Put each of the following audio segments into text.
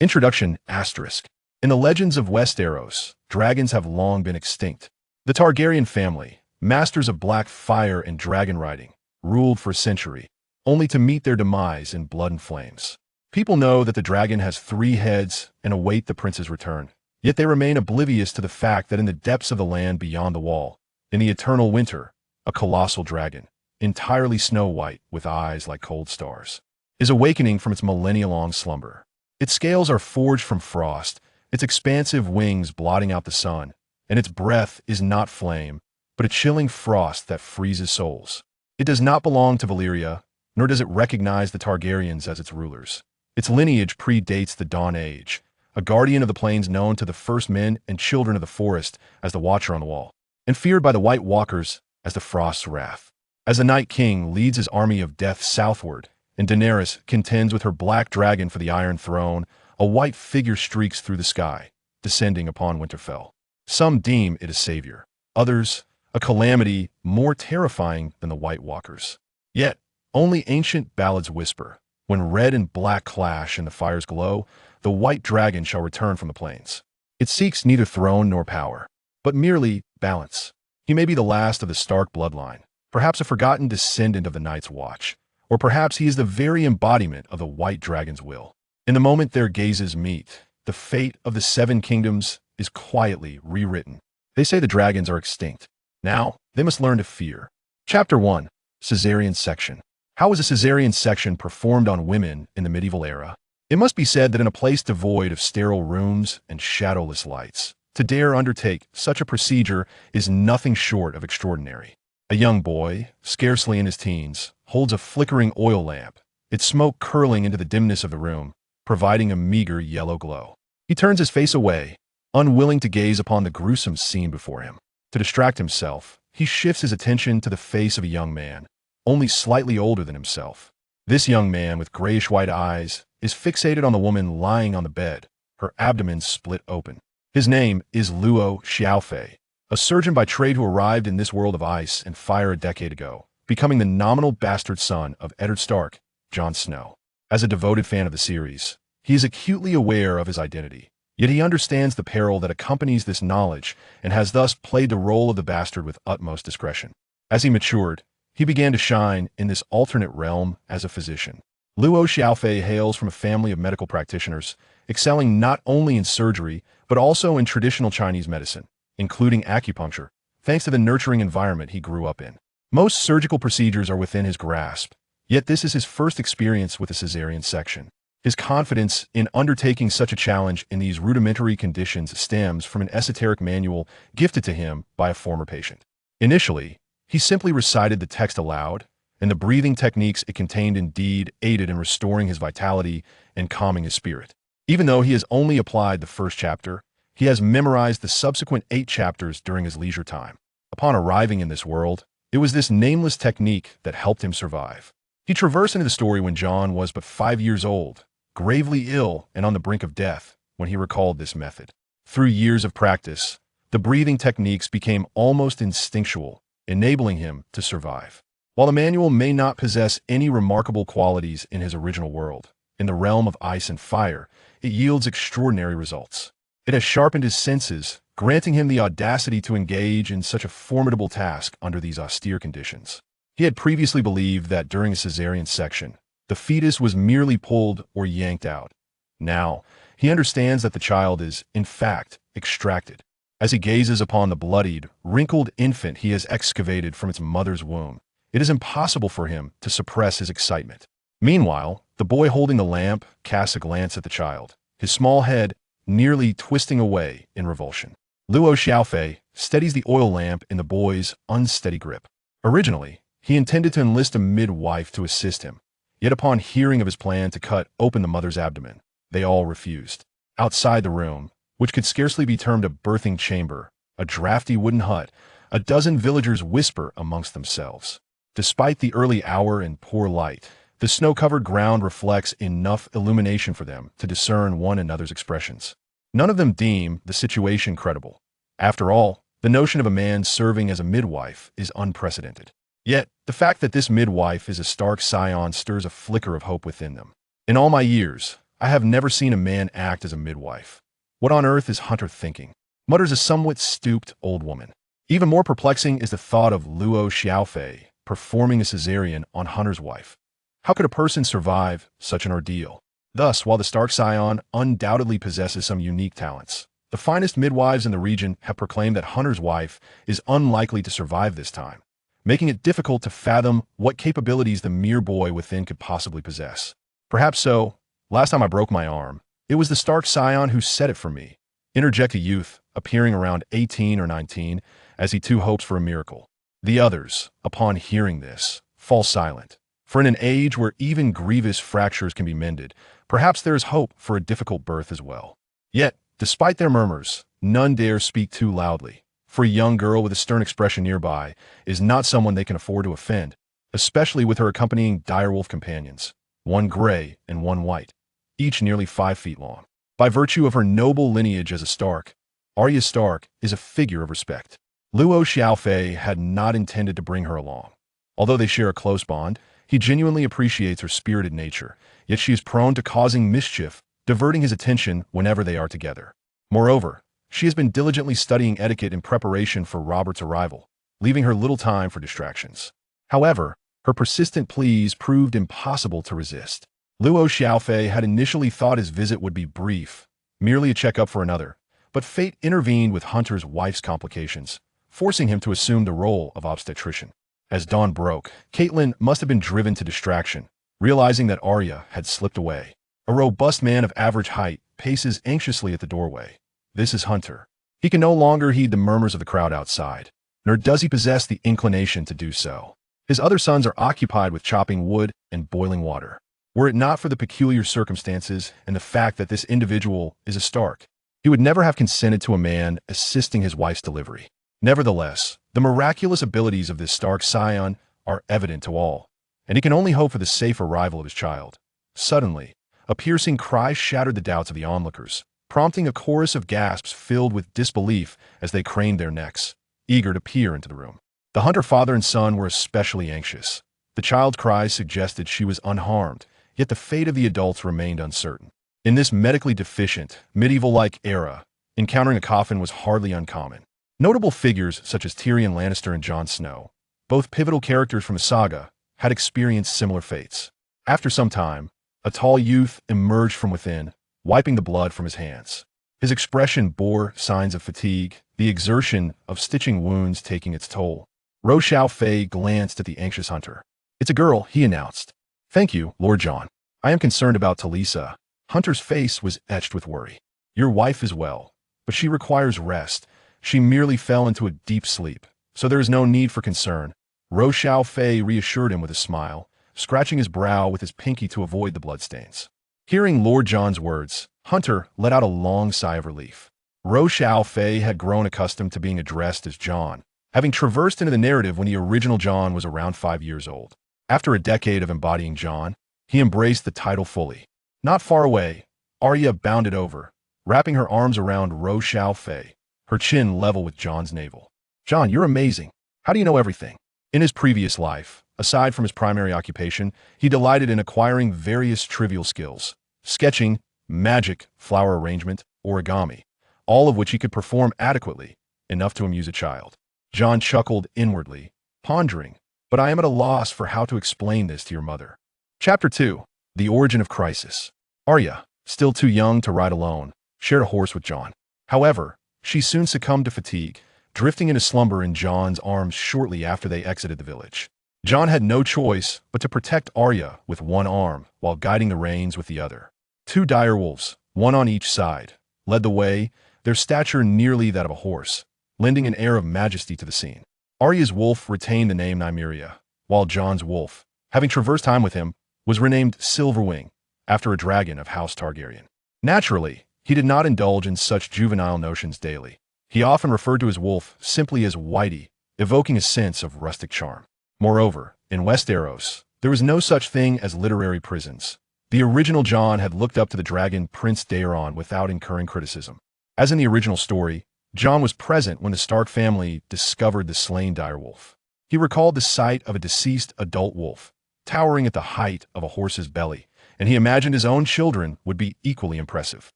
Introduction asterisk. In the legends of Westeros, dragons have long been extinct. The Targaryen family, masters of black fire and dragon riding, ruled for a century, only to meet their demise in blood and flames. People know that the dragon has 3 heads and await the prince's return. Yet they remain oblivious to the fact that in the depths of the land beyond the wall, in the eternal winter, a colossal dragon, entirely snow-white with eyes like cold stars, is awakening from its millennia-long slumber. Its scales are forged from frost, its expansive wings blotting out the sun, and its breath is not flame, but a chilling frost that freezes souls. It does not belong to Valyria, nor does it recognize the Targaryens as its rulers. Its lineage predates the Dawn Age, a guardian of the plains known to the first men and children of the forest as the Watcher on the Wall, and feared by the White Walkers as the Frost's Wrath. As the Night King leads his army of death southward, and Daenerys contends with her black dragon for the Iron Throne, a white figure streaks through the sky, descending upon Winterfell. Some deem it a savior, others a calamity more terrifying than the White Walkers. Yet, only ancient ballads whisper, when red and black clash and the fire's glow, the white dragon shall return from the plains. It seeks neither throne nor power, but merely balance. He may be the last of the Stark bloodline, perhaps a forgotten descendant of the Night's Watch, or perhaps he is the very embodiment of the White Dragon's will. In the moment their gazes meet, the fate of the 7 kingdoms is quietly rewritten. They say the dragons are extinct. Now, they must learn to fear. Chapter 1. Cesarean Section. How was a cesarean section performed on women in the medieval era? It must be said that in a place devoid of sterile rooms and shadowless lights, to dare undertake such a procedure is nothing short of extraordinary. A young boy, scarcely in his teens, holds a flickering oil lamp, its smoke curling into the dimness of the room, providing a meager yellow glow. He turns his face away, unwilling to gaze upon the gruesome scene before him. To distract himself, he shifts his attention to the face of a young man, only slightly older than himself. This young man with grayish-white eyes is fixated on the woman lying on the bed, her abdomen split open. His name is Luo Xiaofei, a surgeon by trade who arrived in this world of ice and fire a decade ago, becoming the nominal bastard son of Eddard Stark, Jon Snow. As a devoted fan of the series, he is acutely aware of his identity, yet he understands the peril that accompanies this knowledge and has thus played the role of the bastard with utmost discretion. As he matured, he began to shine in this alternate realm as a physician. Luo Xiaofei hails from a family of medical practitioners, excelling not only in surgery, but also in traditional Chinese medicine, including acupuncture, thanks to the nurturing environment he grew up in. Most surgical procedures are within his grasp, yet this is his first experience with a cesarean section. His confidence in undertaking such a challenge in these rudimentary conditions stems from an esoteric manual gifted to him by a former patient. Initially, he simply recited the text aloud, and the breathing techniques it contained indeed aided in restoring his vitality and calming his spirit. Even though he has only applied the first chapter, he has memorized the subsequent 8 chapters during his leisure time. Upon arriving in this world, it was this nameless technique that helped him survive. He traversed into the story when Jon was but 5 years old, gravely ill and on the brink of death, when he recalled this method. Through years of practice, the breathing techniques became almost instinctual, enabling him to survive. While the manual may not possess any remarkable qualities in his original world, in the realm of ice and fire, it yields extraordinary results. It has sharpened his senses, granting him the audacity to engage in such a formidable task under these austere conditions. He had previously believed that during a cesarean section, the fetus was merely pulled or yanked out. Now, he understands that the child is, in fact, extracted. As he gazes upon the bloodied, wrinkled infant he has excavated from its mother's womb, it is impossible for him to suppress his excitement. Meanwhile, the boy holding the lamp casts a glance at the child, his small head nearly twisting away in revulsion. Luo Xiaofei steadies the oil lamp in the boy's unsteady grip. Originally, he intended to enlist a midwife to assist him, yet upon hearing of his plan to cut open the mother's abdomen, they all refused. Outside the room, which could scarcely be termed a birthing chamber, a drafty wooden hut, a dozen villagers whisper amongst themselves. Despite the early hour and poor light, the snow-covered ground reflects enough illumination for them to discern one another's expressions. None of them deem the situation credible. After all, the notion of a man serving as a midwife is unprecedented. Yet, the fact that this midwife is a Stark scion stirs a flicker of hope within them. In all my years, I have never seen a man act as a midwife. What on earth is Hunter thinking? Mutters a somewhat stooped old woman. Even more perplexing is the thought of Luo Xiaofei performing a cesarean on Hunter's wife. How could a person survive such an ordeal? Thus, while the Stark scion undoubtedly possesses some unique talents, the finest midwives in the region have proclaimed that Hunter's wife is unlikely to survive this time, making it difficult to fathom what capabilities the mere boy within could possibly possess. Perhaps so. Last time I broke my arm, it was the Stark scion who said it for me, interject a youth, appearing around 18 or 19, as he too hopes for a miracle. The others, upon hearing this, fall silent. For in an age where even grievous fractures can be mended, perhaps there is hope for a difficult birth as well. Yet, despite their murmurs, none dare speak too loudly, for a young girl with a stern expression nearby is not someone they can afford to offend, especially with her accompanying direwolf companions, one gray and one white, each nearly 5 feet long. By virtue of her noble lineage as a Stark, Arya Stark is a figure of respect. Luo Xiaofei had not intended to bring her along. Although they share a close bond, he genuinely appreciates her spirited nature, yet she is prone to causing mischief, diverting his attention whenever they are together. Moreover, she has been diligently studying etiquette in preparation for Robert's arrival, leaving her little time for distractions. However, her persistent pleas proved impossible to resist. Luo Xiaofei had initially thought his visit would be brief, merely a checkup for another, but fate intervened with Hunter's wife's complications, forcing him to assume the role of obstetrician. As dawn broke, Catelyn must have been driven to distraction, realizing that Arya had slipped away. A robust man of average height paces anxiously at the doorway. This is Hunter. He can no longer heed the murmurs of the crowd outside, nor does he possess the inclination to do so. His other sons are occupied with chopping wood and boiling water. Were it not for the peculiar circumstances and the fact that this individual is a Stark, he would never have consented to a man assisting his wife's delivery. Nevertheless, the miraculous abilities of this Stark scion are evident to all, and he can only hope for the safe arrival of his child. Suddenly, a piercing cry shattered the doubts of the onlookers, prompting a chorus of gasps filled with disbelief as they craned their necks, eager to peer into the room. The Hunter father and son were especially anxious. The child's cries suggested she was unharmed, yet the fate of the adults remained uncertain. In this medically deficient, medieval-like era, encountering a coffin was hardly uncommon. Notable figures such as Tyrion Lannister and Jon Snow, both pivotal characters from the saga, had experienced similar fates. After some time, a tall youth emerged from within, wiping the blood from his hands. His expression bore signs of fatigue, the exertion of stitching wounds taking its toll. Luo Xiaofei glanced at the anxious Hunter. "It's a girl," he announced. "Thank you, Lord Jon. I am concerned about Talisa." Hunter's face was etched with worry. "Your wife is well, but she requires rest. She merely fell into a deep sleep, so there is no need for concern." Luo Xiaofei reassured him with a smile, scratching his brow with his pinky to avoid the bloodstains. Hearing Lord Jon's words, Hunter let out a long sigh of relief. Luo Xiaofei had grown accustomed to being addressed as Jon, having traversed into the narrative when the original Jon was around 5 years old. After a decade of embodying Jon, he embraced the title fully. Not far away, Arya bounded over, wrapping her arms around Luo Xiaofei, her chin level with Jon's navel. "Jon, you're amazing. How do you know everything?" In his previous life, aside from his primary occupation, he delighted in acquiring various trivial skills: sketching, magic, flower arrangement, origami, all of which he could perform adequately, enough to amuse a child. Jon chuckled inwardly, pondering, "But I am at a loss for how to explain this to your mother." Chapter 2. The Origin of Crisis. Arya, still too young to ride alone, shared a horse with Jon. However, she soon succumbed to fatigue, drifting into slumber in Jon's arms shortly after they exited the village. Jon had no choice but to protect Arya with one arm while guiding the reins with the other. 2 direwolves, one on each side, led the way, their stature nearly that of a horse, lending an air of majesty to the scene. Arya's wolf retained the name Nymeria, while Jon's wolf, having traversed time with him, was renamed Silverwing, after a dragon of House Targaryen. Naturally, he did not indulge in such juvenile notions daily. He often referred to his wolf simply as Whitey, evoking a sense of rustic charm. Moreover, in Westeros, there was no such thing as literary prisons. The original Jon had looked up to the dragon Prince Daeron without incurring criticism. As in the original story, Jon was present when the Stark family discovered the slain direwolf. He recalled the sight of a deceased adult wolf, towering at the height of a horse's belly, and he imagined his own children would be equally impressive.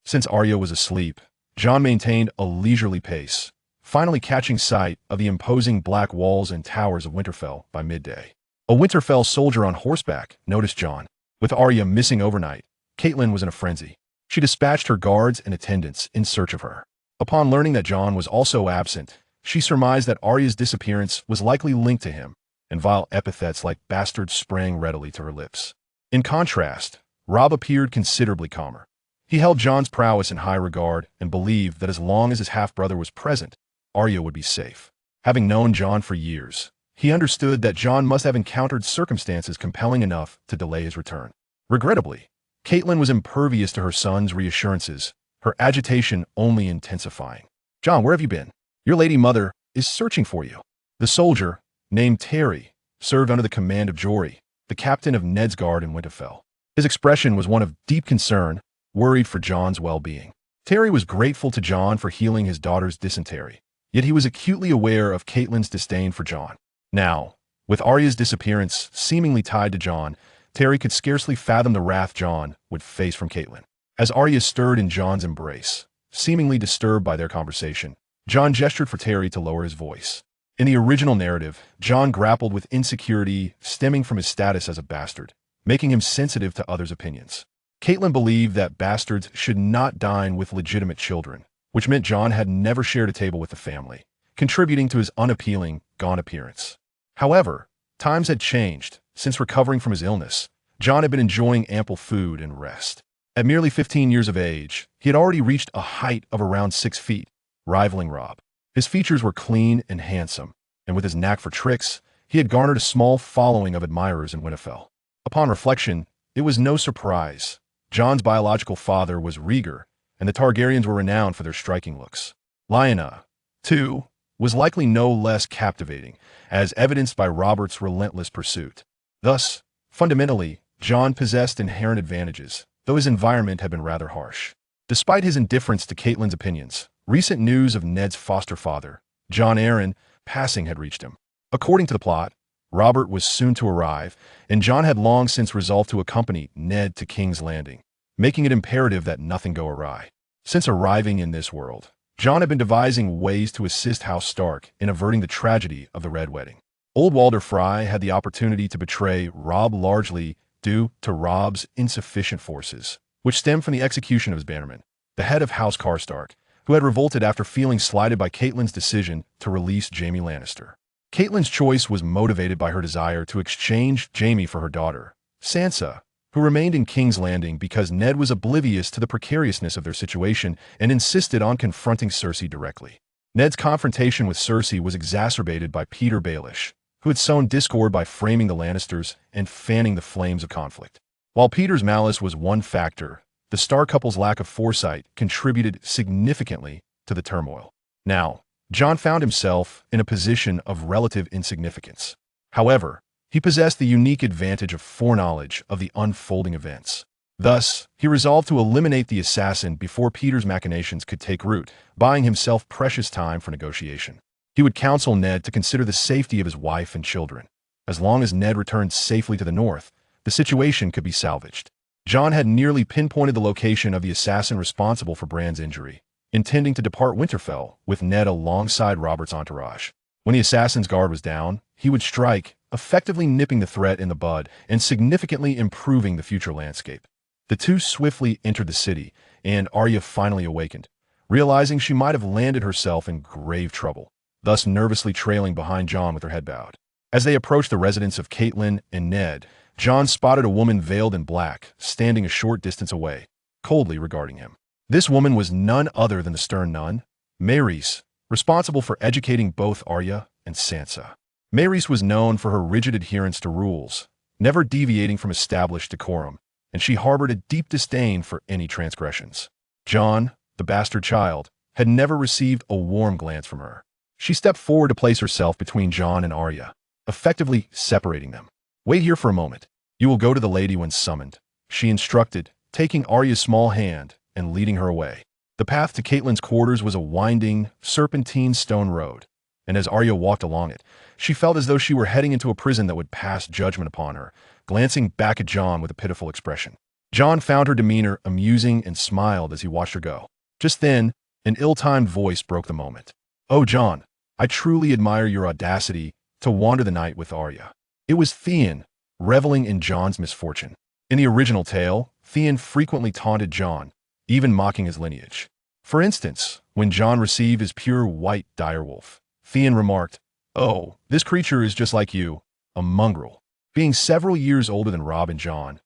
Since Arya was asleep, Jon maintained a leisurely pace, finally catching sight of the imposing black walls and towers of Winterfell by midday. A Winterfell soldier on horseback noticed Jon. With Arya missing overnight, Catelyn was in a frenzy. She dispatched her guards and attendants in search of her. Upon learning that Jon was also absent, she surmised that Arya's disappearance was likely linked to him, and vile epithets like bastard sprang readily to her lips. In contrast, Robb appeared considerably calmer. He held Jon's prowess in high regard and believed that as long as his half-brother was present, Arya would be safe. Having known Jon for years, he understood that Jon must have encountered circumstances compelling enough to delay his return. Regrettably, Catelyn was impervious to her son's reassurances, her agitation only intensifying. "Jon, where have you been? Your lady mother is searching for you." The soldier, named Terry, served under the command of Jory, the captain of Ned's guard in Winterfell. His expression was one of deep concern, worried for Jon's well-being. Terry was grateful to Jon for healing his daughter's dysentery, yet he was acutely aware of Catelyn's disdain for Jon. Now, with Arya's disappearance seemingly tied to Jon, Terry could scarcely fathom the wrath Jon would face from Catelyn. As Arya stirred in Jon's embrace, seemingly disturbed by their conversation, Jon gestured for Terry to lower his voice. In the original narrative, Jon grappled with insecurity stemming from his status as a bastard, making him sensitive to others' opinions. Catelyn believed that bastards should not dine with legitimate children, which meant Jon had never shared a table with the family, contributing to his unappealing, gaunt appearance. However, times had changed. Since recovering from his illness, Jon had been enjoying ample food and rest. At merely 15 years of age, he had already reached a height of around 6 feet, rivaling Robb. His features were clean and handsome, and with his knack for tricks, he had garnered a small following of admirers in Winterfell. Upon reflection, it was no surprise. Jon's biological father was Rhaegar, and the Targaryens were renowned for their striking looks. Lyanna, too, was likely no less captivating, as evidenced by Robert's relentless pursuit. Thus, fundamentally, Jon possessed inherent advantages, though his environment had been rather harsh. Despite his indifference to Catelyn's opinions, recent news of Ned's foster father, Jon Arryn, passing had reached him. According to the plot, Robert was soon to arrive, and Jon had long since resolved to accompany Ned to King's Landing, making it imperative that nothing go awry. Since arriving in this world, Jon had been devising ways to assist House Stark in averting the tragedy of the Red Wedding. Old Walder Frey had the opportunity to betray Robb largely due to Robb's insufficient forces, which stemmed from the execution of his bannerman, the head of House Karstark, who had revolted after feeling slighted by Catelyn's decision to release Jaime Lannister. Catelyn's choice was motivated by her desire to exchange Jaime for her daughter, Sansa, who remained in King's Landing because Ned was oblivious to the precariousness of their situation and insisted on confronting Cersei directly. Ned's confrontation with Cersei was exacerbated by Peter Baelish, who had sown discord by framing the Lannisters and fanning the flames of conflict. While Peter's malice was one factor, the Stark couple's lack of foresight contributed significantly to the turmoil. Now, Jon found himself in a position of relative insignificance. However, he possessed the unique advantage of foreknowledge of the unfolding events. Thus, he resolved to eliminate the assassin before Peter's machinations could take root, buying himself precious time for negotiation. He would counsel Ned to consider the safety of his wife and children. As long as Ned returned safely to the north, the situation could be salvaged. Jon had nearly pinpointed the location of the assassin responsible for Bran's injury, intending to depart Winterfell with Ned alongside Robert's entourage. When the assassin's guard was down, he would strike, effectively nipping the threat in the bud and significantly improving the future landscape. The two swiftly entered the city, and Arya finally awakened, realizing she might have landed herself in grave trouble, thus nervously trailing behind Jon with her head bowed. As they approached the residence of Catelyn and Ned, Jon spotted a woman veiled in black, standing a short distance away, coldly regarding him. This woman was none other than the stern nun, Maerys, responsible for educating both Arya and Sansa. Maerys was known for her rigid adherence to rules, never deviating from established decorum, and she harbored a deep disdain for any transgressions. Jon, the bastard child, had never received a warm glance from her. She stepped forward to place herself between Jon and Arya, effectively separating them. "Wait here for a moment. You will go to the lady when summoned," she instructed, taking Arya's small hand and leading her away. The path to Catelyn's quarters was a winding, serpentine stone road, and as Arya walked along it, she felt as though she were heading into a prison that would pass judgment upon her, glancing back at Jon with a pitiful expression. Jon found her demeanor amusing and smiled as he watched her go. Just then, an ill-timed voice broke the moment. "Oh, Jon, I truly admire your audacity to wander the night with Arya." It was Theon, reveling in Jon's misfortune. In the original tale, Theon frequently taunted Jon, even mocking his lineage. For instance, when Jon received his pure white direwolf, Theon remarked, "Oh, this creature is just like you, a mongrel." Being several years older than Robb and Jon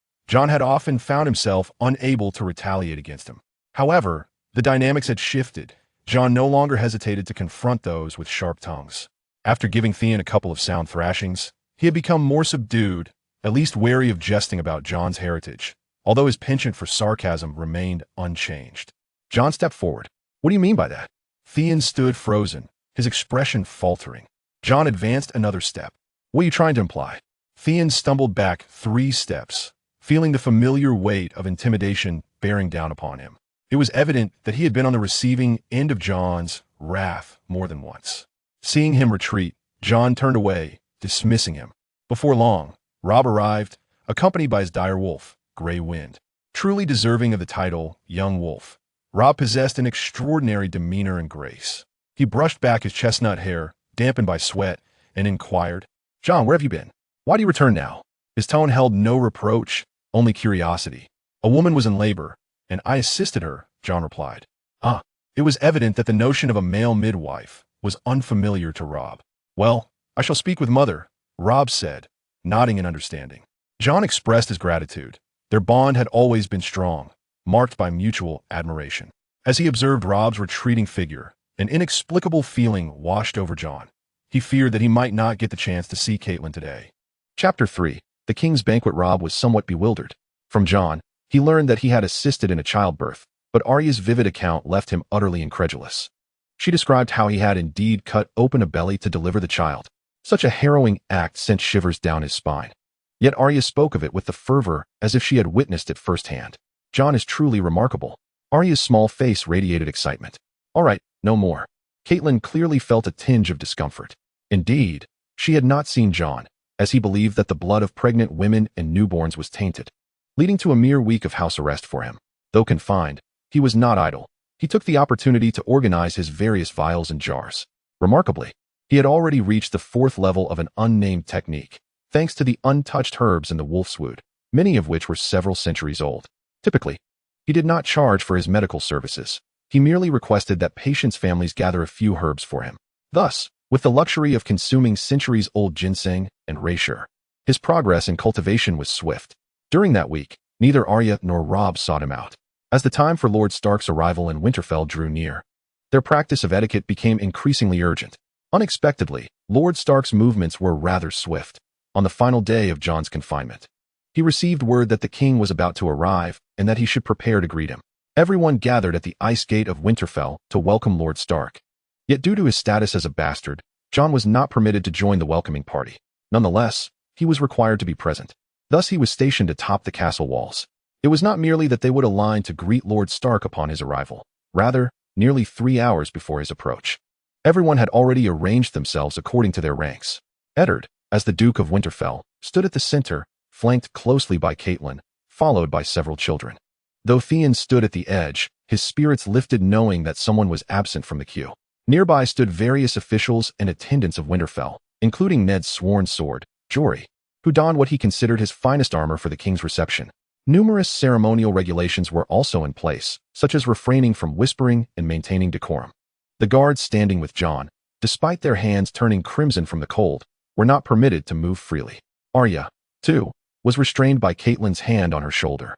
had often found himself unable to retaliate against him. However, the dynamics had shifted. Jon no longer hesitated to confront those with sharp tongues. After giving Theon a couple of sound thrashings, he had become more subdued, at least wary of jesting about Jon's heritage, although his penchant for sarcasm remained unchanged. Jon stepped forward. "What do you mean by that?" Theon stood frozen, his expression faltering. Jon advanced another step. "What are you trying to imply?" Theon stumbled back 3 steps, feeling the familiar weight of intimidation bearing down upon him. It was evident that he had been on the receiving end of Jon's wrath more than once. Seeing him retreat, Jon turned away, dismissing him. Before long, Robb arrived, accompanied by his dire wolf, Grey Wind. Truly deserving of the title Young Wolf, Robb possessed an extraordinary demeanor and grace. He brushed back his chestnut hair, dampened by sweat, and inquired, "Jon, where have you been? Why do you return now?" His tone held no reproach, only curiosity. "A woman was in labor, and I assisted her," Jon replied. It was evident that the notion of a male midwife was unfamiliar to Robb. "Well, I shall speak with Mother," Robb said, nodding in understanding. Jon expressed his gratitude. Their bond had always been strong, marked by mutual admiration. As he observed Robb's retreating figure, an inexplicable feeling washed over Jon. He feared that he might not get the chance to see Catelyn today. Chapter 3. The King's Banquet. Robb was somewhat bewildered. From Jon, he learned that he had assisted in a childbirth, but Arya's vivid account left him utterly incredulous. She described how he had indeed cut open a belly to deliver the child. Such a harrowing act sent shivers down his spine. Yet Arya spoke of it with the fervor as if she had witnessed it firsthand. "Jon is truly remarkable." Arya's small face radiated excitement. "All right, no more." Catelyn clearly felt a tinge of discomfort. Indeed, she had not seen Jon, as he believed that the blood of pregnant women and newborns was tainted, leading to a mere week of house arrest for him. Though confined, he was not idle. He took the opportunity to organize his various vials and jars. Remarkably, he had already reached the 4th level of an unnamed technique, thanks to the untouched herbs in the wolfswood, many of which were several centuries old. Typically, he did not charge for his medical services. He merely requested that patients' families gather a few herbs for him. Thus, with the luxury of consuming centuries-old ginseng and reishi, his progress in cultivation was swift. During that week, neither Arya nor Robb sought him out. As the time for Lord Stark's arrival in Winterfell drew near, their practice of etiquette became increasingly urgent. Unexpectedly, Lord Stark's movements were rather swift. On the final day of Jon's confinement, he received word that the king was about to arrive and that he should prepare to greet him. Everyone gathered at the ice gate of Winterfell to welcome Lord Stark. Yet due to his status as a bastard, Jon was not permitted to join the welcoming party. Nonetheless, he was required to be present. Thus he was stationed atop the castle walls. It was not merely that they would align to greet Lord Stark upon his arrival. Rather, nearly 3 hours before his approach, everyone had already arranged themselves according to their ranks. Eddard, as the Duke of Winterfell, stood at the center, flanked closely by Catelyn, followed by several children. Though Theon stood at the edge, his spirits lifted knowing that someone was absent from the queue. Nearby stood various officials and attendants of Winterfell, including Ned's sworn sword, Jory, who donned what he considered his finest armor for the king's reception. Numerous ceremonial regulations were also in place, such as refraining from whispering and maintaining decorum. The guards standing with Jon, despite their hands turning crimson from the cold, were not permitted to move freely. Arya, too, was restrained by Catelyn's hand on her shoulder.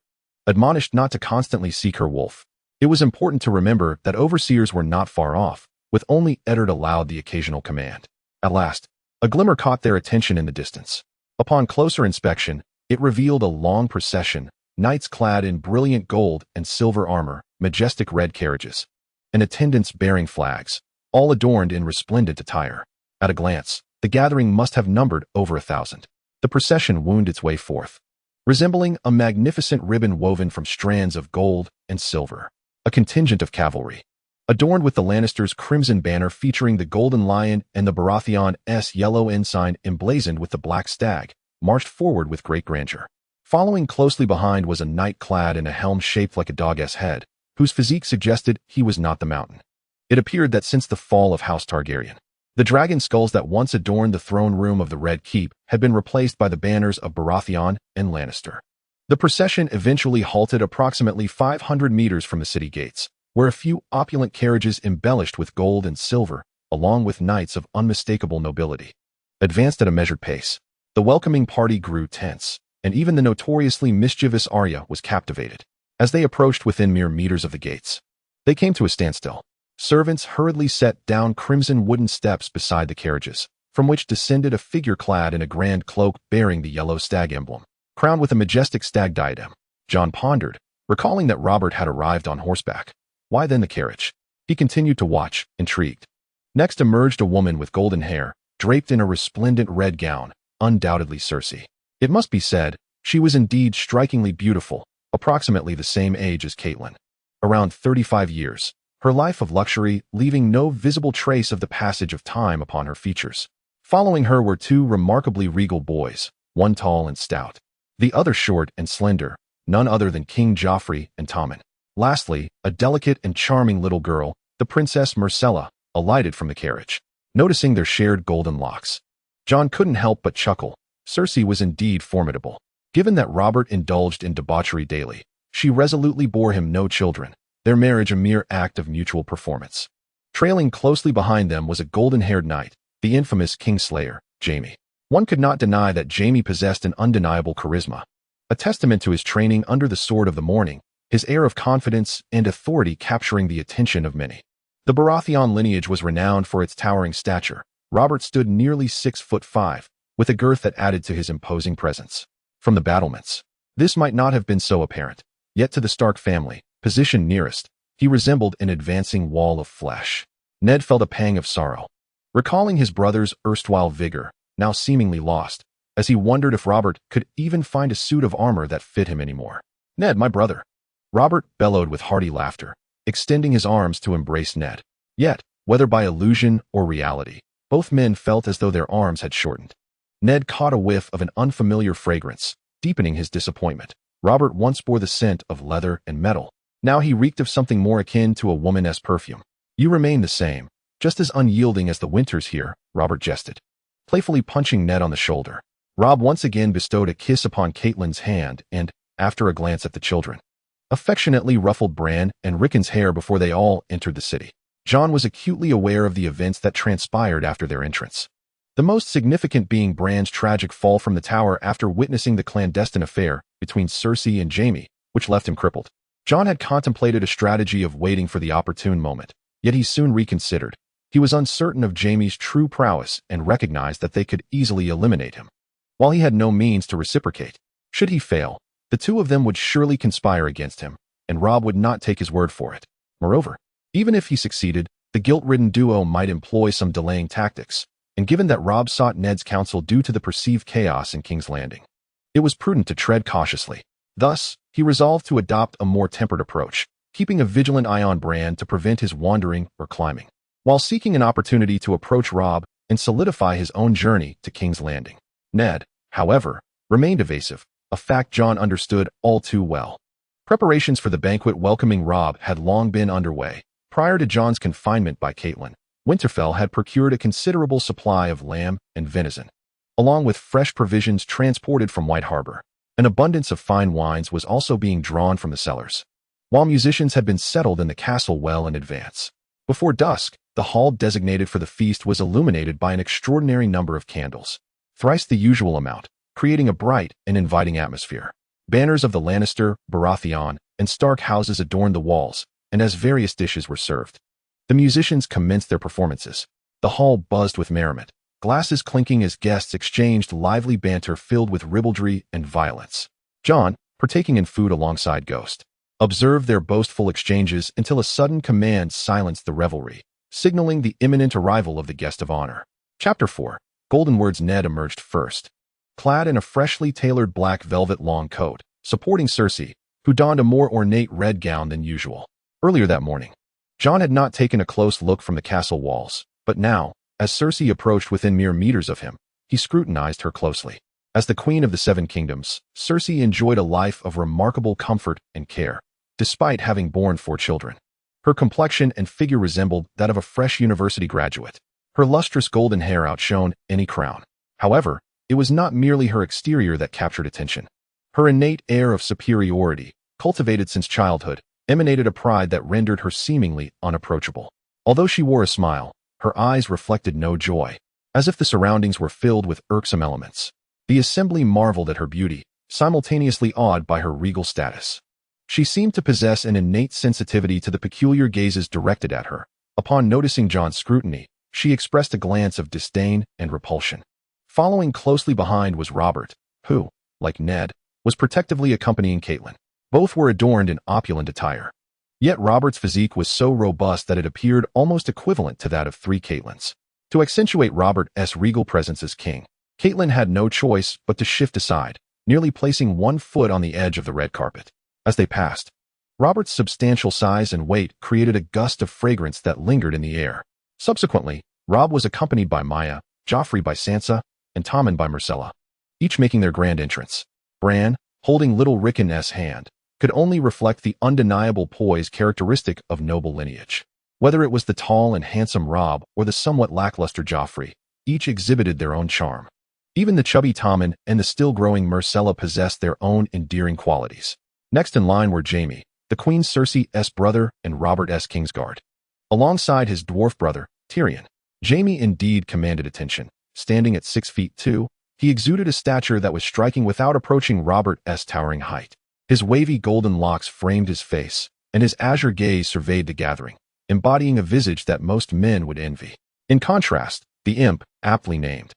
Admonished not to constantly seek her wolf, it was important to remember that overseers were not far off, with only Eddard allowed the occasional command. At last, a glimmer caught their attention in the distance. Upon closer inspection, it revealed a long procession, knights clad in brilliant gold and silver armor, majestic red carriages, and attendants bearing flags, all adorned in resplendent attire. At a glance, the gathering must have numbered over 1,000. The procession wound its way forth, resembling a magnificent ribbon woven from strands of gold and silver. A contingent of cavalry, adorned with the Lannisters' crimson banner featuring the golden lion and the Baratheon's yellow ensign emblazoned with the black stag, marched forward with great grandeur. Following closely behind was a knight clad in a helm shaped like a dog's head, whose physique suggested he was not the mountain. It appeared that since the fall of House Targaryen, the dragon skulls that once adorned the throne room of the Red Keep had been replaced by the banners of Baratheon and Lannister. The procession eventually halted approximately 500 meters from the city gates, where a few opulent carriages embellished with gold and silver, along with knights of unmistakable nobility, advanced at a measured pace. The welcoming party grew tense, and even the notoriously mischievous Arya was captivated. As they approached within mere meters of the gates, they came to a standstill. Servants hurriedly set down crimson wooden steps beside the carriages, from which descended a figure clad in a grand cloak bearing the yellow stag emblem, crowned with a majestic stag diadem. Jon pondered, recalling that Robert had arrived on horseback. Why then the carriage? He continued to watch, intrigued. Next emerged a woman with golden hair, draped in a resplendent red gown, undoubtedly Cersei. It must be said, she was indeed strikingly beautiful, approximately the same age as Catelyn. Around 35 years, her life of luxury leaving no visible trace of the passage of time upon her features. Following her were two remarkably regal boys, one tall and stout, the other short and slender, none other than King Joffrey and Tommen. Lastly, a delicate and charming little girl, the Princess Myrcella, alighted from the carriage. Noticing their shared golden locks, Jon couldn't help but chuckle. Cersei was indeed formidable. Given that Robert indulged in debauchery daily, she resolutely bore him no children, their marriage a mere act of mutual performance. Trailing closely behind them was a golden-haired knight, the infamous Kingslayer, Jaime. One could not deny that Jaime possessed an undeniable charisma, a testament to his training under the sword of the morning, his air of confidence and authority capturing the attention of many. The Baratheon lineage was renowned for its towering stature. Robert stood nearly 6'5", with a girth that added to his imposing presence. From the battlements, this might not have been so apparent, yet to the Stark family, positioned nearest, he resembled an advancing wall of flesh. Ned felt a pang of sorrow, recalling his brother's erstwhile vigor, now seemingly lost, as he wondered if Robert could even find a suit of armor that fit him anymore. "Ned, my brother!" Robert bellowed with hearty laughter, extending his arms to embrace Ned. Yet, whether by illusion or reality, both men felt as though their arms had shortened. Ned caught a whiff of an unfamiliar fragrance, deepening his disappointment. Robert once bore the scent of leather and metal. Now he reeked of something more akin to a woman's perfume. "You remain the same, just as unyielding as the winters here," Robert jested, playfully punching Ned on the shoulder. Robb once again bestowed a kiss upon Catelyn's hand and, after a glance at the children, affectionately ruffled Bran and Rickon's hair before they all entered the city. Jon was acutely aware of the events that transpired after their entrance, the most significant being Bran's tragic fall from the tower after witnessing the clandestine affair between Cersei and Jaime, which left him crippled. Jon had contemplated a strategy of waiting for the opportune moment, yet he soon reconsidered. He was uncertain of Jaime's true prowess and recognized that they could easily eliminate him, while he had no means to reciprocate. Should he fail, the two of them would surely conspire against him, and Robb would not take his word for it. Moreover, even if he succeeded, the guilt-ridden duo might employ some delaying tactics, and given that Robb sought Ned's counsel due to the perceived chaos in King's Landing, it was prudent to tread cautiously. Thus, he resolved to adopt a more tempered approach, keeping a vigilant eye on Bran to prevent his wandering or climbing, while seeking an opportunity to approach Robb and solidify his own journey to King's Landing. Ned, however, remained evasive, a fact Jon understood all too well. Preparations for the banquet welcoming Robb had long been underway. Prior to Jon's confinement by Catelyn, Winterfell had procured a considerable supply of lamb and venison, along with fresh provisions transported from White Harbor. An abundance of fine wines was also being drawn from the cellars, while musicians had been settled in the castle well in advance. Before dusk, the hall designated for the feast was illuminated by an extraordinary number of candles, thrice the usual amount, creating a bright and inviting atmosphere. Banners of the Lannister, Baratheon, and Stark houses adorned the walls, and as various dishes were served, the musicians commenced their performances. The hall buzzed with merriment, glasses clinking as guests exchanged lively banter filled with ribaldry and violence. Jon, partaking in food alongside Ghost, observed their boastful exchanges until a sudden command silenced the revelry, signaling the imminent arrival of the guest of honor. Chapter 4. Golden Words. Ned emerged first, clad in a freshly tailored black velvet long coat, supporting Cersei, who donned a more ornate red gown than usual. Earlier that morning, Jon had not taken a close look from the castle walls, but now, as Cersei approached within mere meters of him, he scrutinized her closely. As the Queen of the Seven Kingdoms, Cersei enjoyed a life of remarkable comfort and care, despite having borne 4 children. Her complexion and figure resembled that of a fresh university graduate. Her lustrous golden hair outshone any crown. However, it was not merely her exterior that captured attention. Her innate air of superiority, cultivated since childhood, emanated a pride that rendered her seemingly unapproachable. Although she wore a smile, her eyes reflected no joy, as if the surroundings were filled with irksome elements. The assembly marveled at her beauty, simultaneously awed by her regal status. She seemed to possess an innate sensitivity to the peculiar gazes directed at her. Upon noticing Jon's scrutiny, she expressed a glance of disdain and repulsion. Following closely behind was Robert, who, like Ned, was protectively accompanying Catelyn. Both were adorned in opulent attire. Yet Robert's physique was so robust that it appeared almost equivalent to that of 3 Catelyns. To accentuate Robert's regal presence as king, Catelyn had no choice but to shift aside, nearly placing 1 foot on the edge of the red carpet. As they passed, Robert's substantial size and weight created a gust of fragrance that lingered in the air. Subsequently, Robb was accompanied by Maya, Joffrey by Sansa, and Tommen by Myrcella, each making their grand entrance. Bran, holding little Rickon's hand, could only reflect the undeniable poise characteristic of noble lineage. Whether it was the tall and handsome Robb or the somewhat lackluster Joffrey, each exhibited their own charm. Even the chubby Tommen and the still-growing Myrcella possessed their own endearing qualities. Next in line were Jaime, the Queen Cersei's brother and Robert's Kingsguard. Alongside his dwarf brother, Tyrion, Jaime indeed commanded attention. Standing at 6 feet 2, he exuded a stature that was striking without approaching Robert's towering height. His wavy golden locks framed his face, and his azure gaze surveyed the gathering, embodying a visage that most men would envy. In contrast, the imp, aptly named,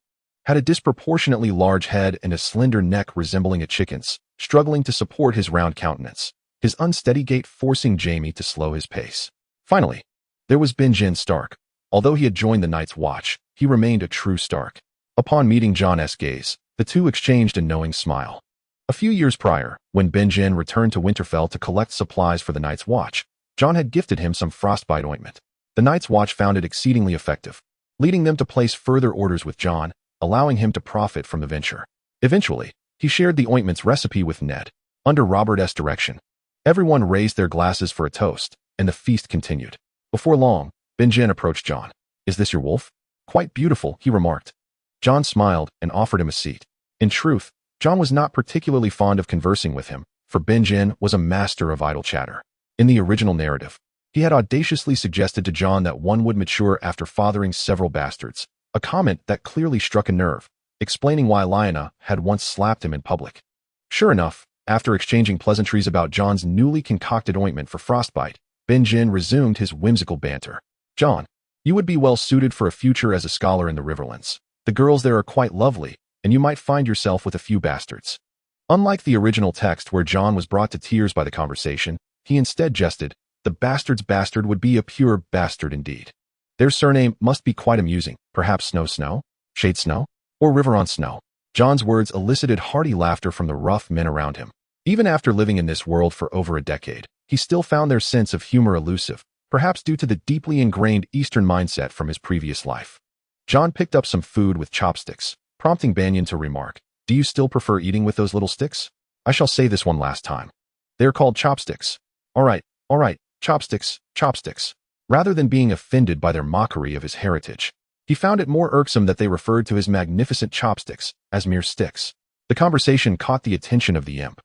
had a disproportionately large head and a slender neck resembling a chicken's, struggling to support his round countenance, his unsteady gait forcing Jaime to slow his pace. Finally, there was Benjen Stark. Although he had joined the Night's Watch, he remained a true Stark. Upon meeting Jon's gaze, the two exchanged a knowing smile. A few years prior, when Benjen returned to Winterfell to collect supplies for the Night's Watch, Jon had gifted him some frostbite ointment. The Night's Watch found it exceedingly effective, leading them to place further orders with Jon, allowing him to profit from the venture. Eventually, he shared the ointment's recipe with Ned. Under Robert's direction, everyone raised their glasses for a toast, and the feast continued. Before long, Benjen approached Jon. "Is this your wolf?" "Quite beautiful," he remarked. Jon smiled and offered him a seat. In truth, Jon was not particularly fond of conversing with him, for Benjen was a master of idle chatter. In the original narrative, he had audaciously suggested to Jon that one would mature after fathering several bastards, a comment that clearly struck a nerve, explaining why Lyanna had once slapped him in public. Sure enough, after exchanging pleasantries about Jon's newly concocted ointment for frostbite, Benjen resumed his whimsical banter. "Jon, you would be well suited for a future as a scholar in the Riverlands. The girls there are quite lovely, and you might find yourself with a few bastards." Unlike the original text where Jon was brought to tears by the conversation, he instead jested, "The bastard's bastard would be a pure bastard indeed. Their surname must be quite amusing, perhaps Snow, Shade Snow, or River on Snow." Jon's words elicited hearty laughter from the rough men around him. Even after living in this world for over a decade, he still found their sense of humor elusive, perhaps due to the deeply ingrained Eastern mindset from his previous life. Jon picked up some food with chopsticks, prompting Banyan to remark, "Do you still prefer eating with those little sticks? I shall say this one last time. They're called chopsticks." All right, chopsticks, chopsticks." Rather than being offended by their mockery of his heritage, he found it more irksome that they referred to his magnificent chopsticks as mere sticks. The conversation caught the attention of the imp,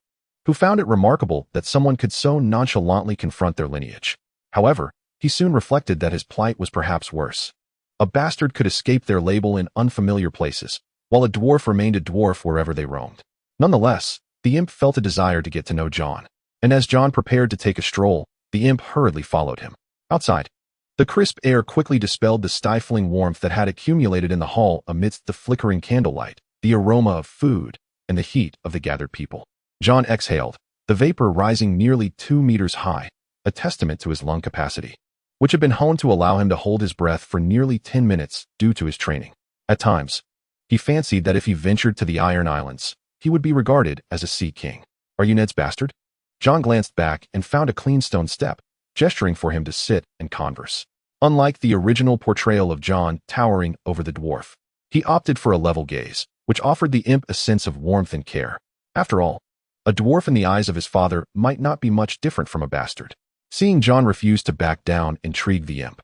who found it remarkable that someone could so nonchalantly confront their lineage. However, he soon reflected that his plight was perhaps worse. A bastard could escape their label in unfamiliar places, while a dwarf remained a dwarf wherever they roamed. Nonetheless, the imp felt a desire to get to know Jon, and as Jon prepared to take a stroll, the imp hurriedly followed him. Outside, the crisp air quickly dispelled the stifling warmth that had accumulated in the hall amidst the flickering candlelight, the aroma of food, and the heat of the gathered people. Jon exhaled, the vapor rising nearly 2 meters high, a testament to his lung capacity, which had been honed to allow him to hold his breath for nearly 10 minutes due to his training. At times, he fancied that if he ventured to the Iron Islands, he would be regarded as a sea king. "Are you Ned's bastard?" Jon glanced back and found a clean stone step, gesturing for him to sit and converse. Unlike the original portrayal of Jon towering over the dwarf, he opted for a level gaze, which offered the imp a sense of warmth and care. After all, a dwarf in the eyes of his father might not be much different from a bastard. Seeing Jon refuse to back down intrigued the imp.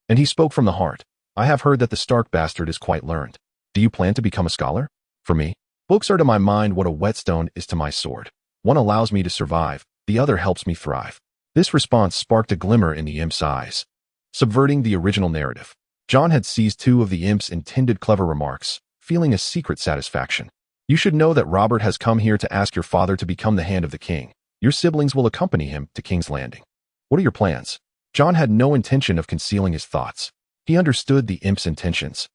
And he spoke from the heart. I have heard that the Stark bastard is quite learned. Do you plan to become a scholar? For me, books are to my mind what a whetstone is to my sword. One allows me to survive, the other helps me thrive. This response sparked a glimmer in the imp's eyes. Subverting the original narrative, Jon had seized two of the imp's intended clever remarks, feeling a secret satisfaction. You should know that Robert has come here to ask your father to become the hand of the king. Your siblings will accompany him to King's Landing. What are your plans? Jon had no intention of concealing his thoughts. He understood the imp's intentions.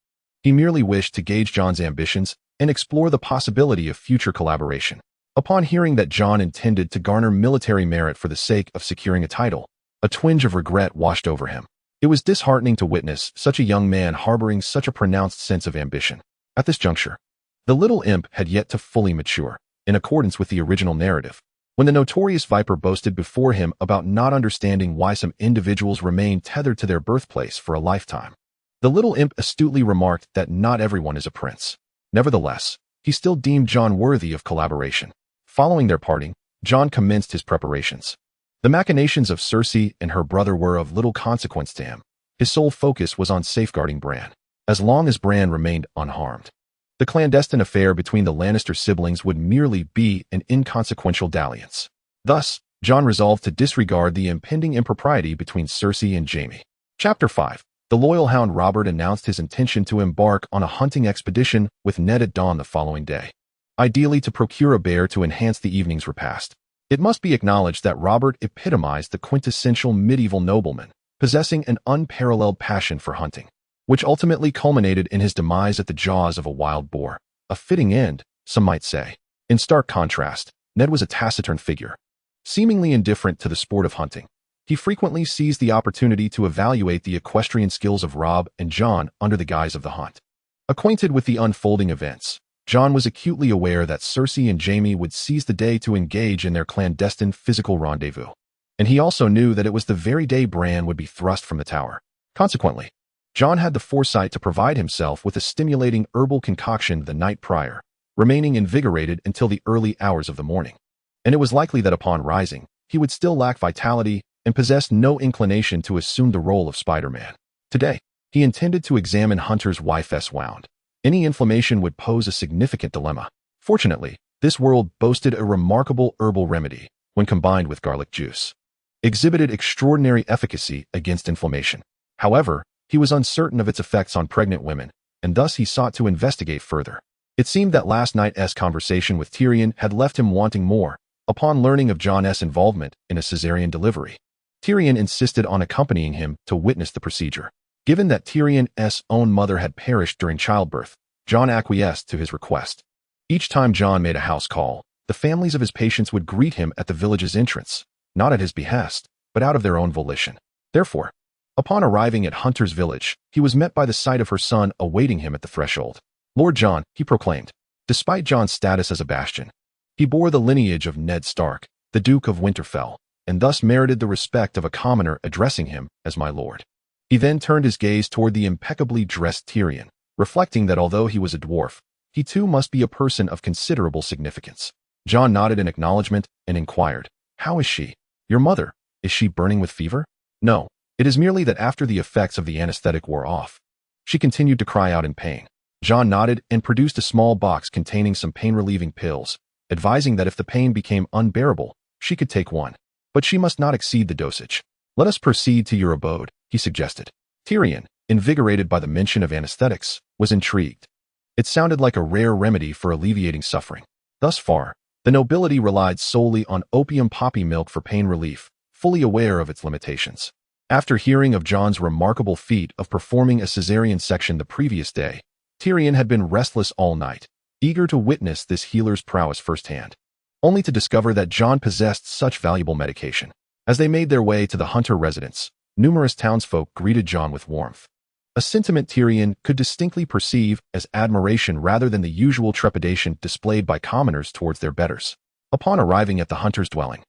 He merely wished to gauge Jon's ambitions and explore the possibility of future collaboration. Upon hearing that Jon intended to garner military merit for the sake of securing a title, a twinge of regret washed over him. It was disheartening to witness such a young man harboring such a pronounced sense of ambition. At this juncture, the little imp had yet to fully mature, in accordance with the original narrative. When the notorious Viper boasted before him about not understanding why some individuals remain tethered to their birthplace for a lifetime, the little imp astutely remarked that not everyone is a prince. Nevertheless, he still deemed Jon worthy of collaboration. Following their parting, Jon commenced his preparations. The machinations of Cersei and her brother were of little consequence to him. His sole focus was on safeguarding Bran, as long as Bran remained unharmed. The clandestine affair between the Lannister siblings would merely be an inconsequential dalliance. Thus, Jon resolved to disregard the impending impropriety between Cersei and Jaime. Chapter 5. The loyal hound Robert announced his intention to embark on a hunting expedition with Ned at dawn the following day, ideally to procure a bear to enhance the evening's repast. It must be acknowledged that Robert epitomized the quintessential medieval nobleman, possessing an unparalleled passion for hunting, which ultimately culminated in his demise at the jaws of a wild boar. A fitting end, some might say. In stark contrast, Ned was a taciturn figure, seemingly indifferent to the sport of hunting. He frequently seized the opportunity to evaluate the equestrian skills of Robb and Jon under the guise of the hunt. Acquainted with the unfolding events, Jon was acutely aware that Cersei and Jaime would seize the day to engage in their clandestine physical rendezvous. And he also knew that it was the very day Bran would be thrust from the tower. Consequently, Jon had the foresight to provide himself with a stimulating herbal concoction the night prior, remaining invigorated until the early hours of the morning. And it was likely that upon rising, he would still lack vitality and possess no inclination to assume the role of Spider-Man. Today, he intended to examine Hunter's wife's wound. Any inflammation would pose a significant dilemma. Fortunately, this world boasted a remarkable herbal remedy, when combined with garlic juice, exhibited extraordinary efficacy against inflammation. However, he was uncertain of its effects on pregnant women, and thus he sought to investigate further. It seemed that last night's conversation with Tyrion had left him wanting more. Upon learning of Jon's involvement in a cesarean delivery, Tyrion insisted on accompanying him to witness the procedure. Given that Tyrion's own mother had perished during childbirth, Jon acquiesced to his request. Each time Jon made a house call, the families of his patients would greet him at the village's entrance, not at his behest, but out of their own volition. Therefore, upon arriving at Hunter's village, he was met by the sight of her son awaiting him at the threshold. Lord Jon, he proclaimed. Despite Jon's status as a bastion, he bore the lineage of Ned Stark, the Duke of Winterfell, and thus merited the respect of a commoner addressing him as my lord. He then turned his gaze toward the impeccably dressed Tyrion, reflecting that although he was a dwarf, he too must be a person of considerable significance. Jon nodded in acknowledgement and inquired, "How is she? Your mother, is she burning with fever?" "No, it is merely that after the effects of the anesthetic wore off, she continued to cry out in pain." Jon nodded and produced a small box containing some pain-relieving pills, advising that if the pain became unbearable, she could take one, but she must not exceed the dosage. "Let us proceed to your abode," he suggested. Tyrion, invigorated by the mention of anesthetics, was intrigued. It sounded like a rare remedy for alleviating suffering. Thus far, the nobility relied solely on opium poppy milk for pain relief, fully aware of its limitations. After hearing of Jon's remarkable feat of performing a cesarean section the previous day, Tyrion had been restless all night, eager to witness this healer's prowess firsthand, only to discover that Jon possessed such valuable medication. As they made their way to the Hunter residence, numerous townsfolk greeted Jon with warmth, a sentiment Tyrion could distinctly perceive as admiration rather than the usual trepidation displayed by commoners towards their betters. Upon arriving at the Hunter's dwelling,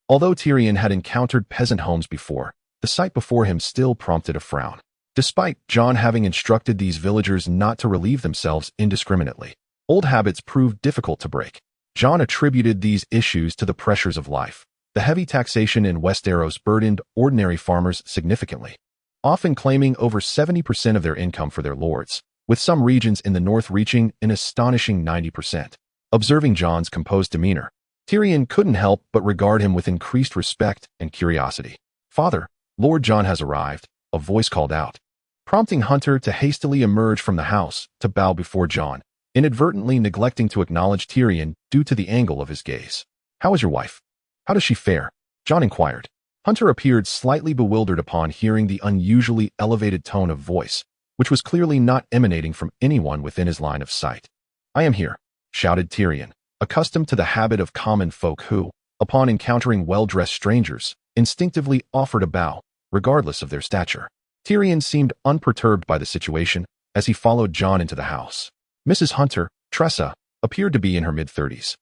although Tyrion had encountered peasant homes before, the sight before him still prompted a frown. Despite Jon having instructed these villagers not to relieve themselves indiscriminately, Old habits proved difficult to break. Jon attributed these issues to the pressures of life. The heavy taxation in Westeros burdened ordinary farmers significantly, often claiming over 70% of their income for their lords, with some regions in the north reaching an astonishing 90%. Observing Jon's composed demeanor, Tyrion couldn't help but regard him with increased respect and curiosity. "Father, Lord Jon has arrived," a voice called out, prompting Hunter to hastily emerge from the house to bow before Jon, inadvertently neglecting to acknowledge Tyrion due to the angle of his gaze. "How is your wife? How does she fare?" Jon inquired. Hunter appeared slightly bewildered upon hearing the unusually elevated tone of voice, which was clearly not emanating from anyone within his line of sight. "I am here," shouted Tyrion, accustomed to the habit of common folk who, upon encountering well-dressed strangers, instinctively offered a bow, regardless of their stature. Tyrion seemed unperturbed by the situation as he followed Jon into the house. Mrs. Hunter, Tressa, appeared to be in her mid-30s.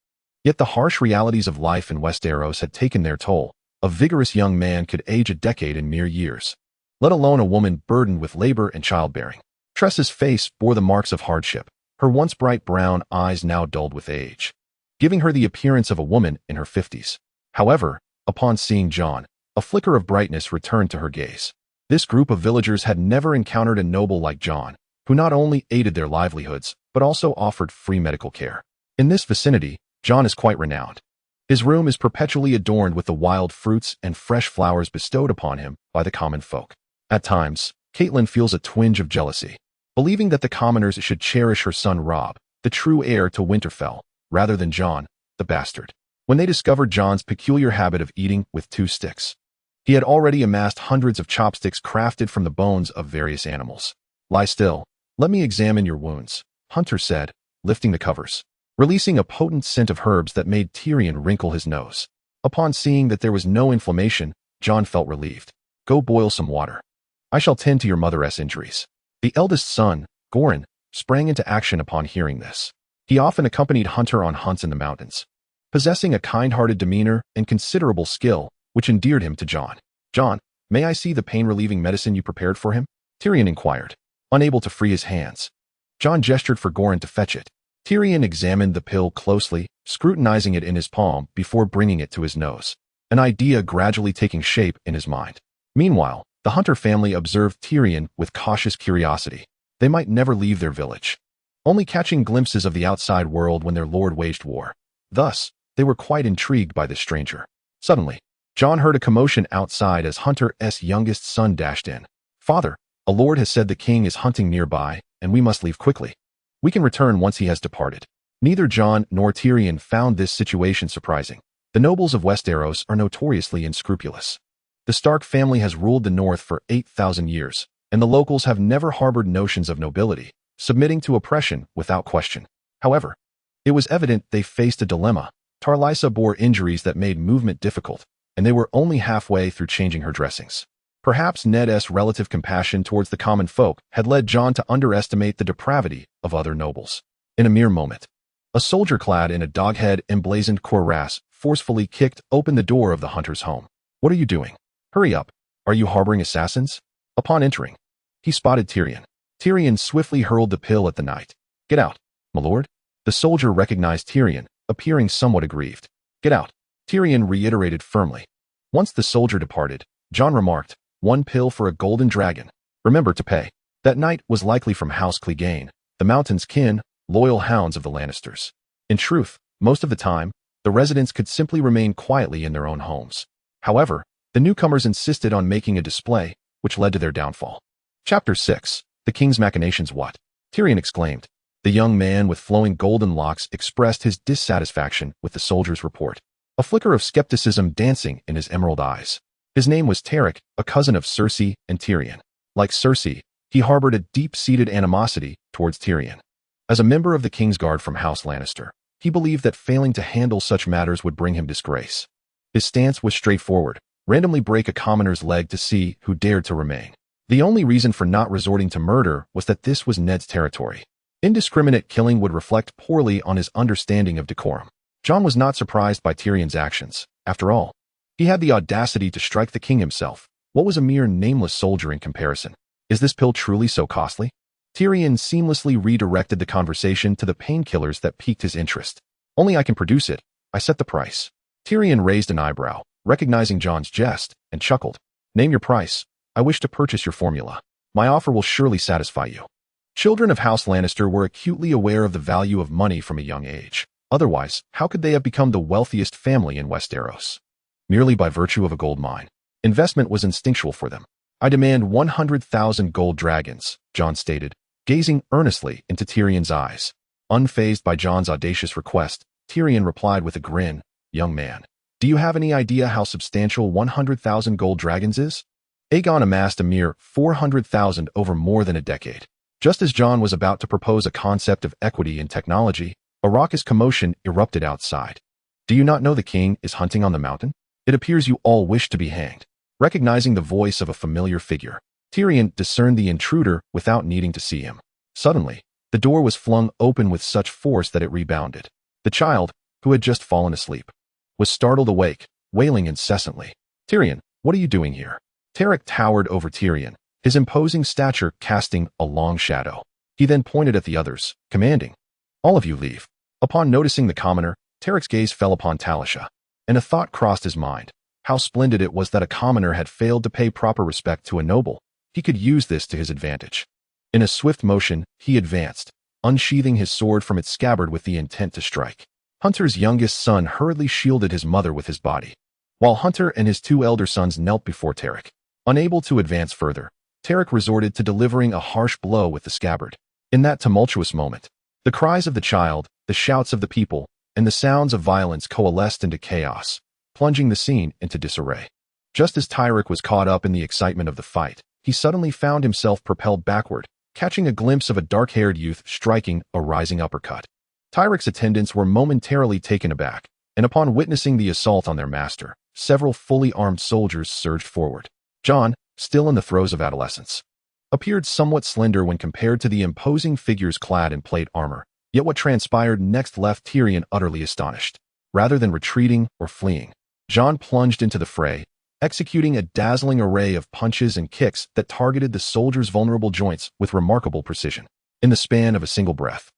Yet the harsh realities of life in Westeros had taken their toll. A vigorous young man could age a decade in mere years, let alone a woman burdened with labor and childbearing. Tressa's face bore the marks of hardship, her once bright brown eyes now dulled with age, giving her the appearance of a woman in her 50s. However, upon seeing Jon, a flicker of brightness returned to her gaze. This group of villagers had never encountered a noble like Jon, who not only aided their livelihoods, but also offered free medical care. In this vicinity, Jon is quite renowned. His room is perpetually adorned with the wild fruits and fresh flowers bestowed upon him by the common folk. At times, Catelyn feels a twinge of jealousy, believing that the commoners should cherish her son Robb, the true heir to Winterfell, rather than Jon, the bastard. When they discovered Jon's peculiar habit of eating with 2 sticks, he had already amassed hundreds of chopsticks crafted from the bones of various animals. "Lie still. Let me examine your wounds," Hunter said, lifting the covers, releasing a potent scent of herbs that made Tyrion wrinkle his nose. Upon seeing that there was no inflammation, Jon felt relieved. "Go boil some water. I shall tend to your mother's injuries." The eldest son, Goran, sprang into action upon hearing this. He often accompanied Hunter on hunts in the mountains, possessing a kind-hearted demeanor and considerable skill, which endeared him to Jon. "Jon, may I see the pain-relieving medicine you prepared for him?" Tyrion inquired, unable to free his hands. Jon gestured for Goran to fetch it. Tyrion examined the pill closely, scrutinizing it in his palm before bringing it to his nose, an idea gradually taking shape in his mind. Meanwhile, the Hunter family observed Tyrion with cautious curiosity. They might never leave their village, only catching glimpses of the outside world when their lord waged war. Thus, they were quite intrigued by this stranger. Suddenly, Jon heard a commotion outside as Hunter's youngest son dashed in. "Father, a lord has said the king is hunting nearby, and we must leave quickly. We can return once he has departed." Neither Jon nor Tyrion found this situation surprising. The nobles of Westeros are notoriously unscrupulous. The Stark family has ruled the north for 8,000 years, and the locals have never harbored notions of nobility, submitting to oppression without question. However, it was evident they faced a dilemma. Tarlysa bore injuries that made movement difficult, and they were only halfway through changing her dressings. Perhaps Ned's relative compassion towards the common folk had led Jon to underestimate the depravity of other nobles. In a mere moment, a soldier clad in a dog-head emblazoned cuirass forcefully kicked open the door of the Hunter's home. "What are you doing? Hurry up. Are you harboring assassins?" Upon entering, he spotted Tyrion. Tyrion swiftly hurled the pill at the knight. "Get out, my lord." The soldier recognized Tyrion, appearing somewhat aggrieved. "Get out," Tyrion reiterated firmly. Once the soldier departed, Jon remarked, "1 pill for a golden dragon. Remember to pay." That knight was likely from House Clegane, the mountain's kin, loyal hounds of the Lannisters. In truth, most of the time, the residents could simply remain quietly in their own homes. However, the newcomers insisted on making a display, which led to their downfall. Chapter 6. The King's Machinations. "What?" Tyrion exclaimed. The young man with flowing golden locks expressed his dissatisfaction with the soldier's report, a flicker of skepticism dancing in his emerald eyes. His name was Tarek, a cousin of Cersei and Tyrion. Like Cersei, he harbored a deep-seated animosity towards Tyrion. As a member of the Kingsguard from House Lannister, he believed that failing to handle such matters would bring him disgrace. His stance was straightforward: randomly break a commoner's leg to see who dared to remain. The only reason for not resorting to murder was that this was Ned's territory. Indiscriminate killing would reflect poorly on his understanding of decorum. Jon was not surprised by Tyrion's actions. After all, he had the audacity to strike the king himself. What was a mere nameless soldier in comparison? "Is this pill truly so costly?" Tyrion seamlessly redirected the conversation to the painkillers that piqued his interest. Only I can produce it. I set the price. Tyrion raised an eyebrow, recognizing Jon's jest, and chuckled. Name your price. I wish to purchase your formula. My offer will surely satisfy you. Children of House Lannister were acutely aware of the value of money from a young age. Otherwise, how could they have become the wealthiest family in Westeros? Merely by virtue of a gold mine. Investment was instinctual for them. I demand 100,000 gold dragons, Jon stated, gazing earnestly into Tyrion's eyes. Unfazed by Jon's audacious request, Tyrion replied with a grin, Young man, do you have any idea how substantial 100,000 gold dragons is? Aegon amassed a mere 400,000 over more than a decade. Just as Jon was about to propose a concept of equity in technology, a raucous commotion erupted outside. Do you not know the king is hunting on the mountain? It appears you all wish to be hanged. Recognizing the voice of a familiar figure, Tyrion discerned the intruder without needing to see him. Suddenly, the door was flung open with such force that it rebounded. The child, who had just fallen asleep, was startled awake, wailing incessantly. Tyrion, what are you doing here? Tarek towered over Tyrion, his imposing stature casting a long shadow. He then pointed at the others, commanding, All of you leave. Upon noticing the commoner, Tarek's gaze fell upon Talisha, and a thought crossed his mind. How splendid it was that a commoner had failed to pay proper respect to a noble. He could use this to his advantage. In a swift motion, he advanced, unsheathing his sword from its scabbard with the intent to strike. Hunter's youngest son hurriedly shielded his mother with his body, while Hunter and his two elder sons knelt before Tarek. Unable to advance further, Tarek resorted to delivering a harsh blow with the scabbard. In that tumultuous moment, the cries of the child, the shouts of the people, and the sounds of violence coalesced into chaos, plunging the scene into disarray. Just as Tarek was caught up in the excitement of the fight, he suddenly found himself propelled backward, catching a glimpse of a dark-haired youth striking a rising uppercut. Tarek's attendants were momentarily taken aback, and upon witnessing the assault on their master, several fully armed soldiers surged forward. Jon, still in the throes of adolescence, appeared somewhat slender when compared to the imposing figures clad in plate armor, yet what transpired next left Tyrion utterly astonished. Rather than retreating or fleeing, Jon plunged into the fray, executing a dazzling array of punches and kicks that targeted the soldiers' vulnerable joints with remarkable precision. In the span of a single breath,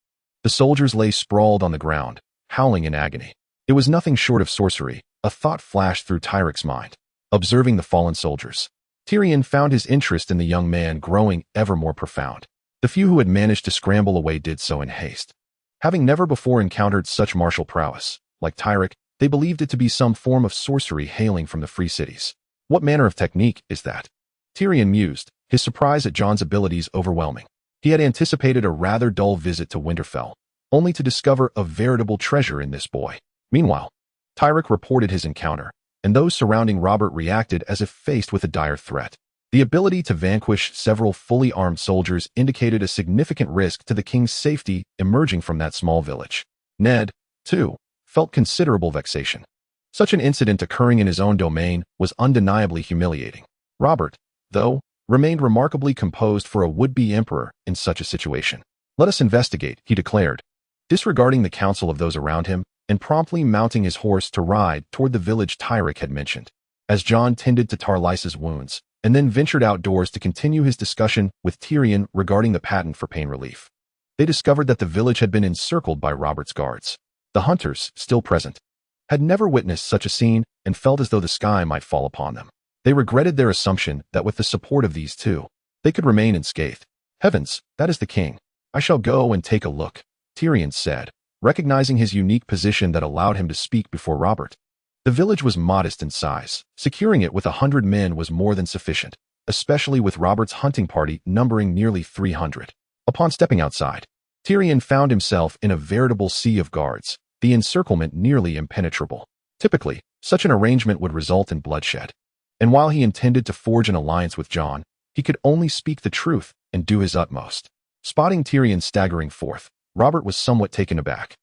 the soldiers lay sprawled on the ground, howling in agony. It was nothing short of sorcery. A thought flashed through Tarek's mind. Observing the fallen soldiers, Tyrion found his interest in the young man growing ever more profound. The few who had managed to scramble away did so in haste. Having never before encountered such martial prowess, like Tarek, they believed it to be some form of sorcery hailing from the free cities. What manner of technique is that? Tyrion mused, his surprise at Jon's abilities overwhelming. He had anticipated a rather dull visit to Winterfell, only to discover a veritable treasure in this boy. Meanwhile, Tarek reported his encounter, and those surrounding Robert reacted as if faced with a dire threat. The ability to vanquish several fully armed soldiers indicated a significant risk to the king's safety emerging from that small village. Ned, too, felt considerable vexation. Such an incident occurring in his own domain was undeniably humiliating. Robert, though, remained remarkably composed for a would-be emperor in such a situation. Let us investigate, he declared, disregarding the counsel of those around him, and promptly mounting his horse to ride toward the village Tarek had mentioned. As Jon tended to Tarlyce's wounds, and then ventured outdoors to continue his discussion with Tyrion regarding the patent for pain relief, they discovered that the village had been encircled by Robert's guards. The hunters, still present, had never witnessed such a scene and felt as though the sky might fall upon them. They regretted their assumption that with the support of these two, they could remain unscathed. Heavens, that is the king. I shall go and take a look, Tyrion said, recognizing his unique position that allowed him to speak before Robert. The village was modest in size. Securing it with 100 men was more than sufficient, especially with Robert's hunting party numbering nearly 300. Upon stepping outside, Tyrion found himself in a veritable sea of guards, the encirclement nearly impenetrable. Typically, such an arrangement would result in bloodshed. And while he intended to forge an alliance with Jon, he could only speak the truth and do his utmost. Spotting Tyrion staggering forth, Robert was somewhat taken aback.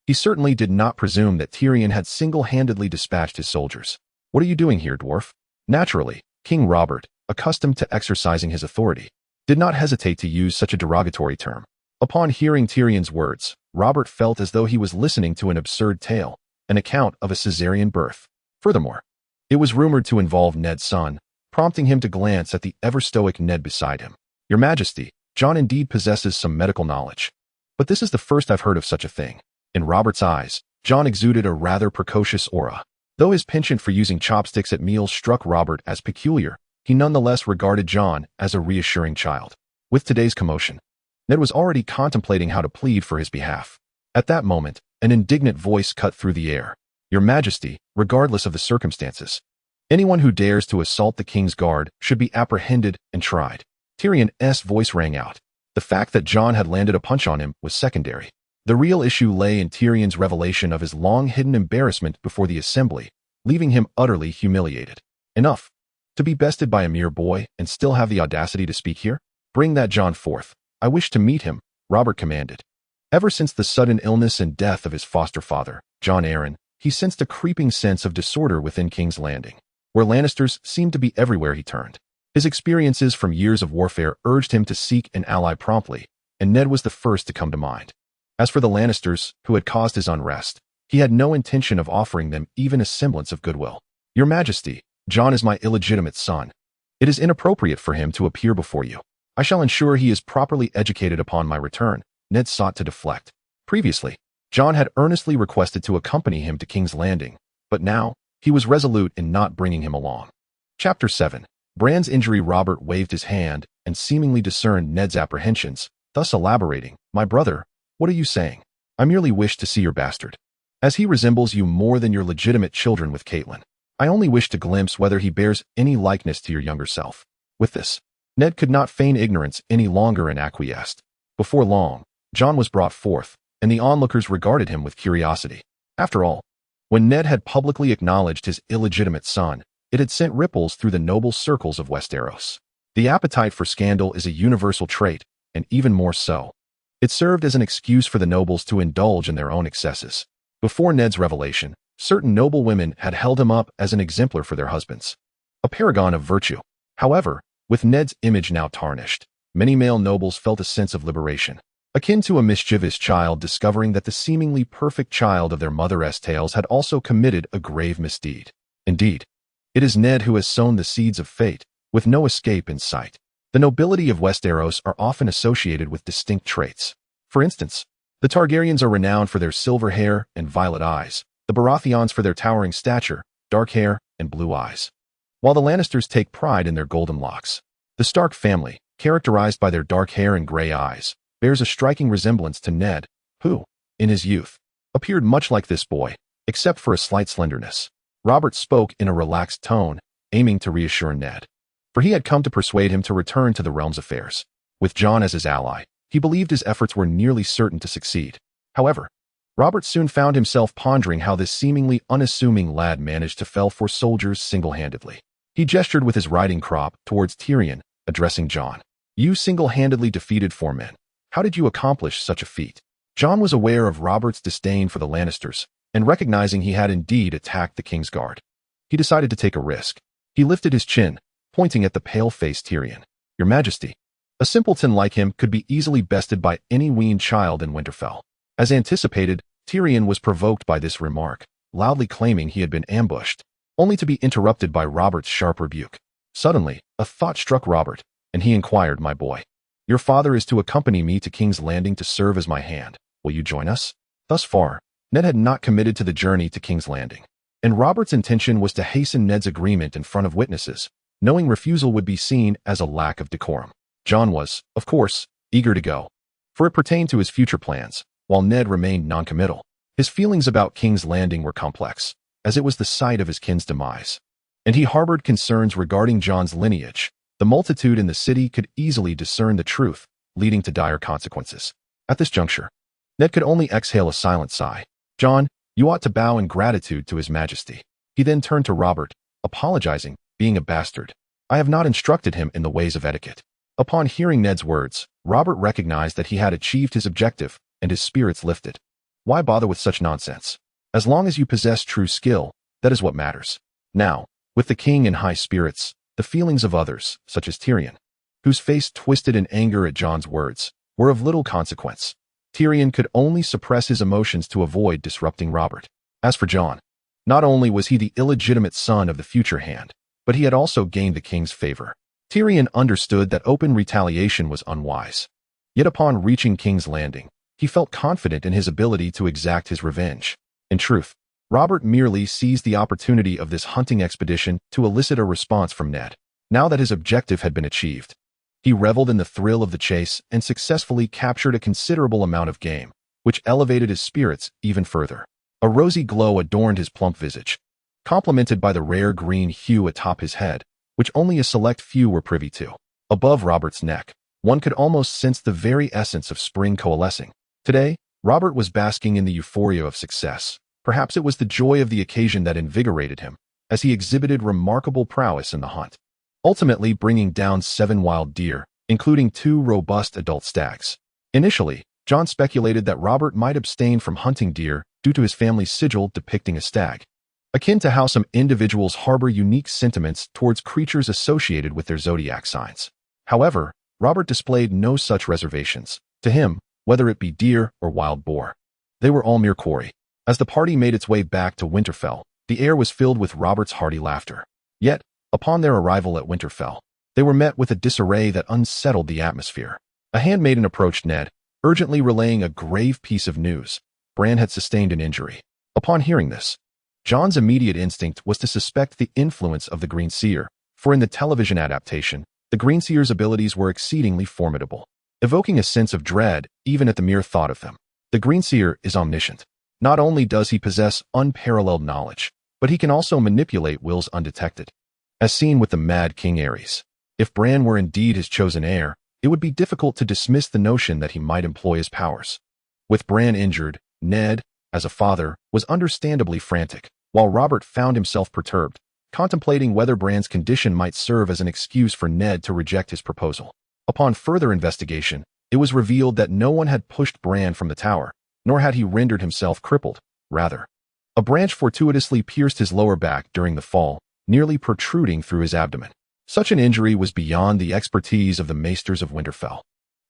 He certainly did not presume that Tyrion had single-handedly dispatched his soldiers. What are you doing here, dwarf? Naturally, King Robert, accustomed to exercising his authority, did not hesitate to use such a derogatory term. Upon hearing Tyrion's words, Robert felt as though he was listening to an absurd tale, an account of a cesarean birth. Furthermore, it was rumored to involve Ned's son, prompting him to glance at the ever-stoic Ned beside him. Your Majesty, Jon indeed possesses some medical knowledge. But this is the first I've heard of such a thing. In Robert's eyes, Jon exuded a rather precocious aura. Though his penchant for using chopsticks at meals struck Robert as peculiar, he nonetheless regarded Jon as a reassuring child. With today's commotion, Ned was already contemplating how to plead for his behalf. At that moment, an indignant voice cut through the air. "Your Majesty, regardless of the circumstances, anyone who dares to assault the king's guard should be apprehended and tried." Tyrion's voice rang out. The fact that Jon had landed a punch on him was secondary. The real issue lay in Tyrion's revelation of his long-hidden embarrassment before the assembly, leaving him utterly humiliated. Enough. To be bested by a mere boy and still have the audacity to speak here? "Bring that Jon forth. I wish to meet him," Robert commanded. Ever since the sudden illness and death of his foster father, Jon Arryn, he sensed a creeping sense of disorder within King's Landing, where Lannisters seemed to be everywhere he turned. His experiences from years of warfare urged him to seek an ally promptly, and Ned was the first to come to mind. As for the Lannisters, who had caused his unrest, he had no intention of offering them even a semblance of goodwill. "Your Majesty, Jon is my illegitimate son. It is inappropriate for him to appear before you. I shall ensure he is properly educated upon my return," Ned sought to deflect. Previously, Jon had earnestly requested to accompany him to King's Landing, but now, he was resolute in not bringing him along. Chapter 7. Bran's injury. Robert waved his hand and seemingly discerned Ned's apprehensions, thus elaborating, "My brother, what are you saying? I merely wish to see your bastard. As he resembles you more than your legitimate children with Catelyn, I only wish to glimpse whether he bears any likeness to your younger self." With this, Ned could not feign ignorance any longer and acquiesced. Before long, Jon was brought forth, and the onlookers regarded him with curiosity. After all, when Ned had publicly acknowledged his illegitimate son, it had sent ripples through the noble circles of Westeros. The appetite for scandal is a universal trait, and even more so. It served as an excuse for the nobles to indulge in their own excesses. Before Ned's revelation, certain noble women had held him up as an exemplar for their husbands, a paragon of virtue. However, with Ned's image now tarnished, many male nobles felt a sense of liberation, akin to a mischievous child discovering that the seemingly perfect child of their mother's tales had also committed a grave misdeed. Indeed, it is Ned who has sown the seeds of fate, with no escape in sight. The nobility of Westeros are often associated with distinct traits. For instance, the Targaryens are renowned for their silver hair and violet eyes, the Baratheons for their towering stature, dark hair, and blue eyes, while the Lannisters take pride in their golden locks. The Stark family, characterized by their dark hair and gray eyes, bears a striking resemblance to Ned, who, in his youth, appeared much like this boy, except for a slight slenderness. Robert spoke in a relaxed tone, aiming to reassure Ned, for he had come to persuade him to return to the realm's affairs. With Jon as his ally, he believed his efforts were nearly certain to succeed. However, Robert soon found himself pondering how this seemingly unassuming lad managed to fell 4 soldiers single-handedly. He gestured with his riding crop towards Tyrion, addressing Jon. "You single-handedly defeated 4 men. How did you accomplish such a feat?" Jon was aware of Robert's disdain for the Lannisters, and recognizing he had indeed attacked the King's Guard, he decided to take a risk. He lifted his chin, pointing at the pale-faced Tyrion. "Your Majesty, a simpleton like him could be easily bested by any weaned child in Winterfell." As anticipated, Tyrion was provoked by this remark, loudly claiming he had been ambushed, only to be interrupted by Robert's sharp rebuke. Suddenly, a thought struck Robert, and he inquired, "My boy, your father is to accompany me to King's Landing to serve as my hand. Will you join us?" Thus far, Ned had not committed to the journey to King's Landing, and Robert's intention was to hasten Ned's agreement in front of witnesses, knowing refusal would be seen as a lack of decorum. Jon was, of course, eager to go, for it pertained to his future plans, while Ned remained noncommittal. His feelings about King's Landing were complex, as it was the site of his kin's demise, and he harbored concerns regarding Jon's lineage. The multitude in the city could easily discern the truth, leading to dire consequences. At this juncture, Ned could only exhale a silent sigh. "Jon, you ought to bow in gratitude to His Majesty." He then turned to Robert, apologizing, being a bastard. "I have not instructed him in the ways of etiquette." Upon hearing Ned's words, Robert recognized that he had achieved his objective, and his spirits lifted. Why bother with such nonsense? As long as you possess true skill, that is what matters. Now, with the king in high spirits, the feelings of others, such as Tyrion, whose face twisted in anger at Jon's words, were of little consequence. Tyrion could only suppress his emotions to avoid disrupting Robert. As for Jon, not only was he the illegitimate son of the future hand, but he had also gained the king's favor. Tyrion understood that open retaliation was unwise. Yet upon reaching King's Landing, he felt confident in his ability to exact his revenge. In truth, Robert merely seized the opportunity of this hunting expedition to elicit a response from Ned. Now that his objective had been achieved, he reveled in the thrill of the chase and successfully captured a considerable amount of game, which elevated his spirits even further. A rosy glow adorned his plump visage, complemented by the rare green hue atop his head, which only a select few were privy to. Above Robert's neck, one could almost sense the very essence of spring coalescing. Today, Robert was basking in the euphoria of success. Perhaps it was the joy of the occasion that invigorated him, as he exhibited remarkable prowess in the hunt, ultimately bringing down 7 wild deer, including 2 robust adult stags. Initially, Jon speculated that Robert might abstain from hunting deer due to his family's sigil depicting a stag, akin to how some individuals harbor unique sentiments towards creatures associated with their zodiac signs. However, Robert displayed no such reservations. To him, whether it be deer or wild boar, they were all mere quarry. As the party made its way back to Winterfell, the air was filled with Robert's hearty laughter. Yet, upon their arrival at Winterfell, they were met with a disarray that unsettled the atmosphere. A handmaiden approached Ned, urgently relaying a grave piece of news. Bran had sustained an injury. Upon hearing this, Jon's immediate instinct was to suspect the influence of the Green Seer, for in the television adaptation, the Green Seer's abilities were exceedingly formidable, evoking a sense of dread even at the mere thought of them. The Green Seer is omniscient. Not only does he possess unparalleled knowledge, but he can also manipulate wills undetected. As seen with the Mad King Aerys, if Bran were indeed his chosen heir, it would be difficult to dismiss the notion that he might employ his powers. With Bran injured, Ned, as a father, was understandably frantic, while Robert found himself perturbed, contemplating whether Bran's condition might serve as an excuse for Ned to reject his proposal. Upon further investigation, it was revealed that no one had pushed Bran from the tower, nor had he rendered himself crippled. Rather, a branch fortuitously pierced his lower back during the fall, nearly protruding through his abdomen. Such an injury was beyond the expertise of the maesters of Winterfell.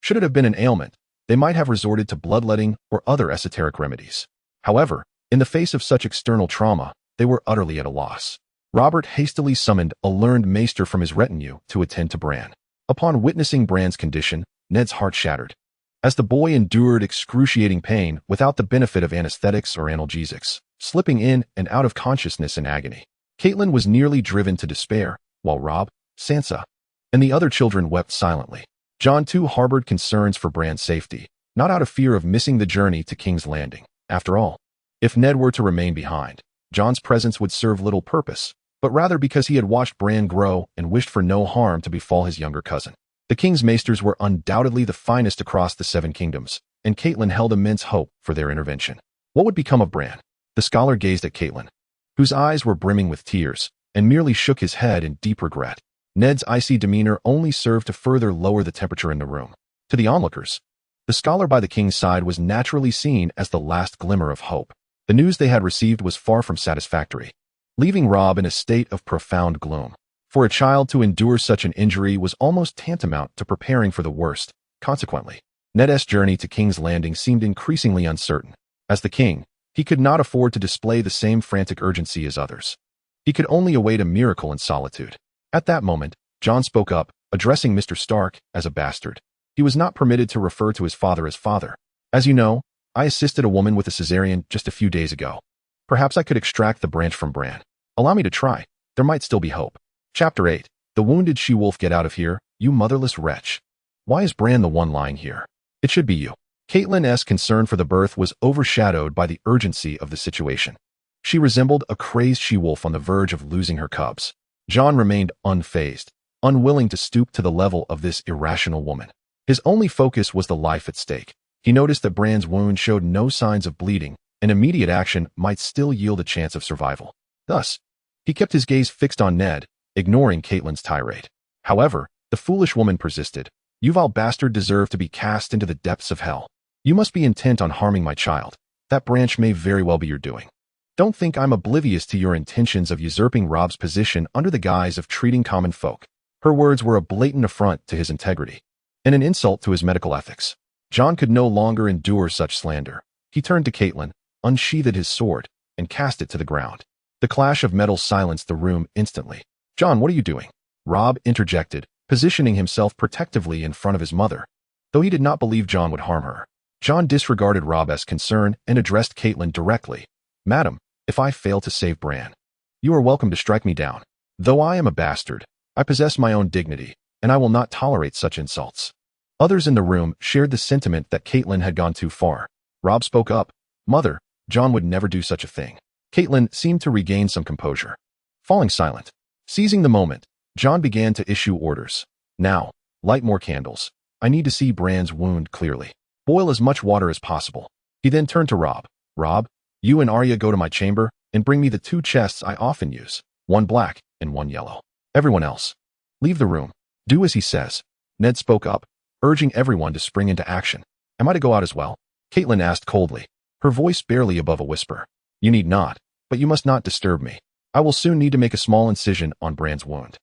Should it have been an ailment, they might have resorted to bloodletting or other esoteric remedies. However, in the face of such external trauma, they were utterly at a loss. Robert hastily summoned a learned maester from his retinue to attend to Bran. Upon witnessing Bran's condition, Ned's heart shattered. As the boy endured excruciating pain without the benefit of anesthetics or analgesics, slipping in and out of consciousness in agony, Catelyn was nearly driven to despair, while Robb, Sansa, and the other children wept silently. Jon too harbored concerns for Bran's safety, not out of fear of missing the journey to King's Landing. After all, if Ned were to remain behind, Jon's presence would serve little purpose, but rather because he had watched Bran grow and wished for no harm to befall his younger cousin. The King's Maesters were undoubtedly the finest across the 7 kingdoms, and Catelyn held immense hope for their intervention. What would become of Bran? The scholar gazed at Catelyn, whose eyes were brimming with tears, and merely shook his head in deep regret. Ned's icy demeanor only served to further lower the temperature in the room. To the onlookers, the scholar by the king's side was naturally seen as the last glimmer of hope. The news they had received was far from satisfactory, leaving Robb in a state of profound gloom. For a child to endure such an injury was almost tantamount to preparing for the worst. Consequently, Ned's journey to King's Landing seemed increasingly uncertain. As the king, he could not afford to display the same frantic urgency as others. He could only await a miracle in solitude. At that moment, Jon spoke up, addressing Mr. Stark as a bastard. He was not permitted to refer to his father as father. As you know, I assisted a woman with a cesarean just a few days ago. Perhaps I could extract the branch from Bran. Allow me to try. There might still be hope. Chapter 8. The wounded she-wolf, get out of here, you motherless wretch. Why is Bran the one lying here? It should be you. Catelyn's concern for the birth was overshadowed by the urgency of the situation. She resembled a crazed she-wolf on the verge of losing her cubs. Jon remained unfazed, unwilling to stoop to the level of this irrational woman. His only focus was the life at stake. He noticed that Bran's wound showed no signs of bleeding, and immediate action might still yield a chance of survival. Thus, he kept his gaze fixed on Ned, ignoring Catelyn's tirade. However, the foolish woman persisted. You vile bastard deserve to be cast into the depths of hell. You must be intent on harming my child. That branch may very well be your doing. Don't think I'm oblivious to your intentions of usurping Robb's position under the guise of treating common folk. Her words were a blatant affront to his integrity, and an insult to his medical ethics. Jon could no longer endure such slander. He turned to Catelyn, unsheathed his sword, and cast it to the ground. The clash of metal silenced the room instantly. Jon, what are you doing? Robb interjected, positioning himself protectively in front of his mother. Though he did not believe Jon would harm her, Jon disregarded Robb's concern and addressed Catelyn directly. "Madam, if I fail to save Bran, you are welcome to strike me down. Though I am a bastard, I possess my own dignity, and I will not tolerate such insults." Others in the room shared the sentiment that Catelyn had gone too far. Robb spoke up. "Mother, Jon would never do such a thing." Catelyn seemed to regain some composure. Falling silent. Seizing the moment, Jon began to issue orders. "Now, light more candles. I need to see Bran's wound clearly. Boil as much water as possible." He then turned to Robb. "Robb, you and Arya go to my chamber and bring me the 2 chests I often use, one black and one yellow. Everyone else, leave the room. Do as he says." Ned spoke up, urging everyone to spring into action. "Am I to go out as well?" Catelyn asked coldly, her voice barely above a whisper. "You need not, but you must not disturb me. I will soon need to make a small incision on Bran's wound.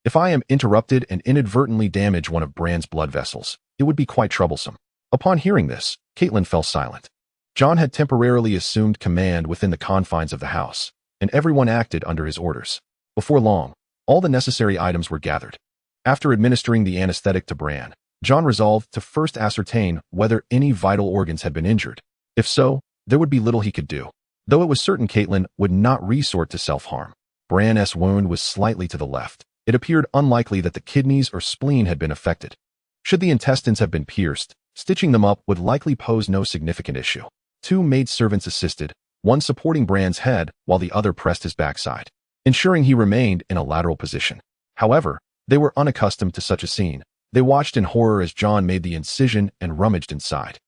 If I am interrupted and inadvertently damage one of Bran's blood vessels, it would be quite troublesome." Upon hearing this, Catelyn fell silent. Jon had temporarily assumed command within the confines of the house, and everyone acted under his orders. Before long, all the necessary items were gathered. After administering the anesthetic to Bran, Jon resolved to first ascertain whether any vital organs had been injured. If so, there would be little he could do. Though it was certain Catelyn would not resort to self-harm. Bran's wound was slightly to the left. It appeared unlikely that the kidneys or spleen had been affected. Should the intestines have been pierced, stitching them up would likely pose no significant issue. 2 maidservants assisted, one supporting Bran's head while the other pressed his backside, ensuring he remained in a lateral position. However, they were unaccustomed to such a scene. They watched in horror as Jon made the incision and rummaged inside.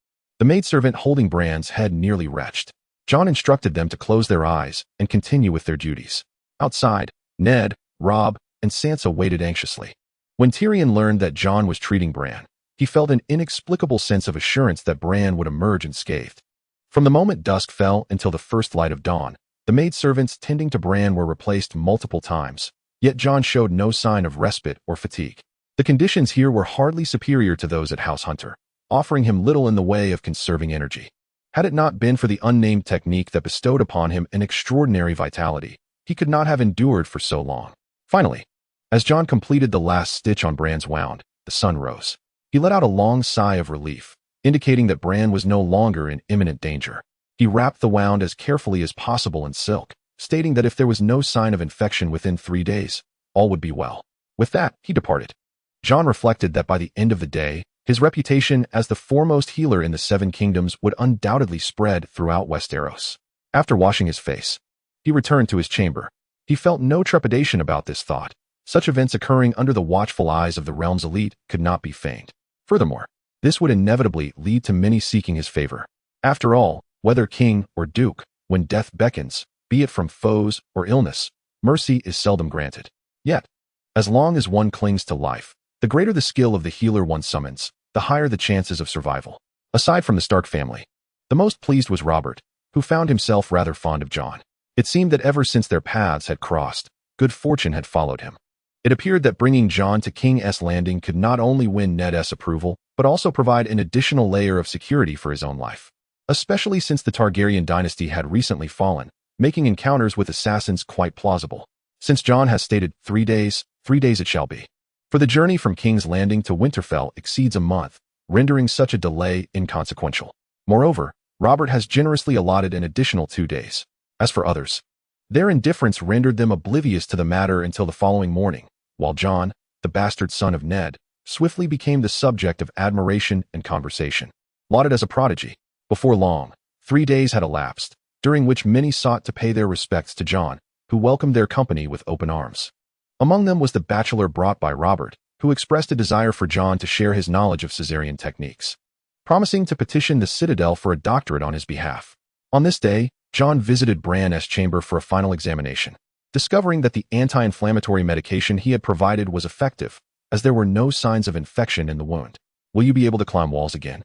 The maidservant holding Bran's head nearly retched. Jon instructed them to close their eyes and continue with their duties. Outside, Ned, Robb, and Sansa waited anxiously. When Tyrion learned that Jon was treating Bran, he felt an inexplicable sense of assurance that Bran would emerge unscathed. From the moment dusk fell until the first light of dawn, the maidservants tending to Bran were replaced multiple times, yet Jon showed no sign of respite or fatigue. The conditions here were hardly superior to those at House Hunter, offering him little in the way of conserving energy. Had it not been for the unnamed technique that bestowed upon him an extraordinary vitality, he could not have endured for so long. Finally, as Jon completed the last stitch on Bran's wound, the sun rose. He let out a long sigh of relief, indicating that Bran was no longer in imminent danger. He wrapped the wound as carefully as possible in silk, stating that if there was no sign of infection within 3 days, all would be well. With that, he departed. Jon reflected that by the end of the day, his reputation as the foremost healer in the 7 Kingdoms would undoubtedly spread throughout Westeros. After washing his face, he returned to his chamber. He felt no trepidation about this thought. Such events occurring under the watchful eyes of the realm's elite could not be feigned. Furthermore, this would inevitably lead to many seeking his favor. After all, whether king or duke, when death beckons, be it from foes or illness, mercy is seldom granted. Yet, as long as one clings to life, the greater the skill of the healer one summons, the higher the chances of survival. Aside from the Stark family, the most pleased was Robert, who found himself rather fond of Jon. It seemed that ever since their paths had crossed, good fortune had followed him. It appeared that bringing Jon to King's Landing could not only win Ned's approval, but also provide an additional layer of security for his own life. Especially since the Targaryen dynasty had recently fallen, making encounters with assassins quite plausible. Since Jon has stated 3 days, 3 days it shall be. For the journey from King's Landing to Winterfell exceeds a month, rendering such a delay inconsequential. Moreover, Robert has generously allotted an additional 2 days. As for others, their indifference rendered them oblivious to the matter until the following morning, while Jon, the bastard son of Ned, swiftly became the subject of admiration and conversation. Lauded as a prodigy, before long, 3 days had elapsed, during which many sought to pay their respects to Jon, who welcomed their company with open arms. Among them was the bachelor brought by Robert, who expressed a desire for Jon to share his knowledge of cesarean techniques, promising to petition the Citadel for a doctorate on his behalf. On this day, Jon visited Bran's chamber for a final examination, discovering that the anti-inflammatory medication he had provided was effective, as there were no signs of infection in the wound. "Will you be able to climb walls again?"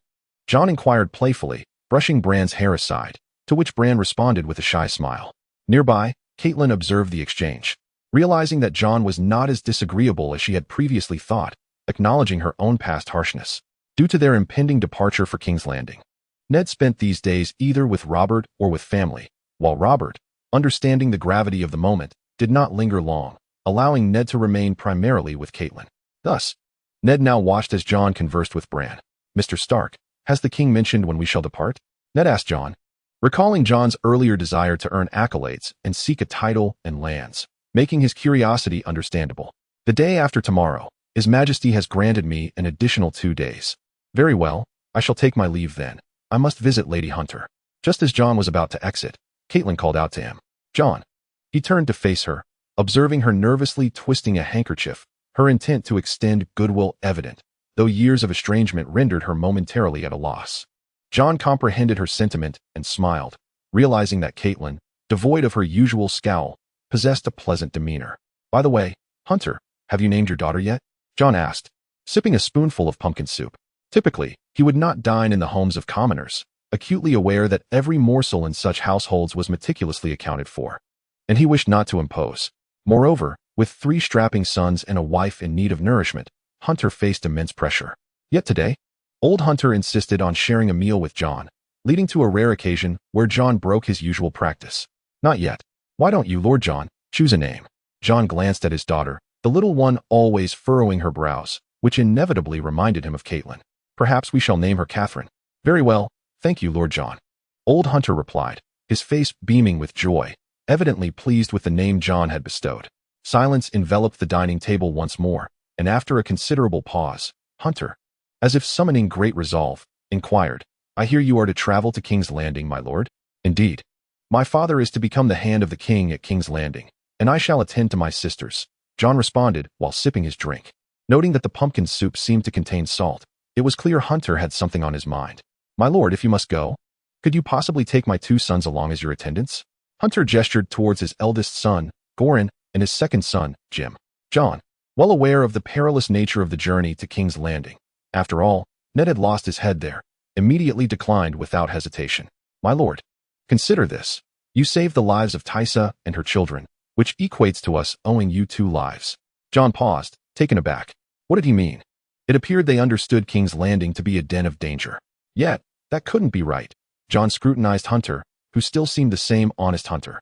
Jon inquired playfully, brushing Bran's hair aside, to which Bran responded with a shy smile. Nearby, Catelyn observed the exchange, realizing that Jon was not as disagreeable as she had previously thought, acknowledging her own past harshness. Due to their impending departure for King's Landing, Ned spent these days either with Robert or with family, while Robert, understanding the gravity of the moment, did not linger long, allowing Ned to remain primarily with Catelyn. Thus, Ned now watched as Jon conversed with Bran. "Mr. Stark, has the king mentioned when we shall depart?" Ned asked Jon, recalling Jon's earlier desire to earn accolades and seek a title and lands, making his curiosity understandable. "The day after tomorrow. His Majesty has granted me an additional 2 days." "Very well, I shall take my leave then. I must visit Lady Hunter." Just as Jon was about to exit, Catelyn called out to him. "Jon." He turned to face her, observing her nervously twisting a handkerchief, her intent to extend goodwill evident, though years of estrangement rendered her momentarily at a loss. Jon comprehended her sentiment and smiled, realizing that Catelyn, devoid of her usual scowl, possessed a pleasant demeanor. "By the way, Hunter, have you named your daughter yet?" Jon asked, sipping a spoonful of pumpkin soup. Typically, he would not dine in the homes of commoners, acutely aware that every morsel in such households was meticulously accounted for. And he wished not to impose. Moreover, with 3 strapping sons and a wife in need of nourishment, Hunter faced immense pressure. Yet today, old Hunter insisted on sharing a meal with Jon, leading to a rare occasion where Jon broke his usual practice. "Not yet. Why don't you, Lord Jon, choose a name?" Jon glanced at his daughter, the little one always furrowing her brows, which inevitably reminded him of Catelyn. "Perhaps we shall name her Catherine." "Very well, thank you, Lord Jon." Old Hunter replied, his face beaming with joy, evidently pleased with the name Jon had bestowed. Silence enveloped the dining table once more, and after a considerable pause, Hunter, as if summoning great resolve, inquired, "I hear you are to travel to King's Landing, my lord?" "Indeed. My father is to become the hand of the king at King's Landing, and I shall attend to my sisters," Jon responded while sipping his drink. Noting that the pumpkin soup seemed to contain salt, it was clear Hunter had something on his mind. "My lord, if you must go, could you possibly take my 2 sons along as your attendants?" Hunter gestured towards his eldest son, Goran, and his second son, Jim. Jon, well aware of the perilous nature of the journey to King's Landing, after all, Ned had lost his head there, immediately declined without hesitation. "My lord, consider this. You saved the lives of Tysa and her children, which equates to us owing you 2 lives. Jon paused, taken aback. What did he mean? It appeared they understood King's Landing to be a den of danger. Yet, that couldn't be right. Jon scrutinized Hunter, who still seemed the same honest Hunter.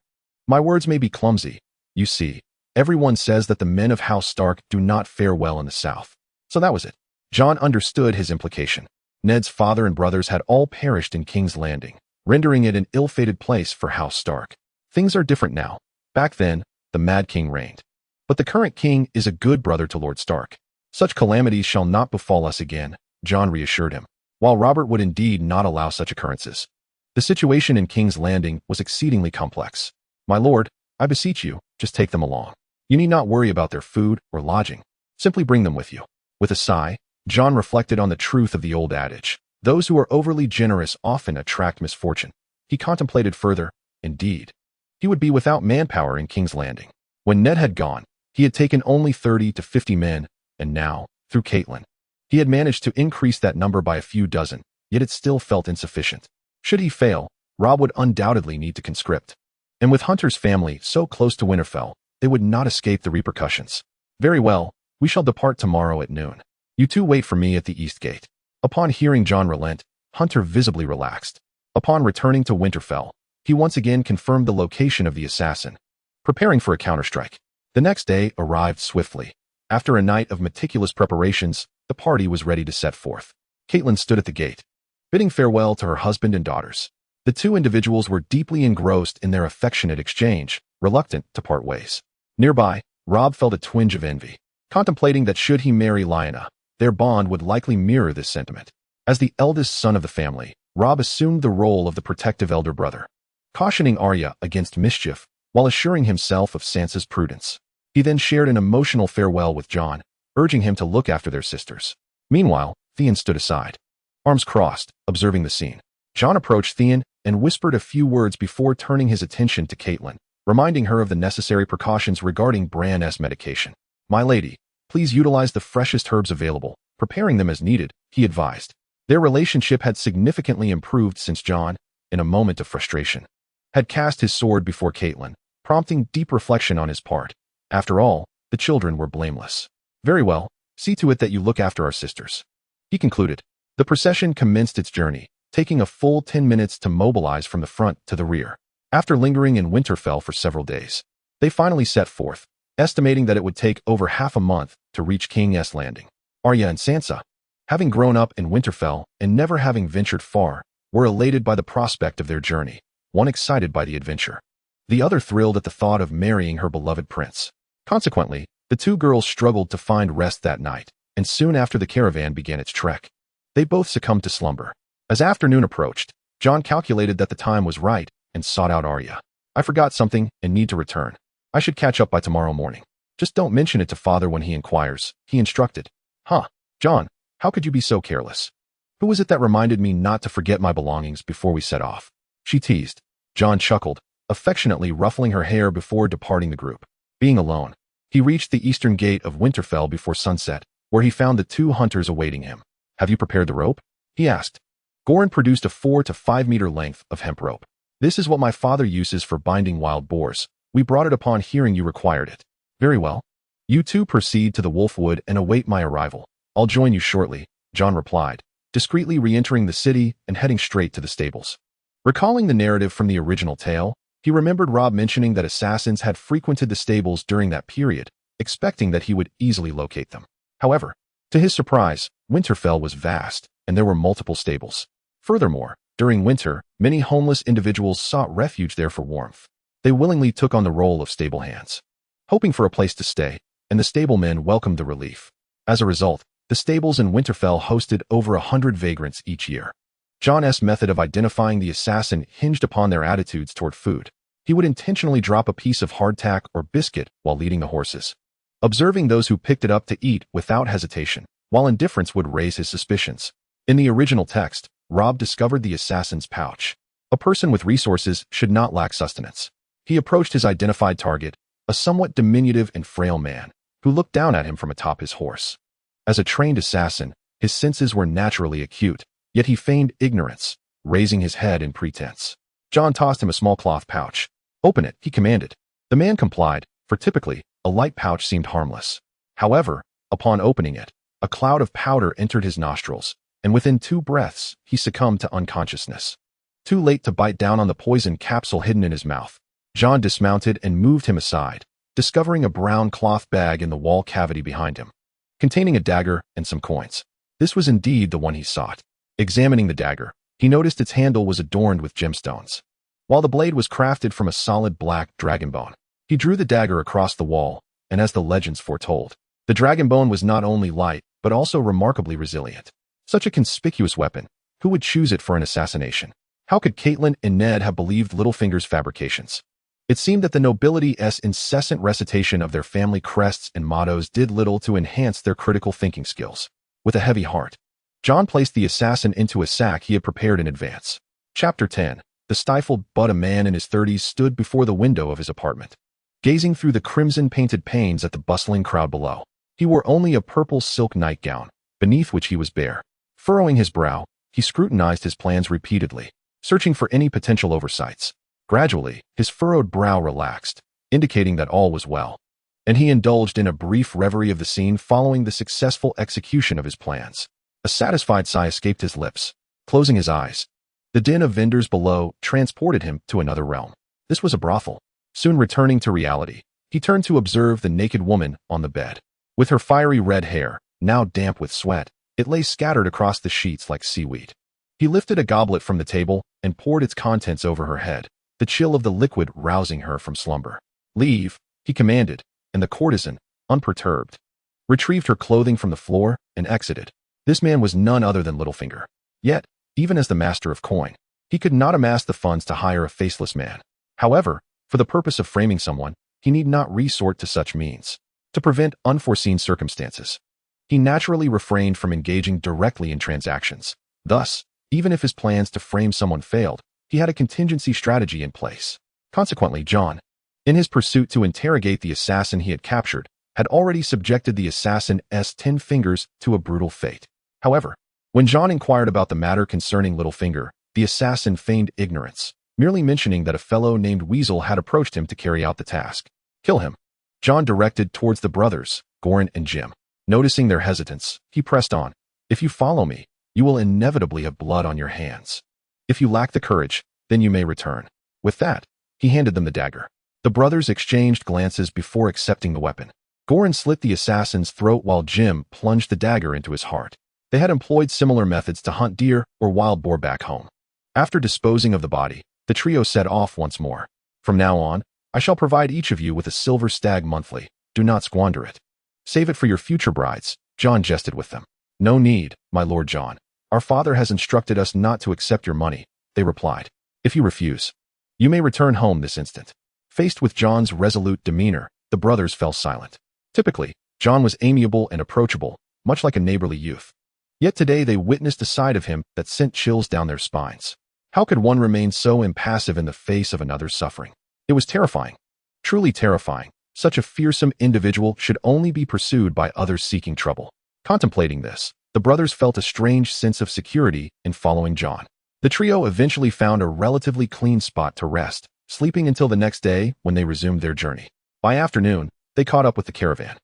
"My words may be clumsy. You see, everyone says that the men of House Stark do not fare well in the south. So that was it." Jon understood his implication. Ned's father and brothers had all perished in King's Landing, rendering it an ill-fated place for House Stark. Things are different now. Back then, the Mad King reigned. But the current king is a good brother to Lord Stark. "Such calamities shall not befall us again," Jon reassured him, while Robert would indeed not allow such occurrences. The situation in King's Landing was exceedingly complex. "My lord, I beseech you, just take them along. You need not worry about their food or lodging. Simply bring them with you." With a sigh, Jon reflected on the truth of the old adage, "Those who are overly generous often attract misfortune." He contemplated further. Indeed, he would be without manpower in King's Landing. When Ned had gone, he had taken only 30 to 50 men, and now, through Catelyn, he had managed to increase that number by a few dozen, yet it still felt insufficient. Should he fail, Robb would undoubtedly need to conscript. And with Hunter's family so close to Winterfell, they would not escape the repercussions. "Very well, we shall depart tomorrow at noon. You 2 wait for me at the East Gate." Upon hearing Jon relent, Hunter visibly relaxed. Upon returning to Winterfell, he once again confirmed the location of the assassin, preparing for a counterstrike. The next day arrived swiftly. After a night of meticulous preparations, the party was ready to set forth. Catelyn stood at the gate, bidding farewell to her husband and daughters. The 2 individuals were deeply engrossed in their affectionate exchange, reluctant to part ways. Nearby, Robb felt a twinge of envy, contemplating that should he marry Lyanna, their bond would likely mirror this sentiment. As the eldest son of the family, Robb assumed the role of the protective elder brother, cautioning Arya against mischief while assuring himself of Sansa's prudence. He then shared an emotional farewell with Jon, urging him to look after their sisters. Meanwhile, Theon stood aside, arms crossed, observing the scene. Jon approached Theon and whispered a few words before turning his attention to Catelyn, reminding her of the necessary precautions regarding Bran's medication. "My lady, please utilize the freshest herbs available, preparing them as needed," he advised. Their relationship had significantly improved since Jon, in a moment of frustration, had cast his sword before Catelyn, prompting deep reflection on his part. After all, the children were blameless. "Very well, see to it that you look after our sisters," he concluded. The procession commenced its journey, taking a full 10 minutes to mobilize from the front to the rear. After lingering in Winterfell for several days, they finally set forth, estimating that it would take over half a month to reach King's Landing. Arya and Sansa, having grown up in Winterfell and never having ventured far, were elated by the prospect of their journey, one excited by the adventure, the other thrilled at the thought of marrying her beloved prince. Consequently, the two girls struggled to find rest that night, and soon after the caravan began its trek, they both succumbed to slumber. As afternoon approached, Jon calculated that the time was right and sought out Arya. "I forgot something and need to return. I should catch up by tomorrow morning. Just don't mention it to father when he inquires," he instructed. "Huh, Jon, how could you be so careless? Who was it that reminded me not to forget my belongings before we set off?" she teased. Jon chuckled, affectionately ruffling her hair before departing the group. Being alone, he reached the eastern gate of Winterfell before sunset, where he found the two hunters awaiting him. "Have you prepared the rope?" he asked. Goran produced a 4 to 5 meter length of hemp rope. "This is what my father uses for binding wild boars. We brought it upon hearing you required it." "Very well. You two proceed to the Wolfwood and await my arrival. I'll join you shortly," Jon replied, discreetly re-entering the city and heading straight to the stables. Recalling the narrative from the original tale, he remembered Robb mentioning that assassins had frequented the stables during that period, expecting that he would easily locate them. However, to his surprise, Winterfell was vast, and there were multiple stables. Furthermore, during winter, many homeless individuals sought refuge there for warmth. They willingly took on the role of stable hands, hoping for a place to stay, and the stablemen welcomed the relief. As a result, the stables in Winterfell hosted over 100 vagrants each year. Jon's method of identifying the assassin hinged upon their attitudes toward food. He would intentionally drop a piece of hardtack or biscuit while leading the horses, observing those who picked it up to eat without hesitation, while indifference would raise his suspicions. In the original text, Robb discovered the assassin's pouch. A person with resources should not lack sustenance. He approached his identified target, a somewhat diminutive and frail man, who looked down at him from atop his horse. As a trained assassin, his senses were naturally acute, yet he feigned ignorance, raising his head in pretense. Jon tossed him a small cloth pouch. "Open it," he commanded. The man complied, for typically, a light pouch seemed harmless. However, upon opening it, a cloud of powder entered his nostrils, and within 2 breaths, he succumbed to unconsciousness. Too late to bite down on the poison capsule hidden in his mouth, Jon dismounted and moved him aside, discovering a brown cloth bag in the wall cavity behind him, containing a dagger and some coins. This was indeed the one he sought. Examining the dagger, he noticed its handle was adorned with gemstones, while the blade was crafted from a solid black dragon bone. He drew the dagger across the wall, and as the legends foretold, the dragon bone was not only light, but also remarkably resilient. Such a conspicuous weapon, who would choose it for an assassination? How could Catelyn and Ned have believed Littlefinger's fabrications? It seemed that the nobility's incessant recitation of their family crests and mottos did little to enhance their critical thinking skills. With a heavy heart, Jon placed the assassin into a sack he had prepared in advance. Chapter 10. The stifled but a man in his 30s stood before the window of his apartment, gazing through the crimson-painted panes at the bustling crowd below. He wore only a purple silk nightgown, beneath which he was bare. Furrowing his brow, he scrutinized his plans repeatedly, searching for any potential oversights. Gradually, his furrowed brow relaxed, indicating that all was well, and he indulged in a brief reverie of the scene following the successful execution of his plans. A satisfied sigh escaped his lips. Closing his eyes, the din of vendors below transported him to another realm. This was a brothel. Soon returning to reality, he turned to observe the naked woman on the bed. With her fiery red hair, now damp with sweat, it lay scattered across the sheets like seaweed. He lifted a goblet from the table and poured its contents over her head, the chill of the liquid rousing her from slumber. "Leave," he commanded, and the courtesan, unperturbed, retrieved her clothing from the floor and exited. This man was none other than Littlefinger. Yet, even as the master of coin, he could not amass the funds to hire a faceless man. However, for the purpose of framing someone, he need not resort to such means. To prevent unforeseen circumstances, he naturally refrained from engaging directly in transactions. Thus, even if his plans to frame someone failed, he had a contingency strategy in place. Consequently, Jon, in his pursuit to interrogate the assassin he had captured, had already subjected the assassin's 10 fingers to a brutal fate. However, when Jon inquired about the matter concerning Littlefinger, the assassin feigned ignorance, merely mentioning that a fellow named Weasel had approached him to carry out the task. "Kill him," Jon directed towards the brothers, Goran and Jim. Noticing their hesitance, he pressed on. "If you follow me, you will inevitably have blood on your hands. If you lack the courage, then you may return." With that, he handed them the dagger. The brothers exchanged glances before accepting the weapon. Goran slit the assassin's throat while Jim plunged the dagger into his heart. They had employed similar methods to hunt deer or wild boar back home. After disposing of the body, the trio set off once more. From now on, I shall provide each of you with a silver stag monthly. Do not squander it. Save it for your future brides, Jon jested with them. No need, my lord Jon. Our father has instructed us not to accept your money, they replied. If you refuse, you may return home this instant. Faced with Jon's resolute demeanor, the brothers fell silent. Typically, Jon was amiable and approachable, much like a neighborly youth. Yet today they witnessed a side of him that sent chills down their spines. How could one remain so impassive in the face of another's suffering? It was terrifying. Truly terrifying. Such a fearsome individual should only be pursued by others seeking trouble. Contemplating this, the brothers felt a strange sense of security in following Jon. The trio eventually found a relatively clean spot to rest, sleeping until the next day when they resumed their journey. By afternoon, they caught up with the caravan.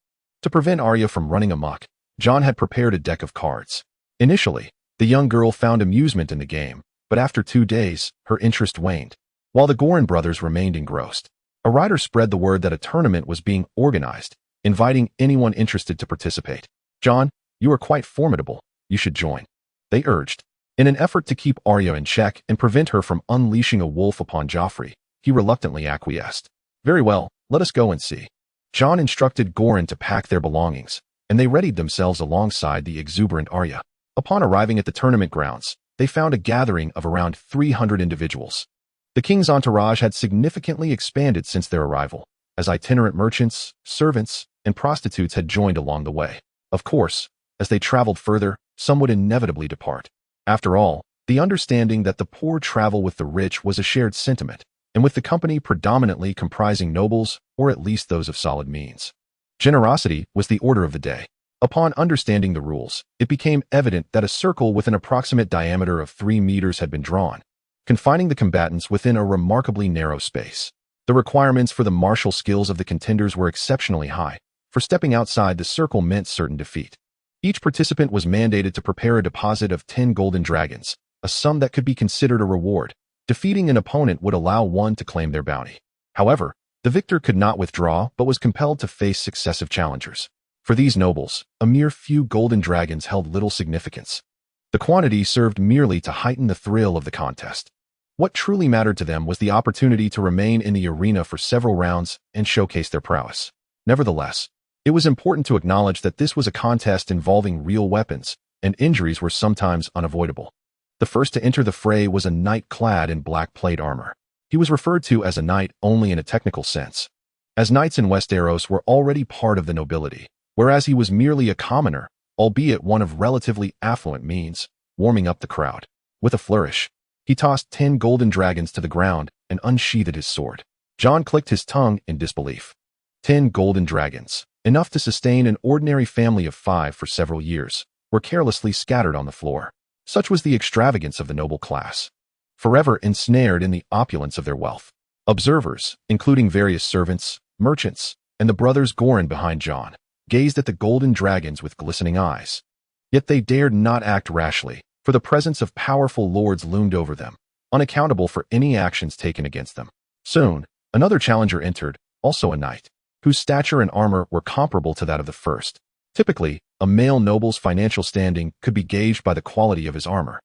To prevent Arya from running amok, Jon had prepared a deck of cards. Initially, the young girl found amusement in the game, but after 2 days, her interest waned. While the Goran brothers remained engrossed, a rider spread the word that a tournament was being organized, inviting anyone interested to participate. Jon, you are quite formidable. You should join, they urged. In an effort to keep Arya in check and prevent her from unleashing a wolf upon Joffrey, he reluctantly acquiesced. Very well, let us go and see. Jon instructed Goran to pack their belongings, and they readied themselves alongside the exuberant Arya. Upon arriving at the tournament grounds, they found a gathering of around 300 individuals. The king's entourage had significantly expanded since their arrival, as itinerant merchants, servants, and prostitutes had joined along the way. Of course, as they traveled further, some would inevitably depart. After all, the understanding that the poor travel with the rich was a shared sentiment, and with the company predominantly comprising nobles, or at least those of solid means. Generosity was the order of the day. Upon understanding the rules, it became evident that a circle with an approximate diameter of 3 meters had been drawn, confining the combatants within a remarkably narrow space. The requirements for the martial skills of the contenders were exceptionally high, for stepping outside the circle meant certain defeat. Each participant was mandated to prepare a deposit of 10 golden dragons, a sum that could be considered a reward. Defeating an opponent would allow one to claim their bounty. However, the victor could not withdraw but was compelled to face successive challengers. For these nobles, a mere few golden dragons held little significance. The quantity served merely to heighten the thrill of the contest. What truly mattered to them was the opportunity to remain in the arena for several rounds and showcase their prowess. Nevertheless, it was important to acknowledge that this was a contest involving real weapons, and injuries were sometimes unavoidable. The first to enter the fray was a knight clad in black plate armor. He was referred to as a knight only in a technical sense, as knights in Westeros were already part of the nobility, whereas he was merely a commoner, albeit one of relatively affluent means, warming up the crowd. With a flourish, he tossed 10 golden dragons to the ground and unsheathed his sword. Jon clicked his tongue in disbelief. 10 golden dragons, enough to sustain an ordinary family of 5 for several years, were carelessly scattered on the floor. Such was the extravagance of the noble class, forever ensnared in the opulence of their wealth. Observers, including various servants, merchants, and the brothers Goran behind Jon, gazed at the golden dragons with glistening eyes. Yet they dared not act rashly, for the presence of powerful lords loomed over them, unaccountable for any actions taken against them. Soon, another challenger entered, also a knight, whose stature and armor were comparable to that of the first. Typically, a male noble's financial standing could be gauged by the quality of his armor,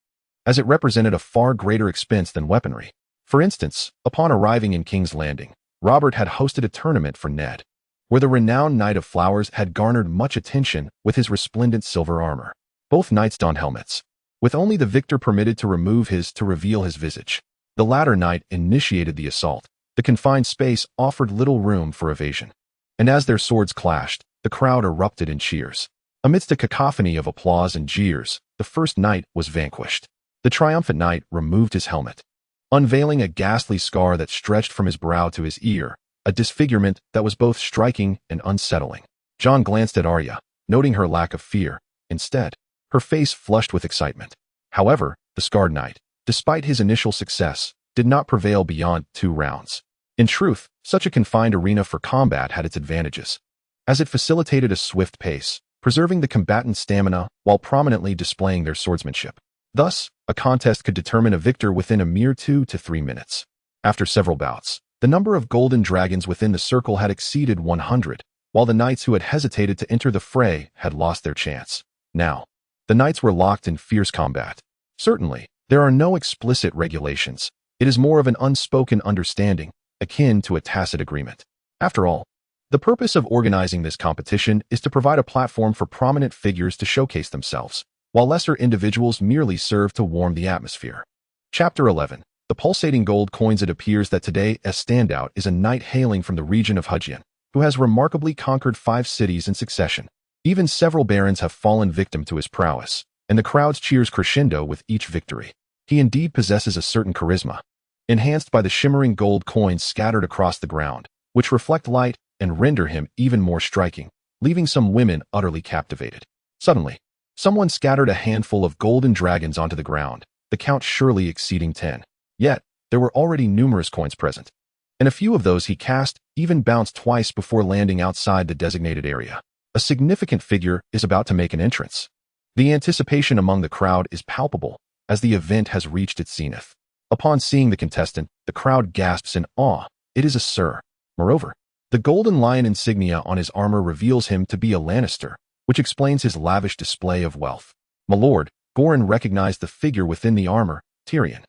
as it represented a far greater expense than weaponry. For instance, upon arriving in King's Landing, Robert had hosted a tournament for Ned, where the renowned Knight of Flowers had garnered much attention with his resplendent silver armor. Both knights donned helmets, with only the victor permitted to remove his to reveal his visage. The latter knight initiated the assault. The confined space offered little room for evasion, and as their swords clashed, the crowd erupted in cheers. Amidst a cacophony of applause and jeers, the first knight was vanquished. The triumphant knight removed his helmet, unveiling a ghastly scar that stretched from his brow to his ear, a disfigurement that was both striking and unsettling. Jon glanced at Arya, noting her lack of fear. Instead, her face flushed with excitement. However, the scarred knight, despite his initial success, did not prevail beyond 2 rounds. In truth, such a confined arena for combat had its advantages, as it facilitated a swift pace, preserving the combatant's stamina while prominently displaying their swordsmanship. Thus, a contest could determine a victor within a mere 2 to 3 minutes. After several bouts, the number of golden dragons within the circle had exceeded 100, while the knights who had hesitated to enter the fray had lost their chance. Now, the knights were locked in fierce combat. Certainly, there are no explicit regulations. It is more of an unspoken understanding, akin to a tacit agreement. After all, the purpose of organizing this competition is to provide a platform for prominent figures to showcase themselves, while lesser individuals merely serve to warm the atmosphere. Chapter 11. The pulsating gold coins. It appears that today's standout is a knight hailing from the region of Hujian, who has remarkably conquered 5 cities in succession. Even several barons have fallen victim to his prowess, and the crowd's cheers crescendo with each victory. He indeed possesses a certain charisma, enhanced by the shimmering gold coins scattered across the ground, which reflect light and render him even more striking, leaving some women utterly captivated. Suddenly, someone scattered a handful of golden dragons onto the ground, the count surely exceeding 10. Yet, there were already numerous coins present, and a few of those he cast even bounced twice before landing outside the designated area. A significant figure is about to make an entrance. The anticipation among the crowd is palpable as the event has reached its zenith. Upon seeing the contestant, the crowd gasps in awe. It is a Sir. Moreover, the golden lion insignia on his armor reveals him to be a Lannister, which explains his lavish display of wealth. My lord, Goran recognized the figure within the armor, Tyrion.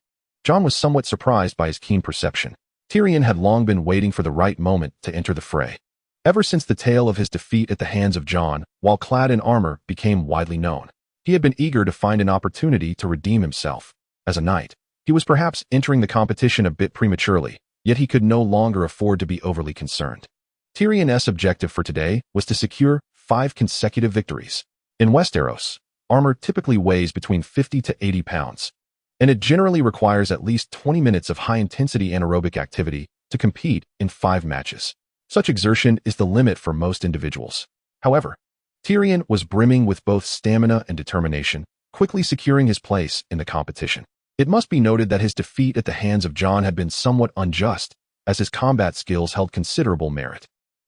Jon was somewhat surprised by his keen perception. Tyrion had long been waiting for the right moment to enter the fray. Ever since the tale of his defeat at the hands of Jon, while clad in armor, became widely known, he had been eager to find an opportunity to redeem himself. As a knight, he was perhaps entering the competition a bit prematurely, yet he could no longer afford to be overly concerned. Tyrion's objective for today was to secure 5 consecutive victories. In Westeros, armor typically weighs between 50 to 80 pounds, and it generally requires at least 20 minutes of high-intensity anaerobic activity to compete in 5 matches. Such exertion is the limit for most individuals. However, Tyrion was brimming with both stamina and determination, quickly securing his place in the competition. It must be noted that his defeat at the hands of Jon had been somewhat unjust, as his combat skills held considerable merit.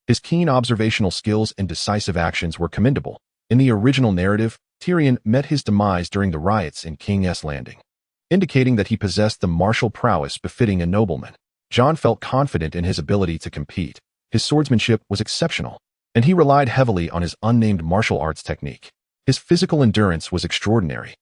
His keen observational skills and decisive actions were commendable. In the original narrative, Tyrion met his demise during the riots in King's Landing, indicating that he possessed the martial prowess befitting a nobleman. Jon felt confident in his ability to compete. His swordsmanship was exceptional, and he relied heavily on his unnamed martial arts technique. His physical endurance was extraordinary.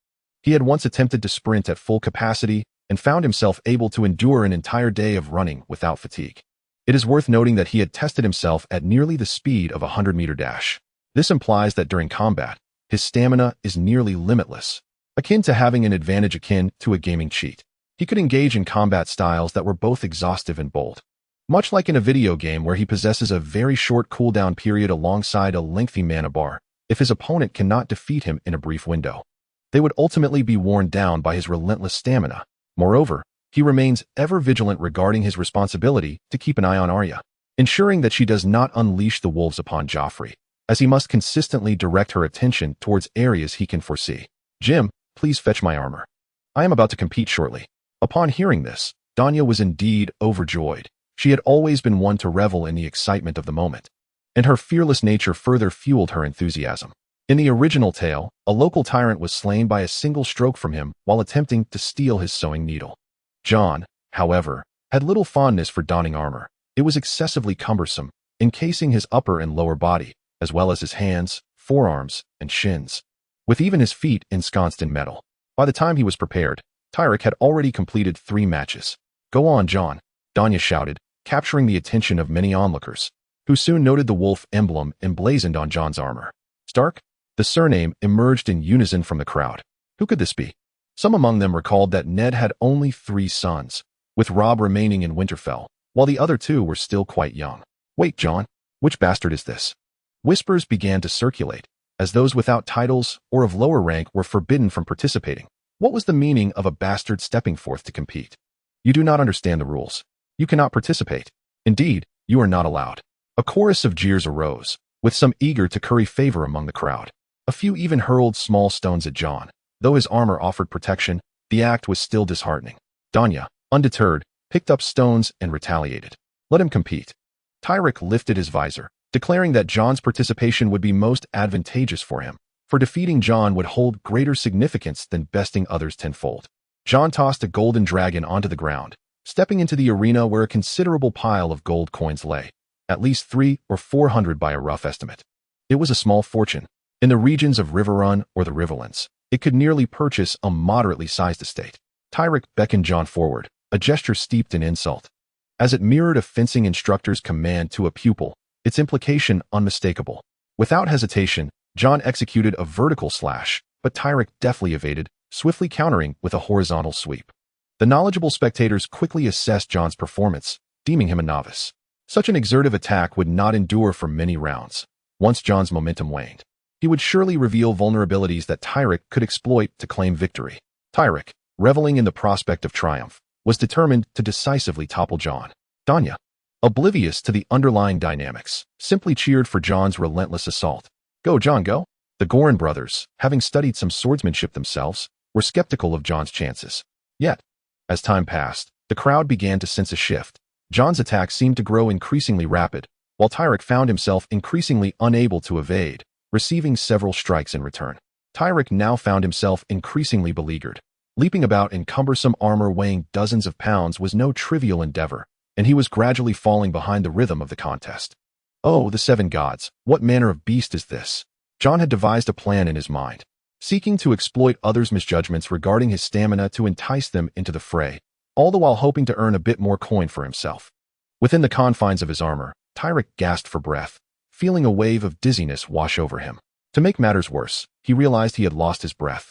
He had once attempted to sprint at full capacity and found himself able to endure an entire day of running without fatigue. It is worth noting that he had tested himself at nearly the speed of a 100-meter dash. This implies that during combat, his stamina is nearly limitless, akin to having an advantage akin to a gaming cheat. He could engage in combat styles that were both exhaustive and bold. Much like in a video game where he possesses a very short cooldown period alongside a lengthy mana bar, if his opponent cannot defeat him in a brief window, they would ultimately be worn down by his relentless stamina. Moreover, he remains ever vigilant regarding his responsibility to keep an eye on Arya, ensuring that she does not unleash the wolves upon Joffrey, as he must consistently direct her attention towards areas he can foresee. Jim, please fetch my armor. I am about to compete shortly. Upon hearing this, Danya was indeed overjoyed. She had always been one to revel in the excitement of the moment, and her fearless nature further fueled her enthusiasm. In the original tale, a local tyrant was slain by a single stroke from him while attempting to steal his sewing needle. Jon, however, had little fondness for donning armor. It was excessively cumbersome, encasing his upper and lower body, as well as his hands, forearms, and shins, with even his feet ensconced in metal. By the time he was prepared, Tyrick had already completed 3 matches. "Go on, Jon," Danya shouted, capturing the attention of many onlookers, who soon noted the wolf emblem emblazoned on Jon's armor. Stark? The surname emerged in unison from the crowd. Who could this be? Some among them recalled that Ned had only 3 sons, with Robb remaining in Winterfell, while the other 2 were still quite young. "Wait, Jon, which bastard is this?" Whispers began to circulate, as those without titles or of lower rank were forbidden from participating. What was the meaning of a bastard stepping forth to compete? "You do not understand the rules. You cannot participate. Indeed, you are not allowed." A chorus of jeers arose, with some eager to curry favor among the crowd. A few even hurled small stones at Jon. Though his armor offered protection, the act was still disheartening. Danya, undeterred, picked up stones and retaliated. "Let him compete." Tyrick lifted his visor, declaring that Jon's participation would be most advantageous for him, for defeating Jon would hold greater significance than besting others tenfold. Jon tossed a golden dragon onto the ground, stepping into the arena where a considerable pile of gold coins lay. at least 300 or 400 by a rough estimate. It was a small fortune. In the regions of Riverrun or the Riverlands, it could nearly purchase a moderately sized estate. Tyrek beckoned Jon forward, a gesture steeped in insult. As it mirrored a fencing instructor's command to a pupil, its implication unmistakable. Without hesitation, Jon executed a vertical slash, but Tyrek deftly evaded, swiftly countering with a horizontal sweep. The knowledgeable spectators quickly assessed Jon's performance, deeming him a novice. Such an exertive attack would not endure for many rounds. Once Jon's momentum waned, he would surely reveal vulnerabilities that Tyrek could exploit to claim victory. Tyrek, reveling in the prospect of triumph, was determined to decisively topple Jon. Danya, oblivious to the underlying dynamics, simply cheered for Jon's relentless assault. Go, Jon, go! The Goran brothers, having studied some swordsmanship themselves, were skeptical of Jon's chances. Yet, as time passed, the crowd began to sense a shift. Jon's attack seemed to grow increasingly rapid, while Tyrek found himself increasingly unable to evade, receiving several strikes in return. Tyrek now found himself increasingly beleaguered. Leaping about in cumbersome armor weighing dozens of pounds was no trivial endeavor, and he was gradually falling behind the rhythm of the contest. Oh, the seven gods, what manner of beast is this? Jon had devised a plan in his mind, seeking to exploit others' misjudgments regarding his stamina to entice them into the fray, all the while hoping to earn a bit more coin for himself. Within the confines of his armor, Tyrek gasped for breath, feeling a wave of dizziness wash over him. To make matters worse, he realized he had lost his breath,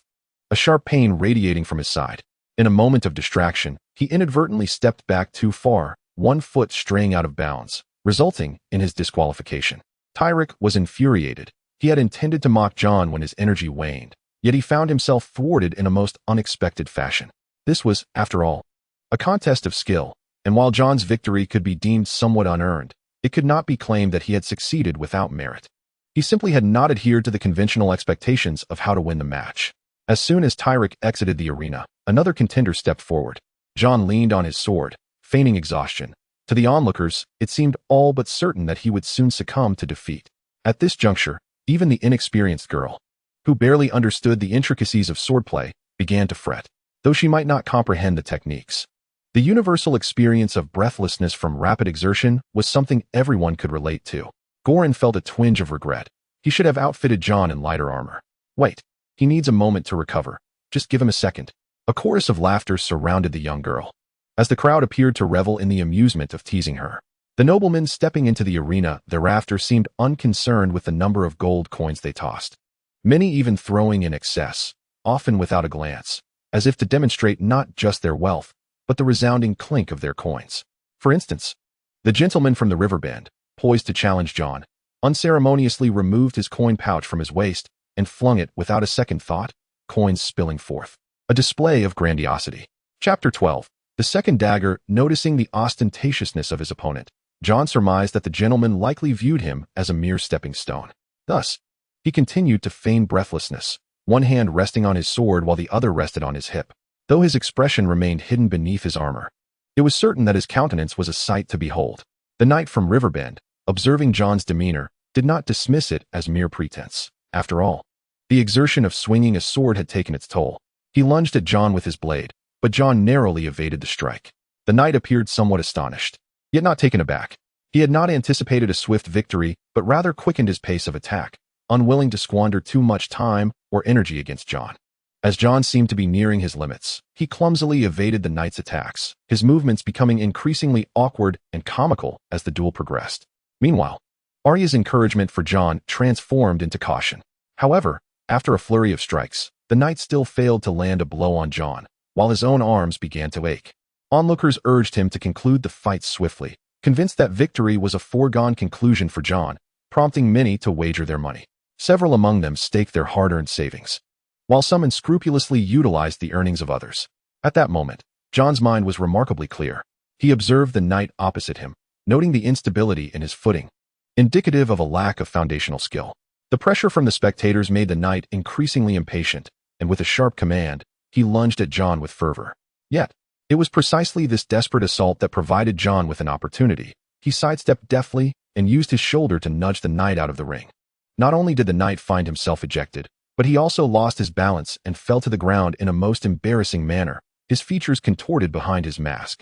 a sharp pain radiating from his side. In a moment of distraction, he inadvertently stepped back too far, one foot straying out of bounds, resulting in his disqualification. Tyrek was infuriated. He had intended to mock Jon when his energy waned, yet he found himself thwarted in a most unexpected fashion. This was, after all, a contest of skill, and while Jon's victory could be deemed somewhat unearned, it could not be claimed that he had succeeded without merit. He simply had not adhered to the conventional expectations of how to win the match. As soon as Tyrek exited the arena, another contender stepped forward. Jon leaned on his sword, feigning exhaustion. To the onlookers, it seemed all but certain that he would soon succumb to defeat. At this juncture, even the inexperienced girl, who barely understood the intricacies of swordplay, began to fret, though she might not comprehend the techniques. The universal experience of breathlessness from rapid exertion was something everyone could relate to. Goran felt a twinge of regret. He should have outfitted Jon in lighter armor. Wait, he needs a moment to recover. Just give him a second. A chorus of laughter surrounded the young girl, as the crowd appeared to revel in the amusement of teasing her. The noblemen stepping into the arena thereafter seemed unconcerned with the number of gold coins they tossed, many even throwing in excess, often without a glance, as if to demonstrate not just their wealth, but the resounding clink of their coins. For instance, the gentleman from the river bend, poised to challenge Jon, unceremoniously removed his coin pouch from his waist and flung it without a second thought, coins spilling forth. A display of grandiosity. Chapter 12. The second dagger. Noticing the ostentatiousness of his opponent, Jon surmised that the gentleman likely viewed him as a mere stepping stone. Thus, he continued to feign breathlessness, one hand resting on his sword while the other rested on his hip. Though his expression remained hidden beneath his armor, it was certain that his countenance was a sight to behold. The knight from Riverbend, observing Jon's demeanor, did not dismiss it as mere pretense. After all, the exertion of swinging a sword had taken its toll. He lunged at Jon with his blade, but Jon narrowly evaded the strike. The knight appeared somewhat astonished, yet not taken aback. He had not anticipated a swift victory, but rather quickened his pace of attack, unwilling to squander too much time or energy against Jon. As Jon seemed to be nearing his limits, he clumsily evaded the knight's attacks, his movements becoming increasingly awkward and comical as the duel progressed. Meanwhile, Arya's encouragement for Jon transformed into caution. However, after a flurry of strikes, the knight still failed to land a blow on Jon, while his own arms began to ache. Onlookers urged him to conclude the fight swiftly, convinced that victory was a foregone conclusion for Jon, prompting many to wager their money. Several among them staked their hard-earned savings, while some unscrupulously utilized the earnings of others. At that moment, Jon's mind was remarkably clear. He observed the knight opposite him, noting the instability in his footing, indicative of a lack of foundational skill. The pressure from the spectators made the knight increasingly impatient, and with a sharp command, he lunged at Jon with fervor. Yet, it was precisely this desperate assault that provided Jon with an opportunity. He sidestepped deftly and used his shoulder to nudge the knight out of the ring. Not only did the knight find himself ejected, but he also lost his balance and fell to the ground in a most embarrassing manner, his features contorted behind his mask.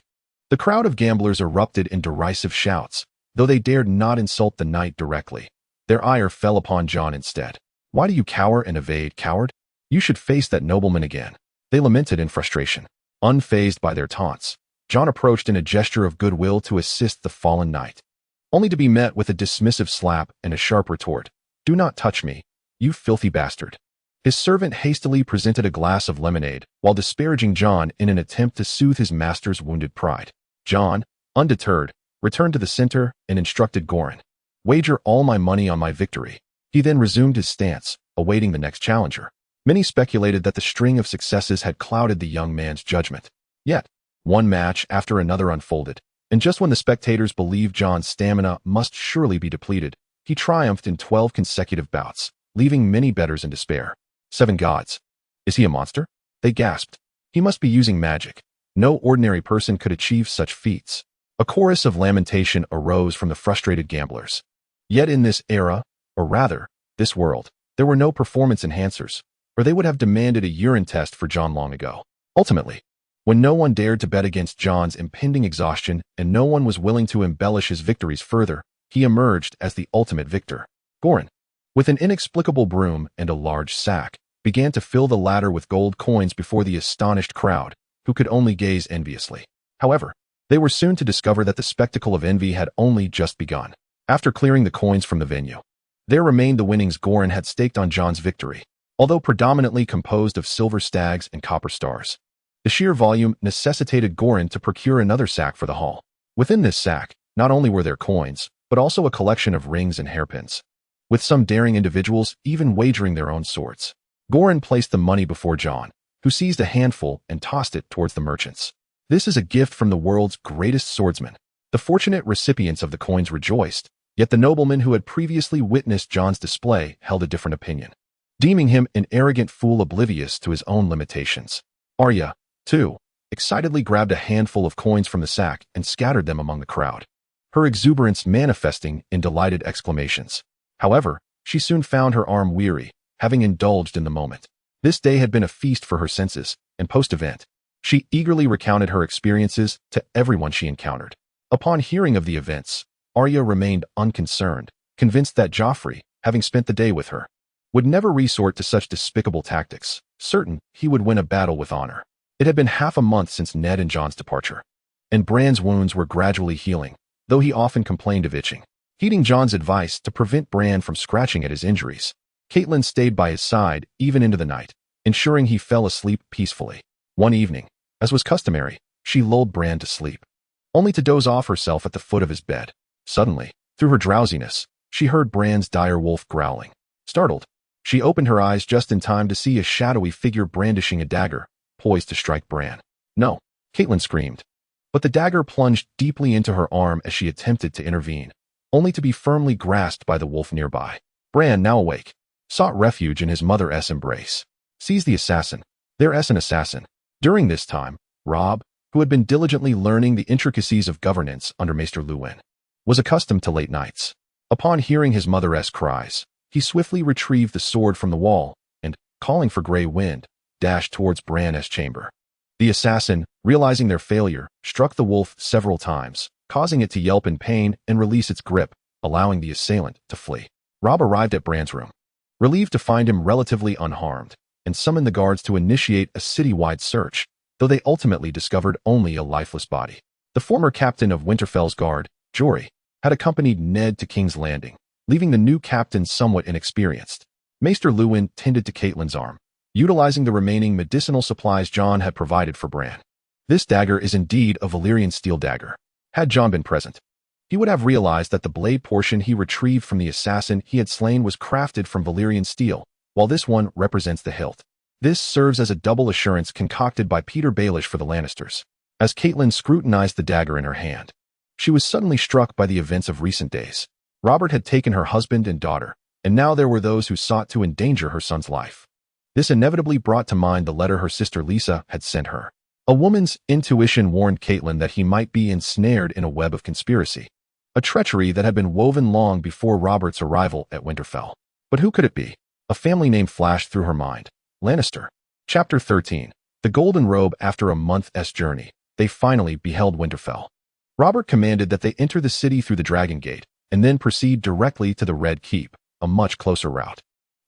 The crowd of gamblers erupted in derisive shouts, though they dared not insult the knight directly. Their ire fell upon Jon instead. "Why do you cower and evade, coward? You should face that nobleman again," they lamented in frustration. Unfazed by their taunts, Jon approached in a gesture of goodwill to assist the fallen knight, only to be met with a dismissive slap and a sharp retort. "Do not touch me, you filthy bastard." His servant hastily presented a glass of lemonade while disparaging Jon in an attempt to soothe his master's wounded pride. Jon, undeterred, returned to the center and instructed Goran, "Wager all my money on my victory." He then resumed his stance, awaiting the next challenger. Many speculated that the string of successes had clouded the young man's judgment. Yet, one match after another unfolded, and just when the spectators believed Jon's stamina must surely be depleted, he triumphed in 12 consecutive bouts, leaving many bettors in despair. 7 gods. Is he a monster? They gasped. He must be using magic. No ordinary person could achieve such feats. A chorus of lamentation arose from the frustrated gamblers. Yet in this era, or rather, this world, there were no performance enhancers, or they would have demanded a urine test for Jon long ago. Ultimately, when no one dared to bet against Jon's impending exhaustion and no one was willing to embellish his victories further, he emerged as the ultimate victor. Goran, with an inexplicable broom and a large sack, began to fill the latter with gold coins before the astonished crowd, who could only gaze enviously. However, they were soon to discover that the spectacle of envy had only just begun. After clearing the coins from the venue, there remained the winnings Goran had staked on Jon's victory, although predominantly composed of silver stags and copper stars. The sheer volume necessitated Goran to procure another sack for the hall. Within this sack, not only were there coins, but also a collection of rings and hairpins, with some daring individuals even wagering their own swords. Goran placed the money before Jon, who seized a handful and tossed it towards the merchants. "This is a gift from the world's greatest swordsman." The fortunate recipients of the coins rejoiced, yet the nobleman who had previously witnessed Jon's display held a different opinion, deeming him an arrogant fool oblivious to his own limitations. Arya, too, excitedly grabbed a handful of coins from the sack and scattered them among the crowd, her exuberance manifesting in delighted exclamations. However, she soon found her arm weary, having indulged in the moment. This day had been a feast for her senses, and post-event, she eagerly recounted her experiences to everyone she encountered. Upon hearing of the events, Arya remained unconcerned, convinced that Joffrey, having spent the day with her, would never resort to such despicable tactics, certain he would win a battle with honor. It had been half a month since Ned and Jon's departure, and Bran's wounds were gradually healing, though he often complained of itching. Heeding Jon's advice to prevent Bran from scratching at his injuries, Catelyn stayed by his side even into the night, ensuring he fell asleep peacefully. One evening, as was customary, she lulled Bran to sleep, only to doze off herself at the foot of his bed. Suddenly, through her drowsiness, she heard Bran's dire wolf growling. Startled, she opened her eyes just in time to see a shadowy figure brandishing a dagger, poised to strike Bran. "No!" Catelyn screamed. But the dagger plunged deeply into her arm as she attempted to intervene, only to be firmly grasped by the wolf nearby. Bran, now awake, sought refuge in his mother's embrace. "Seize the assassin. There's an assassin." During this time, Robb, who had been diligently learning the intricacies of governance under Maester Luwin, was accustomed to late nights. Upon hearing his mother's cries, he swiftly retrieved the sword from the wall and, calling for Grey Wind, dashed towards Bran's chamber. The assassin, realizing their failure, struck the wolf several times, causing it to yelp in pain and release its grip, allowing the assailant to flee. Robb arrived at Bran's room, relieved to find him relatively unharmed, and summoned the guards to initiate a city-wide search, though they ultimately discovered only a lifeless body. The former captain of Winterfell's guard, Jory, had accompanied Ned to King's Landing, leaving the new captain somewhat inexperienced. Maester Luwin tended to Catelyn's arm, utilizing the remaining medicinal supplies Jon had provided for Bran. This dagger is indeed a Valyrian steel dagger. Had Jon been present, he would have realized that the blade portion he retrieved from the assassin he had slain was crafted from Valyrian steel, while this one represents the hilt. This serves as a double assurance concocted by Peter Baelish for the Lannisters. As Catelyn scrutinized the dagger in her hand, she was suddenly struck by the events of recent days. Robert had taken her husband and daughter, and now there were those who sought to endanger her son's life. This inevitably brought to mind the letter her sister Lisa had sent her. A woman's intuition warned Catelyn that he might be ensnared in a web of conspiracy, a treachery that had been woven long before Robert's arrival at Winterfell. But who could it be? A family name flashed through her mind. Lannister. Chapter 13. The Golden Robe. After a month's journey, they finally beheld Winterfell. Robert commanded that they enter the city through the Dragon Gate and then proceed directly to the Red Keep, a much closer route.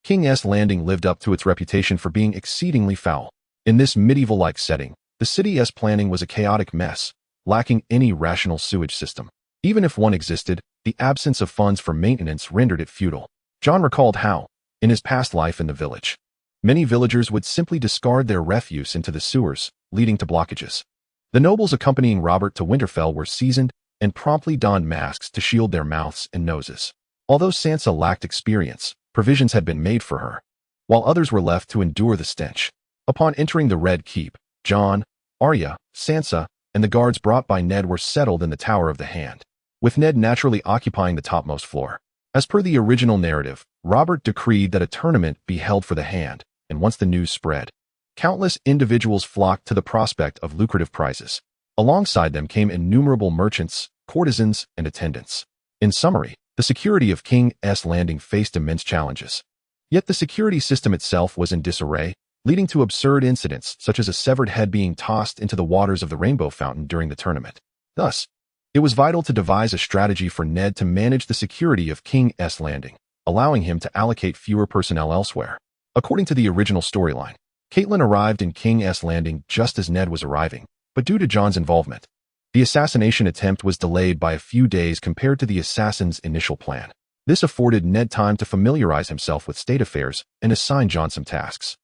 King's Landing lived up to its reputation for being exceedingly foul. In this medieval-like setting, the city's planning was a chaotic mess, lacking any rational sewage system. Even if one existed, the absence of funds for maintenance rendered it futile. Jon recalled how, in his past life in the village, many villagers would simply discard their refuse into the sewers, leading to blockages. The nobles accompanying Robert to Winterfell were seasoned and promptly donned masks to shield their mouths and noses. Although Sansa lacked experience, provisions had been made for her, while others were left to endure the stench. Upon entering the Red Keep, Jon, Arya, Sansa, and the guards brought by Ned were settled in the Tower of the Hand, with Ned naturally occupying the topmost floor. As per the original narrative, Robert decreed that a tournament be held for the hand, and once the news spread, countless individuals flocked to the prospect of lucrative prizes. Alongside them came innumerable merchants, courtesans, and attendants. In summary, the security of King's Landing faced immense challenges. Yet the security system itself was in disarray, leading to absurd incidents such as a severed head being tossed into the waters of the Rainbow Fountain during the tournament. Thus, it was vital to devise a strategy for Ned to manage the security of King's Landing, allowing him to allocate fewer personnel elsewhere. According to the original storyline, Catelyn arrived in King's Landing just as Ned was arriving, but due to Jon's involvement, the assassination attempt was delayed by a few days compared to the assassin's initial plan. This afforded Ned time to familiarize himself with state affairs and assign Jon some tasks.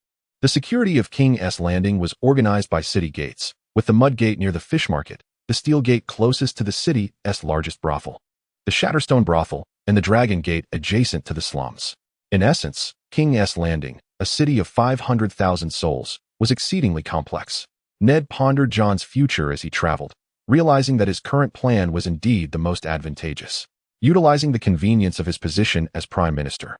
The security of King's Landing was organized by city gates, with the Mud Gate near the Fish Market, the Steel Gate closest to the city's largest brothel, the Shatterstone Brothel, and the Dragon Gate adjacent to the slums. In essence, King's Landing, a city of 500,000 souls, was exceedingly complex. Ned pondered Jon's future as he traveled, realizing that his current plan was indeed the most advantageous. Utilizing the convenience of his position as Prime Minister,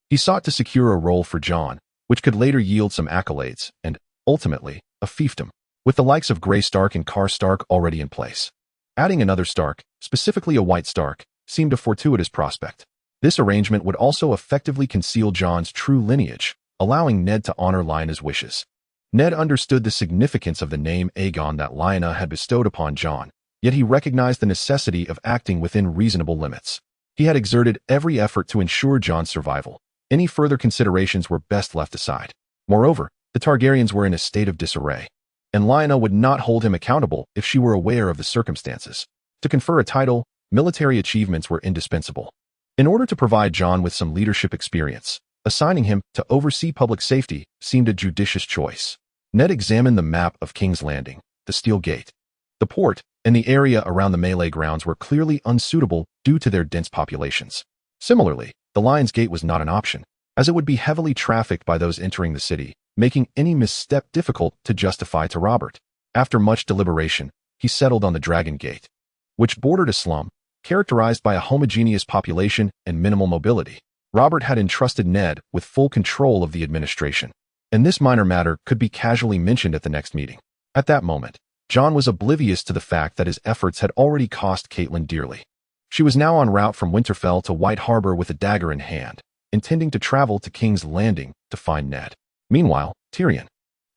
he sought to secure a role for Jon, which could later yield some accolades and, ultimately, a fiefdom, with the likes of Grey Stark and Car Stark already in place. Adding another Stark, specifically a White Stark, seemed a fortuitous prospect. This arrangement would also effectively conceal Jon's true lineage, allowing Ned to honor Lyanna's wishes. Ned understood the significance of the name Aegon that Lyanna had bestowed upon Jon, yet he recognized the necessity of acting within reasonable limits. He had exerted every effort to ensure Jon's survival. Any further considerations were best left aside. Moreover, the Targaryens were in a state of disarray, and Lyanna would not hold him accountable if she were aware of the circumstances. To confer a title, military achievements were indispensable. In order to provide Jon with some leadership experience, assigning him to oversee public safety seemed a judicious choice. Ned examined the map of King's Landing, the Steel Gate. The port and the area around the melee grounds were clearly unsuitable due to their dense populations. Similarly, the Lion's Gate was not an option, as it would be heavily trafficked by those entering the city, making any misstep difficult to justify to Robert. After much deliberation, he settled on the Dragon Gate, which bordered a slum, characterized by a homogeneous population and minimal mobility. Robert had entrusted Ned with full control of the administration, and this minor matter could be casually mentioned at the next meeting. At that moment, Jon was oblivious to the fact that his efforts had already cost Catelyn dearly. She was now en route from Winterfell to White Harbor with a dagger in hand, intending to travel to King's Landing to find Ned. Meanwhile, Tyrion,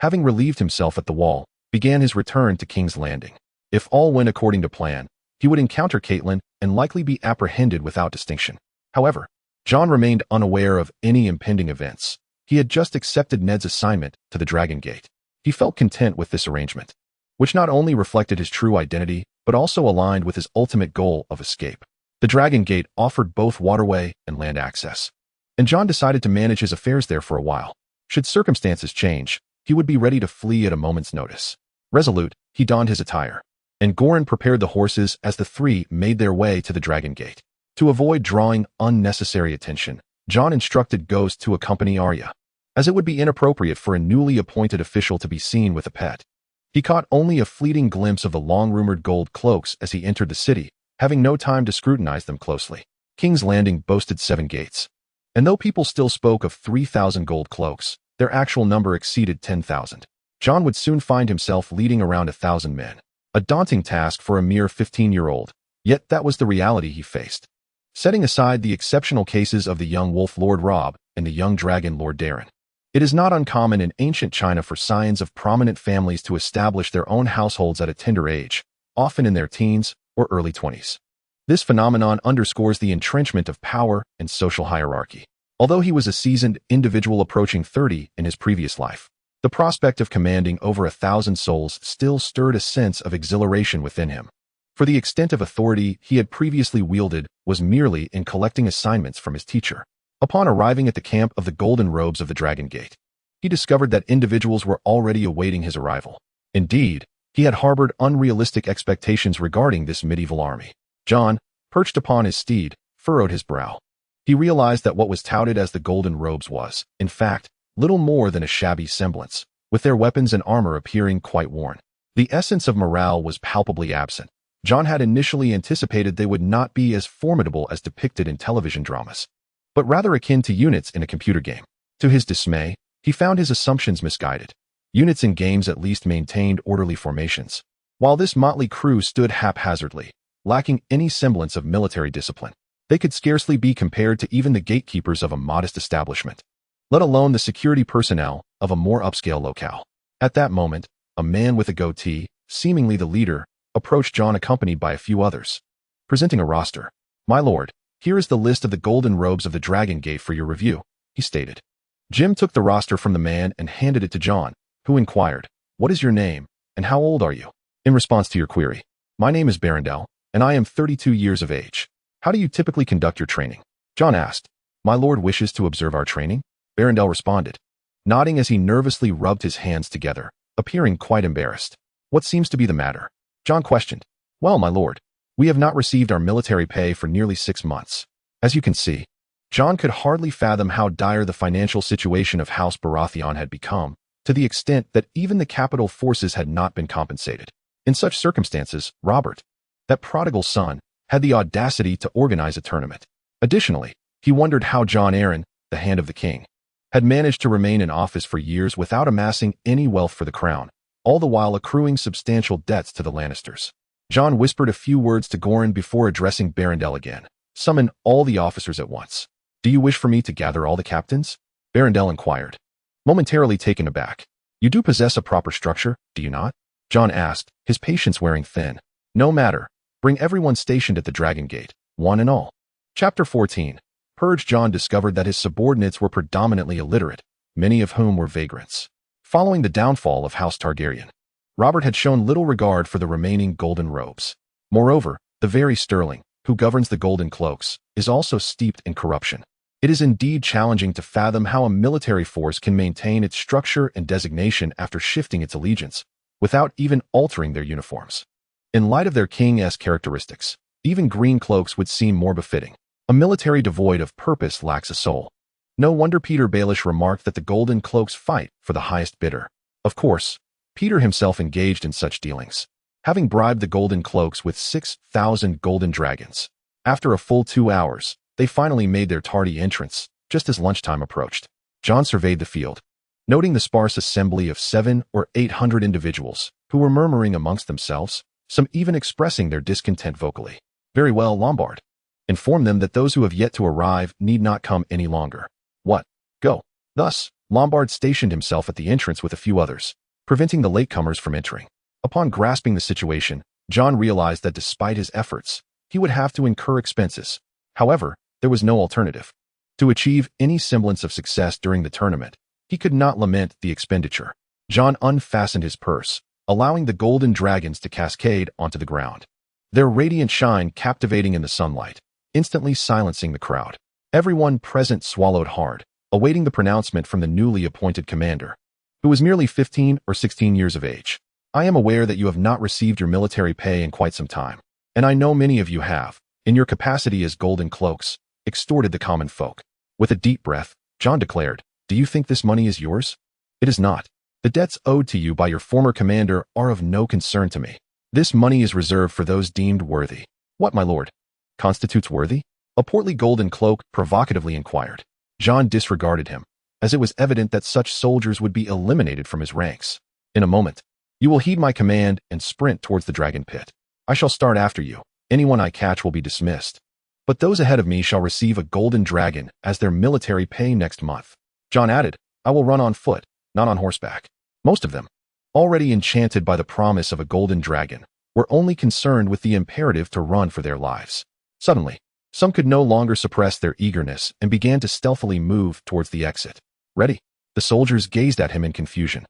having relieved himself at the Wall, began his return to King's Landing. If all went according to plan, he would encounter Catelyn and likely be apprehended without distinction. However, Jon remained unaware of any impending events. He had just accepted Ned's assignment to the Dragon Gate. He felt content with this arrangement, which not only reflected his true identity, but also aligned with his ultimate goal of escape. The Dragon Gate offered both waterway and land access, and Jon decided to manage his affairs there for a while. Should circumstances change, he would be ready to flee at a moment's notice. Resolute, he donned his attire, and Goran prepared the horses as the three made their way to the Dragon Gate. To avoid drawing unnecessary attention, Jon instructed Ghost to accompany Arya, as it would be inappropriate for a newly appointed official to be seen with a pet. He caught only a fleeting glimpse of the long-rumored gold cloaks as he entered the city, having no time to scrutinize them closely. King's Landing boasted 7 gates, and though people still spoke of 3,000 gold cloaks, their actual number exceeded 10,000. Jon would soon find himself leading around 1,000 men, a daunting task for a mere 15-year-old, yet that was the reality he faced. Setting aside the exceptional cases of the young wolf Lord Robb and the young dragon Lord Darren, it is not uncommon in ancient China for scions of prominent families to establish their own households at a tender age, often in their teens, or early 20s. This phenomenon underscores the entrenchment of power and social hierarchy. Although he was a seasoned individual approaching 30 in his previous life, the prospect of commanding over 1,000 souls still stirred a sense of exhilaration within him. For the extent of authority he had previously wielded was merely in collecting assignments from his teacher. Upon arriving at the camp of the Golden Robes of the Dragon Gate, he discovered that individuals were already awaiting his arrival. Indeed, he had harbored unrealistic expectations regarding this medieval army. Jon, perched upon his steed, furrowed his brow. He realized that what was touted as the Golden Robes was, in fact, little more than a shabby semblance, with their weapons and armor appearing quite worn. The essence of morale was palpably absent. Jon had initially anticipated they would not be as formidable as depicted in television dramas, but rather akin to units in a computer game. To his dismay, he found his assumptions misguided. Units in games at least maintained orderly formations, while this motley crew stood haphazardly, lacking any semblance of military discipline. They could scarcely be compared to even the gatekeepers of a modest establishment, let alone the security personnel of a more upscale locale. At that moment, a man with a goatee, seemingly the leader, approached Jon accompanied by a few others. Presenting a roster. "My lord, here is the list of the Golden Robes of the Dragon Gate for your review," he stated. Jim took the roster from the man and handed it to Jon, who inquired, "What is your name, and how old are you?" "In response to your query, my name is Berendel, and I am 32 years of age. How do you typically conduct your training?" Jon asked. "My lord wishes to observe our training?" Berendel responded, nodding as he nervously rubbed his hands together, appearing quite embarrassed. "What seems to be the matter?" Jon questioned. "Well, my lord, we have not received our military pay for nearly 6 months. As you can see." Jon could hardly fathom how dire the financial situation of House Baratheon had become, to the extent that even the capital forces had not been compensated. In such circumstances, Robert, that prodigal son, had the audacity to organize a tournament. Additionally, he wondered how Jon Arryn, the Hand of the King, had managed to remain in office for years without amassing any wealth for the crown, all the while accruing substantial debts to the Lannisters. Jon whispered a few words to Goran before addressing Berendel again. "Summon all the officers at once." "Do you wish for me to gather all the captains?" Berendel inquired, momentarily taken aback. "You do possess a proper structure, do you not?" Jon asked, his patience wearing thin. "No matter. Bring everyone stationed at the Dragon Gate, one and all." Chapter 14. Purge. Jon discovered that his subordinates were predominantly illiterate, many of whom were vagrants. Following the downfall of House Targaryen, Robert had shown little regard for the remaining Golden Robes. Moreover, the very Sterling, who governs the Golden Cloaks, is also steeped in corruption. It is indeed challenging to fathom how a military force can maintain its structure and designation after shifting its allegiance, without even altering their uniforms. In light of their king-esque characteristics, even green cloaks would seem more befitting. A military devoid of purpose lacks a soul. No wonder Peter Baelish remarked that the Golden Cloaks fight for the highest bidder. Of course, Peter himself engaged in such dealings, having bribed the Golden Cloaks with 6,000 golden dragons. After a full 2 hours, they finally made their tardy entrance, just as lunchtime approached. Jon surveyed the field, noting the sparse assembly of 700 or 800 individuals who were murmuring amongst themselves, some even expressing their discontent vocally. "Very well, Lombard. Inform them that those who have yet to arrive need not come any longer." "What? Go." Thus, Lombard stationed himself at the entrance with a few others, preventing the latecomers from entering. Upon grasping the situation, Jon realized that despite his efforts, he would have to incur expenses. However, there was no alternative. To achieve any semblance of success during the tournament, he could not lament the expenditure. Jon unfastened his purse, allowing the golden dragons to cascade onto the ground, their radiant shine captivating in the sunlight, instantly silencing the crowd. Everyone present swallowed hard, awaiting the pronouncement from the newly appointed commander, who was merely 15 or 16 years of age. "I am aware that you have not received your military pay in quite some time, and I know many of you have, in your capacity as Golden Cloaks, extorted the common folk." With a deep breath, Jon declared, "Do you think this money is yours? It is not. The debts owed to you by your former commander are of no concern to me. This money is reserved for those deemed worthy." "What, my lord, constitutes worthy?" a portly Golden Cloak provocatively inquired. Jon disregarded him, as it was evident that such soldiers would be eliminated from his ranks. "In a moment, you will heed my command and sprint towards the dragon pit. I shall start after you. Anyone I catch will be dismissed. But those ahead of me shall receive a golden dragon as their military pay next month." Jon added, "I will run on foot, not on horseback." Most of them, already enchanted by the promise of a golden dragon, were only concerned with the imperative to run for their lives. Suddenly, some could no longer suppress their eagerness and began to stealthily move towards the exit. Ready? The soldiers gazed at him in confusion,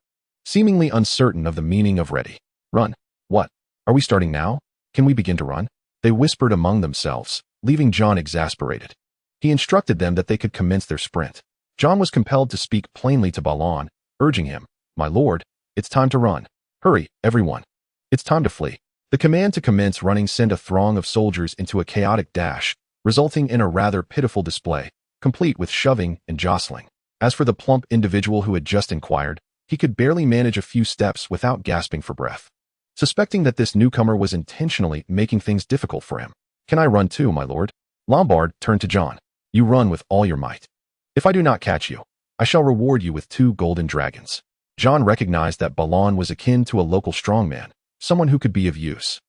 seemingly uncertain of the meaning of ready. Run. What? Are we starting now? Can we begin to run? They whispered among themselves, leaving Jon exasperated. He instructed them that they could commence their sprint. Jon was compelled to speak plainly to Balon, urging him, "My lord, it's time to run. Hurry, everyone. It's time to flee." The command to commence running sent a throng of soldiers into a chaotic dash, resulting in a rather pitiful display, complete with shoving and jostling. As for the plump individual who had just inquired, he could barely manage a few steps without gasping for breath. Suspecting that this newcomer was intentionally making things difficult for him. "Can I run too, my lord?" Lombard turned to Jon. "You run with all your might. If I do not catch you, I shall reward you with 2 golden dragons." Jon recognized that Balon was akin to a local strongman, someone who could be of use,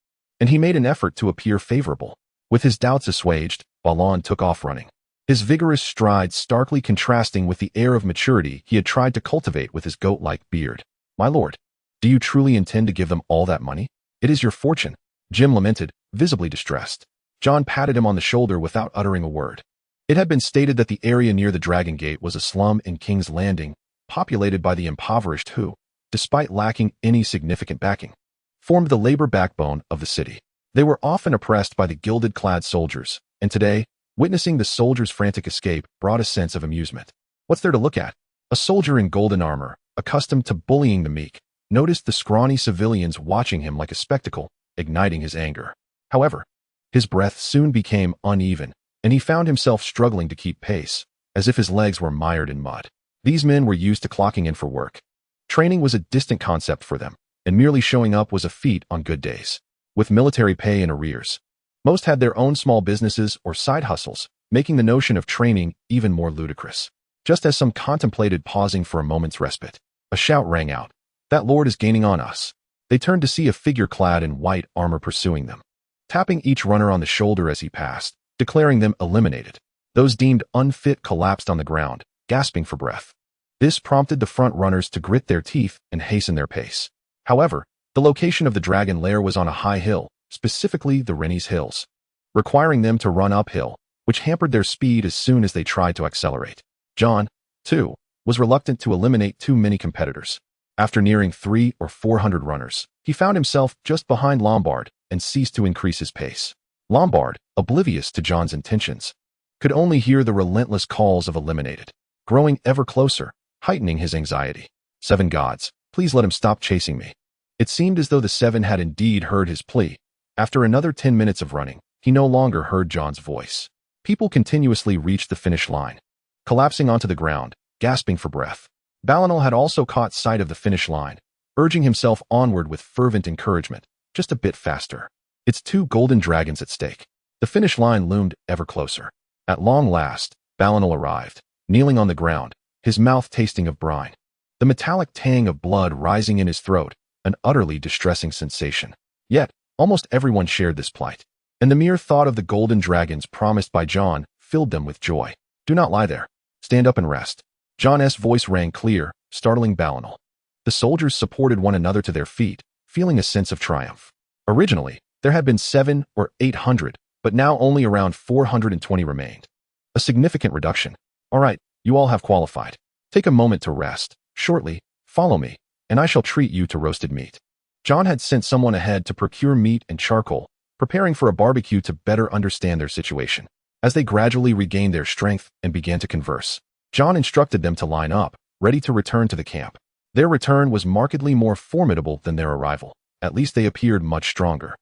and he made an effort to appear favorable. With his doubts assuaged, Balon took off running, his vigorous strides starkly contrasting with the air of maturity he had tried to cultivate with his goat-like beard. "My lord, do you truly intend to give them all that money? It is your fortune," Jim lamented, visibly distressed. Jon patted him on the shoulder without uttering a word. It had been stated that the area near the Dragon Gate was a slum in King's Landing, populated by the impoverished who, despite lacking any significant backing, formed the labor backbone of the city. They were often oppressed by the gilded-clad soldiers, and today, witnessing the soldiers' frantic escape brought a sense of amusement. What's there to look at? A soldier in golden armor, accustomed to bullying the meek, noticed the scrawny civilians watching him like a spectacle, igniting his anger. However, his breath soon became uneven, and he found himself struggling to keep pace, as if his legs were mired in mud. These men were used to clocking in for work. Training was a distant concept for them, and merely showing up was a feat on good days. With military pay in arrears, most had their own small businesses or side hustles, making the notion of training even more ludicrous. Just as some contemplated pausing for a moment's respite, a shout rang out. "That lord is gaining on us." They turned to see a figure clad in white armor pursuing them, tapping each runner on the shoulder as he passed, declaring them eliminated. Those deemed unfit collapsed on the ground, gasping for breath. This prompted the front runners to grit their teeth and hasten their pace. However, the location of the dragon lair was on a high hill, specifically the Rennie's Hills, requiring them to run uphill, which hampered their speed as soon as they tried to accelerate. Jon, too, was reluctant to eliminate too many competitors. After nearing 300 or 400 runners, he found himself just behind Lombard and ceased to increase his pace. Lombard, oblivious to Jon's intentions, could only hear the relentless calls of eliminated, growing ever closer, heightening his anxiety. "7 gods, please let him stop chasing me." It seemed as though the 7 had indeed heard his plea. After another 10 minutes of running, he no longer heard Jon's voice. People continuously reached the finish line, collapsing onto the ground, gasping for breath. Balinal had also caught sight of the finish line, urging himself onward with fervent encouragement, just a bit faster. It's 2 golden dragons at stake. The finish line loomed ever closer. At long last, Balinal arrived, kneeling on the ground, his mouth tasting of brine, the metallic tang of blood rising in his throat, an utterly distressing sensation. Yet, almost everyone shared this plight, and the mere thought of the golden dragons promised by Jon filled them with joy. "Do not lie there. Stand up and rest." Jon's voice rang clear, startling Balinal. The soldiers supported one another to their feet, feeling a sense of triumph. Originally, there had been 700 or 800, but now only around 420 remained. A significant reduction. "All right, you all have qualified. Take a moment to rest. Shortly, follow me, and I shall treat you to roasted meat." Jon had sent someone ahead to procure meat and charcoal, preparing for a barbecue to better understand their situation. As they gradually regained their strength and began to converse, Jon instructed them to line up, ready to return to the camp. Their return was markedly more formidable than their arrival. At least they appeared much stronger.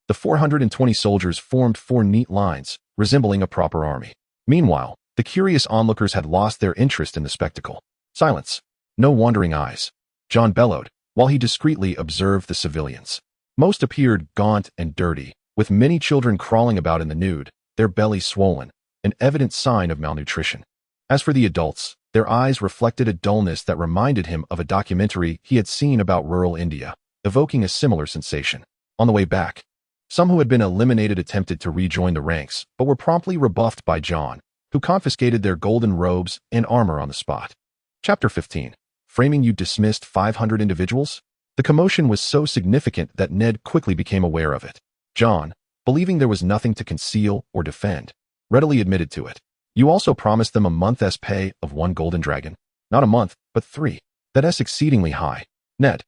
The 420 soldiers formed 4 neat lines, resembling a proper army. Meanwhile, the curious onlookers had lost their interest in the spectacle. "Silence. No wandering eyes," Jon bellowed, while he discreetly observed the civilians. Most appeared gaunt and dirty, with many children crawling about in the nude, their bellies swollen, an evident sign of malnutrition. As for the adults, their eyes reflected a dullness that reminded him of a documentary he had seen about rural India, evoking a similar sensation. On the way back, some who had been eliminated attempted to rejoin the ranks, but were promptly rebuffed by Jon, who confiscated their golden robes and armor on the spot. Chapter 15. Framing. You dismissed 500 individuals? The commotion was so significant that Ned quickly became aware of it. Jon, believing there was nothing to conceal or defend, readily admitted to it. You also promised them a month's pay of 1 golden dragon. Not a month, but 3. That's exceedingly high. Ned,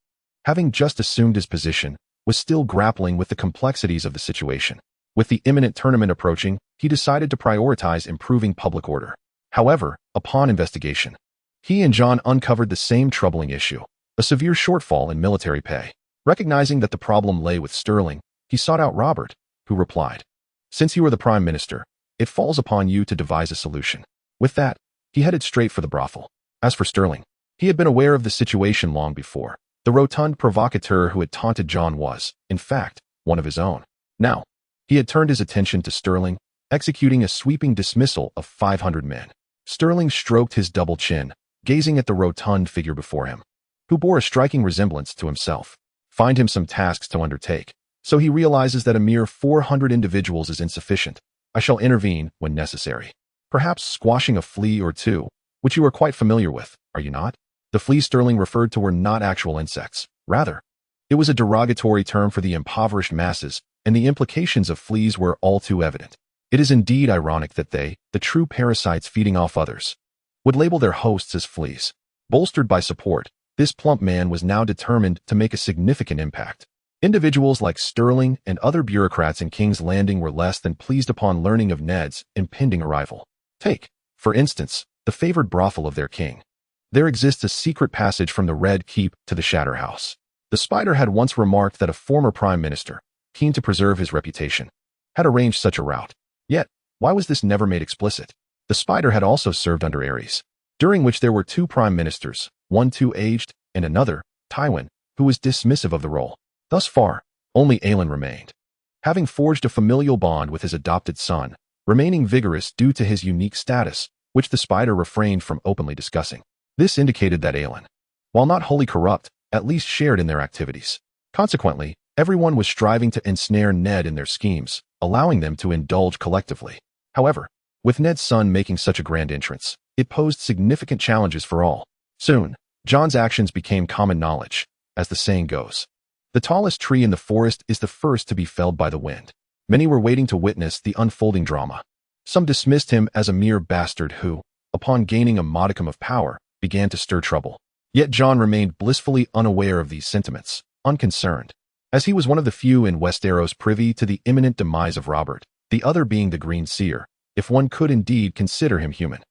having just assumed his position, was still grappling with the complexities of the situation. With the imminent tournament approaching, he decided to prioritize improving public order. However, upon investigation, he and Jon uncovered the same troubling issue, a severe shortfall in military pay. Recognizing that the problem lay with Sterling, he sought out Robert, who replied, "Since you are the Prime Minister, it falls upon you to devise a solution." With that, he headed straight for the brothel. As for Sterling, he had been aware of the situation long before. The rotund provocateur who had taunted Jon was, in fact, one of his own. Now, he had turned his attention to Sterling, executing a sweeping dismissal of 500 men. Sterling stroked his double chin, gazing at the rotund figure before him, who bore a striking resemblance to himself. Find him some tasks to undertake, so he realizes that a mere 400 individuals is insufficient. I shall intervene when necessary. Perhaps squashing a flea or two, which you are quite familiar with, are you not? The fleas Sterling referred to were not actual insects. Rather, it was a derogatory term for the impoverished masses, and the implications of fleas were all too evident. It is indeed ironic that they, the true parasites feeding off others, would label their hosts as fleas. Bolstered by support, this plump man was now determined to make a significant impact. Individuals like Sterling and other bureaucrats in King's Landing were less than pleased upon learning of Ned's impending arrival. Take, for instance, the favored brothel of their king. There exists a secret passage from the Red Keep to the Shatter House. The Spider had once remarked that a former prime minister, keen to preserve his reputation, had arranged such a route. Yet, why was this never made explicit? The Spider had also served under Ares, during which there were 2 prime ministers, one too aged, and another, Tywin, who was dismissive of the role. Thus far, only Aelin remained, having forged a familial bond with his adopted son, remaining vigorous due to his unique status, which the Spider refrained from openly discussing. This indicated that Aelin, while not wholly corrupt, at least shared in their activities. Consequently, everyone was striving to ensnare Ned in their schemes, allowing them to indulge collectively. However, with Ned's son making such a grand entrance, it posed significant challenges for all. Soon, Jon's actions became common knowledge. As the saying goes, the tallest tree in the forest is the first to be felled by the wind. Many were waiting to witness the unfolding drama. Some dismissed him as a mere bastard who, upon gaining a modicum of power, began to stir trouble. Yet Jon remained blissfully unaware of these sentiments, unconcerned, as he was one of the few in Westeros privy to the imminent demise of Robert, the other being the Green Seer, if one could indeed consider him human.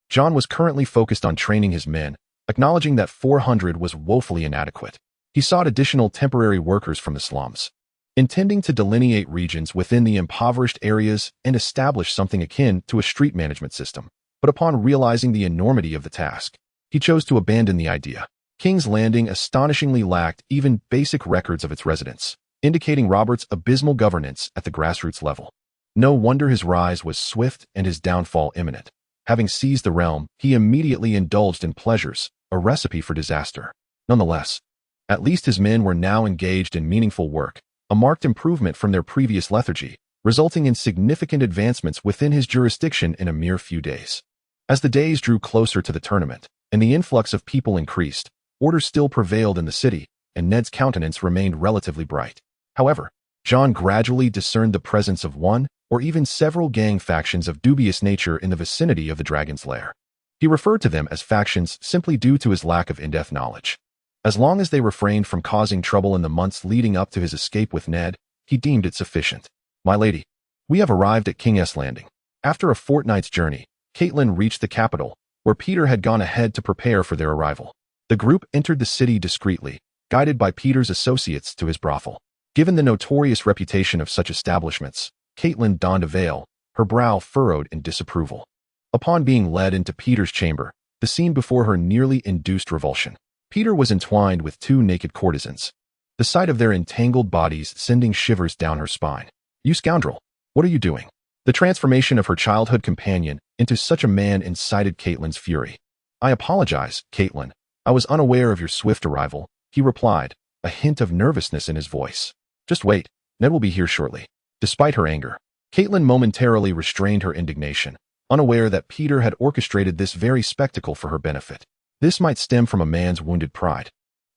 Jon was currently focused on training his men, acknowledging that 400 was woefully inadequate. He sought additional temporary workers from the slums, intending to delineate regions within the impoverished areas and establish something akin to a street management system. But upon realizing the enormity of the task, he chose to abandon the idea. King's Landing astonishingly lacked even basic records of its residents, indicating Robert's abysmal governance at the grassroots level. No wonder his rise was swift and his downfall imminent. Having seized the realm, he immediately indulged in pleasures, a recipe for disaster. Nonetheless, at least his men were now engaged in meaningful work, a marked improvement from their previous lethargy, resulting in significant advancements within his jurisdiction in a mere few days. As the days drew closer to the tournament, and the influx of people increased, order still prevailed in the city, and Ned's countenance remained relatively bright. However, Jon gradually discerned the presence of one, or even several gang factions of dubious nature in the vicinity of the Dragon's Lair. He referred to them as factions simply due to his lack of in-depth knowledge. As long as they refrained from causing trouble in the months leading up to his escape with Ned, he deemed it sufficient. My lady, we have arrived at King's Landing. After a fortnight's journey, Catelyn reached the capital, where Peter had gone ahead to prepare for their arrival. The group entered the city discreetly, guided by Peter's associates to his brothel. Given the notorious reputation of such establishments, Catelyn donned a veil, her brow furrowed in disapproval. Upon being led into Peter's chamber, the scene before her nearly induced revulsion. Peter was entwined with 2 naked courtesans, the sight of their entangled bodies sending shivers down her spine. You scoundrel, what are you doing? The transformation of her childhood companion into such a man incited Catelyn's fury. I apologize, Catelyn. I was unaware of your swift arrival, he replied, a hint of nervousness in his voice. Just wait, Ned will be here shortly. Despite her anger, Catelyn momentarily restrained her indignation, unaware that Peter had orchestrated this very spectacle for her benefit. This might stem from a man's wounded pride.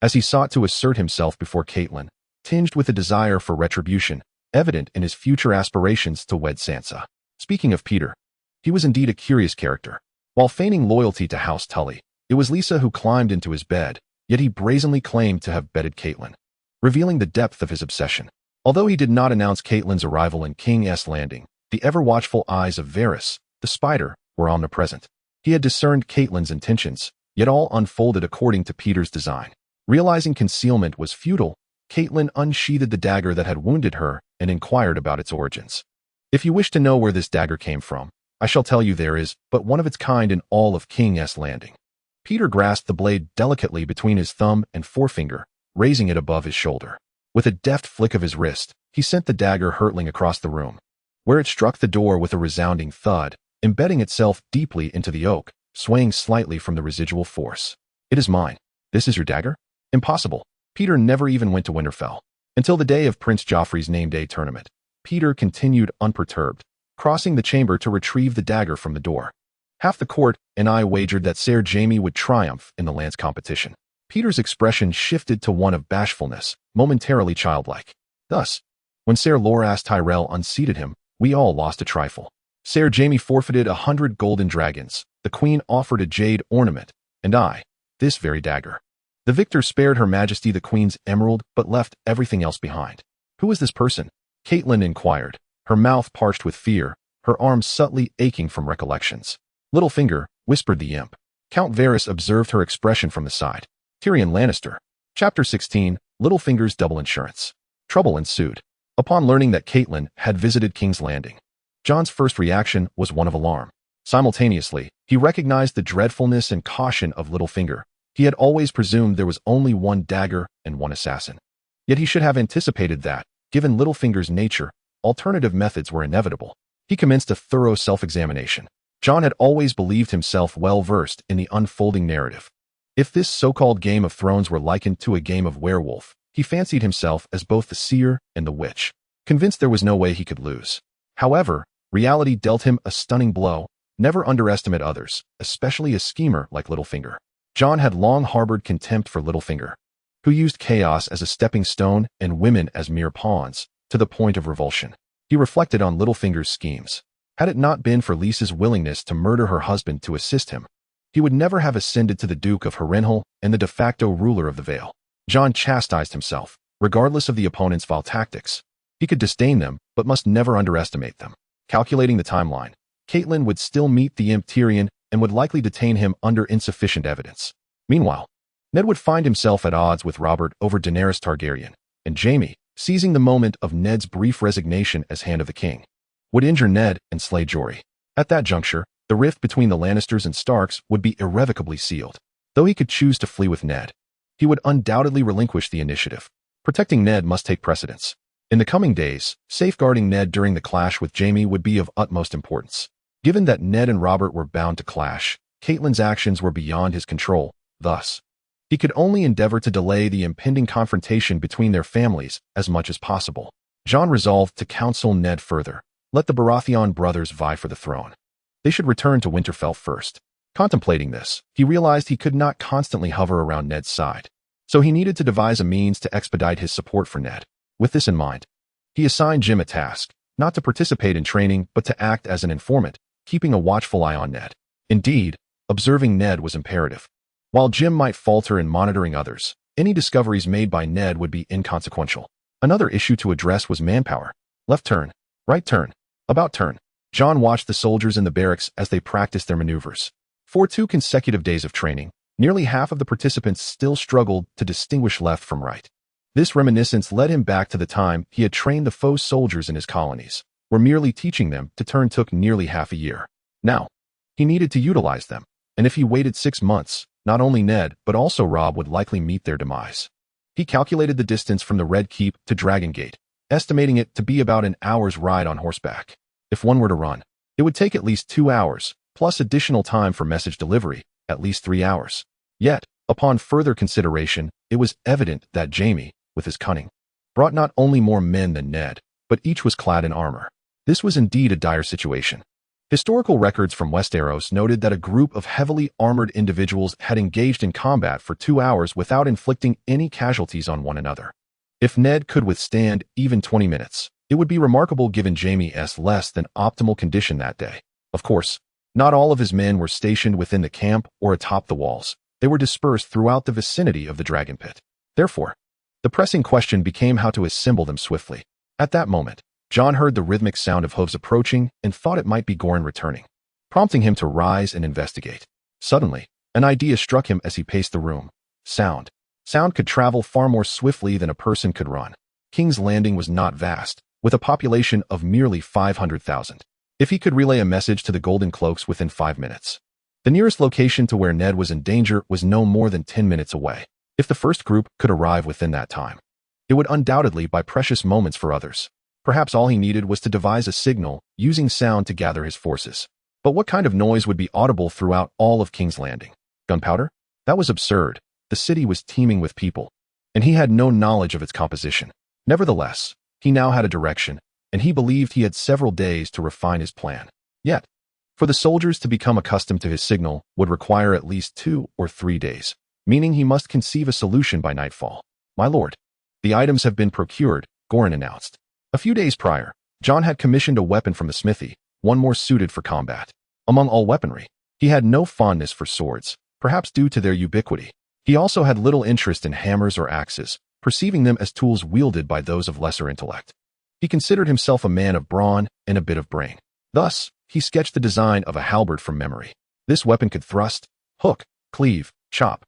as he sought to assert himself before Catelyn, tinged with a desire for retribution, evident in his future aspirations to wed Sansa. Speaking of Peter, he was indeed a curious character. While feigning loyalty to House Tully, it was Lisa who climbed into his bed, yet he brazenly claimed to have bedded Catelyn, revealing the depth of his obsession. Although he did not announce Catelyn's arrival in King's Landing, the ever-watchful eyes of Varys, the spider, were omnipresent. He had discerned Catelyn's intentions, yet all unfolded according to Peter's design. Realizing concealment was futile, Catelyn unsheathed the dagger that had wounded her and inquired about its origins. If you wish to know where this dagger came from, I shall tell you there is but one of its kind in all of King's Landing. Peter grasped the blade delicately between his thumb and forefinger, raising it above his shoulder. With a deft flick of his wrist, he sent the dagger hurtling across the room, where it struck the door with a resounding thud, embedding itself deeply into the oak, swaying slightly from the residual force. It is mine. This is your dagger? Impossible. Peter never even went to Winterfell. Until the day of Prince Joffrey's name day tournament, Peter continued unperturbed, crossing the chamber to retrieve the dagger from the door. Half the court and I wagered that Ser Jaime would triumph in the lance competition. Peter's expression shifted to one of bashfulness, momentarily childlike. Thus, when Ser Loras Tyrell unseated him, we all lost a trifle. Ser Jaime forfeited 100 golden dragons, the queen offered a jade ornament, and I, this very dagger. The victor spared Her Majesty the Queen's emerald but left everything else behind. Who is this person? Catelyn inquired, her mouth parched with fear, her arms subtly aching from recollections. Littlefinger, whispered the imp. Count Varys observed her expression from the side. Tyrion Lannister. Chapter 16, Littlefinger's double insurance. Trouble ensued. Upon learning that Catelyn had visited King's Landing, Jon's first reaction was one of alarm. Simultaneously, he recognized the dreadfulness and caution of Littlefinger. He had always presumed there was only one dagger and one assassin. Yet he should have anticipated that, given Littlefinger's nature, alternative methods were inevitable. He commenced a thorough self-examination. Jon had always believed himself well-versed in the unfolding narrative. If this so-called Game of Thrones were likened to a game of werewolf, he fancied himself as both the seer and the witch, convinced there was no way he could lose. However, reality dealt him a stunning blow. Never underestimate others, especially a schemer like Littlefinger. Jon had long harbored contempt for Littlefinger, who used chaos as a stepping stone and women as mere pawns, to the point of revulsion. He reflected on Littlefinger's schemes. Had it not been for Lisa's willingness to murder her husband to assist him, he would never have ascended to the Duke of Harrenhal and the de facto ruler of the Vale. Jon chastised himself, regardless of the opponent's vile tactics. He could disdain them, but must never underestimate them. Calculating the timeline, Catelyn would still meet the imp Tyrion and would likely detain him under insufficient evidence. Meanwhile, Ned would find himself at odds with Robert over Daenerys Targaryen, and Jaime, seizing the moment of Ned's brief resignation as Hand of the King, would injure Ned and slay Jory. At that juncture, the rift between the Lannisters and Starks would be irrevocably sealed. Though he could choose to flee with Ned, he would undoubtedly relinquish the initiative. Protecting Ned must take precedence. In the coming days, safeguarding Ned during the clash with Jaime would be of utmost importance. Given that Ned and Robert were bound to clash, Catelyn's actions were beyond his control. Thus, he could only endeavor to delay the impending confrontation between their families as much as possible. Jon resolved to counsel Ned further. Let the Baratheon brothers vie for the throne. They should return to Winterfell first. Contemplating this, he realized he could not constantly hover around Ned's side, so he needed to devise a means to expedite his support for Ned. With this in mind, he assigned Jim a task, not to participate in training but to act as an informant, keeping a watchful eye on Ned. Indeed, observing Ned was imperative. While Jim might falter in monitoring others, any discoveries made by Ned would be inconsequential. Another issue to address was manpower. Left turn, right turn, about turn. Jon watched the soldiers in the barracks as they practiced their maneuvers. For 2 consecutive days of training, nearly half of the participants still struggled to distinguish left from right. This reminiscence led him back to the time he had trained the foe soldiers in his colonies, where merely teaching them to turn took nearly half a year. Now, he needed to utilize them, and if he waited 6 months, not only Ned but also Robb would likely meet their demise. He calculated the distance from the Red Keep to Dragon Gate, estimating it to be about an hour's ride on horseback. If one were to run, it would take at least 2 hours, plus additional time for message delivery, at least 3 hours. Yet, upon further consideration, it was evident that Jaime, with his cunning, brought not only more men than Ned, but each was clad in armor. This was indeed a dire situation. Historical records from Westeros noted that a group of heavily armored individuals had engaged in combat for 2 hours without inflicting any casualties on one another. If Ned could withstand even 20 minutes, it would be remarkable given Jaime's less than optimal condition that day. Of course, not all of his men were stationed within the camp or atop the walls. They were dispersed throughout the vicinity of the dragon pit. Therefore, the pressing question became how to assemble them swiftly. At that moment, Jon heard the rhythmic sound of hooves approaching and thought it might be Goren returning, prompting him to rise and investigate. Suddenly, an idea struck him as he paced the room. Sound. Sound could travel far more swiftly than a person could run. King's Landing was not vast, with a population of merely 500,000. If he could relay a message to the Golden Cloaks within 5 minutes, the nearest location to where Ned was in danger was no more than 10 minutes away. If the first group could arrive within that time, it would undoubtedly buy precious moments for others. Perhaps all he needed was to devise a signal, using sound to gather his forces. But what kind of noise would be audible throughout all of King's Landing? Gunpowder? That was absurd. The city was teeming with people, and he had no knowledge of its composition. Nevertheless, he now had a direction, and he believed he had several days to refine his plan. Yet, for the soldiers to become accustomed to his signal would require at least 2 or 3 days, meaning he must conceive a solution by nightfall. My lord, the items have been procured, Goren announced. A few days prior, Jon had commissioned a weapon from the smithy, one more suited for combat. Among all weaponry, he had no fondness for swords, perhaps due to their ubiquity. He also had little interest in hammers or axes, perceiving them as tools wielded by those of lesser intellect. He considered himself a man of brawn and a bit of brain. Thus, he sketched the design of a halberd from memory. This weapon could thrust, hook, cleave, chop,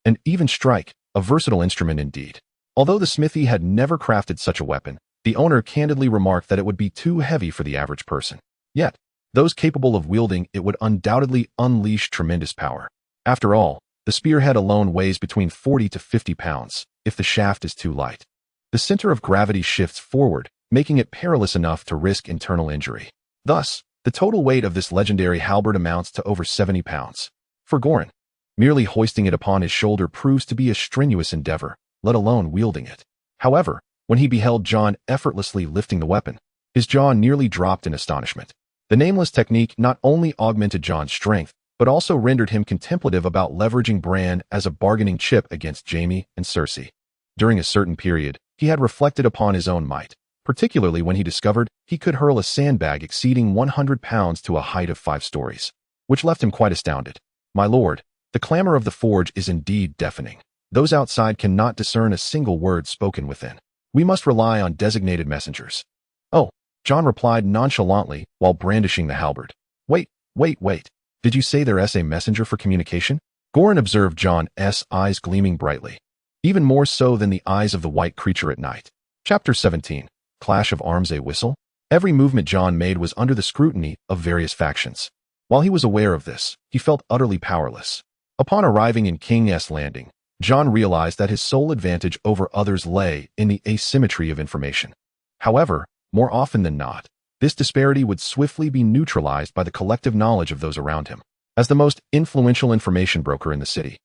and even strike, a versatile instrument indeed. Although the smithy had never crafted such a weapon, the owner candidly remarked that it would be too heavy for the average person. Yet, those capable of wielding it would undoubtedly unleash tremendous power. After all, the spearhead alone weighs between 40 to 50 pounds, if the shaft is too light. The center of gravity shifts forward, making it perilous enough to risk internal injury. Thus, the total weight of this legendary halberd amounts to over 70 pounds. For Goren, merely hoisting it upon his shoulder proves to be a strenuous endeavor, let alone wielding it. However, when he beheld Jon effortlessly lifting the weapon, his jaw nearly dropped in astonishment. The nameless technique not only augmented Jon's strength, but also rendered him contemplative about leveraging Bran as a bargaining chip against Jaime and Cersei. During a certain period, he had reflected upon his own might, particularly when he discovered he could hurl a sandbag exceeding 100 pounds to a height of 5 stories, which left him quite astounded. My lord, the clamor of the forge is indeed deafening. Those outside cannot discern a single word spoken within. We must rely on designated messengers. Oh, Jon replied nonchalantly while brandishing the halberd. Wait. Did you say there's a messenger for communication? Goren observed Jon's eyes gleaming brightly, even more so than the eyes of the white creature at night. Chapter 17. Clash of Arms. A whistle? Every movement Jon made was under the scrutiny of various factions. While he was aware of this, he felt utterly powerless. Upon arriving in King's Landing, Jon realized that his sole advantage over others lay in the asymmetry of information. However, more often than not, this disparity would swiftly be neutralized by the collective knowledge of those around him. As the most influential information broker in the city,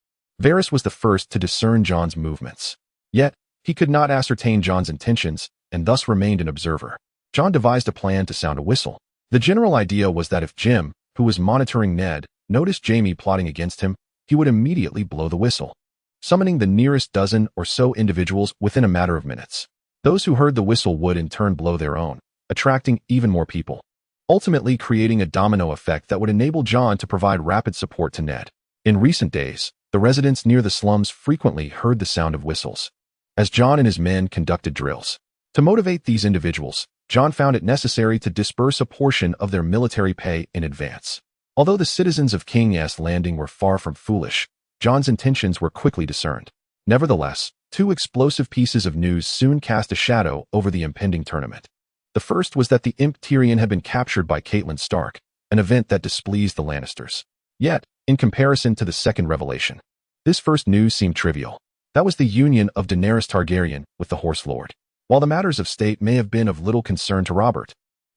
Varys was the first to discern Jon's movements. Yet, he could not ascertain Jon's intentions and thus remained an observer. Jon devised a plan to sound a whistle. The general idea was that if Jim, who was monitoring Ned, noticed Jaime plotting against him, he would immediately blow the whistle, summoning the nearest dozen or so individuals within a matter of minutes. Those who heard the whistle would in turn blow their own, attracting even more people, ultimately creating a domino effect that would enable Jon to provide rapid support to Ned. In recent days, the residents near the slums frequently heard the sound of whistles, as Jon and his men conducted drills. To motivate these individuals, Jon found it necessary to disperse a portion of their military pay in advance. Although the citizens of King's Landing were far from foolish, Jon's intentions were quickly discerned. Nevertheless, 2 explosive pieces of news soon cast a shadow over the impending tournament. The first was that the Imp Tyrion had been captured by Catelyn Stark, an event that displeased the Lannisters. Yet, in comparison to the second revelation, this first news seemed trivial. That was the union of Daenerys Targaryen with the Horse Lord. While the matters of state may have been of little concern to Robert,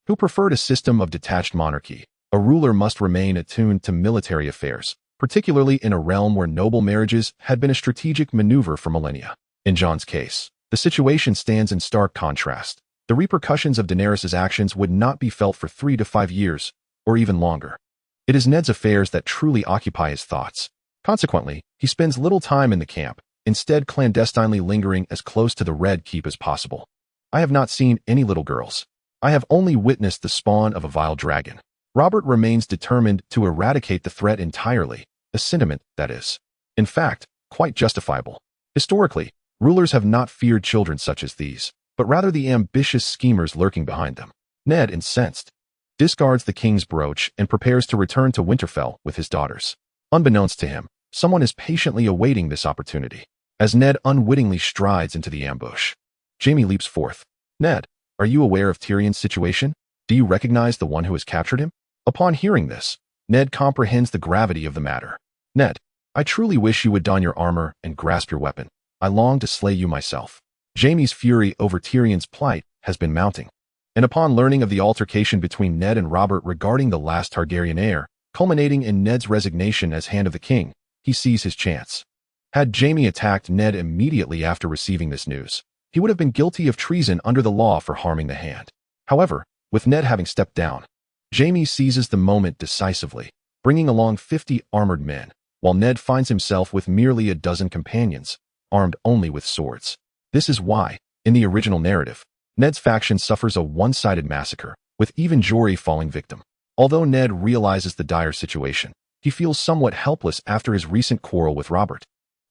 who preferred a system of detached monarchy, a ruler must remain attuned to military affairs, particularly in a realm where noble marriages had been a strategic maneuver for millennia. In Jon's case, the situation stands in stark contrast. The repercussions of Daenerys' actions would not be felt for 3 to 5 years, or even longer. It is Ned's affairs that truly occupy his thoughts. Consequently, he spends little time in the camp, instead clandestinely lingering as close to the Red Keep as possible. I have not seen any little girls. I have only witnessed the spawn of a vile dragon. Robert remains determined to eradicate the threat entirely, a sentiment that is, in fact, quite justifiable. Historically, rulers have not feared children such as these, but rather the ambitious schemers lurking behind them. Ned, incensed, discards the king's brooch and prepares to return to Winterfell with his daughters. Unbeknownst to him, someone is patiently awaiting this opportunity. As Ned unwittingly strides into the ambush, Jaime leaps forth. Ned, are you aware of Tyrion's situation? Do you recognize the one who has captured him? Upon hearing this, Ned comprehends the gravity of the matter. Ned, I truly wish you would don your armor and grasp your weapon. I long to slay you myself. Jaime's fury over Tyrion's plight has been mounting, and upon learning of the altercation between Ned and Robert regarding the last Targaryen heir, culminating in Ned's resignation as Hand of the King, he sees his chance. Had Jaime attacked Ned immediately after receiving this news, he would have been guilty of treason under the law for harming the Hand. However, with Ned having stepped down, Jaime seizes the moment decisively, bringing along 50 armored men, while Ned finds himself with merely a dozen companions, armed only with swords. This is why, in the original narrative, Ned's faction suffers a one-sided massacre, with even Jory falling victim. Although Ned realizes the dire situation, he feels somewhat helpless after his recent quarrel with Robert.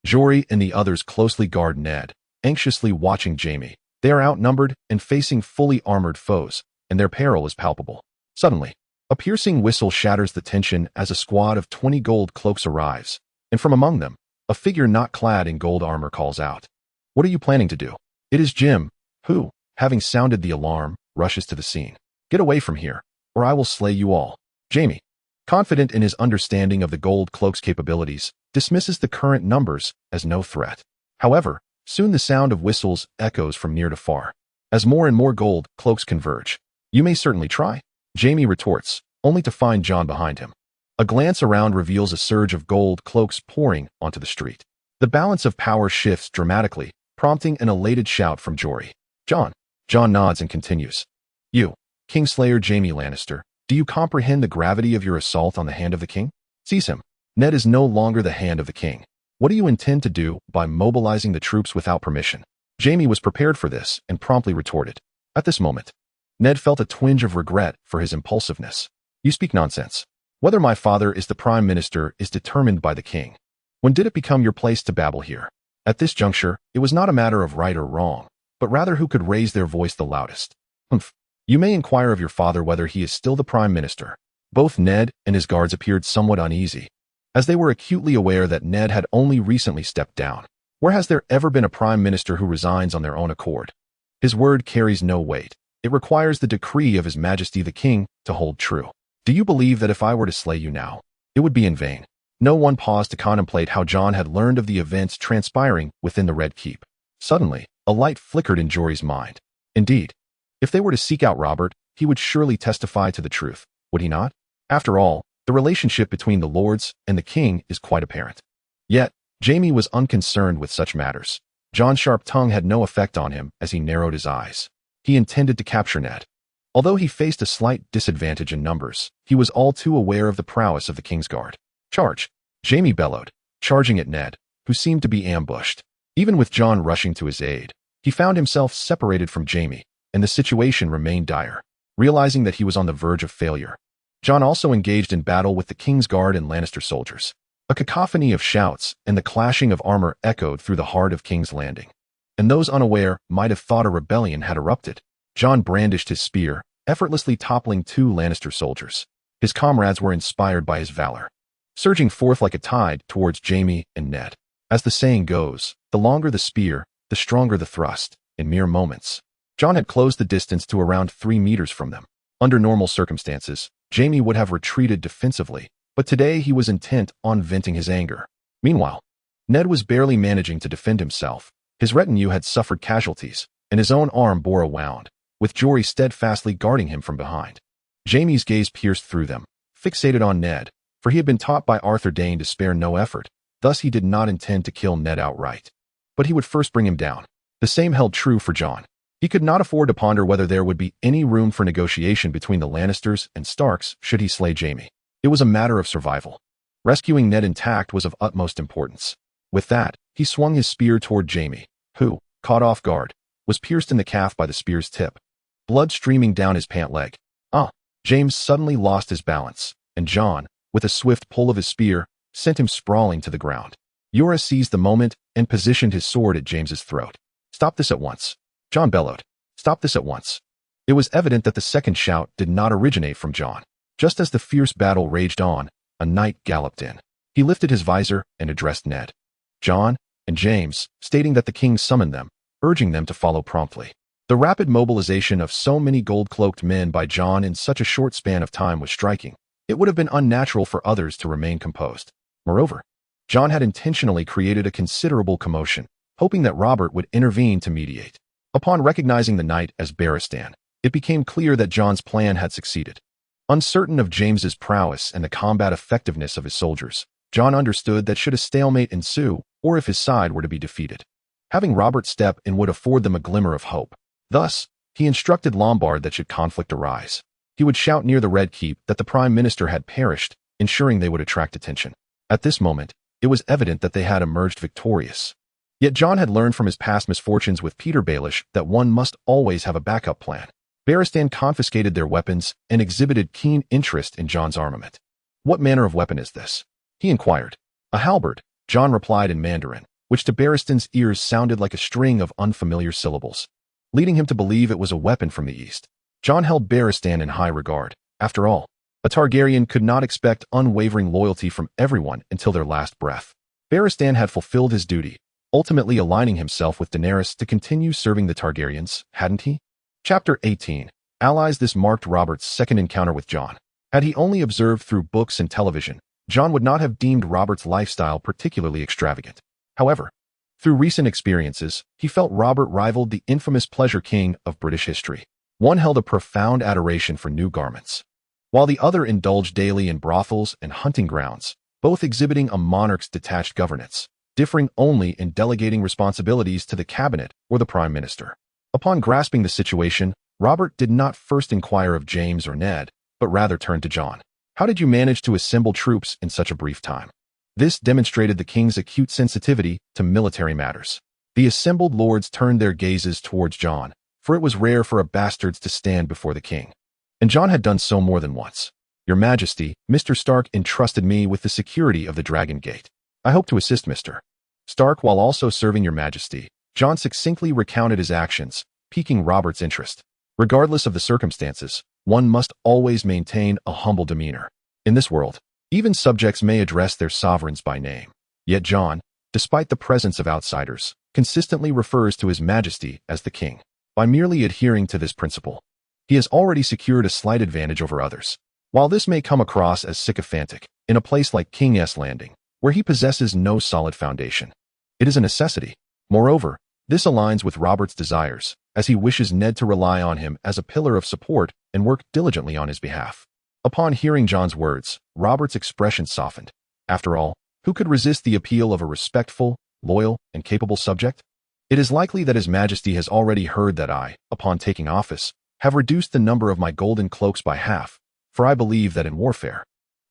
Jory and the others closely guard Ned, anxiously watching Jaime. They are outnumbered and facing fully armored foes, and their peril is palpable. Suddenly, a piercing whistle shatters the tension as a squad of 20 gold cloaks arrives, and from among them, a figure not clad in gold armor calls out. What are you planning to do? It is Jim, who, having sounded the alarm, rushes to the scene. Get away from here, or I will slay you all. Jaime, confident in his understanding of the gold cloak's capabilities, dismisses the current numbers as no threat. However, soon the sound of whistles echoes from near to far, as more and more gold cloaks converge. You may certainly try, Jaime retorts, only to find Jon behind him. A glance around reveals a surge of gold cloaks pouring onto the street. The balance of power shifts dramatically, prompting an elated shout from Jory. Jon. Jon nods and continues. You, Kingslayer Jaime Lannister, do you comprehend the gravity of your assault on the Hand of the King? Seize him. Ned is no longer the Hand of the King. What do you intend to do by mobilizing the troops without permission? Jaime was prepared for this and promptly retorted. At this moment, Ned felt a twinge of regret for his impulsiveness. You speak nonsense. Whether my father is the Prime Minister is determined by the King. When did it become your place to babble here? At this juncture, it was not a matter of right or wrong, but rather who could raise their voice the loudest. Humph. You may inquire of your father whether he is still the Prime Minister. Both Ned and his guards appeared somewhat uneasy, as they were acutely aware that Ned had only recently stepped down. Where has there ever been a Prime Minister who resigns on their own accord? His word carries no weight. It requires the decree of His Majesty the King to hold true. Do you believe that if I were to slay you now, it would be in vain? No one paused to contemplate how Jon had learned of the events transpiring within the Red Keep. Suddenly, a light flickered in Jory's mind. Indeed, if they were to seek out Robert, he would surely testify to the truth, would he not? After all, the relationship between the lords and the king is quite apparent. Yet, Jaime was unconcerned with such matters. Jon's sharp tongue had no effect on him as he narrowed his eyes. He intended to capture Ned. Although he faced a slight disadvantage in numbers, he was all too aware of the prowess of the Kingsguard. Charge! Jaime bellowed, charging at Ned, who seemed to be ambushed. Even with Jon rushing to his aid, he found himself separated from Jaime, and the situation remained dire. Realizing that he was on the verge of failure, Jon also engaged in battle with the Kingsguard and Lannister soldiers. A cacophony of shouts and the clashing of armor echoed through the heart of King's Landing, and those unaware might have thought a rebellion had erupted. Jon brandished his spear, effortlessly toppling 2 Lannister soldiers. His comrades were inspired by his valor, surging forth like a tide towards Jaime and Ned. As the saying goes, the longer the spear, the stronger the thrust. In mere moments, Jon had closed the distance to around 3 meters from them. Under normal circumstances, Jaime would have retreated defensively, but today he was intent on venting his anger. Meanwhile, Ned was barely managing to defend himself. His retinue had suffered casualties, and his own arm bore a wound, with Jory steadfastly guarding him from behind. Jaime's gaze pierced through them, fixated on Ned, for he had been taught by Arthur Dayne to spare no effort. Thus he did not intend to kill Ned outright, but he would first bring him down. The same held true for Jon. He could not afford to ponder whether there would be any room for negotiation between the Lannisters and Starks should he slay Jaime. It was a matter of survival. Rescuing Ned intact was of utmost importance. With that, he swung his spear toward Jaime, who, caught off guard, was pierced in the calf by the spear's tip, blood streaming down his pant leg. James suddenly lost his balance, and Jon, with a swift pull of his spear, sent him sprawling to the ground. Jorah seized the moment and positioned his sword at James's throat. "Stop this at once," Jon bellowed. "Stop this at once." It was evident that the second shout did not originate from Jon. Just as the fierce battle raged on, a knight galloped in. He lifted his visor and addressed Ned, Jon, and James, stating that the king summoned them, urging them to follow promptly. The rapid mobilization of so many gold-cloaked men by Jon in such a short span of time was striking. It would have been unnatural for others to remain composed. Moreover, Jon had intentionally created a considerable commotion, hoping that Robert would intervene to mediate. Upon recognizing the knight as Barristan, it became clear that Jon's plan had succeeded. Uncertain of James's prowess and the combat effectiveness of his soldiers, Jon understood that should a stalemate ensue, or if his side were to be defeated, having Robert step in would afford them a glimmer of hope. Thus, he instructed Lombard that should conflict arise, he would shout near the Red Keep that the Prime Minister had perished, ensuring they would attract attention. At this moment, it was evident that they had emerged victorious. Yet Jon had learned from his past misfortunes with Peter Baelish that one must always have a backup plan. Barristan confiscated their weapons and exhibited keen interest in Jon's armament. "What manner of weapon is this?" he inquired. "A halberd," Jon replied in Mandarin, which to Barristan's ears sounded like a string of unfamiliar syllables, leading him to believe it was a weapon from the east. Jon held Barristan in high regard. After all, a Targaryen could not expect unwavering loyalty from everyone until their last breath. Barristan had fulfilled his duty, ultimately aligning himself with Daenerys to continue serving the Targaryens, hadn't he? Chapter 18. Allies. This marked Robert's second encounter with Jon. Had he only observed through books and television, Jon would not have deemed Robert's lifestyle particularly extravagant. However, through recent experiences, he felt Robert rivaled the infamous pleasure king of British history. One held a profound adoration for new garments, while the other indulged daily in brothels and hunting grounds, both exhibiting a monarch's detached governance, differing only in delegating responsibilities to the cabinet or the prime minister. Upon grasping the situation, Robert did not first inquire of James or Ned, but rather turned to Jon. "How did you manage to assemble troops in such a brief time?" This demonstrated the king's acute sensitivity to military matters. The assembled lords turned their gazes towards Jon, for it was rare for a bastards to stand before the king. And Jon had done so more than once. "Your Majesty, Mr. Stark entrusted me with the security of the Dragon Gate. I hope to assist Mr. Stark while also serving your Majesty." Jon succinctly recounted his actions, piquing Robert's interest. Regardless of the circumstances, one must always maintain a humble demeanor. In this world, even subjects may address their sovereigns by name. Yet Jon, despite the presence of outsiders, consistently refers to His Majesty as the King. By merely adhering to this principle, he has already secured a slight advantage over others. While this may come across as sycophantic, in a place like King's Landing, where he possesses no solid foundation, it is a necessity. Moreover, this aligns with Robert's desires, as he wishes Ned to rely on him as a pillar of support and work diligently on his behalf. Upon hearing Jon's words, Robert's expression softened. After all, who could resist the appeal of a respectful, loyal, and capable subject? "It is likely that His Majesty has already heard that I, upon taking office, have reduced the number of my golden cloaks by half, for I believe that in warfare,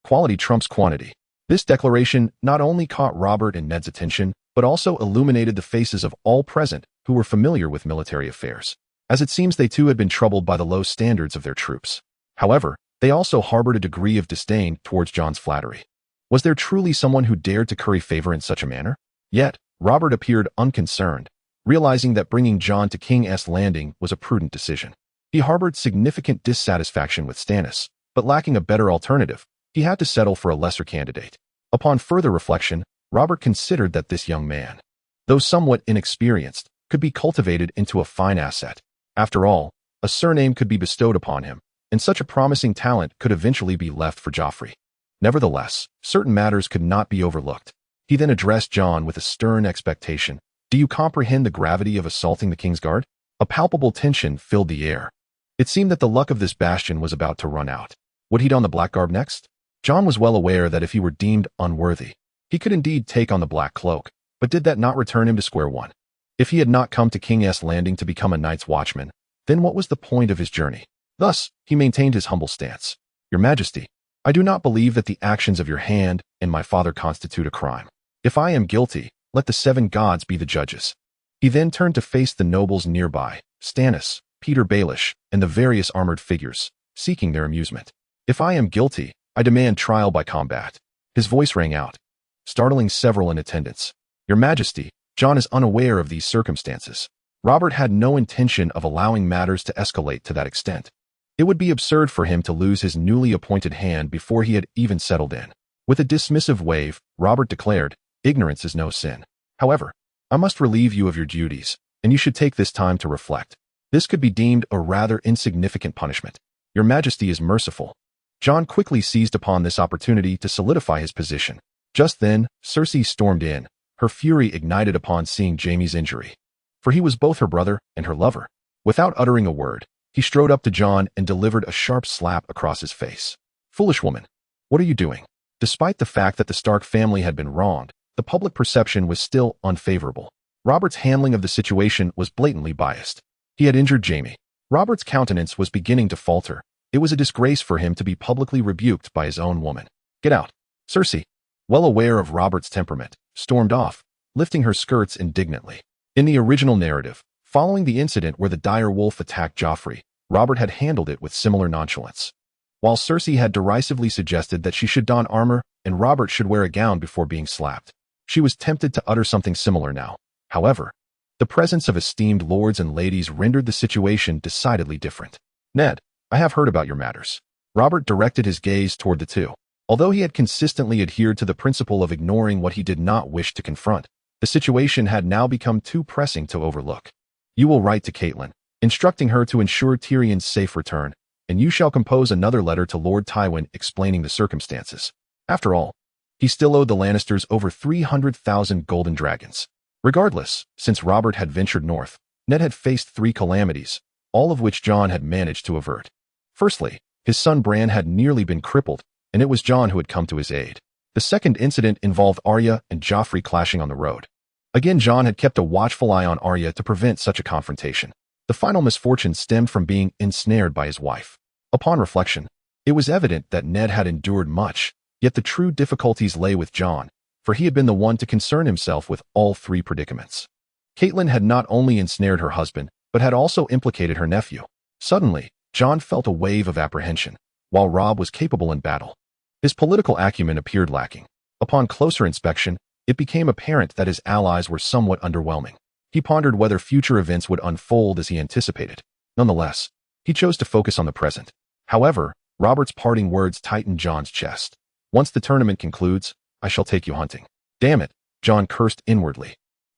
quality trumps quantity." This declaration not only caught Robert and Ned's attention, but also illuminated the faces of all present who were familiar with military affairs, as it seems they too had been troubled by the low standards of their troops. However, they also harbored a degree of disdain towards Jon's flattery. Was there truly someone who dared to curry favor in such a manner? Yet, Robert appeared unconcerned, realizing that bringing Jon to King's Landing was a prudent decision. He harbored significant dissatisfaction with Stannis, but lacking a better alternative, he had to settle for a lesser candidate. Upon further reflection, Robert considered that this young man, though somewhat inexperienced, could be cultivated into a fine asset. After all, a surname could be bestowed upon him, and such a promising talent could eventually be left for Joffrey. Nevertheless, certain matters could not be overlooked. He then addressed Jon with a stern expectation. "Do you comprehend the gravity of assaulting the King's Guard?" A palpable tension filled the air. It seemed that the luck of this bastion was about to run out. Would he don the black garb next? Jon was well aware that if he were deemed unworthy, he could indeed take on the black cloak, but did that not return him to square one? If he had not come to King's Landing to become a Night's Watchman, then what was the point of his journey? Thus, he maintained his humble stance. Your Majesty, I do not believe that the actions of your hand and my father constitute a crime. If I am guilty, let the 7 gods be the judges. He then turned to face the nobles nearby, Stannis, Peter Baelish, and the various armored figures, seeking their amusement. If I am guilty, I demand trial by combat. His voice rang out, startling several in attendance. Your Majesty, Jon is unaware of these circumstances. Robert had no intention of allowing matters to escalate to that extent. It would be absurd for him to lose his newly appointed hand before he had even settled in. With a dismissive wave, Robert declared, ignorance is no sin. However, I must relieve you of your duties, and you should take this time to reflect. This could be deemed a rather insignificant punishment. Your Majesty is merciful. Jon quickly seized upon this opportunity to solidify his position. Just then, Cersei stormed in, her fury ignited upon seeing Jaime's injury. For he was both her brother and her lover. Without uttering a word, he strode up to Jon and delivered a sharp slap across his face. Foolish woman, what are you doing? Despite the fact that the Stark family had been wronged, the public perception was still unfavorable. Robert's handling of the situation was blatantly biased. He had injured Jaime. Robert's countenance was beginning to falter. It was a disgrace for him to be publicly rebuked by his own woman. Get out. Cersei, well aware of Robert's temperament, stormed off, lifting her skirts indignantly. In the original narrative, following the incident where the dire wolf attacked Joffrey, Robert had handled it with similar nonchalance. While Cersei had derisively suggested that she should don armor and Robert should wear a gown before being slapped, she was tempted to utter something similar now. However, the presence of esteemed lords and ladies rendered the situation decidedly different. Ned, I have heard about your matters. Robert directed his gaze toward the two. Although he had consistently adhered to the principle of ignoring what he did not wish to confront, the situation had now become too pressing to overlook. You will write to Catelyn, instructing her to ensure Tyrion's safe return, and you shall compose another letter to Lord Tywin explaining the circumstances. After all, he still owed the Lannisters over 300,000 golden dragons. Regardless, since Robert had ventured north, Ned had faced 3 calamities, all of which Jon had managed to avert. Firstly, his son Bran had nearly been crippled, and it was Jon who had come to his aid. The second incident involved Arya and Joffrey clashing on the road. Again, Jon had kept a watchful eye on Arya to prevent such a confrontation. The final misfortune stemmed from being ensnared by his wife. Upon reflection, it was evident that Ned had endured much, yet the true difficulties lay with Jon, for he had been the one to concern himself with all 3 predicaments. Catelyn had not only ensnared her husband, but had also implicated her nephew. Suddenly, Jon felt a wave of apprehension, while Robb was capable in battle. His political acumen appeared lacking. Upon closer inspection, it became apparent that his allies were somewhat underwhelming. He pondered whether future events would unfold as he anticipated. Nonetheless, he chose to focus on the present. However, Robert's parting words tightened Jon's chest. Once the tournament concludes, I shall take you hunting. Damn it, Jon cursed inwardly.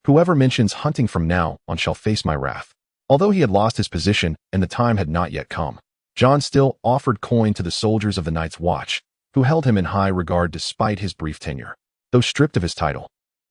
Whoever mentions hunting from now on shall face my wrath. Although he had lost his position and the time had not yet come, Jon still offered coin to the soldiers of the Night's Watch, who held him in high regard despite his brief tenure. Though stripped of his title,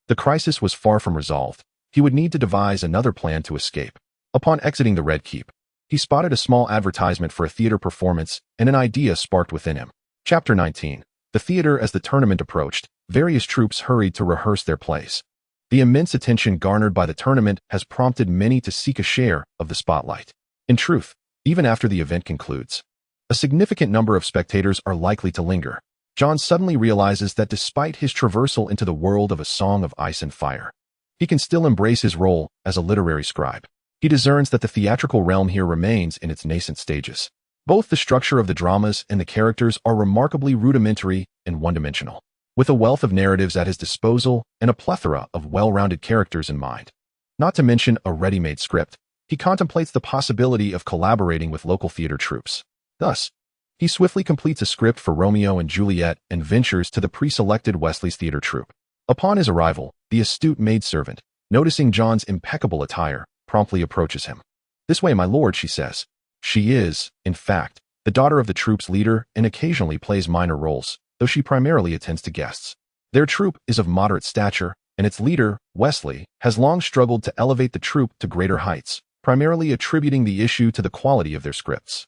the crisis was far from resolved. He would need to devise another plan to escape. Upon exiting the Red Keep, he spotted a small advertisement for a theater performance, and an idea sparked within him. Chapter 19. The theater. As the tournament approached, various troops hurried to rehearse their plays. The immense attention garnered by the tournament has prompted many to seek a share of the spotlight. In truth, even after the event concludes, a significant number of spectators are likely to linger. Jon suddenly realizes that despite his traversal into the world of A Song of Ice and Fire, he can still embrace his role as a literary scribe. He discerns that the theatrical realm here remains in its nascent stages. Both the structure of the dramas and the characters are remarkably rudimentary and one-dimensional. With a wealth of narratives at his disposal and a plethora of well-rounded characters in mind, not to mention a ready-made script, he contemplates the possibility of collaborating with local theater troupes. Thus, he swiftly completes a script for Romeo and Juliet and ventures to the pre-selected Wesley's theater troupe. Upon his arrival, the astute maidservant, noticing Jon's impeccable attire, promptly approaches him. This way, my lord, she says. She is, in fact, the daughter of the troupe's leader and occasionally plays minor roles, though she primarily attends to guests. Their troupe is of moderate stature, and its leader, Wesley, has long struggled to elevate the troupe to greater heights, primarily attributing the issue to the quality of their scripts.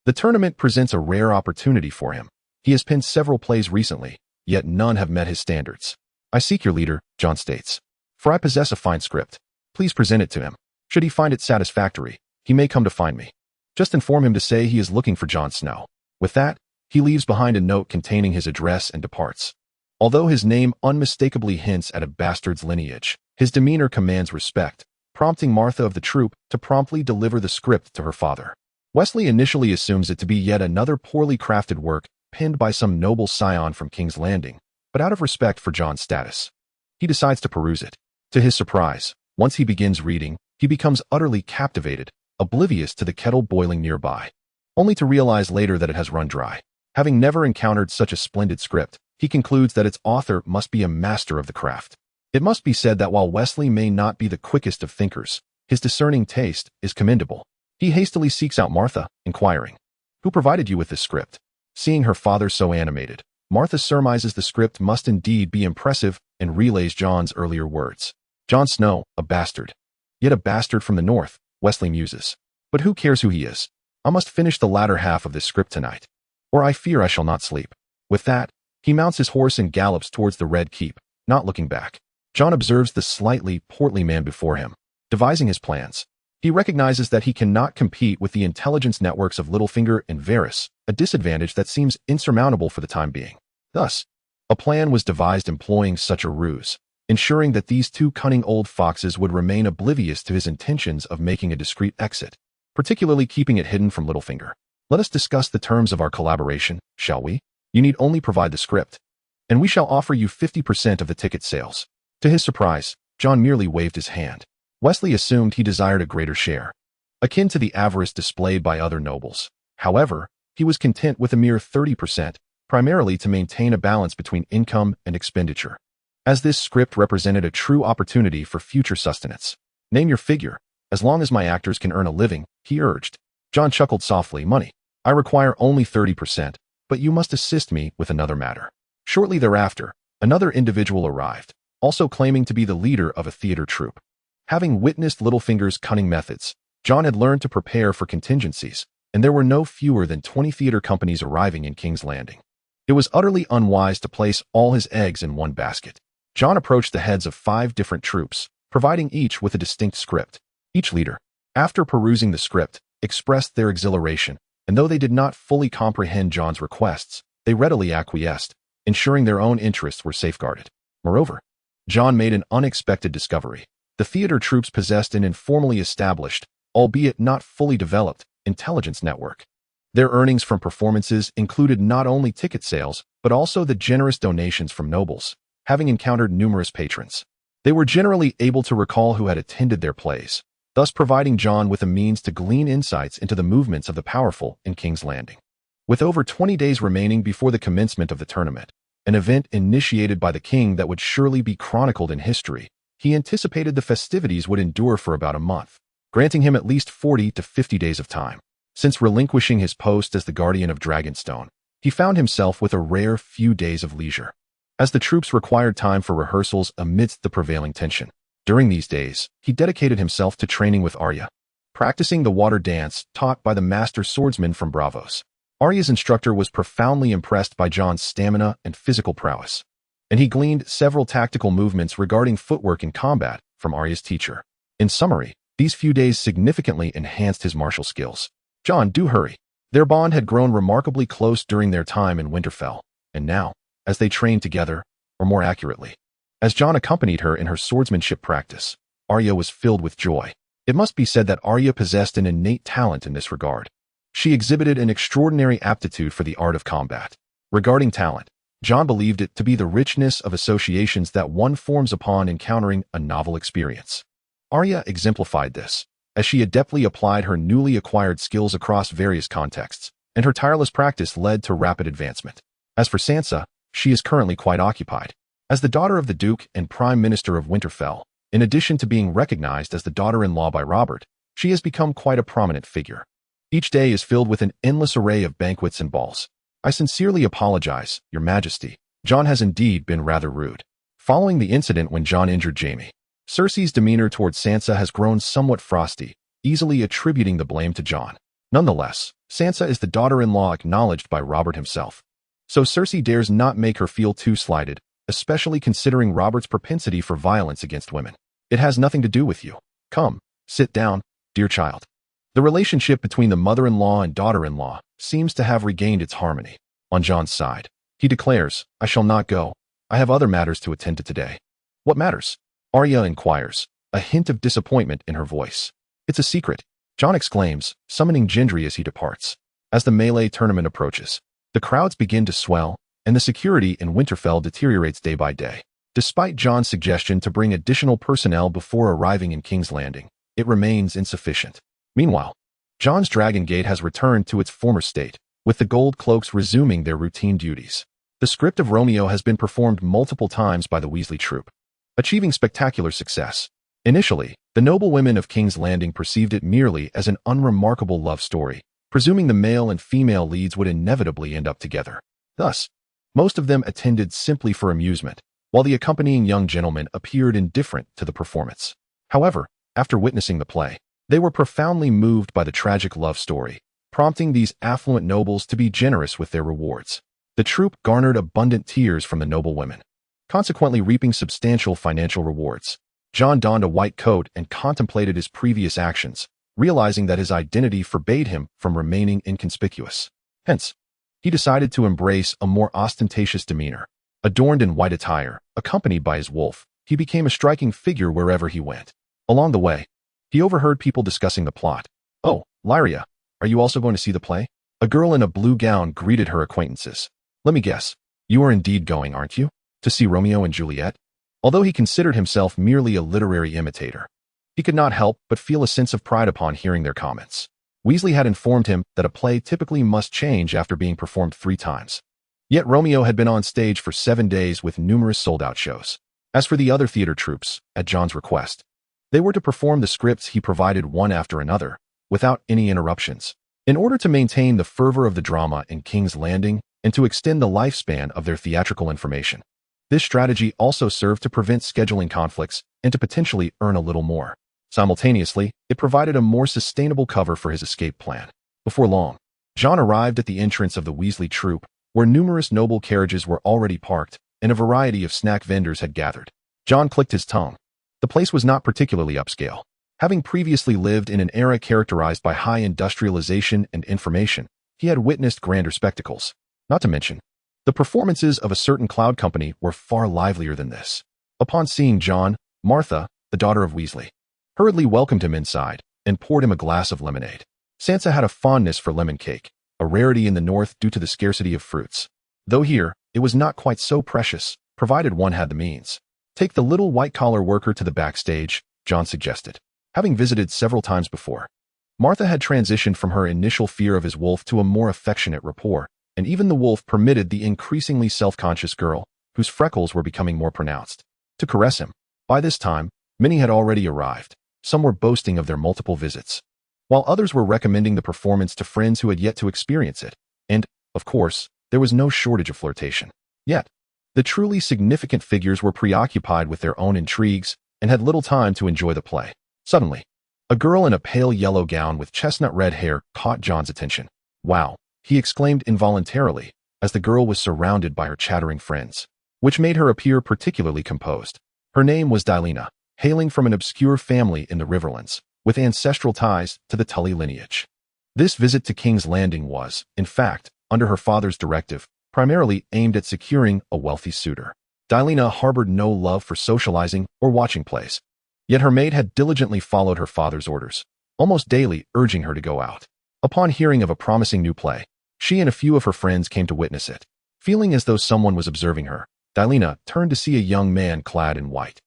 The tournament presents a rare opportunity for him. He has penned several plays recently, yet none have met his standards. I seek your leader, Jon states, for I possess a fine script. Please present it to him. Should he find it satisfactory, he may come to find me. Just inform him to say he is looking for Jon Snow. With that, he leaves behind a note containing his address and departs. Although his name unmistakably hints at a bastard's lineage, his demeanor commands respect, prompting Martha of the troop to promptly deliver the script to her father. Wesley initially assumes it to be yet another poorly crafted work penned by some noble scion from King's Landing, but out of respect for Jon's status, he decides to peruse it. To his surprise, once he begins reading, he becomes utterly captivated, oblivious to the kettle boiling nearby, only to realize later that it has run dry. Having never encountered such a splendid script, he concludes that its author must be a master of the craft. It must be said that while Wesley may not be the quickest of thinkers, his discerning taste is commendable. He hastily seeks out Martha, inquiring, "Who provided you with this script?" Seeing her father so animated, Martha surmises the script must indeed be impressive and relays Jon's earlier words. Jon Snow, a bastard. Yet a bastard from the north, Wesley muses. But who cares who he is? I must finish the latter half of this script tonight, or I fear I shall not sleep. With that, he mounts his horse and gallops towards the Red Keep, not looking back. Jon observes the slightly portly man before him, devising his plans. He recognizes that he cannot compete with the intelligence networks of Littlefinger and Varys, a disadvantage that seems insurmountable for the time being. Thus, a plan was devised employing such a ruse, ensuring that these two cunning old foxes would remain oblivious to his intentions of making a discreet exit, particularly keeping it hidden from Littlefinger. Let us discuss the terms of our collaboration, shall we? You need only provide the script, and we shall offer you 50% of the ticket sales. To his surprise, Jon merely waved his hand. Wesley assumed he desired a greater share, akin to the avarice displayed by other nobles. However, he was content with a mere 30%, primarily to maintain a balance between income and expenditure, as this script represented a true opportunity for future sustenance. Name your figure, as long as my actors can earn a living, he urged. Jon chuckled softly. Money. I require only 30%, but you must assist me with another matter. Shortly thereafter, another individual arrived, also claiming to be the leader of a theater troupe. Having witnessed Littlefinger's cunning methods, Jon had learned to prepare for contingencies, and there were no fewer than 20 theater companies arriving in King's Landing. It was utterly unwise to place all his eggs in one basket. Jon approached the heads of 5 different troupes, providing each with a distinct script. Each leader, after perusing the script, expressed their exhilaration, and though they did not fully comprehend Jon's requests, they readily acquiesced, ensuring their own interests were safeguarded. Moreover, Jon made an unexpected discovery. The theater troupes possessed an informally established, albeit not fully developed, intelligence network. Their earnings from performances included not only ticket sales, but also the generous donations from nobles. Having encountered numerous patrons, they were generally able to recall who had attended their plays, thus providing Jon with a means to glean insights into the movements of the powerful in King's Landing. With over 20 days remaining before the commencement of the tournament, an event initiated by the king that would surely be chronicled in history, he anticipated the festivities would endure for about a month, granting him at least 40 to 50 days of time. Since relinquishing his post as the guardian of Dragonstone, he found himself with a rare few days of leisure, as the troops required time for rehearsals amidst the prevailing tension. During these days, he dedicated himself to training with Arya, practicing the water dance taught by the master swordsman from Braavos. Arya's instructor was profoundly impressed by Jon's stamina and physical prowess, and he gleaned several tactical movements regarding footwork in combat from Arya's teacher. In summary, these few days significantly enhanced his martial skills. Jon, do hurry. Their bond had grown remarkably close during their time in Winterfell, and now, as they trained together, or more accurately, as Jon accompanied her in her swordsmanship practice, Arya was filled with joy. It must be said that Arya possessed an innate talent in this regard. She exhibited an extraordinary aptitude for the art of combat. Regarding talent, Jon believed it to be the richness of associations that one forms upon encountering a novel experience. Arya exemplified this, as she adeptly applied her newly acquired skills across various contexts, and her tireless practice led to rapid advancement. As for Sansa, she is currently quite occupied. As the daughter of the Duke and Prime Minister of Winterfell, in addition to being recognized as the daughter-in-law by Robert, she has become quite a prominent figure. Each day is filled with an endless array of banquets and balls. I sincerely apologize, Your Majesty. Jon has indeed been rather rude. Following the incident when Jon injured Jaime, Cersei's demeanor towards Sansa has grown somewhat frosty, easily attributing the blame to Jon. Nonetheless, Sansa is the daughter-in-law acknowledged by Robert himself, so Cersei dares not make her feel too slighted, especially considering Robert's propensity for violence against women. It has nothing to do with you. Come, sit down, dear child. The relationship between the mother-in-law and daughter-in-law seems to have regained its harmony. On Jon's side, he declares, I shall not go. I have other matters to attend to today. What matters? Arya inquires, a hint of disappointment in her voice. It's a secret, Jon exclaims, summoning Gendry as he departs. As the melee tournament approaches, the crowds begin to swell, and the security in Winterfell deteriorates day by day. Despite Jon's suggestion to bring additional personnel before arriving in King's Landing, it remains insufficient. Meanwhile, Jon's Dragon Gate has returned to its former state, with the gold cloaks resuming their routine duties. The script of Romeo has been performed multiple times by the Weasley troupe, achieving spectacular success. Initially, the noblewomen of King's Landing perceived it merely as an unremarkable love story, presuming the male and female leads would inevitably end up together. Thus, most of them attended simply for amusement, while the accompanying young gentlemen appeared indifferent to the performance. However, after witnessing the play, they were profoundly moved by the tragic love story, prompting these affluent nobles to be generous with their rewards. The troupe garnered abundant tears from the noblewomen, consequently reaping substantial financial rewards. Jon donned a white coat and contemplated his previous actions, realizing that his identity forbade him from remaining inconspicuous. Hence, he decided to embrace a more ostentatious demeanor. Adorned in white attire, accompanied by his wolf, he became a striking figure wherever he went. Along the way, he overheard people discussing the plot. Oh, Lyria, are you also going to see the play? A girl in a blue gown greeted her acquaintances. Let me guess, you are indeed going, aren't you? To see Romeo and Juliet? Although he considered himself merely a literary imitator, he could not help but feel a sense of pride upon hearing their comments. Weasley had informed him that a play typically must change after being performed 3 times. Yet Romeo had been on stage for 7 days with numerous sold-out shows. As for the other theater troupes, at Jon's request, they were to perform the scripts he provided one after another, without any interruptions. In order to maintain the fervor of the drama in King's Landing and to extend the lifespan of their theatrical information, this strategy also served to prevent scheduling conflicts and to potentially earn a little more. Simultaneously, it provided a more sustainable cover for his escape plan. Before long, Jon arrived at the entrance of the Weasley troupe, where numerous noble carriages were already parked and a variety of snack vendors had gathered. Jon clicked his tongue. The place was not particularly upscale. Having previously lived in an era characterized by high industrialization and information, he had witnessed grander spectacles. Not to mention, the performances of a certain cloud company were far livelier than this. Upon seeing Jon, Martha, the daughter of Weasley, hurriedly welcomed him inside and poured him a glass of lemonade. Sansa had a fondness for lemon cake, a rarity in the north due to the scarcity of fruits. Though here, it was not quite so precious, provided one had the means. Take the little white-collar worker to the backstage, Jon suggested. Having visited several times before, Martha had transitioned from her initial fear of his wolf to a more affectionate rapport, and even the wolf permitted the increasingly self-conscious girl, whose freckles were becoming more pronounced, to caress him. By this time, many had already arrived. Some were boasting of their multiple visits, while others were recommending the performance to friends who had yet to experience it. And, of course, there was no shortage of flirtation. Yet, the truly significant figures were preoccupied with their own intrigues and had little time to enjoy the play. Suddenly, a girl in a pale yellow gown with chestnut red hair caught Jon's attention. Wow, he exclaimed involuntarily, as the girl was surrounded by her chattering friends, which made her appear particularly composed. Her name was Dylena, hailing from an obscure family in the Riverlands, with ancestral ties to the Tully lineage. This visit to King's Landing was, in fact, under her father's directive, primarily aimed at securing a wealthy suitor. Dylena harbored no love for socializing or watching plays, yet her maid had diligently followed her father's orders, almost daily urging her to go out. Upon hearing of a promising new play, she and a few of her friends came to witness it. Feeling as though someone was observing her, Dylena turned to see a young man clad in white.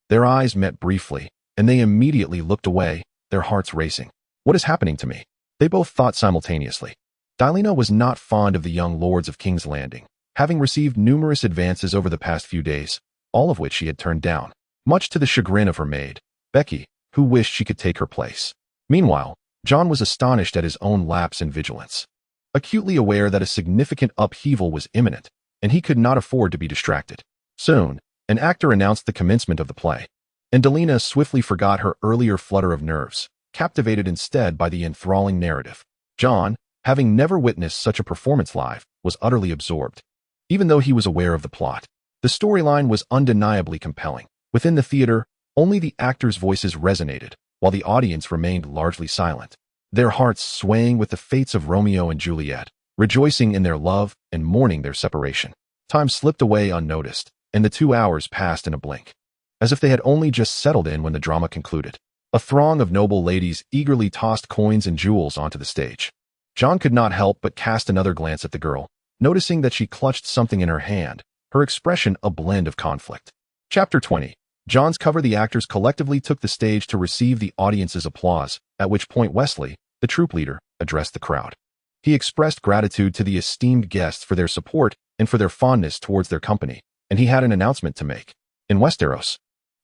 Their eyes met briefly, and they immediately looked away, their hearts racing. What is happening to me? They both thought simultaneously. Dylena was not fond of the young lords of King's Landing, having received numerous advances over the past few days, all of which she had turned down, much to the chagrin of her maid, Becky, who wished she could take her place. Meanwhile, Jon was astonished at his own lapse in vigilance, acutely aware that a significant upheaval was imminent, and he could not afford to be distracted. Soon, an actor announced the commencement of the play, and Dylena swiftly forgot her earlier flutter of nerves, captivated instead by the enthralling narrative. Jon, having never witnessed such a performance live, was utterly absorbed. Even though he was aware of the plot, the storyline was undeniably compelling. Within the theater, Only the actors' voices resonated, while the audience remained largely silent, their hearts swaying with the fates of Romeo and Juliet, rejoicing in their love and mourning their separation. Time slipped away unnoticed, and the 2 hours passed in a blink, as if they had only just settled in when the drama concluded. A throng of noble ladies eagerly tossed coins and jewels onto the stage. Jon could not help but cast another glance at the girl, noticing that she clutched something in her hand, her expression a blend of conflict. Chapter 20. Jon's cover. The actors collectively took the stage to receive the audience's applause, at which point Wesley, the troop leader, addressed the crowd. He expressed gratitude to the esteemed guests for their support and for their fondness towards their company, and he had an announcement to make. In Westeros,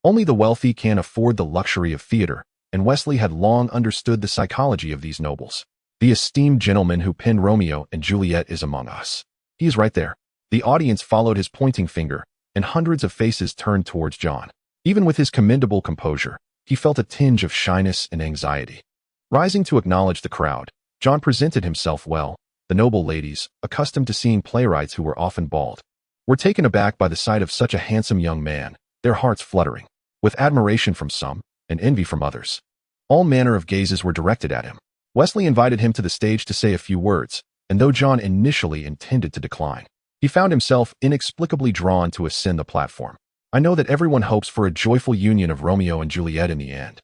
only the wealthy can afford the luxury of theater, and Wesley had long understood the psychology of these nobles. The esteemed gentleman who penned Romeo and Juliet is among us. He is right there. The audience followed his pointing finger, and hundreds of faces turned towards Jon. Even with his commendable composure, he felt a tinge of shyness and anxiety. Rising to acknowledge the crowd, Jon presented himself well. The noble ladies, accustomed to seeing playwrights who were often bald, were taken aback by the sight of such a handsome young man, their hearts fluttering, with admiration from some and envy from others. All manner of gazes were directed at him. Wesley invited him to the stage to say a few words, and though Jon initially intended to decline, he found himself inexplicably drawn to ascend the platform. I know that everyone hopes for a joyful union of Romeo and Juliet in the end,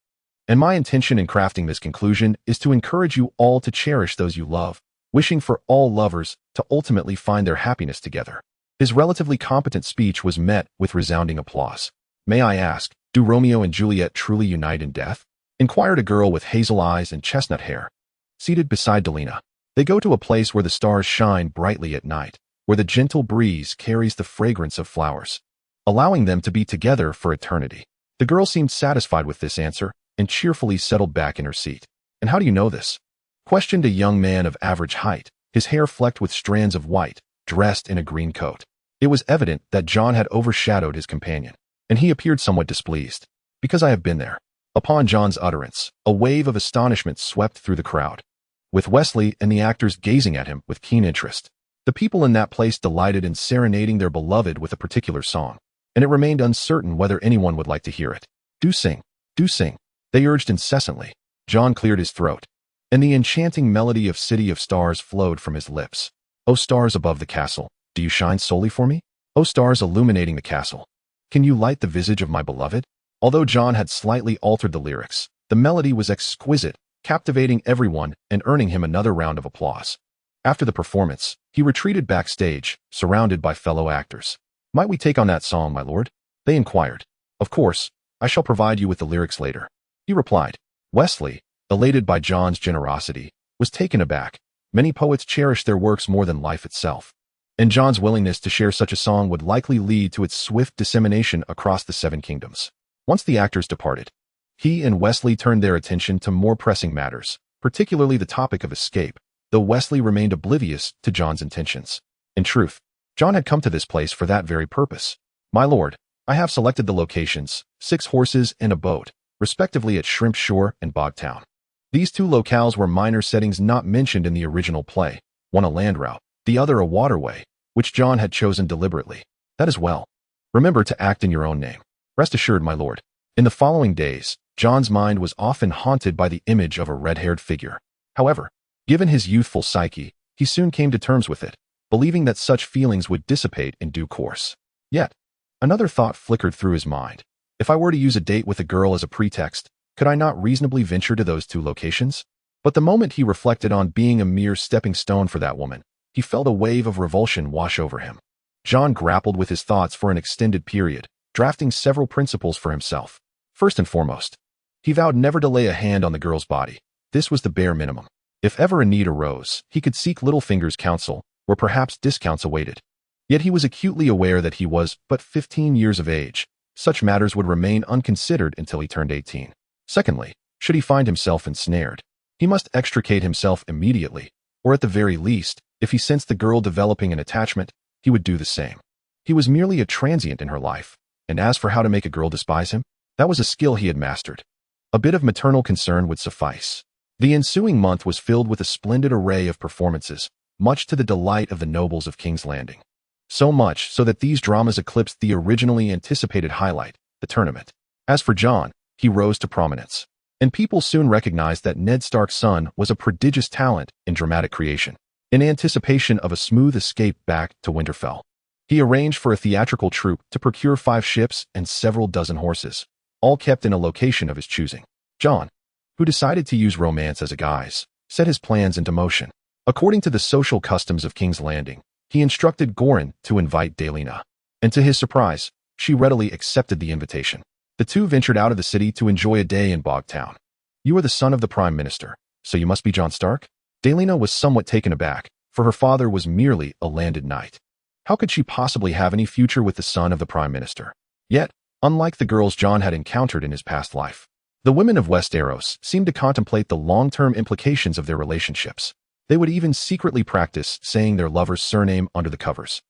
and my intention in crafting this conclusion is to encourage you all to cherish those you love, wishing for all lovers to ultimately find their happiness together. His relatively competent speech was met with resounding applause. May I ask, do Romeo and Juliet truly unite in death? Inquired a girl with hazel eyes and chestnut hair. Seated beside Delina, they go to a place where the stars shine brightly at night, where the gentle breeze carries the fragrance of flowers, allowing them to be together for eternity. The girl seemed satisfied with this answer and cheerfully settled back in her seat. And how do you know this? Questioned a young man of average height, his hair flecked with strands of white, dressed in a green coat. It was evident that Jon had overshadowed his companion, and he appeared somewhat displeased. Because I have been there. Upon Jon's utterance, a wave of astonishment swept through the crowd, with Wesley and the actors gazing at him with keen interest. The people in that place delighted in serenading their beloved with a particular song, and it remained uncertain whether anyone would like to hear it. Do sing, they urged incessantly. Jon cleared his throat, and the enchanting melody of City of Stars flowed from his lips. O stars above the castle, do you shine solely for me? O stars illuminating the castle, can you light the visage of my beloved? Although Jon had slightly altered the lyrics, the melody was exquisite, captivating everyone and earning him another round of applause. After the performance, he retreated backstage, surrounded by fellow actors. Might we take on that song, my lord? They inquired. Of course, I shall provide you with the lyrics later, he replied. Wesley, elated by Jon's generosity, was taken aback. Many poets cherish their works more than life itself, and Jon's willingness to share such a song would likely lead to its swift dissemination across the 7 kingdoms. Once the actors departed, he and Wesley turned their attention to more pressing matters, particularly the topic of escape, though Wesley remained oblivious to Jon's intentions. In truth, Jon had come to this place for that very purpose. My lord, I have selected the locations, 6 horses and a boat, respectively at Shrimp Shore and Bogtown. These 2 locales were minor settings not mentioned in the original play, one a land route, the other a waterway, which Jon had chosen deliberately. That is well. Remember to act in your own name. Rest assured, my lord. In the following days, Jon's mind was often haunted by the image of a red-haired figure. However, given his youthful psyche, he soon came to terms with it, believing that such feelings would dissipate in due course. Yet, another thought flickered through his mind. If I were to use a date with a girl as a pretext, could I not reasonably venture to those 2 locations? But the moment he reflected on being a mere stepping stone for that woman, he felt a wave of revulsion wash over him. Jon grappled with his thoughts for an extended period, drafting several principles for himself. First and foremost, he vowed never to lay a hand on the girl's body. This was the bare minimum. If ever a need arose, he could seek Littlefinger's counsel, or perhaps discounts awaited. Yet he was acutely aware that he was but 15 years of age. Such matters would remain unconsidered until he turned 18. Secondly, should he find himself ensnared, he must extricate himself immediately, or at the very least, if he sensed the girl developing an attachment, he would do the same. He was merely a transient in her life, and as for how to make a girl despise him, that was a skill he had mastered. A bit of maternal concern would suffice. The ensuing month was filled with a splendid array of performances, much to the delight of the nobles of King's Landing. So much so that these dramas eclipsed the originally anticipated highlight, the tournament. As for Jon, he rose to prominence. And people soon recognized that Ned Stark's son was a prodigious talent in dramatic creation. In anticipation of a smooth escape back to Winterfell, he arranged for a theatrical troupe to procure 5 ships and several dozen horses, all kept in a location of his choosing. Jon, who decided to use romance as a guise, set his plans into motion. According to the social customs of King's Landing, he instructed Goran to invite Daelina, and to his surprise, she readily accepted the invitation. The two ventured out of the city to enjoy a day in Bogtown. "You are the son of the Prime Minister, so you must be Jon Stark?" Daelina was somewhat taken aback, for her father was merely a landed knight. How could she possibly have any future with the son of the Prime Minister? Yet, unlike the girls Jon had encountered in his past life, the women of Westeros seemed to contemplate the long-term implications of their relationships. They would even secretly practice saying their lover's surname under the covers,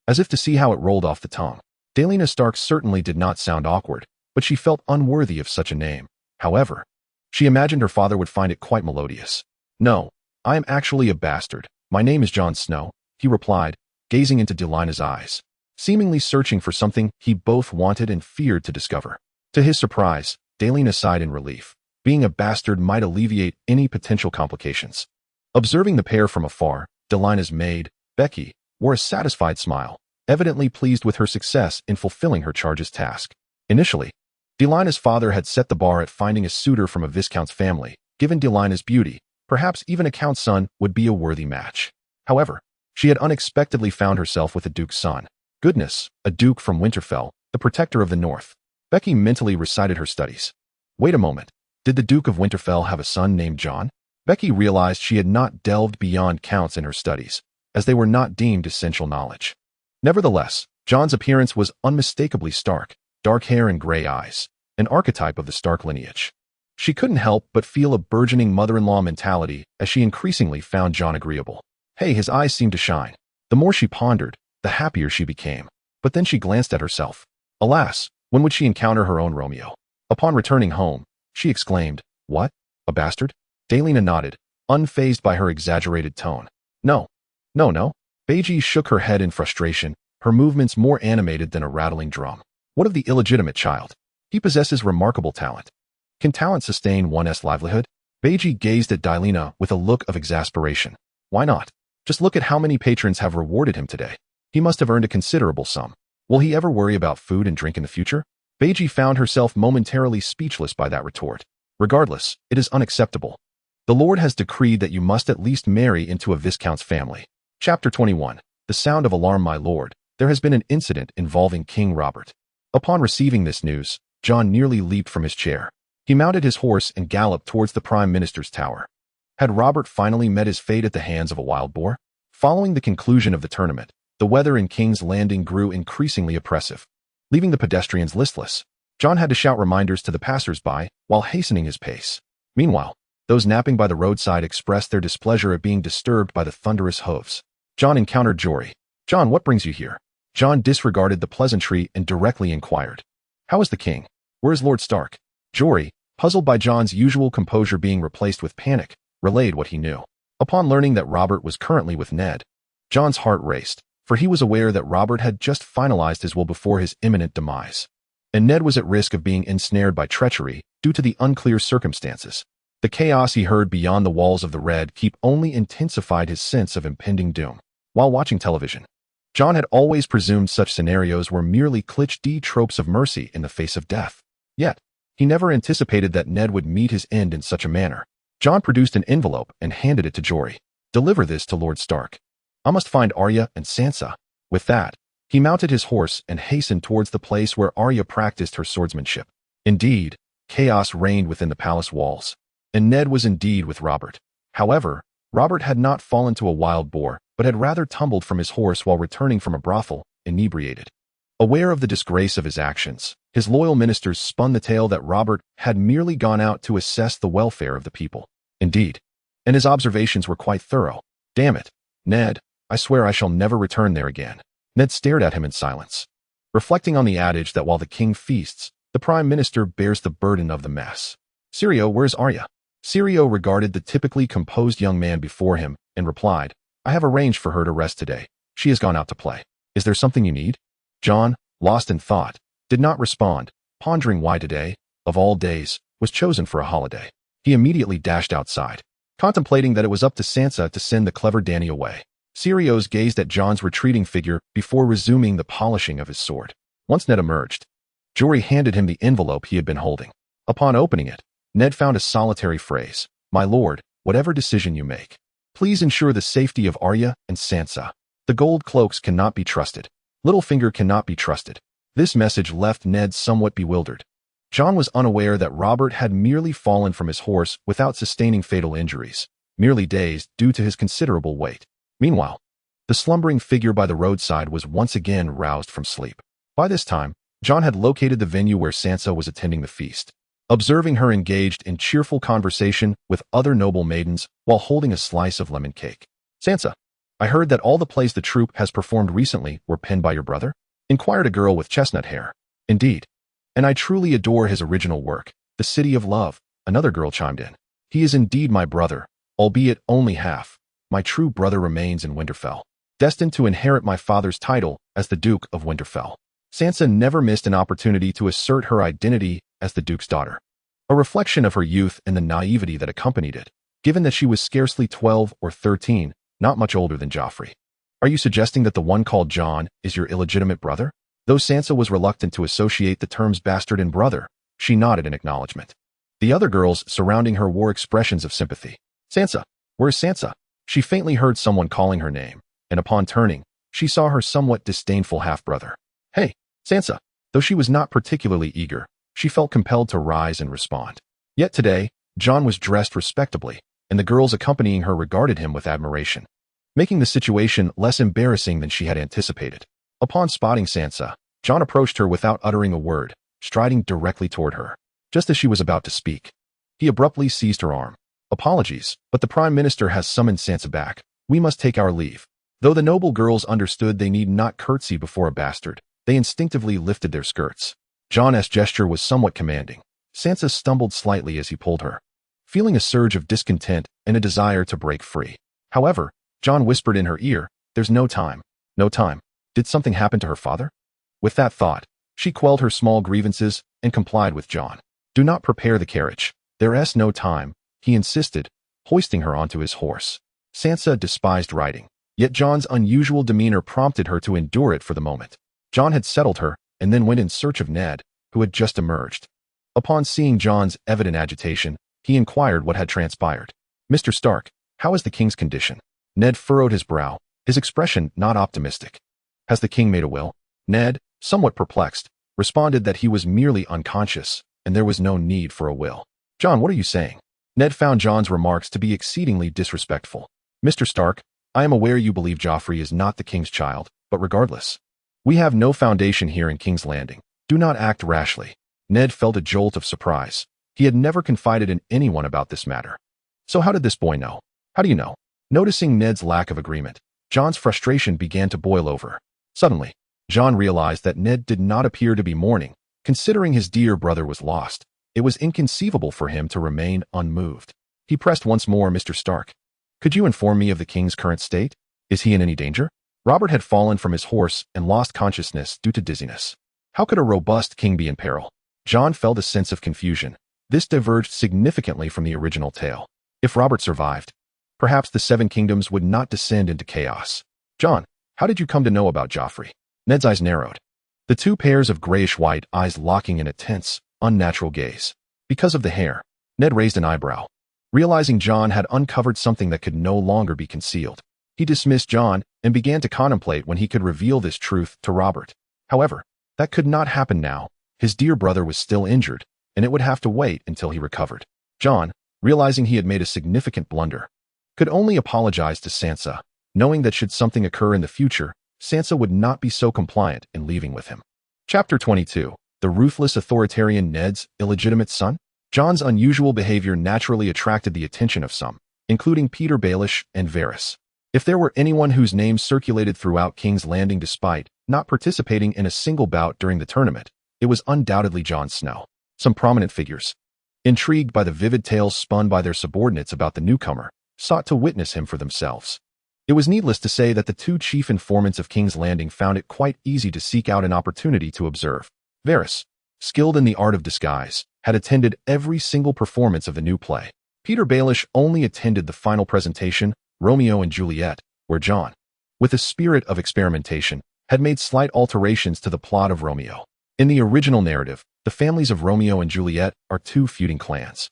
as if to see how it rolled off the tongue. Daelina Stark certainly did not sound awkward, but she felt unworthy of such a name. However, she imagined her father would find it quite melodious. "No, I am actually a bastard. My name is Jon Snow," he replied, gazing into Daelina's eyes, seemingly searching for something he both wanted and feared to discover. To his surprise, Daelina sighed in relief. Being a bastard might alleviate any potential complications. Observing the pair from afar, Daelina's maid, Becky, wore a satisfied smile, evidently pleased with her success in fulfilling her charge's task. Initially, Daelina's father had set the bar at finding a suitor from a viscount's family. Given Daelina's beauty, perhaps even a count's son would be a worthy match. However, she had unexpectedly found herself with a duke's son. Goodness, a duke from Winterfell, the protector of the north. Becky mentally recited her studies. Wait a moment, did the Duke of Winterfell have a son named Jon? Becky realized she had not delved beyond counts in her studies, as they were not deemed essential knowledge. Nevertheless, Jon's appearance was unmistakably Stark, dark hair and gray eyes, an archetype of the Stark lineage. She couldn't help but feel a burgeoning mother-in-law mentality as she increasingly found Jon agreeable. Hey, his eyes seemed to shine. The more she pondered, the happier she became. But then she glanced at herself. Alas, when would she encounter her own Romeo? Upon returning home, she exclaimed, "What? A bastard?" Daelina nodded, unfazed by her exaggerated tone. No. Beiji shook her head in frustration, her movements more animated than a rattling drum. What of the illegitimate child? He possesses remarkable talent. Can talent sustain one's livelihood? Beiji gazed at Daelina with a look of exasperation. Why not? Just look at how many patrons have rewarded him today. He must have earned a considerable sum. Will he ever worry about food and drink in the future? Beiji found herself momentarily speechless by that retort. Regardless, it is unacceptable. The Lord has decreed that you must at least marry into a viscount's family. Chapter 21. The sound of alarm, my lord. There has been an incident involving King Robert. Upon receiving this news, Jon nearly leaped from his chair. He mounted his horse and galloped towards the Prime Minister's tower. Had Robert finally met his fate at the hands of a wild boar? Following the conclusion of the tournament, the weather in King's Landing grew increasingly oppressive. Leaving the pedestrians listless, Jon had to shout reminders to the passers-by while hastening his pace. Meanwhile, those napping by the roadside expressed their displeasure at being disturbed by the thunderous hooves. Jon encountered Jory. "Jon, what brings you here?" Jon disregarded the pleasantry and directly inquired. "How is the king? Where is Lord Stark?" Jory, puzzled by Jon's usual composure being replaced with panic, relayed what he knew. Upon learning that Robert was currently with Ned, Jon's heart raced, for he was aware that Robert had just finalized his will before his imminent demise, and Ned was at risk of being ensnared by treachery due to the unclear circumstances. The chaos he heard beyond the walls of the Red Keep only intensified his sense of impending doom. While watching television, Jon had always presumed such scenarios were merely cliché tropes of mercy in the face of death. Yet, he never anticipated that Ned would meet his end in such a manner. Jon produced an envelope and handed it to Jory. "Deliver this to Lord Stark. I must find Arya and Sansa." With that, he mounted his horse and hastened towards the place where Arya practiced her swordsmanship. Indeed, chaos reigned within the palace walls, and Ned was indeed with Robert. However, Robert had not fallen to a wild boar, but had rather tumbled from his horse while returning from a brothel, inebriated. Aware of the disgrace of his actions, his loyal ministers spun the tale that Robert had merely gone out to assess the welfare of the people. Indeed, and his observations were quite thorough. "Damn it, Ned, I swear I shall never return there again." Ned stared at him in silence, reflecting on the adage that while the king feasts, the prime minister bears the burden of the mess. "Syrio, where's Arya?" Syrio regarded the typically composed young man before him and replied, "I have arranged for her to rest today. She has gone out to play. Is there something you need?" Jon, lost in thought, did not respond, pondering why today, of all days, was chosen for a holiday. He immediately dashed outside, contemplating that it was up to Sansa to send the clever Dany away. Sirius gazed at Jon's retreating figure before resuming the polishing of his sword. Once Ned emerged, Jory handed him the envelope he had been holding. Upon opening it, Ned found a solitary phrase: "My lord, whatever decision you make, please ensure the safety of Arya and Sansa. The gold cloaks cannot be trusted. Littlefinger cannot be trusted." This message left Ned somewhat bewildered. Jon was unaware that Robert had merely fallen from his horse without sustaining fatal injuries, merely dazed due to his considerable weight. Meanwhile, the slumbering figure by the roadside was once again roused from sleep. By this time, Jon had located the venue where Sansa was attending the feast, observing her engaged in cheerful conversation with other noble maidens while holding a slice of lemon cake. "Sansa, I heard that all the plays the troupe has performed recently were penned by your brother?" inquired a girl with chestnut hair. "Indeed. And I truly adore his original work, The City of Love," another girl chimed in. "He is indeed my brother, albeit only half. My true brother remains in Winterfell, destined to inherit my father's title as the Duke of Winterfell." Sansa never missed an opportunity to assert her identity as the Duke's daughter, a reflection of her youth and the naivety that accompanied it, given that she was scarcely 12 or 13, not much older than Joffrey. "Are you suggesting that the one called Jon is your illegitimate brother?" Though Sansa was reluctant to associate the terms bastard and brother, she nodded in acknowledgement. The other girls surrounding her wore expressions of sympathy. "Sansa, where is Sansa?" She faintly heard someone calling her name, and upon turning, she saw her somewhat disdainful half-brother. "Hey, Sansa." Though she was not particularly eager, she felt compelled to rise and respond. Yet today, Jon was dressed respectably, and the girls accompanying her regarded him with admiration, making the situation less embarrassing than she had anticipated. Upon spotting Sansa, Jon approached her without uttering a word, striding directly toward her. Just as she was about to speak, he abruptly seized her arm. "Apologies, but the Prime Minister has summoned Sansa back. We must take our leave." Though the noble girls understood they need not curtsy before a bastard, they instinctively lifted their skirts. Jon's gesture was somewhat commanding. Sansa stumbled slightly as he pulled her, feeling a surge of discontent and a desire to break free. However, Jon whispered in her ear, "There's no time. No time. Did something happen to her father?" With that thought, she quelled her small grievances and complied with Jon. "Do not prepare the carriage. There's no time," he insisted, hoisting her onto his horse. Sansa despised riding, yet Jon's unusual demeanor prompted her to endure it for the moment. Jon had settled her and then went in search of Ned, who had just emerged. Upon seeing Jon's evident agitation, he inquired what had transpired. "Mr. Stark, how is the king's condition?" Ned furrowed his brow, his expression not optimistic. "Has the king made a will?" Ned, somewhat perplexed, responded that he was merely unconscious, and there was no need for a will. "Jon, what are you saying?" Ned found Jon's remarks to be exceedingly disrespectful. "Mr. Stark, I am aware you believe Joffrey is not the king's child, but regardless, we have no foundation here in King's Landing. Do not act rashly." Ned felt a jolt of surprise. He had never confided in anyone about this matter. "So how did this boy know?" "How do you know?" Noticing Ned's lack of agreement, Jon's frustration began to boil over. Suddenly, Jon realized that Ned did not appear to be mourning. Considering his dear brother was lost, it was inconceivable for him to remain unmoved. He pressed once more, "Mr. Stark, could you inform me of the king's current state? Is he in any danger?" Robert had fallen from his horse and lost consciousness due to dizziness. How could a robust king be in peril? Jon felt a sense of confusion. This diverged significantly from the original tale. If Robert survived, perhaps the Seven Kingdoms would not descend into chaos. "Jon, how did you come to know about Joffrey?" Ned's eyes narrowed, the two pairs of grayish-white eyes locking in a tense, unnatural gaze. Because of the hair. Ned raised an eyebrow, realizing Jon had uncovered something that could no longer be concealed. He dismissed Jon and began to contemplate when he could reveal this truth to Robert. However, that could not happen now. His dear brother was still injured, and it would have to wait until he recovered. Jon, realizing he had made a significant blunder, could only apologize to Sansa, knowing that should something occur in the future, Sansa would not be so compliant in leaving with him. Chapter 22. The ruthless authoritarian Ned's illegitimate son? Jon's unusual behavior naturally attracted the attention of some, including Peter Baelish and Varys. If there were anyone whose name circulated throughout King's Landing despite not participating in a single bout during the tournament, it was undoubtedly Jon Snow. Some prominent figures, intrigued by the vivid tales spun by their subordinates about the newcomer, sought to witness him for themselves. It was needless to say that the two chief informants of King's Landing found it quite easy to seek out an opportunity to observe. Varys, skilled in the art of disguise, had attended every single performance of the new play. Peter Baelish only attended the final presentation, Romeo and Juliet, where Jon, with a spirit of experimentation, had made slight alterations to the plot of Romeo. In the original narrative, the families of Romeo and Juliet are two feuding clans,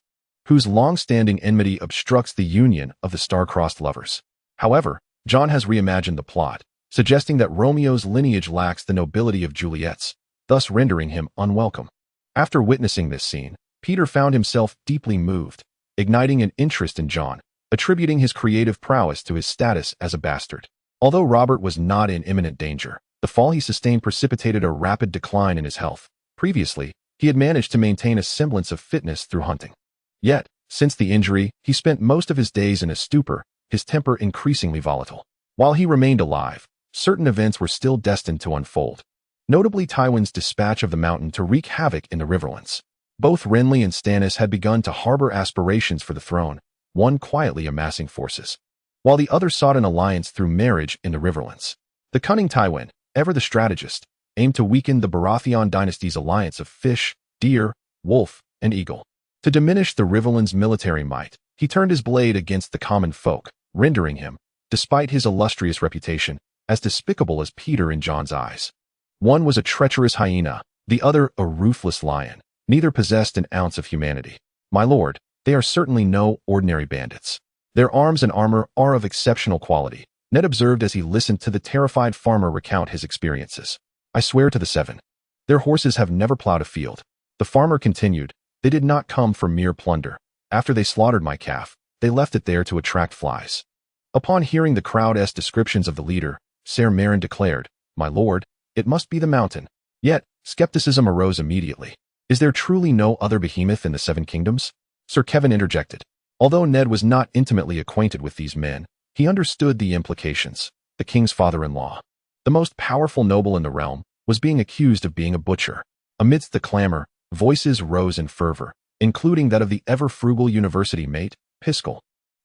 whose long-standing enmity obstructs the union of the star-crossed lovers. However, Jon has reimagined the plot, suggesting that Romeo's lineage lacks the nobility of Juliet's, thus rendering him unwelcome. After witnessing this scene, Peter found himself deeply moved, igniting an interest in Jon, attributing his creative prowess to his status as a bastard. Although Robert was not in imminent danger, the fall he sustained precipitated a rapid decline in his health. Previously, he had managed to maintain a semblance of fitness through hunting. Yet, since the injury, he spent most of his days in a stupor, his temper increasingly volatile. While he remained alive, certain events were still destined to unfold. Notably Tywin's dispatch of the mountain to wreak havoc in the Riverlands. Both Renly and Stannis had begun to harbor aspirations for the throne, one quietly amassing forces, while the other sought an alliance through marriage in the Riverlands. The cunning Tywin, ever the strategist, aimed to weaken the Baratheon dynasty's alliance of fish, deer, wolf, and eagle. To diminish the Riverlands' military might, he turned his blade against the common folk, rendering him, despite his illustrious reputation, as despicable as Peter in Jon's eyes. One was a treacherous hyena, the other a ruthless lion. Neither possessed an ounce of humanity. My lord, they are certainly no ordinary bandits. Their arms and armor are of exceptional quality, Ned observed as he listened to the terrified farmer recount his experiences. I swear to the seven. Their horses have never plowed a field. The farmer continued, they did not come for mere plunder. After they slaughtered my calf, they left it there to attract flies. Upon hearing the crowd's descriptions of the leader, Ser Meryn declared, my lord, it must be the mountain. Yet, skepticism arose immediately. Is there truly no other behemoth in the Seven Kingdoms? Sir Kevin interjected. Although Ned was not intimately acquainted with these men, he understood the implications. The king's father-in-law, the most powerful noble in the realm, was being accused of being a butcher. Amidst the clamor, voices rose in fervor, including that of the ever-frugal university mate, Piskel,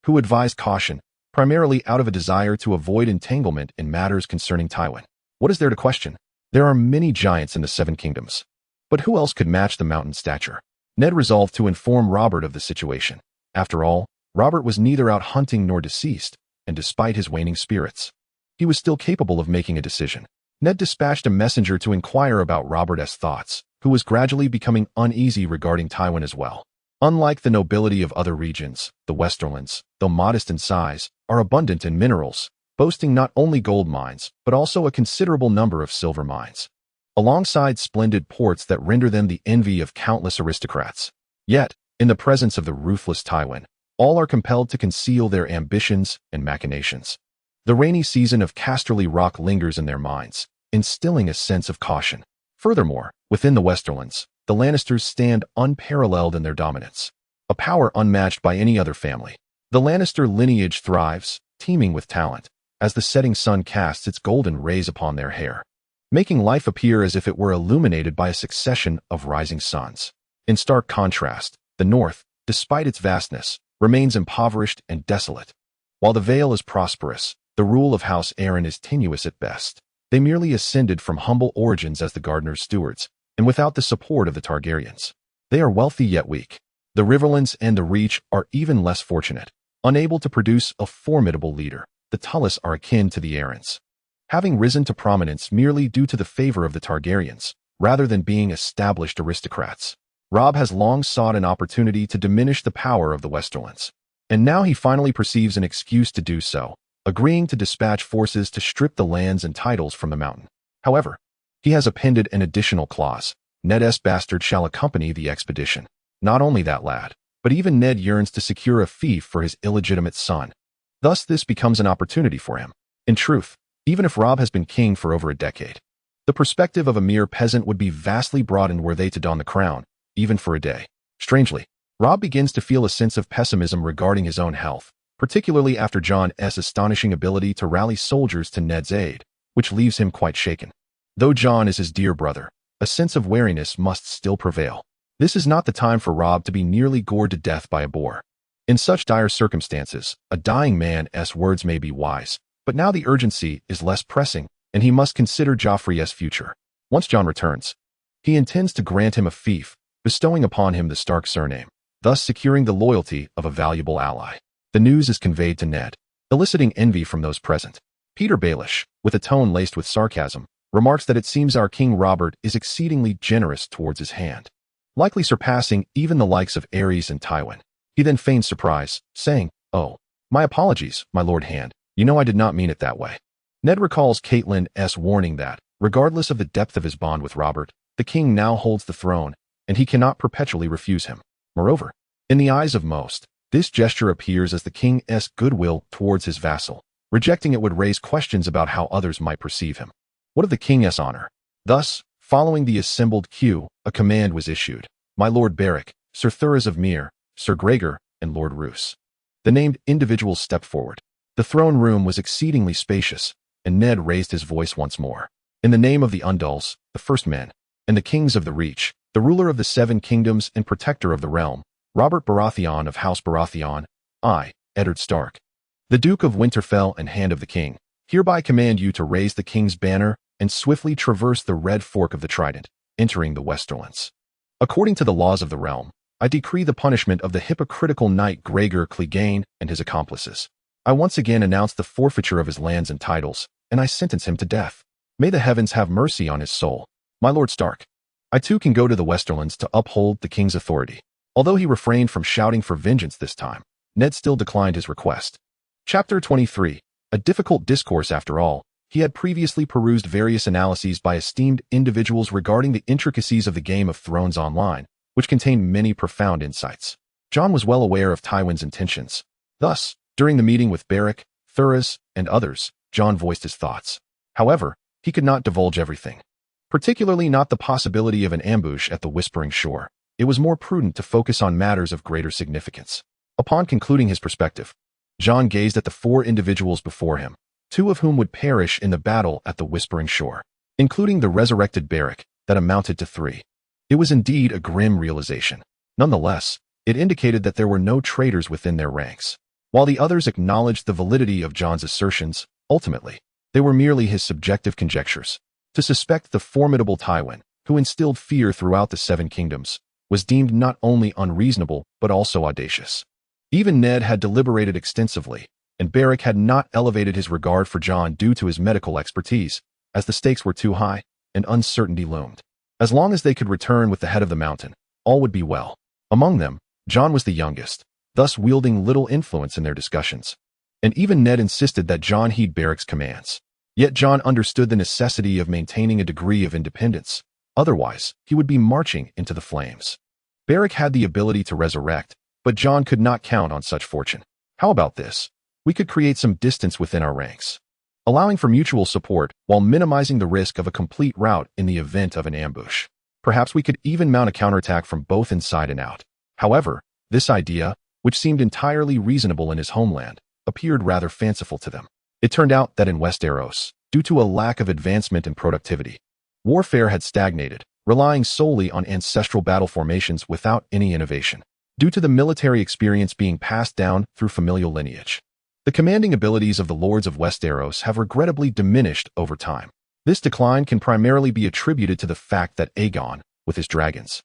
who advised caution, primarily out of a desire to avoid entanglement in matters concerning Tywin. What is there to question? There are many giants in the Seven Kingdoms. But who else could match the mountain's stature? Ned resolved to inform Robert of the situation. After all, Robert was neither out hunting nor deceased, and despite his waning spirits, he was still capable of making a decision. Ned dispatched a messenger to inquire about Robert's thoughts, who was gradually becoming uneasy regarding Tywin as well. Unlike the nobility of other regions, the Westerlands, though modest in size, are abundant in minerals, boasting not only gold mines, but also a considerable number of silver mines, alongside splendid ports that render them the envy of countless aristocrats. Yet, in the presence of the ruthless Tywin, all are compelled to conceal their ambitions and machinations. The rainy season of Casterly Rock lingers in their minds, instilling a sense of caution. Furthermore, within the Westerlands, the Lannisters stand unparalleled in their dominance, a power unmatched by any other family. The Lannister lineage thrives, teeming with talent, as the setting sun casts its golden rays upon their hair, making life appear as if it were illuminated by a succession of rising suns. In stark contrast, the North, despite its vastness, remains impoverished and desolate. While the Vale is prosperous, the rule of House Arryn is tenuous at best. They merely ascended from humble origins as the gardener's stewards, and without the support of the Targaryens. They are wealthy yet weak. The Riverlands and the Reach are even less fortunate. Unable to produce a formidable leader, the Tullys are akin to the Arryns, having risen to prominence merely due to the favor of the Targaryens, rather than being established aristocrats. Robb has long sought an opportunity to diminish the power of the Westerlands, and now he finally perceives an excuse to do so, agreeing to dispatch forces to strip the lands and titles from the mountain. However, he has appended an additional clause. Ned's bastard shall accompany the expedition. Not only that lad, but even Ned yearns to secure a fief for his illegitimate son. Thus this becomes an opportunity for him. In truth, even if Robb has been king for over a decade, the perspective of a mere peasant would be vastly broadened were they to don the crown, even for a day. Strangely, Robb begins to feel a sense of pessimism regarding his own health, particularly after Jon's astonishing ability to rally soldiers to Ned's aid, which leaves him quite shaken. Though Jon is his dear brother, a sense of wariness must still prevail. This is not the time for Robb to be nearly gored to death by a boar. In such dire circumstances, a dying man's words may be wise, but now the urgency is less pressing, and he must consider Joffrey's future. Once Jon returns, He intends to grant him a fief, bestowing upon him the Stark surname, thus securing the loyalty of a valuable ally. The news is conveyed to Ned, eliciting envy from those present. Peter Baelish, with a tone laced with sarcasm, remarks that it seems our King Robert is exceedingly generous towards his hand, likely surpassing even the likes of Aerys and Tywin. He then feigns surprise, saying, "Oh, my apologies, my Lord Hand. You know I did not mean it that way." Ned recalls Catelyn's warning that, regardless of the depth of his bond with Robert, the king now holds the throne, and he cannot perpetually refuse him. Moreover, in the eyes of most, this gesture appears as the king's goodwill towards his vassal. Rejecting it would raise questions about how others might perceive him. What of the king's honor? Thus, following the assembled queue, a command was issued. My Lord Beric, Sir Thuras of Mere, Sir Gregor, and Lord Roose. The named individuals stepped forward. The throne room was exceedingly spacious, and Ned raised his voice once more. In the name of the Undulls, the first men, and the kings of the Reach, the ruler of the Seven Kingdoms and protector of the realm, Robert Baratheon of House Baratheon, I, Eddard Stark, the Duke of Winterfell and Hand of the King, hereby command you to raise the king's banner and swiftly traverse the red fork of the Trident, entering the Westerlands. According to the laws of the realm, I decree the punishment of the hypocritical knight Gregor Clegane and his accomplices. I once again announce the forfeiture of his lands and titles, and I sentence him to death. May the heavens have mercy on his soul. My Lord Stark, I too can go to the Westerlands to uphold the king's authority. Although he refrained from shouting for vengeance this time, Ned still declined his request. Chapter 23. A difficult discourse after all. He had previously perused various analyses by esteemed individuals regarding the intricacies of the Game of Thrones online, which contained many profound insights. Jon was well aware of Tywin's intentions. Thus, during the meeting with Beric, Thuras, and others, Jon voiced his thoughts. However, he could not divulge everything, particularly not the possibility of an ambush at the Whispering Shore. It was more prudent to focus on matters of greater significance. Upon concluding his perspective, Jon gazed at the four individuals before him, two of whom would perish in the battle at the Whispering Shore, including the resurrected Beric, that amounted to 3. It was indeed a grim realization. Nonetheless, it indicated that there were no traitors within their ranks. While the others acknowledged the validity of Jon's assertions, ultimately, they were merely his subjective conjectures. To suspect the formidable Tywin, who instilled fear throughout the Seven Kingdoms, was deemed not only unreasonable but also audacious. Even Ned had deliberated extensively, and Beric had not elevated his regard for Jon due to his medical expertise, as the stakes were too high, and uncertainty loomed. As long as they could return with the head of the mountain, all would be well. Among them, Jon was the youngest, thus wielding little influence in their discussions. And even Ned insisted that Jon heed Beric's commands. Yet Jon understood the necessity of maintaining a degree of independence. Otherwise, he would be marching into the flames. Beric had the ability to resurrect, but Jon could not count on such fortune. How about this? We could create some distance within our ranks, allowing for mutual support while minimizing the risk of a complete rout in the event of an ambush. Perhaps we could even mount a counterattack from both inside and out. However, this idea, which seemed entirely reasonable in his homeland, appeared rather fanciful to them. It turned out that in Westeros, due to a lack of advancement and productivity, warfare had stagnated, relying solely on ancestral battle formations without any innovation, due to the military experience being passed down through familial lineage. The commanding abilities of the Lords of Westeros have regrettably diminished over time. This decline can primarily be attributed to the fact that Aegon, with his dragons,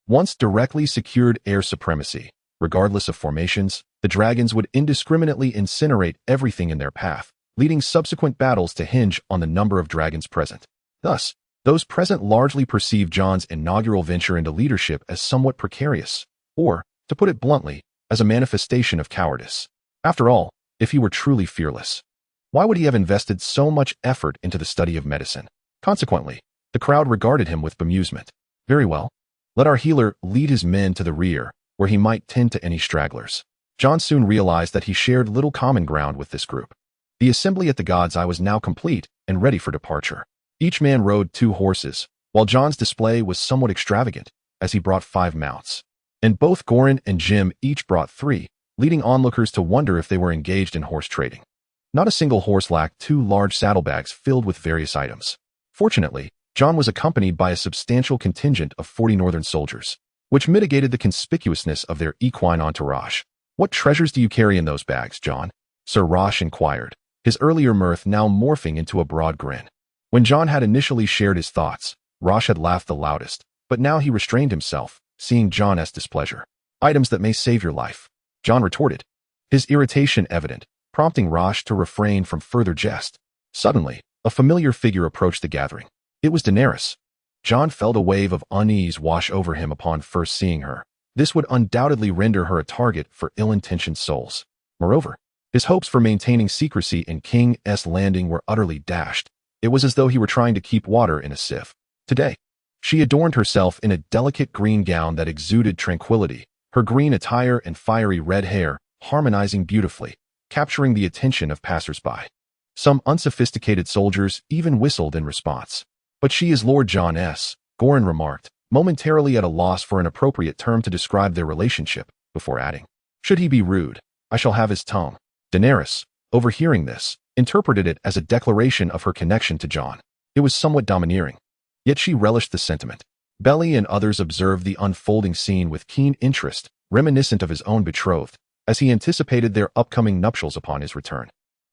once directly secured heir supremacy. Regardless of formations, the dragons would indiscriminately incinerate everything in their path, leading subsequent battles to hinge on the number of dragons present. Thus, those present largely perceived Jon's inaugural venture into leadership as somewhat precarious, or, to put it bluntly, as a manifestation of cowardice. After all, if he were truly fearless, why would he have invested so much effort into the study of medicine? Consequently, the crowd regarded him with bemusement. Very well. Let our healer lead his men to the rear, where he might tend to any stragglers. Jon soon realized that he shared little common ground with this group. The assembly at the God's Eye was now complete and ready for departure. Each man rode 2 horses, while Jon's display was somewhat extravagant, as he brought 5 mounts. And both Goran and Jim each brought 3, leading onlookers to wonder if they were engaged in horse trading. Not a single horse lacked 2 large saddlebags filled with various items. Fortunately, Jon was accompanied by a substantial contingent of 40 northern soldiers, which mitigated the conspicuousness of their equine entourage. What treasures do you carry in those bags, Jon? Sir Rosh inquired, his earlier mirth now morphing into a broad grin. When Jon had initially shared his thoughts, Rosh had laughed the loudest, But now he restrained himself, seeing Jon's displeasure. Items that may save your life, Jon retorted, his irritation evident, prompting Rosh to refrain from further jest. Suddenly, a familiar figure approached the gathering. It was Daenerys. Jon felt a wave of unease wash over him upon first seeing her. This would undoubtedly render her a target for ill-intentioned souls. Moreover, his hopes for maintaining secrecy in King's Landing were utterly dashed. It was as though he were trying to keep water in a sieve. Today, she adorned herself in a delicate green gown that exuded tranquility, her green attire and fiery red hair harmonizing beautifully, capturing the attention of passers-by. Some unsophisticated soldiers even whistled in response. But she is Lord Jon S., Goran remarked, momentarily at a loss for an appropriate term to describe their relationship, before adding, should he be rude, I shall have his tongue. Daenerys, overhearing this, interpreted it as a declaration of her connection to Jon. It was somewhat domineering. Yet she relished the sentiment. Belly and others observed the unfolding scene with keen interest, reminiscent of his own betrothed, as he anticipated their upcoming nuptials upon his return.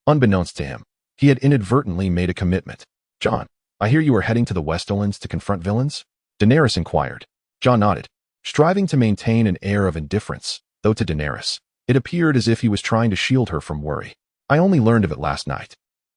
Unbeknownst to him, he had inadvertently made a commitment. Jon, I hear you are heading to the Westerlands to confront villains? Daenerys inquired. Jon nodded, striving to maintain an air of indifference, though to Daenerys, it appeared as if he was trying to shield her from worry. I only learned of it last night.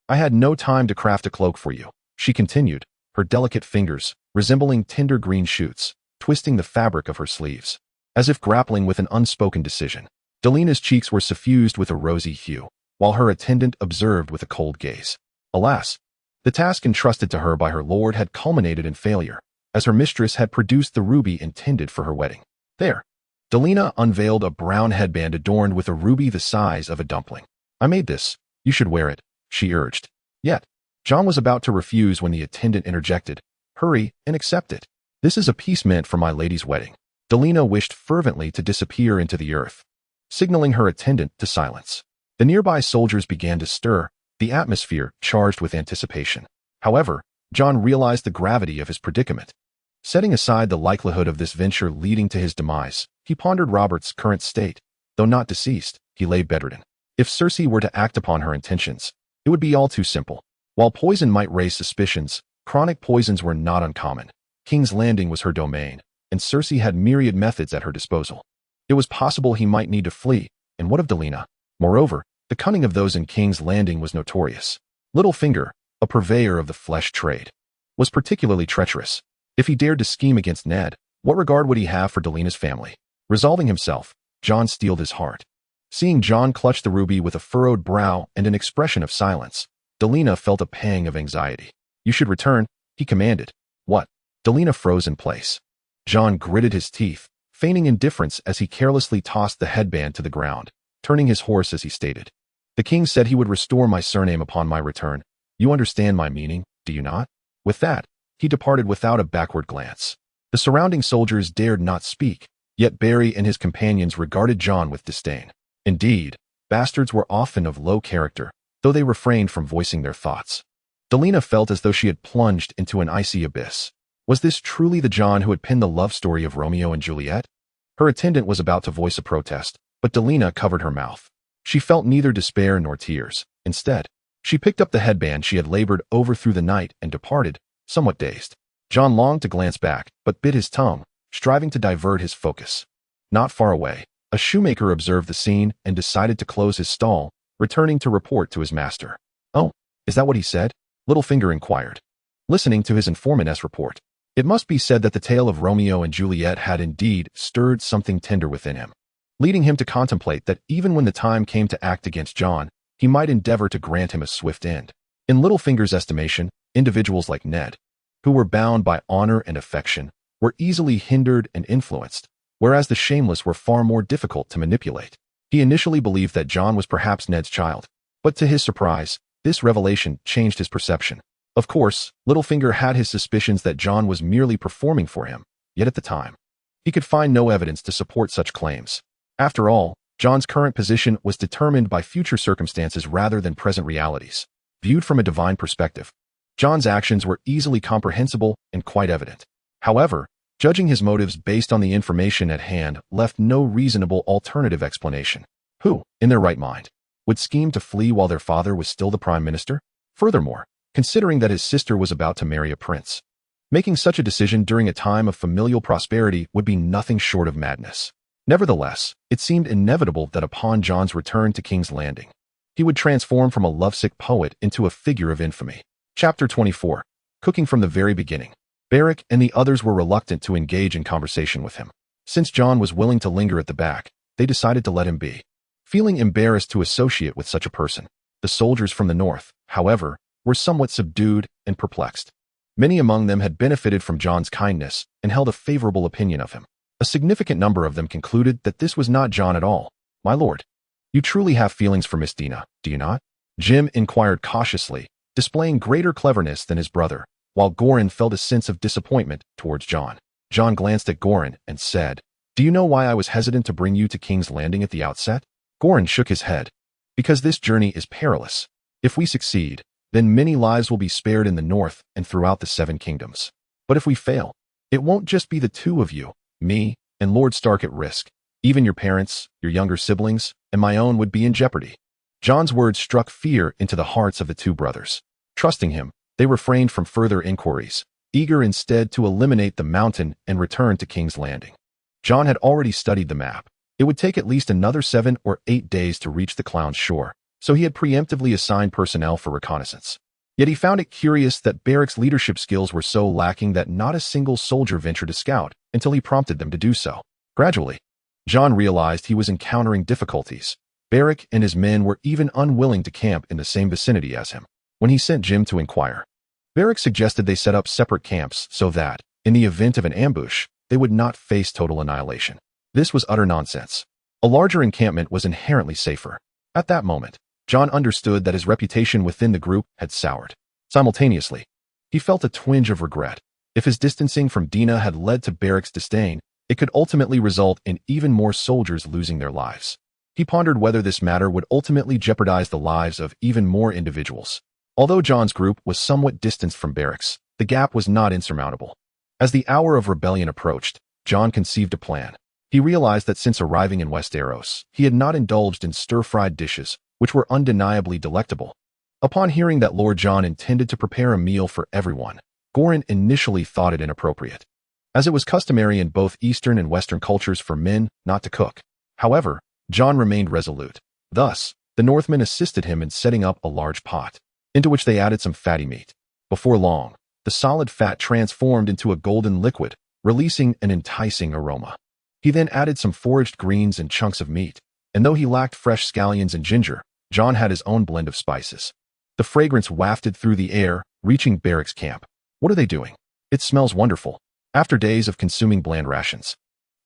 I had no time to craft a cloak for you, she continued, her delicate fingers, resembling tender green shoots, twisting the fabric of her sleeves, as if grappling with an unspoken decision. Delina's cheeks were suffused with a rosy hue, while her attendant observed with a cold gaze. Alas, the task entrusted to her by her lord had culminated in failure, as her mistress had produced the ruby intended for her wedding. There, Delina unveiled a brown headband adorned with a ruby the size of a dumpling. I made this, you should wear it, she urged. Yet, Jon was about to refuse when the attendant interjected, hurry and accept it. This is a piece meant for my lady's wedding. Delina wished fervently to disappear into the earth, signaling her attendant to silence. The nearby soldiers began to stir, the atmosphere charged with anticipation. However, Jon realized the gravity of his predicament. Setting aside the likelihood of this venture leading to his demise, he pondered Robert's current state. Though not deceased, he lay bedridden. If Cersei were to act upon her intentions, it would be all too simple. While poison might raise suspicions, chronic poisons were not uncommon. King's Landing was her domain, and Cersei had myriad methods at her disposal. It was possible he might need to flee, and what of Delina? Moreover, the cunning of those in King's Landing was notorious. Littlefinger, a purveyor of the flesh trade, was particularly treacherous. If he dared to scheme against Ned, what regard would he have for Delina's family? Resolving himself, Jon steeled his heart. Seeing Jon clutch the ruby with a furrowed brow and an expression of silence, Delina felt a pang of anxiety. You should return, he commanded. What? Delina froze in place. Jon gritted his teeth, feigning indifference as he carelessly tossed the headband to the ground, turning his horse as he stated. The king said he would restore my surname upon my return. You understand my meaning, do you not? With that, he departed without a backward glance. The surrounding soldiers dared not speak, yet Barry and his companions regarded Jon with disdain. Indeed, bastards were often of low character, though they refrained from voicing their thoughts. Delina felt as though she had plunged into an icy abyss. Was this truly the Jon who had penned the love story of Romeo and Juliet? Her attendant was about to voice a protest, but Delina covered her mouth. She felt neither despair nor tears. Instead, she picked up the headband she had labored over through the night and departed, somewhat dazed. Jon longed to glance back, but bit his tongue, striving to divert his focus. Not far away, a shoemaker observed the scene and decided to close his stall, returning to report to his master. Oh, is that what he said? Littlefinger inquired, listening to his informant's report. It must be said that the tale of Romeo and Juliet had indeed stirred something tender within him, leading him to contemplate that even when the time came to act against Jon, he might endeavor to grant him a swift end. In Littlefinger's estimation, individuals like Ned, who were bound by honor and affection, were easily hindered and influenced, whereas the shameless were far more difficult to manipulate. He initially believed that Jon was perhaps Ned's child, but to his surprise, this revelation changed his perception. Of course, Littlefinger had his suspicions that Jon was merely performing for him, yet at the time, he could find no evidence to support such claims. After all, Jon's current position was determined by future circumstances rather than present realities. Viewed from a divine perspective, Jon's actions were easily comprehensible and quite evident. However, judging his motives based on the information at hand left no reasonable alternative explanation. Who, in their right mind, would scheme to flee while their father was still the prime minister? Furthermore, considering that his sister was about to marry a prince, Making such a decision during a time of familial prosperity would be nothing short of madness. Nevertheless, it seemed inevitable that upon Jon's return to King's Landing, he would transform from a lovesick poet into a figure of infamy. Chapter 24. Cooking from the very beginning. Beric and the others were reluctant to engage in conversation with him. Since Jon was willing to linger at the back, they decided to let him be. Feeling embarrassed to associate with such a person, the soldiers from the north, however, were somewhat subdued and perplexed. Many among them had benefited from Jon's kindness and held a favorable opinion of him. A significant number of them concluded that this was not Jon at all. "My lord, you truly have feelings for Miss Dina, do you not?" Jim inquired cautiously, displaying greater cleverness than his brother, while Goran felt a sense of disappointment towards Jon. Jon glanced at Goran and said, "Do you know why I was hesitant to bring you to King's Landing at the outset?" Goran shook his head. "Because this journey is perilous. If we succeed, then many lives will be spared in the north and throughout the Seven Kingdoms. But if we fail, it won't just be the two of you, me, and Lord Stark at risk. Even your parents, your younger siblings, and my own would be in jeopardy." Jon's words struck fear into the hearts of the two brothers. Trusting him, they refrained from further inquiries, eager instead to eliminate the mountain and return to King's Landing. Jon had already studied the map. It would take at least another 7 or 8 days to reach the Clown's shore, so he had preemptively assigned personnel for reconnaissance. Yet he found it curious that Beric's leadership skills were so lacking that not a single soldier ventured to scout until he prompted them to do so. Gradually, Jon realized he was encountering difficulties. Beric and his men were even unwilling to camp in the same vicinity as him. When he sent Jim to inquire, Beric suggested they set up separate camps so that, in the event of an ambush, they would not face total annihilation. This was utter nonsense. A larger encampment was inherently safer. At that moment, Jon understood that his reputation within the group had soured. Simultaneously, he felt a twinge of regret. If his distancing from Dina had led to Beric's disdain, it could ultimately result in even more soldiers losing their lives. He pondered whether this matter would ultimately jeopardize the lives of even more individuals. Although Jon's group was somewhat distanced from Beric's, the gap was not insurmountable. As the hour of rebellion approached, Jon conceived a plan. He realized that since arriving in Westeros, he had not indulged in stir-fried dishes, which were undeniably delectable. Upon hearing that Lord Jon intended to prepare a meal for everyone, Goran initially thought it inappropriate, as it was customary in both Eastern and Western cultures for men not to cook. However, Jon remained resolute. Thus, the Northmen assisted him in setting up a large pot, into which they added some fatty meat. Before long, the solid fat transformed into a golden liquid, releasing an enticing aroma. He then added some foraged greens and chunks of meat, and though he lacked fresh scallions and ginger, Jon had his own blend of spices. The fragrance wafted through the air, reaching Beric's camp. "What are they doing? It smells wonderful." After days of consuming bland rations,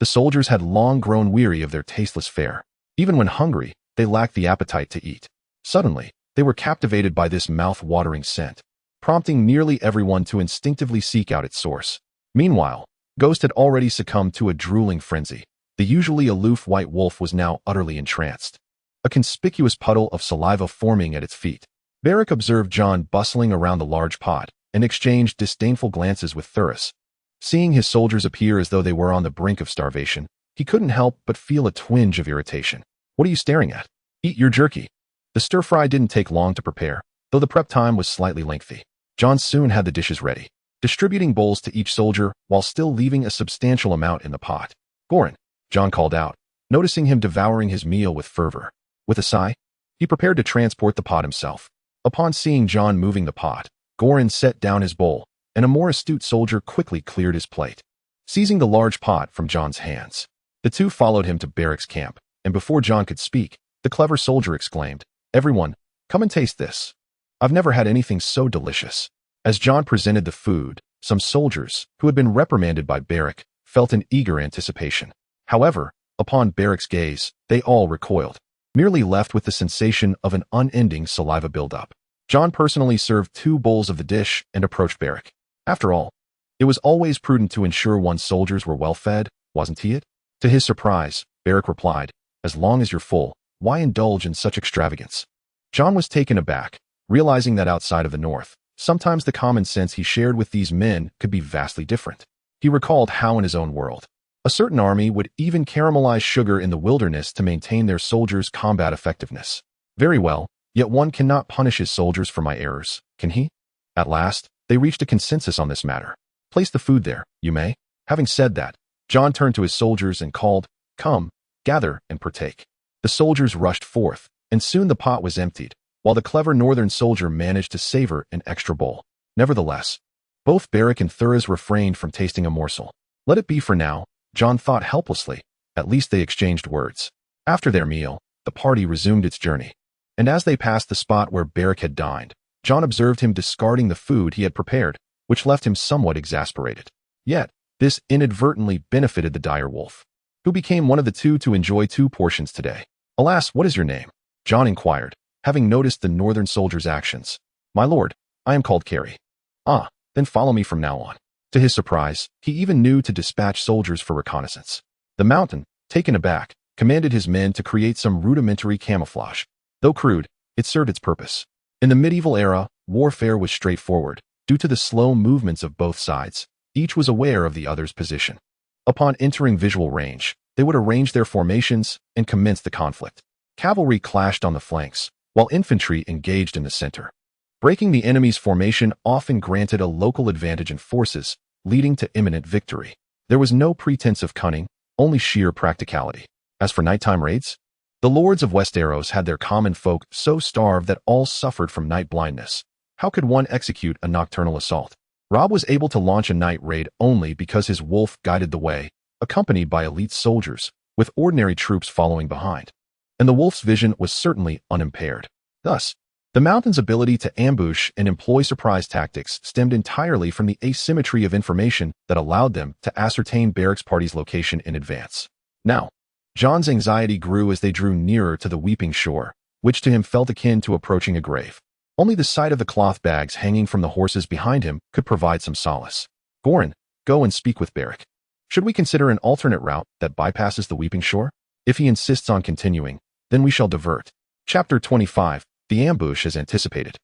the soldiers had long grown weary of their tasteless fare. Even when hungry, they lacked the appetite to eat. Suddenly, they were captivated by this mouth-watering scent, prompting nearly everyone to instinctively seek out its source. Meanwhile, Ghost had already succumbed to a drooling frenzy. The usually aloof white wolf was now utterly entranced, a conspicuous puddle of saliva forming at its feet. Beric observed Jon bustling around the large pot and exchanged disdainful glances with Thuris. Seeing his soldiers appear as though they were on the brink of starvation, he couldn't help but feel a twinge of irritation. "What are you staring at? Eat your jerky." The stir-fry didn't take long to prepare, though the prep time was slightly lengthy. Jon soon had the dishes ready, distributing bowls to each soldier while still leaving a substantial amount in the pot. "Goran," Jon called out, noticing him devouring his meal with fervor. With a sigh, he prepared to transport the pot himself. Upon seeing Jon moving the pot, Goran set down his bowl, and a more astute soldier quickly cleared his plate. Seizing the large pot from Jon's hands, the two followed him to Beric's camp, and before Jon could speak, the clever soldier exclaimed, "Everyone, come and taste this. I've never had anything so delicious." As Jon presented the food, some soldiers, who had been reprimanded by Beric, felt an eager anticipation. However, upon Beric's gaze, they all recoiled, merely left with the sensation of an unending saliva buildup. Jon personally served 2 bowls of the dish and approached Beric. After all, it was always prudent to ensure one's soldiers were well fed, wasn't he it? To his surprise, Beric replied, "As long as you're full, why indulge in such extravagance?" Jon was taken aback, realizing that outside of the north, sometimes the common sense he shared with these men could be vastly different. He recalled how in his own world, a certain army would even caramelize sugar in the wilderness to maintain their soldiers' combat effectiveness. Very well, yet one cannot punish his soldiers for my errors, can he? At last, they reached a consensus on this matter. Place the food there, you may." Having said that, Jon turned to his soldiers and called, "Come, gather and partake." The soldiers rushed forth, and soon the pot was emptied, while the clever northern soldier managed to savor an extra bowl. Nevertheless, both Beric and Thuras refrained from tasting a morsel. Let it be for now, Jon thought helplessly. At least they exchanged words. After their meal, the party resumed its journey. And as they passed the spot where Beric had dined, Jon observed him discarding the food he had prepared, which left him somewhat exasperated. Yet, this inadvertently benefited the dire wolf, who became one of the two to enjoy 2 portions today. "Alas, what is your name?" Jon inquired, having noticed the northern soldier's actions. "My lord, I am called Carrie." "Ah, then follow me from now on." To his surprise, he even knew to dispatch soldiers for reconnaissance. The mountain, taken aback, commanded his men to create some rudimentary camouflage. Though crude, it served its purpose. In the medieval era, warfare was straightforward. Due to the slow movements of both sides, each was aware of the other's position. Upon entering visual range, they would arrange their formations and commence the conflict. Cavalry clashed on the flanks, while infantry engaged in the center. Breaking the enemy's formation often granted a local advantage in forces, leading to imminent victory. There was no pretense of cunning, only sheer practicality. As for nighttime raids, the lords of Westeros had their common folk so starved that all suffered from night blindness. How could one execute a nocturnal assault? Robb was able to launch a night raid only because his wolf guided the way, accompanied by elite soldiers, with ordinary troops following behind. And the wolf's vision was certainly unimpaired. Thus, the mountain's ability to ambush and employ surprise tactics stemmed entirely from the asymmetry of information that allowed them to ascertain Beric's party's location in advance. Now, Jon's anxiety grew as they drew nearer to the weeping shore, which to him felt akin to approaching a grave. Only the sight of the cloth bags hanging from the horses behind him could provide some solace. "Goran, go and speak with Beric. Should we consider an alternate route that bypasses the weeping shore? If he insists on continuing, then we shall divert." Chapter 25, The Ambush as Anticipated.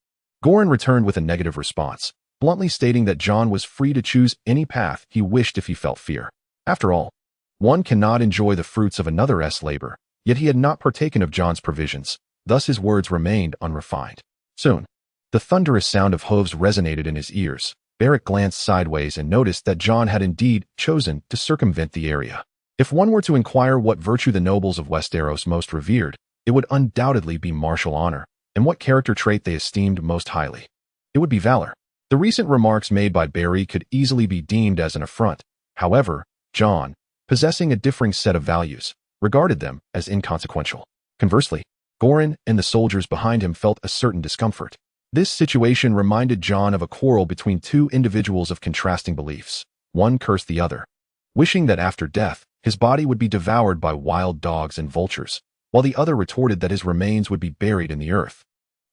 Goran returned with a negative response, bluntly stating that Jon was free to choose any path he wished if he felt fear. After all, one cannot enjoy the fruits of another's labor, yet he had not partaken of Jon's provisions, thus his words remained unrefined. Soon, the thunderous sound of hooves resonated in his ears. Beric glanced sideways and noticed that Jon had indeed chosen to circumvent the area. If one were to inquire what virtue the nobles of Westeros most revered, it would undoubtedly be martial honor, and what character trait they esteemed most highly. It would be valor. The recent remarks made by Barry could easily be deemed as an affront. However, Jon, possessing a differing set of values, regarded them as inconsequential. Conversely, Goran and the soldiers behind him felt a certain discomfort. This situation reminded Jon of a quarrel between 2 individuals of contrasting beliefs. One cursed the other, wishing that after death, his body would be devoured by wild dogs and vultures, while the other retorted that his remains would be buried in the earth,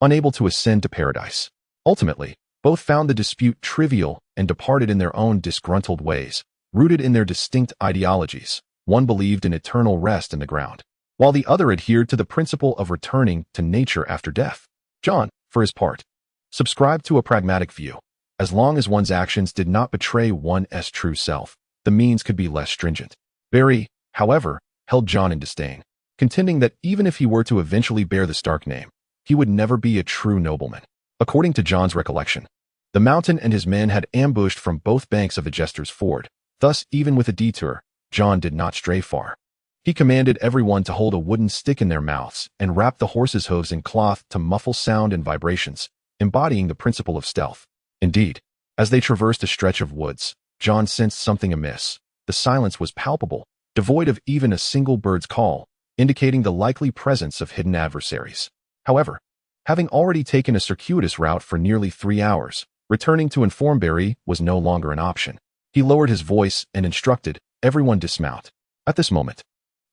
unable to ascend to paradise. Ultimately, both found the dispute trivial and departed in their own disgruntled ways, rooted in their distinct ideologies. One believed in eternal rest in the ground, while the other adhered to the principle of returning to nature after death. Jon, for his part, subscribed to a pragmatic view. As long as one's actions did not betray one's true self, the means could be less stringent. Barry, however, held Jon in disdain, contending that even if he were to eventually bear the Stark name, he would never be a true nobleman. According to Jon's recollection, the mountain and his men had ambushed from both banks of the Jester's Ford. Thus, even with a detour, Jon did not stray far. He commanded everyone to hold a wooden stick in their mouths and wrap the horses' hooves in cloth to muffle sound and vibrations, embodying the principle of stealth. Indeed, as they traversed a stretch of woods, Jon sensed something amiss. The silence was palpable, devoid of even a single bird's call, indicating the likely presence of hidden adversaries. However, having already taken a circuitous route for nearly 3 hours, returning to inform Barry was no longer an option. He lowered his voice and instructed everyone dismount. At this moment,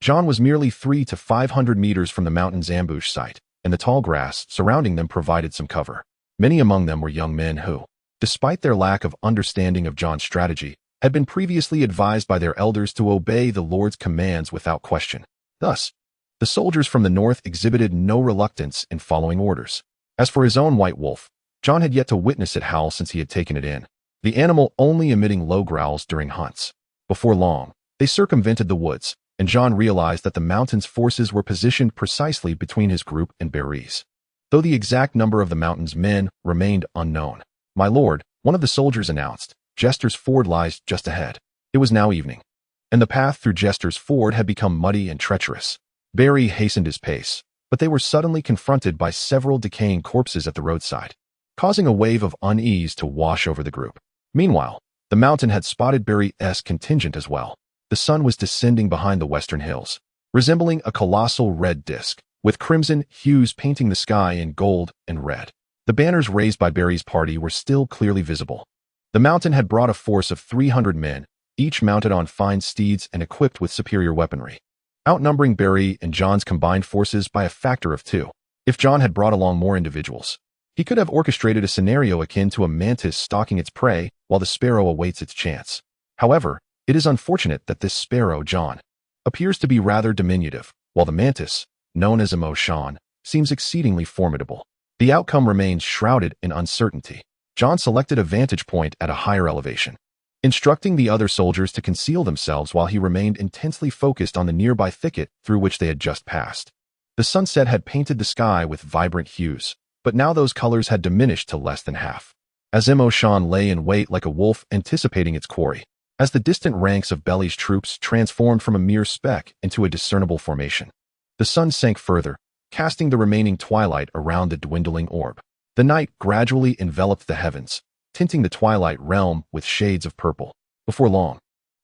Jon was merely 300 to 500 meters from the mountain's ambush site, and the tall grass surrounding them provided some cover. Many among them were young men who, despite their lack of understanding of Jon's strategy, had been previously advised by their elders to obey the Lord's commands without question. Thus, the soldiers from the north exhibited no reluctance in following orders. As for his own white wolf, Jon had yet to witness it howl since he had taken it in, the animal only emitting low growls during hunts. Before long, they circumvented the woods, and Jon realized that the mountain's forces were positioned precisely between his group and Barry's, though the exact number of the mountain's men remained unknown. "My lord," one of the soldiers announced, Jester's Ford lies just ahead. It was now evening, and the path through Jester's Ford had become muddy and treacherous. Barry hastened his pace, but they were suddenly confronted by several decaying corpses at the roadside, causing a wave of unease to wash over the group. Meanwhile, the mountain had spotted Barry's contingent as well. The sun was descending behind the western hills, resembling a colossal red disk, with crimson hues painting the sky in gold and red. The banners raised by Barry's party were still clearly visible. The mountain had brought a force of 300 men, each mounted on fine steeds and equipped with superior weaponry, outnumbering Barry and Jon's combined forces by a factor of 2. If Jon had brought along more individuals, he could have orchestrated a scenario akin to a mantis stalking its prey while the sparrow awaits its chance. However, it is unfortunate that this sparrow, Jon, appears to be rather diminutive, while the mantis, known as Shan, seems exceedingly formidable. The outcome remains shrouded in uncertainty. Jon selected a vantage point at a higher elevation, instructing the other soldiers to conceal themselves while he remained intensely focused on the nearby thicket through which they had just passed. The sunset had painted the sky with vibrant hues, but now those colors had diminished to less than half. As Shan lay in wait like a wolf anticipating its quarry, as the distant ranks of Belly's troops transformed from a mere speck into a discernible formation. The sun sank further, casting the remaining twilight around the dwindling orb. The night gradually enveloped the heavens, tinting the twilight realm with shades of purple. Before long,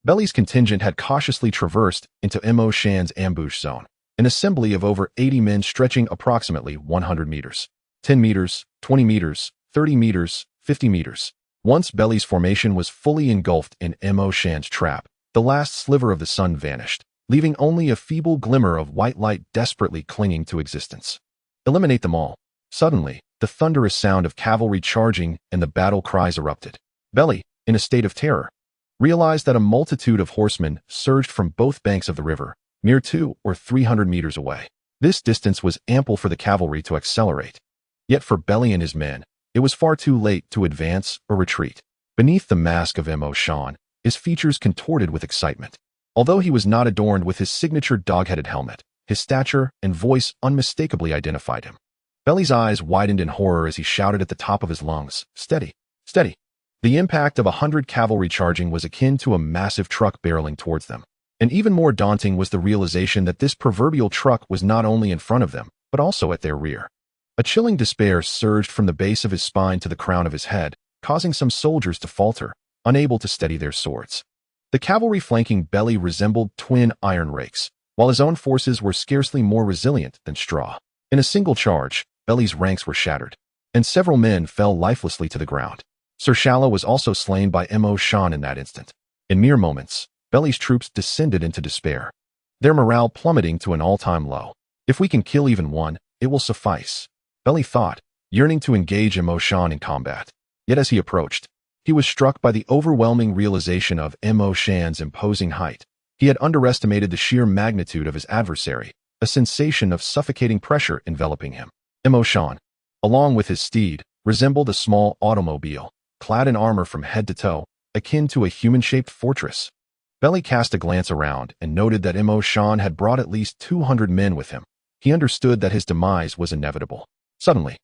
Belly's contingent had cautiously traversed into Shan's ambush zone, an assembly of over 80 men stretching approximately 100 meters. 10 meters, 20 meters, 30 meters, 50 meters. Once Belly's formation was fully engulfed in Shan's trap, the last sliver of the sun vanished, leaving only a feeble glimmer of white light desperately clinging to existence. Eliminate them all. Suddenly, the thunderous sound of cavalry charging and the battle cries erupted. Belly, in a state of terror, realized that a multitude of horsemen surged from both banks of the river, mere 200 or 300 meters away. This distance was ample for the cavalry to accelerate. Yet for Belly and his men, it was far too late to advance or retreat. Beneath the mask of Shan, his features contorted with excitement. Although he was not adorned with his signature dog-headed helmet, his stature and voice unmistakably identified him. Belly's eyes widened in horror as he shouted at the top of his lungs, "Steady! Steady!" The impact of 100 cavalry charging was akin to a massive truck barreling towards them. And even more daunting was the realization that this proverbial truck was not only in front of them, but also at their rear. A chilling despair surged from the base of his spine to the crown of his head, causing some soldiers to falter, unable to steady their swords. The cavalry flanking Belly resembled twin iron rakes, while his own forces were scarcely more resilient than straw. In a single charge, Belly's ranks were shattered, and several men fell lifelessly to the ground. Sir Shallow was also slain by Shan in that instant. In mere moments, Belly's troops descended into despair, their morale plummeting to an all-time low. If we can kill even one, it will suffice, Belly thought, yearning to engage Shan in combat. Yet as he approached, he was struck by the overwhelming realization of Shan's imposing height. He had underestimated the sheer magnitude of his adversary, a sensation of suffocating pressure enveloping him. Shan, along with his steed, resembled a small automobile, clad in armor from head to toe, akin to a human-shaped fortress. Belly cast a glance around and noted that Shan had brought at least 200 men with him. He understood that his demise was inevitable. Suddenly,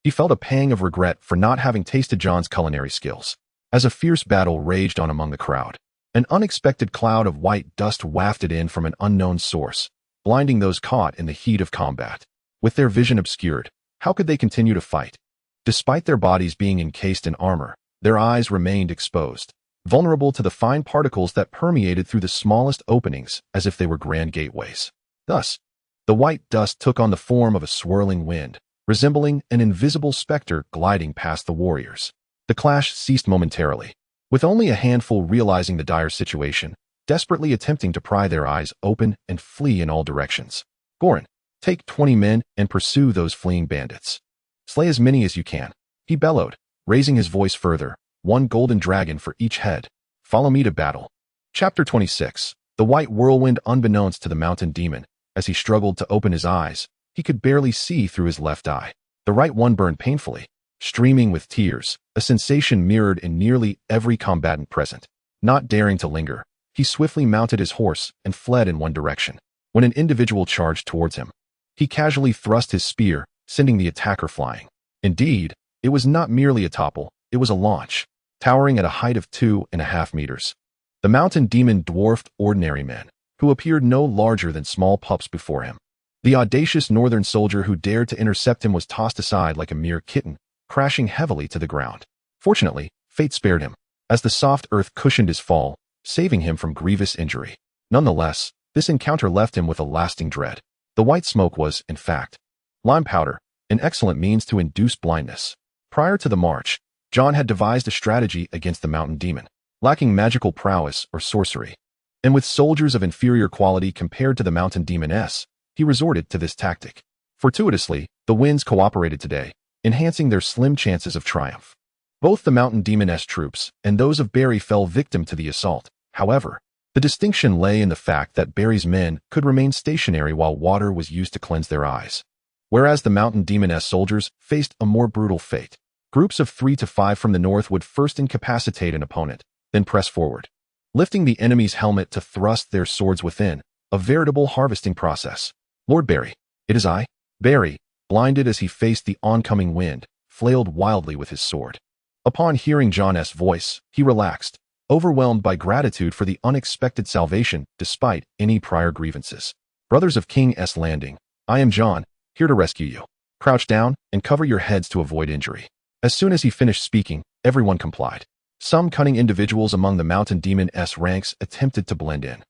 he felt a pang of regret for not having tasted Jon's culinary skills. As a fierce battle raged on among the crowd, an unexpected cloud of white dust wafted in from an unknown source, blinding those caught in the heat of combat. With their vision obscured, how could they continue to fight? Despite their bodies being encased in armor, their eyes remained exposed, vulnerable to the fine particles that permeated through the smallest openings as if they were grand gateways. Thus, the white dust took on the form of a swirling wind, resembling an invisible specter gliding past the warriors. The clash ceased momentarily, with only a handful realizing the dire situation, desperately attempting to pry their eyes open and flee in all directions. Goran, take 20 men and pursue those fleeing bandits. Slay as many as you can, he bellowed, raising his voice further, 1 golden dragon for each head. Follow me to battle. Chapter 26. The white whirlwind. Unbeknownst to the mountain demon, as he struggled to open his eyes, he could barely see through his left eye. The right one burned painfully, streaming with tears, a sensation mirrored in nearly every combatant present. Not daring to linger, he swiftly mounted his horse and fled in one direction. When an individual charged towards him, he casually thrust his spear, sending the attacker flying. Indeed, it was not merely a topple, it was a launch. towering at a height of 2.5 meters. The mountain demon dwarfed ordinary men, who appeared no larger than small pups before him. The audacious northern soldier who dared to intercept him was tossed aside like a mere kitten, crashing heavily to the ground. Fortunately, fate spared him, as the soft earth cushioned his fall, saving him from grievous injury. Nonetheless, this encounter left him with a lasting dread. The white smoke was, in fact, lime powder, an excellent means to induce blindness. Prior to the march, Jon had devised a strategy against the mountain demon, lacking magical prowess or sorcery. And with soldiers of inferior quality compared to the mountain demoness, he resorted to this tactic. Fortuitously, the winds cooperated today, enhancing their slim chances of triumph. Both the mountain demoness troops and those of Barry fell victim to the assault. However, the distinction lay in the fact that Barry's men could remain stationary while water was used to cleanse their eyes, whereas the mountain demoness soldiers faced a more brutal fate. Groups of 3 to 5 from the north would first incapacitate an opponent, then press forward, lifting the enemy's helmet to thrust their swords within, a veritable harvesting process. "Lord Barry, it is I." Barry, blinded as he faced the oncoming wind, flailed wildly with his sword. Upon hearing Jon's voice, he relaxed, overwhelmed by gratitude for the unexpected salvation despite any prior grievances. "Brothers of King S. Landing, I am Jon, here to rescue you. Crouch down and cover your heads to avoid injury." As soon as he finished speaking, everyone complied. Some cunning individuals among the mountain demon's ranks attempted to blend in.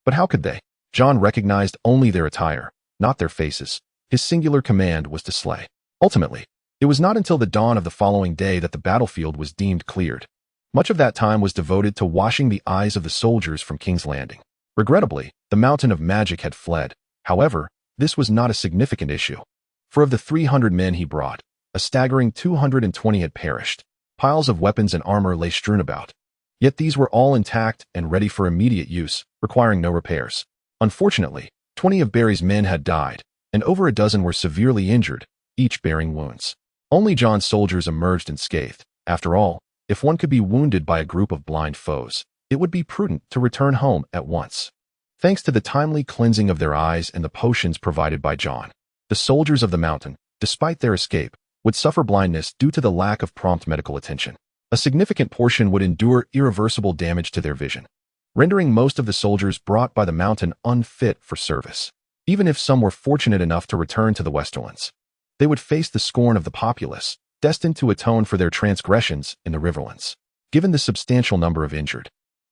But how could they? Jon recognized only their attire, not their faces. His singular command was to slay. Ultimately, it was not until the dawn of the following day that the battlefield was deemed cleared. Much of that time was devoted to washing the eyes of the soldiers from King's Landing. Regrettably, the mountain of magic had fled. However, this was not a significant issue. For of the 300 men he brought, a staggering 220 had perished. Piles of weapons and armor lay strewn about. Yet these were all intact and ready for immediate use, requiring no repairs. Unfortunately, 20 of Barry's men had died, and over a dozen were severely injured, each bearing wounds. Only Jon's soldiers emerged unscathed. After all, if one could be wounded by a group of blind foes, it would be prudent to return home at once. Thanks to the timely cleansing of their eyes and the potions provided by Jon, the soldiers of the mountain, despite their escape, would suffer blindness due to the lack of prompt medical attention. A significant portion would endure irreversible damage to their vision, rendering most of the soldiers brought by the mountain unfit for service. Even if some were fortunate enough to return to the Westerlands, they would face the scorn of the populace, destined to atone for their transgressions in the Riverlands. Given the substantial number of injured,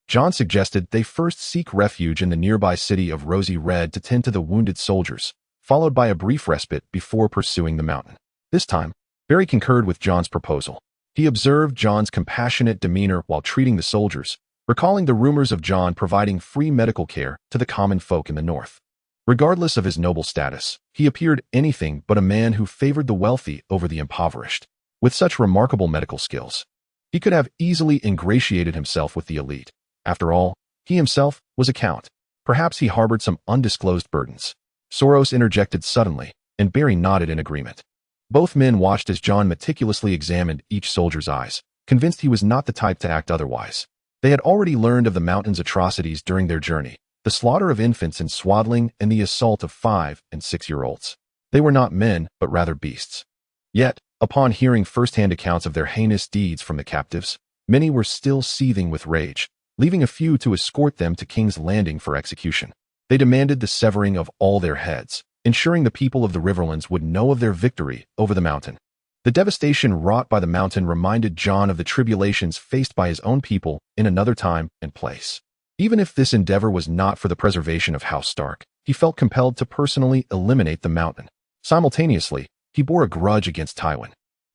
Jon suggested they first seek refuge in the nearby city of Rosy Red to tend to the wounded soldiers, followed by a brief respite before pursuing the mountain. This time, Barry concurred with Jon's proposal. He observed Jon's compassionate demeanor while treating the soldiers, recalling the rumors of Jon providing free medical care to the common folk in the north. Regardless of his noble status, he appeared anything but a man who favored the wealthy over the impoverished. With such remarkable medical skills, he could have easily ingratiated himself with the elite. After all, he himself was a count. Perhaps he harbored some undisclosed burdens. Soros interjected suddenly, and Barry nodded in agreement. Both men watched as Jon meticulously examined each soldier's eyes, convinced he was not the type to act otherwise. They had already learned of the mountain's atrocities during their journey, the slaughter of infants in swaddling and the assault of 5- and 6-year-olds. They were not men, but rather beasts. Yet, upon hearing first-hand accounts of their heinous deeds from the captives, many were still seething with rage, leaving a few to escort them to King's Landing for execution. They demanded the severing of all their heads, ensuring the people of the Riverlands would know of their victory over the mountain. The devastation wrought by the mountain reminded Jon of the tribulations faced by his own people in another time and place. Even if this endeavor was not for the preservation of House Stark, he felt compelled to personally eliminate the mountain. Simultaneously, he bore a grudge against Tywin.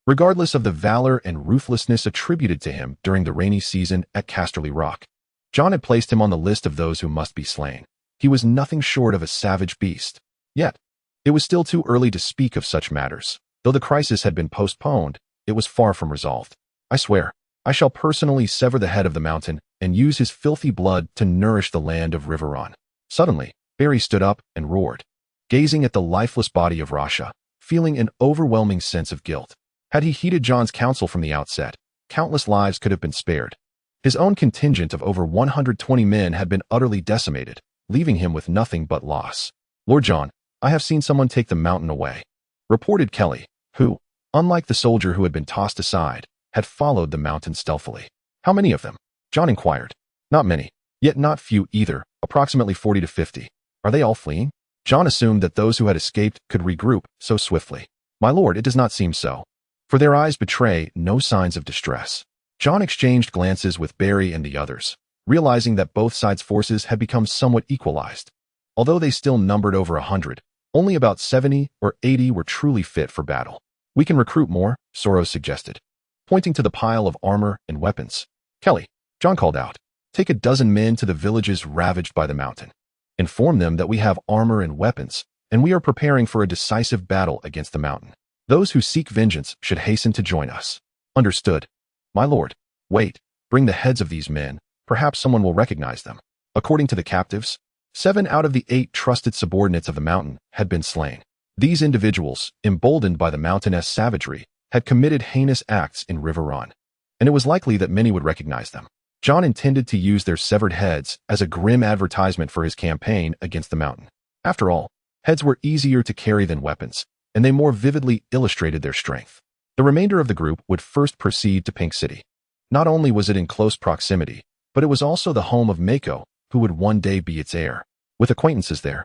Regardless of the valor and ruthlessness attributed to him during the rainy season at Casterly Rock, Jon had placed him on the list of those who must be slain. He was nothing short of a savage beast. Yet, it was still too early to speak of such matters. Though the crisis had been postponed, it was far from resolved. "I swear, I shall personally sever the head of the mountain and use his filthy blood to nourish the land of Riverrun." Suddenly, Barry stood up and roared, gazing at the lifeless body of Rasha, feeling an overwhelming sense of guilt. Had he heeded Jon's counsel from the outset, countless lives could have been spared. His own contingent of over 120 men had been utterly decimated, leaving him with nothing but loss. "Lord Jon, I have seen someone take the mountain away," reported Kelly, who, unlike the soldier who had been tossed aside, had followed the mountain stealthily. How many of them? Jon inquired. Not many, yet not few either, approximately 40 to 50. Are they all fleeing? Jon assumed that those who had escaped could regroup so swiftly. My lord, it does not seem so. For their eyes betray no signs of distress. Jon exchanged glances with Barry and the others, realizing that both sides' forces had become somewhat equalized. Although they still numbered over 100, only about 70 or 80 were truly fit for battle. We can recruit more, Soros suggested, pointing to the pile of armor and weapons. Kelly, Jon called out, take a dozen men to the villages ravaged by the mountain. Inform them that we have armor and weapons, and we are preparing for a decisive battle against the mountain. Those who seek vengeance should hasten to join us. Understood. My lord. Wait, bring the heads of these men. Perhaps someone will recognize them. According to the captives, 7 out of the 8 trusted subordinates of the mountain had been slain. These individuals, emboldened by the mountainous savagery, had committed heinous acts in River Run, and it was likely that many would recognize them. Jon intended to use their severed heads as a grim advertisement for his campaign against the mountain. After all, heads were easier to carry than weapons, and they more vividly illustrated their strength. The remainder of the group would first proceed to Pink City. Not only was it in close proximity, but it was also the home of Mako, who would one day be its heir. With acquaintances there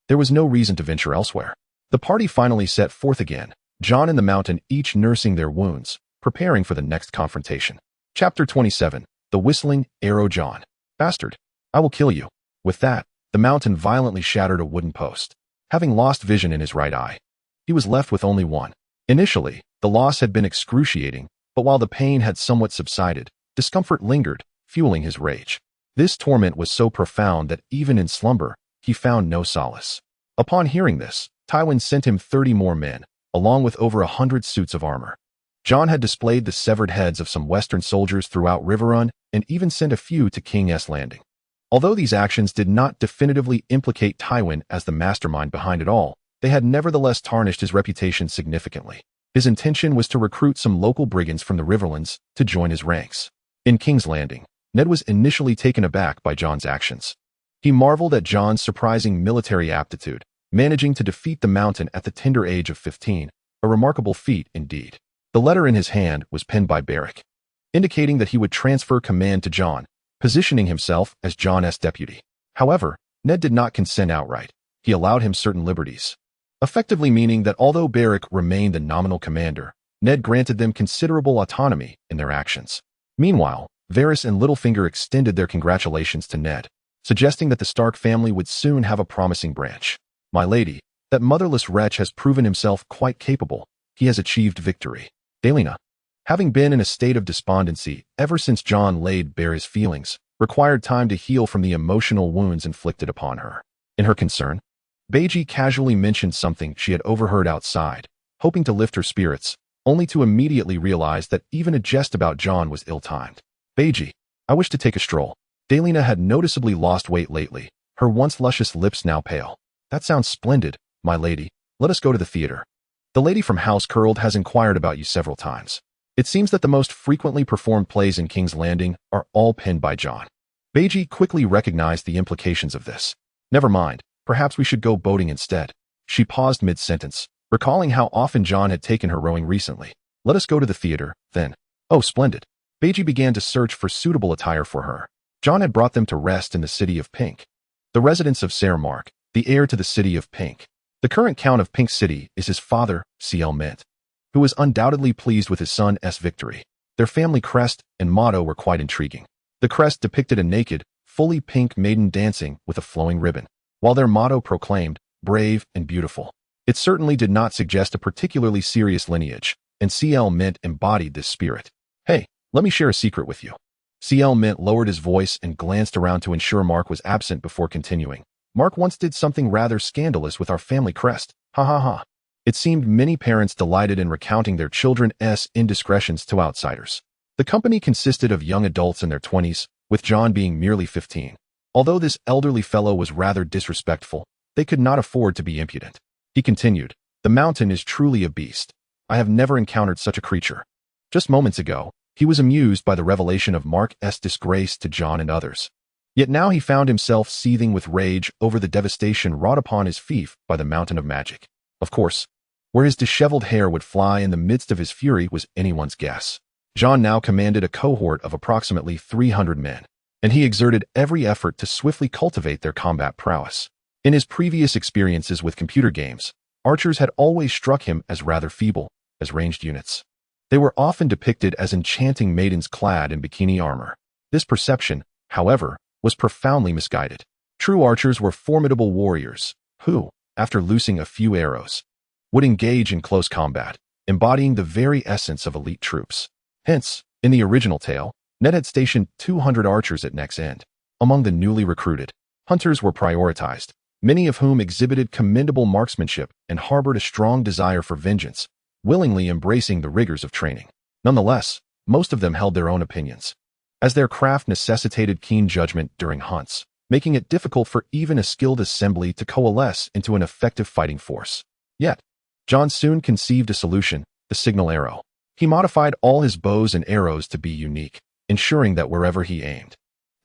was no reason to venture elsewhere. The party finally set forth again, Jon and the mountain each nursing their wounds, preparing for the next confrontation. Chapter 27. The Whistling Arrow. Jon. Bastard. I will kill you. With that, the mountain violently shattered a wooden post. Having lost vision in his right eye, he was left with only one. Initially, the loss had been excruciating, but while the pain had somewhat subsided, discomfort lingered, fueling his rage. This torment was so profound that even in slumber, he found no solace. Upon hearing this, Tywin sent him 30 more men, along with over 100 suits of armor. Jon had displayed the severed heads of some Western soldiers throughout Riverrun and even sent a few to King's Landing. Although these actions did not definitively implicate Tywin as the mastermind behind it all, they had nevertheless tarnished his reputation significantly. His intention was to recruit some local brigands from the Riverlands to join his ranks. In King's Landing, Ned was initially taken aback by Jon's actions. He marveled at Jon's surprising military aptitude, managing to defeat the mountain at the tender age of 15, a remarkable feat indeed. The letter in his hand was penned by Beric, indicating that he would transfer command to Jon, positioning himself as Jon's deputy. However, Ned did not consent outright. He allowed him certain liberties, effectively meaning that although Beric remained the nominal commander, Ned granted them considerable autonomy in their actions. Meanwhile, Varys and Littlefinger extended their congratulations to Ned, suggesting that the Stark family would soon have a promising branch. My lady, that motherless wretch has proven himself quite capable. He has achieved victory. Daelina, having been in a state of despondency ever since Jon laid bare his feelings, required time to heal from the emotional wounds inflicted upon her. In her concern, Beiji casually mentioned something she had overheard outside, hoping to lift her spirits, only to immediately realize that even a jest about Jon was ill-timed. Beiji, I wish to take a stroll. Daelina had noticeably lost weight lately, her once luscious lips now pale. That sounds splendid, my lady. Let us go to the theater. The lady from House Curled has inquired about you several times. It seems that the most frequently performed plays in King's Landing are all penned by Jon. Beiji quickly recognized the implications of this. Never mind, perhaps we should go boating instead. She paused mid-sentence, recalling how often Jon had taken her rowing recently. Let us go to the theater, then. Oh, splendid. Beiji began to search for suitable attire for her. Jon had brought them to rest in the City of Pink, the residence of Ser Mark, the heir to the City of Pink. The current Count of Pink City is his father, CL Mint, who was undoubtedly pleased with his son's victory. Their family crest and motto were quite intriguing. The crest depicted a naked, fully pink maiden dancing with a flowing ribbon, while their motto proclaimed, brave and beautiful. It certainly did not suggest a particularly serious lineage, and CL Mint embodied this spirit. Hey, let me share a secret with you. CL Mint lowered his voice and glanced around to ensure Mark was absent before continuing. Mark once did something rather scandalous with our family crest. Ha ha ha. It seemed many parents delighted in recounting their children's indiscretions to outsiders. The company consisted of young adults in their 20s, with Jon being merely 15. Although this elderly fellow was rather disrespectful, they could not afford to be impudent. He continued, the mountain is truly a beast. I have never encountered such a creature. Just moments ago, he was amused by the revelation of Mark's disgrace to Jon and others. Yet now he found himself seething with rage over the devastation wrought upon his fief by the Mountain of Magic. Of course, where his disheveled hair would fly in the midst of his fury was anyone's guess. Jon now commanded a cohort of approximately 300 men, and he exerted every effort to swiftly cultivate their combat prowess. In his previous experiences with computer games, archers had always struck him as rather feeble as ranged units. They were often depicted as enchanting maidens clad in bikini armor. This perception, however, was profoundly misguided. True archers were formidable warriors who, after loosing a few arrows, would engage in close combat, embodying the very essence of elite troops. Hence, in the original tale, Ned had stationed 200 archers at Neck's End. Among the newly recruited, hunters were prioritized, many of whom exhibited commendable marksmanship and harbored a strong desire for vengeance, willingly embracing the rigors of training. Nonetheless, most of them held their own opinions, as their craft necessitated keen judgment during hunts, making it difficult for even a skilled assembly to coalesce into an effective fighting force. Yet, Jon soon conceived a solution: the signal arrow. He modified all his bows and arrows to be unique, ensuring that wherever he aimed,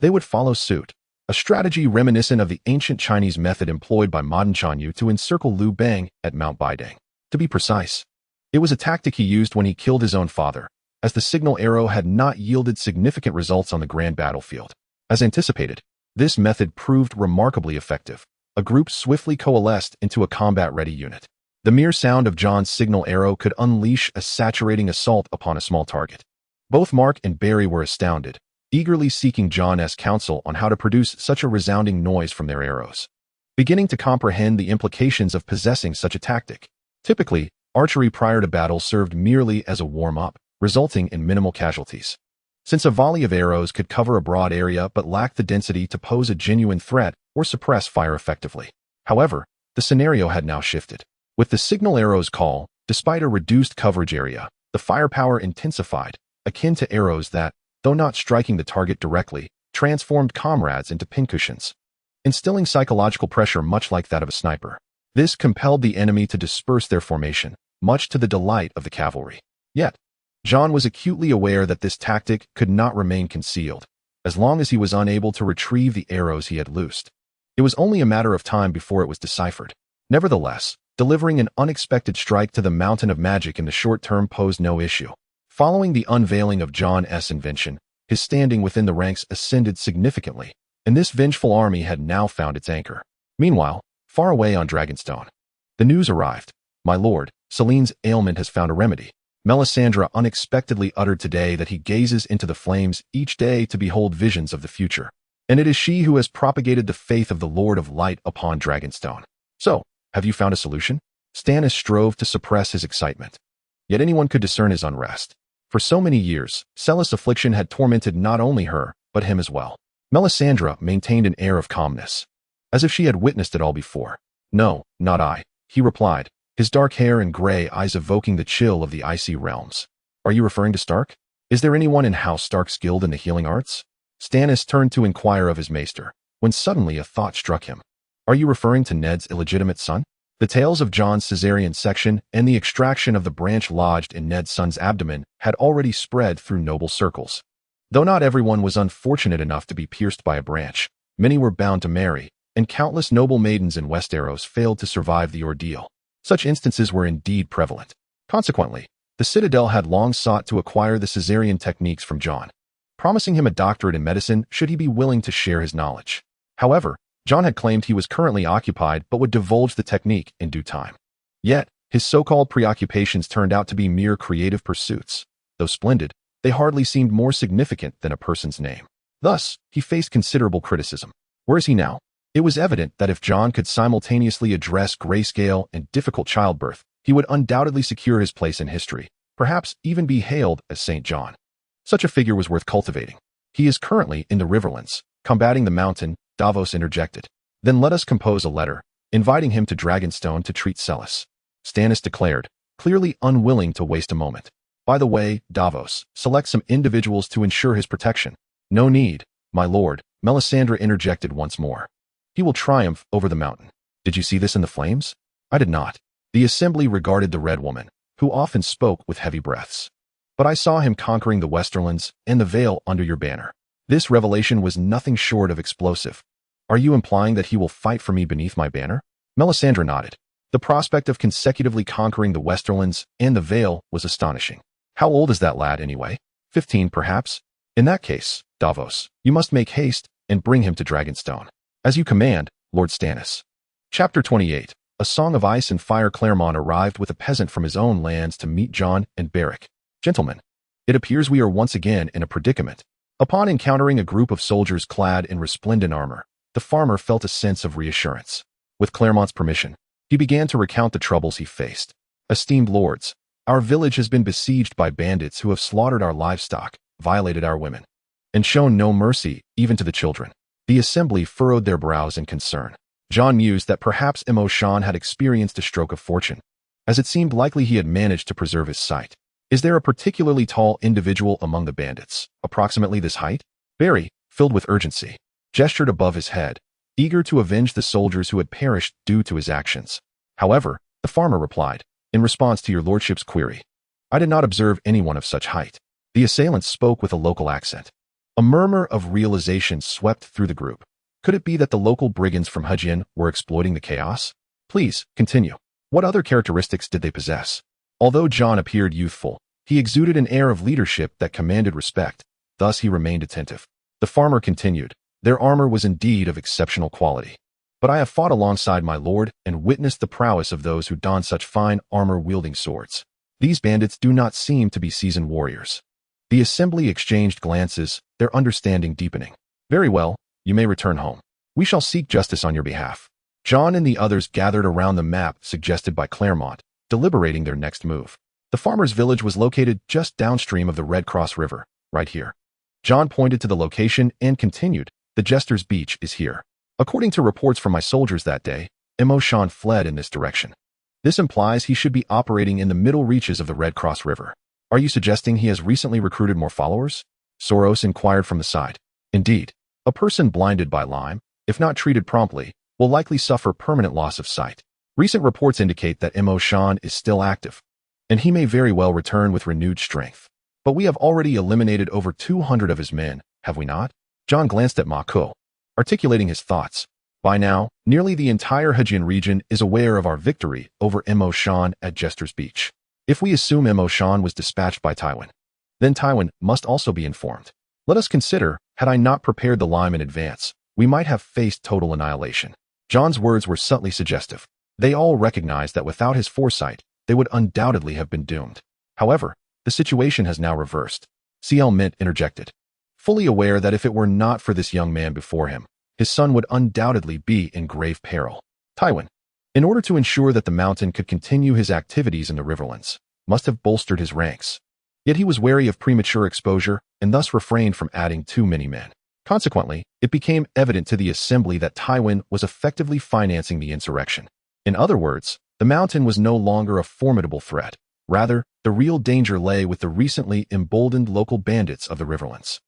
they would follow suit, a strategy reminiscent of the ancient Chinese method employed by modern Chanyu to encircle Liu Bang at Mount Baidang. To be precise, it was a tactic he used when he killed his own father, as the signal arrow had not yielded significant results on the grand battlefield. As anticipated, this method proved remarkably effective. A group swiftly coalesced into a combat-ready unit. The mere sound of Jon's signal arrow could unleash a saturating assault upon a small target. Both Mark and Barry were astounded, eagerly seeking Jon's counsel on how to produce such a resounding noise from their arrows, beginning to comprehend the implications of possessing such a tactic. Typically, archery prior to battle served merely as a warm-up, resulting in minimal casualties. Since a volley of arrows could cover a broad area but lacked the density to pose a genuine threat or suppress fire effectively. However, the scenario had now shifted. With the signal arrow's call, despite a reduced coverage area, the firepower intensified, akin to arrows that, though not striking the target directly, transformed comrades into pincushions, instilling psychological pressure much like that of a sniper. This compelled the enemy to disperse their formation, much to the delight of the cavalry. Yet, Jon was acutely aware that this tactic could not remain concealed, as long as he was unable to retrieve the arrows he had loosed. It was only a matter of time before it was deciphered. Nevertheless, delivering an unexpected strike to the Mountain of Magic in the short term posed no issue. Following the unveiling of Jon's invention, his standing within the ranks ascended significantly, and this vengeful army had now found its anchor. Meanwhile, far away on Dragonstone, the news arrived. "My lord, Celene's ailment has found a remedy." Melisandre unexpectedly uttered today that he gazes into the flames each day to behold visions of the future, and it is she who has propagated the faith of the Lord of Light upon Dragonstone. "So, have you found a solution?" Stannis strove to suppress his excitement, yet anyone could discern his unrest. For so many years, Celis' affliction had tormented not only her, but him as well. Melisandre maintained an air of calmness, as if she had witnessed it all before. "No, not I," he replied, his dark hair and gray eyes evoking the chill of the icy realms. "Are you referring to Stark? Is there anyone in House Stark skilled in the healing arts?" Stannis turned to inquire of his maester, when suddenly a thought struck him. "Are you referring to Ned's illegitimate son?" The tales of Jon's cesarean section and the extraction of the branch lodged in Ned's son's abdomen had already spread through noble circles. Though not everyone was unfortunate enough to be pierced by a branch, many were bound to marry, and countless noble maidens in Westeros failed to survive the ordeal. Such instances were indeed prevalent. Consequently, the Citadel had long sought to acquire the cesarean techniques from Jon, promising him a doctorate in medicine should he be willing to share his knowledge. However, Jon had claimed he was currently occupied but would divulge the technique in due time. Yet, his so-called preoccupations turned out to be mere creative pursuits. Though splendid, they hardly seemed more significant than a person's name. Thus, he faced considerable criticism. Where is he now? It was evident that if Jon could simultaneously address grayscale and difficult childbirth, he would undoubtedly secure his place in history, perhaps even be hailed as Saint Jon. Such a figure was worth cultivating. "He is currently in the Riverlands, combating the mountain," Davos interjected. "Then let us compose a letter, inviting him to Dragonstone to treat Celis," Stannis declared, clearly unwilling to waste a moment. "By the way, Davos, select some individuals to ensure his protection." "No need, my lord," Melisandre interjected once more. "He will triumph over the mountain." "Did you see this in the flames?" "I did not." The assembly regarded the Red Woman, who often spoke with heavy breaths. "But I saw him conquering the Westerlands and the Vale under your banner." This revelation was nothing short of explosive. "Are you implying that he will fight for me beneath my banner?" Melisandre nodded. The prospect of consecutively conquering the Westerlands and the Vale was astonishing. "How old is that lad, anyway?" 15, perhaps? In that case, Davos, you must make haste and bring him to Dragonstone. As you command, Lord Stannis. Chapter 28. A Song of Ice and Fire. Claremont arrived with a peasant from his own lands to meet Jon and Beric. Gentlemen, it appears we are once again in a predicament. Upon encountering a group of soldiers clad in resplendent armor, the farmer felt a sense of reassurance. With Claremont's permission, he began to recount the troubles he faced. Esteemed lords, our village has been besieged by bandits who have slaughtered our livestock, violated our women, and shown no mercy, even to the children. The assembly furrowed their brows in concern. Jon mused that perhaps Shan had experienced a stroke of fortune, as it seemed likely he had managed to preserve his sight. Is there a particularly tall individual among the bandits, approximately this height? Barry, filled with urgency, gestured above his head, eager to avenge the soldiers who had perished due to his actions. However, the farmer replied, in response to your lordship's query, I did not observe anyone of such height. The assailants spoke with a local accent. A murmur of realization swept through the group. Could it be that the local brigands from Hujin were exploiting the chaos? Please, continue. What other characteristics did they possess? Although Jon appeared youthful, he exuded an air of leadership that commanded respect, thus he remained attentive. The farmer continued, their armor was indeed of exceptional quality. But I have fought alongside my lord and witnessed the prowess of those who don such fine armor-wielding swords. These bandits do not seem to be seasoned warriors. The assembly exchanged glances, their understanding deepening. Very well, you may return home. We shall seek justice on your behalf. Jon and the others gathered around the map suggested by Claremont, deliberating their next move. The farmer's village was located just downstream of the Red Cross River, right here. Jon pointed to the location and continued, the Jester's Beach is here. According to reports from my soldiers that day, Shan fled in this direction. This implies he should be operating in the middle reaches of the Red Cross River. Are you suggesting he has recently recruited more followers? Soros inquired from the side. Indeed, a person blinded by lime, if not treated promptly, will likely suffer permanent loss of sight. Recent reports indicate that Shan is still active, and he may very well return with renewed strength. But we have already eliminated over 200 of his men, have we not? Jon glanced at Ma Kuo, articulating his thoughts. By now, nearly the entire Hujin region is aware of our victory over Shan at Jester's Beach. If we assume Shan was dispatched by Tywin, then Tywin must also be informed. Let us consider, had I not prepared the lime in advance, we might have faced total annihilation. Jon's words were subtly suggestive. They all recognized that without his foresight, they would undoubtedly have been doomed. However, the situation has now reversed. CL Mint interjected, fully aware that if it were not for this young man before him, his son would undoubtedly be in grave peril. Tywin, in order to ensure that the mountain could continue his activities in the Riverlands, must have bolstered his ranks. Yet he was wary of premature exposure and thus refrained from adding too many men. Consequently, it became evident to the assembly that Tywin was effectively financing the insurrection. In other words, the mountain was no longer a formidable threat. Rather, the real danger lay with the recently emboldened local bandits of the Riverlands.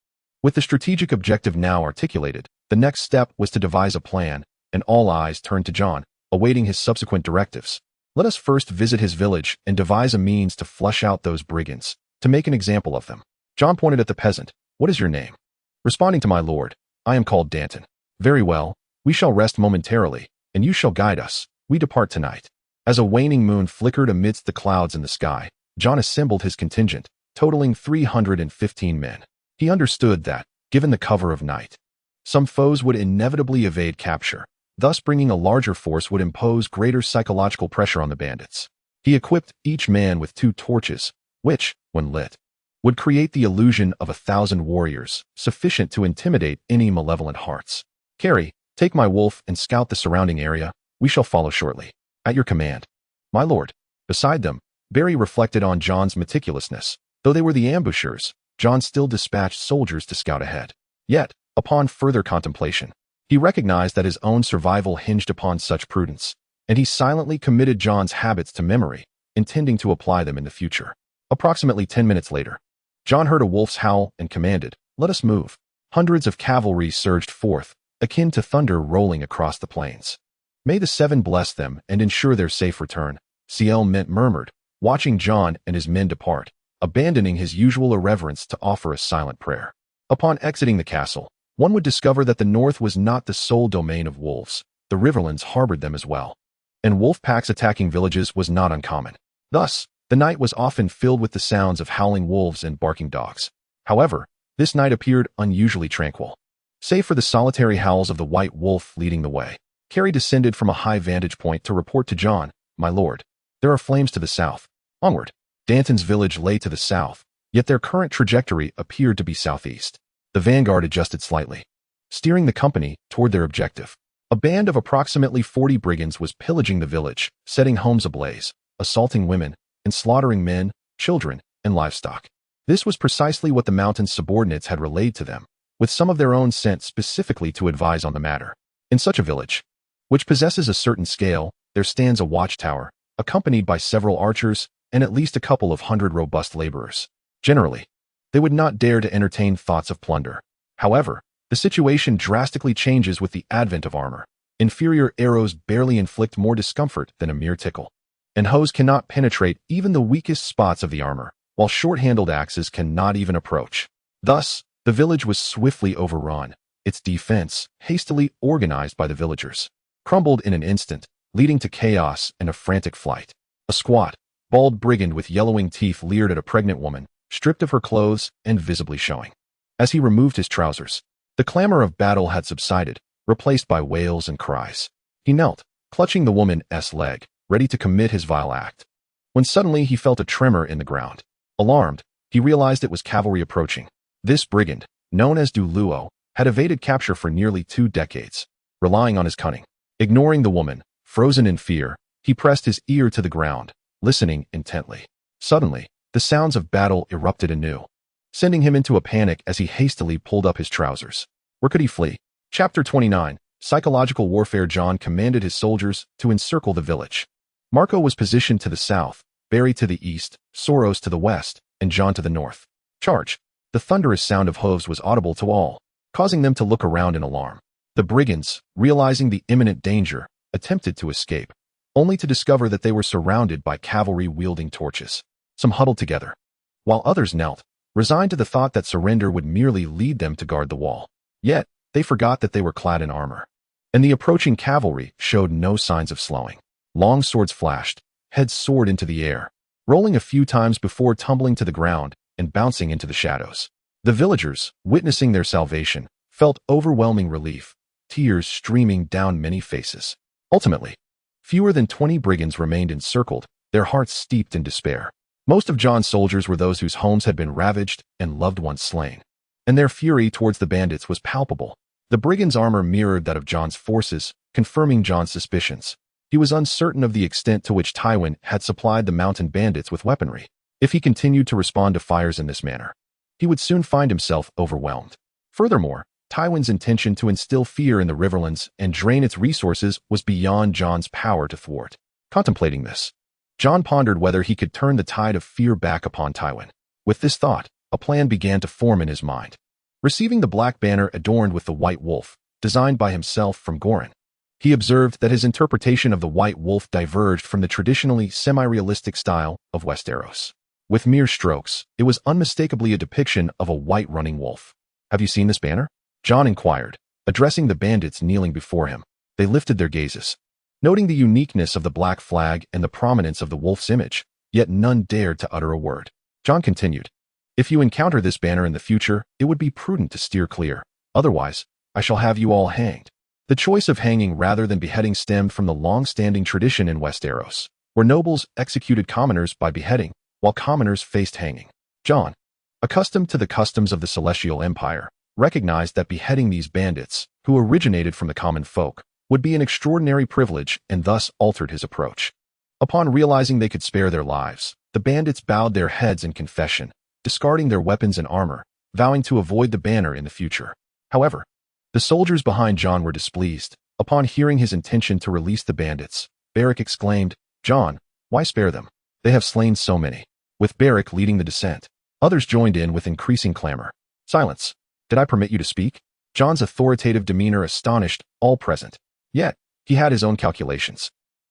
With the strategic objective now articulated, the next step was to devise a plan, and all eyes turned to Jon, awaiting his subsequent directives. Let us first visit his village and devise a means to flush out those brigands, to make an example of them. Jon pointed at the peasant. What is your name? Responding to my lord, I am called Danton. Very well, we shall rest momentarily, and you shall guide us. We depart tonight. As a waning moon flickered amidst the clouds in the sky, Jon assembled his contingent, totaling 315 men. He understood that, given the cover of night, some foes would inevitably evade capture, thus bringing a larger force would impose greater psychological pressure on the bandits. He equipped each man with 2 torches, which, when lit, would create the illusion of 1,000 warriors, sufficient to intimidate any malevolent hearts. Carrie, take my wolf and scout the surrounding area. We shall follow shortly. At your command. My lord. Beside them, Barry reflected on Jon's meticulousness. Though they were the ambushers, Jon still dispatched soldiers to scout ahead. Yet, upon further contemplation, he recognized that his own survival hinged upon such prudence, and he silently committed Jon's habits to memory, intending to apply them in the future. Approximately 10 minutes later, Jon heard a wolf's howl and commanded, let us move. Hundreds of cavalry surged forth, akin to thunder rolling across the plains. May the Seven bless them and ensure their safe return, CL Mint murmured, watching Jon and his men depart, abandoning his usual irreverence to offer a silent prayer. Upon exiting the castle, one would discover that the north was not the sole domain of wolves. The Riverlands harbored them as well. And wolf packs attacking villages was not uncommon. Thus, the night was often filled with the sounds of howling wolves and barking dogs. However, this night appeared unusually tranquil. Save for the solitary howls of the white wolf leading the way. Carrie descended from a high vantage point to report to Jon, "My lord, there are flames to the south. Onward." Danton's village lay to the south, yet their current trajectory appeared to be southeast. The vanguard adjusted slightly, steering the company toward their objective. A band of approximately 40 brigands was pillaging the village, setting homes ablaze, assaulting women, and slaughtering men, children, and livestock. This was precisely what the mountain's subordinates had relayed to them, with some of their own sent specifically to advise on the matter. In such a village, which possesses a certain scale, there stands a watchtower, accompanied by several archers and at least a couple of hundred robust laborers. Generally, they would not dare to entertain thoughts of plunder. However, the situation drastically changes with the advent of armor. Inferior arrows barely inflict more discomfort than a mere tickle, and hoes cannot penetrate even the weakest spots of the armor, while short-handled axes cannot even approach. Thus, the village was swiftly overrun, its defense, hastily organized by the villagers, crumbled in an instant, leading to chaos and a frantic flight. A squat, bald brigand with yellowing teeth leered at a pregnant woman, stripped of her clothes and visibly showing. As he removed his trousers, the clamor of battle had subsided, replaced by wails and cries. He knelt, clutching the woman's leg, ready to commit his vile act, when suddenly he felt a tremor in the ground. Alarmed, he realized it was cavalry approaching. This brigand, known as Du Luo, had evaded capture for nearly 2 decades, relying on his cunning. Ignoring the woman, frozen in fear, he pressed his ear to the ground, listening intently. Suddenly, the sounds of battle erupted anew, sending him into a panic as he hastily pulled up his trousers. Where could he flee? Chapter 29, Psychological Warfare. Jon commanded his soldiers to encircle the village. Marco was positioned to the south, Barry to the east, Soros to the west, and Jon to the north. Charge! The thunderous sound of hooves was audible to all, causing them to look around in alarm. The brigands, realizing the imminent danger, attempted to escape, only to discover that they were surrounded by cavalry wielding torches. Some huddled together, while others knelt, resigned to the thought that surrender would merely lead them to guard the wall. Yet, they forgot that they were clad in armor, and the approaching cavalry showed no signs of slowing. Long swords flashed, heads soared into the air, rolling a few times before tumbling to the ground and bouncing into the shadows. The villagers, witnessing their salvation, felt overwhelming relief, tears streaming down many faces. Ultimately, fewer than 20 brigands remained encircled, their hearts steeped in despair. Most of Jon's soldiers were those whose homes had been ravaged and loved ones slain, and their fury towards the bandits was palpable. The brigands' armor mirrored that of Jon's forces, confirming Jon's suspicions. He was uncertain of the extent to which Tywin had supplied the mountain bandits with weaponry. If he continued to respond to fires in this manner, he would soon find himself overwhelmed. Furthermore, Tywin's intention to instill fear in the Riverlands and drain its resources was beyond Jon's power to thwart. Contemplating this, Jon pondered whether he could turn the tide of fear back upon Tywin. With this thought, a plan began to form in his mind. Receiving the black banner adorned with the white wolf, designed by himself from Gorin, he observed that his interpretation of the white wolf diverged from the traditionally semi-realistic style of Westeros. With mere strokes, it was unmistakably a depiction of a white running wolf. "Have you seen this banner?" Jon inquired, addressing the bandits kneeling before him. They lifted their gazes, noting the uniqueness of the black flag and the prominence of the wolf's image, yet none dared to utter a word. Jon continued, "If you encounter this banner in the future, it would be prudent to steer clear. Otherwise, I shall have you all hanged." The choice of hanging rather than beheading stemmed from the long-standing tradition in Westeros, where nobles executed commoners by beheading, while commoners faced hanging. Jon, accustomed to the customs of the Celestial Empire, recognized that beheading these bandits, who originated from the common folk, would be an extraordinary privilege and thus altered his approach. Upon realizing they could spare their lives, the bandits bowed their heads in confession, discarding their weapons and armor, vowing to avoid the banner in the future. However, the soldiers behind Jon were displeased. Upon hearing his intention to release the bandits, Beric exclaimed, "Jon, why spare them? They have slain so many." With Beric leading the dissent, others joined in with increasing clamor. "Silence! Did I permit you to speak?" Jon's authoritative demeanor astonished all present. Yet, he had his own calculations.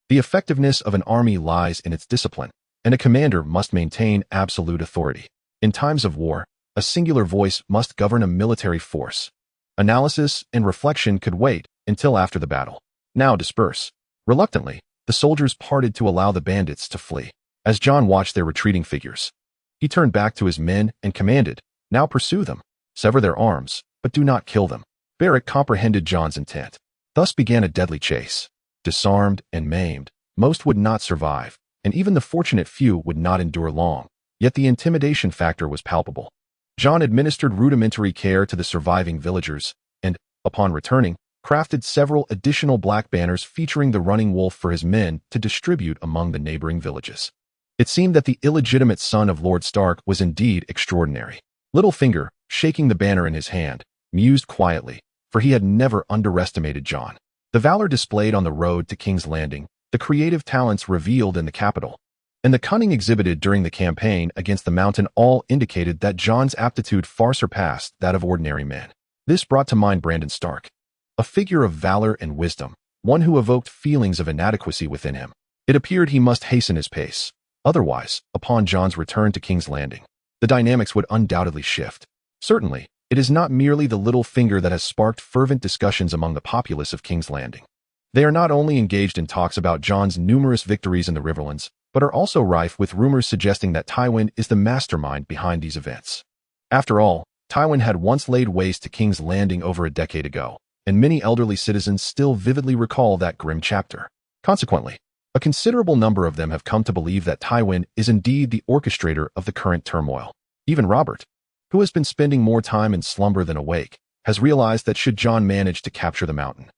The effectiveness of an army lies in its discipline, and a commander must maintain absolute authority. In times of war, a singular voice must govern a military force. Analysis and reflection could wait until after the battle. "Now disperse." Reluctantly, the soldiers parted to allow the bandits to flee. As Jon watched their retreating figures, he turned back to his men and commanded, Now pursue them. Sever their arms, but do not kill them. Beric comprehended Jon's intent. Thus began a deadly chase. Disarmed and maimed, most would not survive, and even the fortunate few would not endure long. Yet the intimidation factor was palpable. Jon administered rudimentary care to the surviving villagers, and, upon returning, crafted several additional black banners featuring the running wolf for his men to distribute among the neighboring villages. It seemed that the illegitimate son of Lord Stark was indeed extraordinary. Littlefinger, shaking the banner in his hand, mused quietly, for he had never underestimated Jon. The valor displayed on the road to King's Landing, the creative talents revealed in the capital, and the cunning exhibited during the campaign against the Mountain all indicated that Jon's aptitude far surpassed that of ordinary men. This brought to mind Brandon Stark, a figure of valor and wisdom, one who evoked feelings of inadequacy within him. It appeared he must hasten his pace. Otherwise, upon Jon's return to King's Landing, the dynamics would undoubtedly shift. Certainly, it is not merely the Littlefinger that has sparked fervent discussions among the populace of King's Landing. They are not only engaged in talks about Jon's numerous victories in the Riverlands, but are also rife with rumors suggesting that Tywin is the mastermind behind these events. After all, Tywin had once laid waste to King's Landing over a decade ago, and many elderly citizens still vividly recall that grim chapter. Consequently, a considerable number of them have come to believe that Tywin is indeed the orchestrator of the current turmoil. Even Robert, who has been spending more time in slumber than awake, has realized that should Jon manage to capture the Mountain,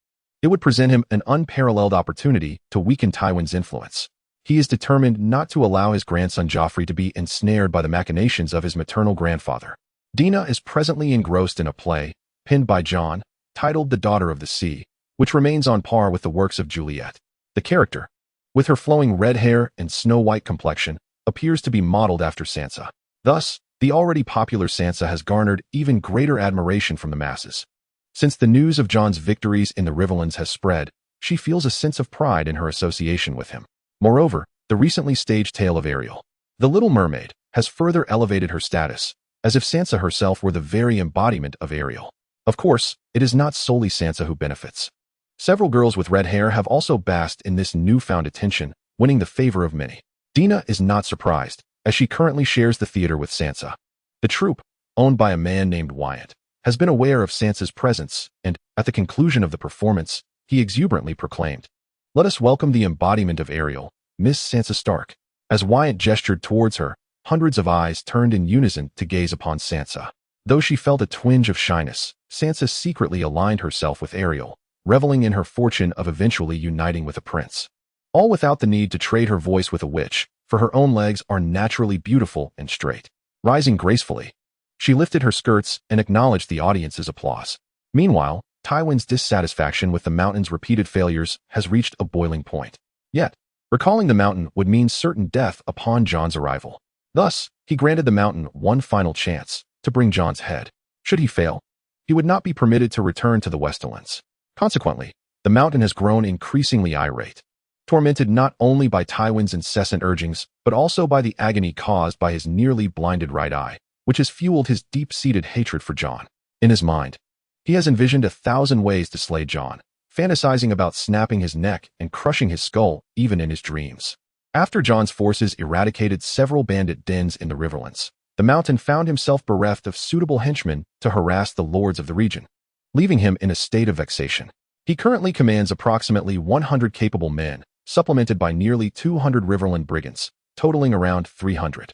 it would present him an unparalleled opportunity to weaken Tywin's influence. He is determined not to allow his grandson Joffrey to be ensnared by the machinations of his maternal grandfather. Dina is presently engrossed in a play, penned by Jon, titled The Daughter of the Sea, which remains on par with the works of Juliet. The character, with her flowing red hair and snow-white complexion, appears to be modeled after Sansa. Thus, the already popular Sansa has garnered even greater admiration from the masses. Since the news of Jon's victories in the Riverlands has spread, she feels a sense of pride in her association with him. Moreover, the recently staged tale of Ariel, the Little Mermaid, has further elevated her status, as if Sansa herself were the very embodiment of Ariel. Of course, it is not solely Sansa who benefits. Several girls with red hair have also basked in this newfound attention, winning the favor of many. Dina is not surprised, as she currently shares the theater with Sansa. The troupe, owned by a man named Wyatt, has been aware of Sansa's presence, and, at the conclusion of the performance, he exuberantly proclaimed, "Let us welcome the embodiment of Ariel, Miss Sansa Stark." As Wyatt gestured towards her, hundreds of eyes turned in unison to gaze upon Sansa. Though she felt a twinge of shyness, Sansa secretly aligned herself with Ariel, reveling in her fortune of eventually uniting with a prince. All without the need to trade her voice with a witch, for her own legs are naturally beautiful and straight. Rising gracefully, she lifted her skirts and acknowledged the audience's applause. Meanwhile, Tywin's dissatisfaction with the Mountain's repeated failures has reached a boiling point. Yet, recalling the Mountain would mean certain death upon Jon's arrival. Thus, he granted the Mountain one final chance to bring Jon's head. Should he fail, he would not be permitted to return to the Westerlands. Consequently, the Mountain has grown increasingly irate, tormented not only by Tywin's incessant urgings, but also by the agony caused by his nearly blinded right eye, which has fueled his deep-seated hatred for Jon. In his mind, he has envisioned 1,000 ways to slay Jon, fantasizing about snapping his neck and crushing his skull even in his dreams. After Jon's forces eradicated several bandit dens in the Riverlands, the Mountain found himself bereft of suitable henchmen to harass the lords of the region, leaving him in a state of vexation. He currently commands approximately 100 capable men, supplemented by nearly 200 Riverland brigands, totaling around 300.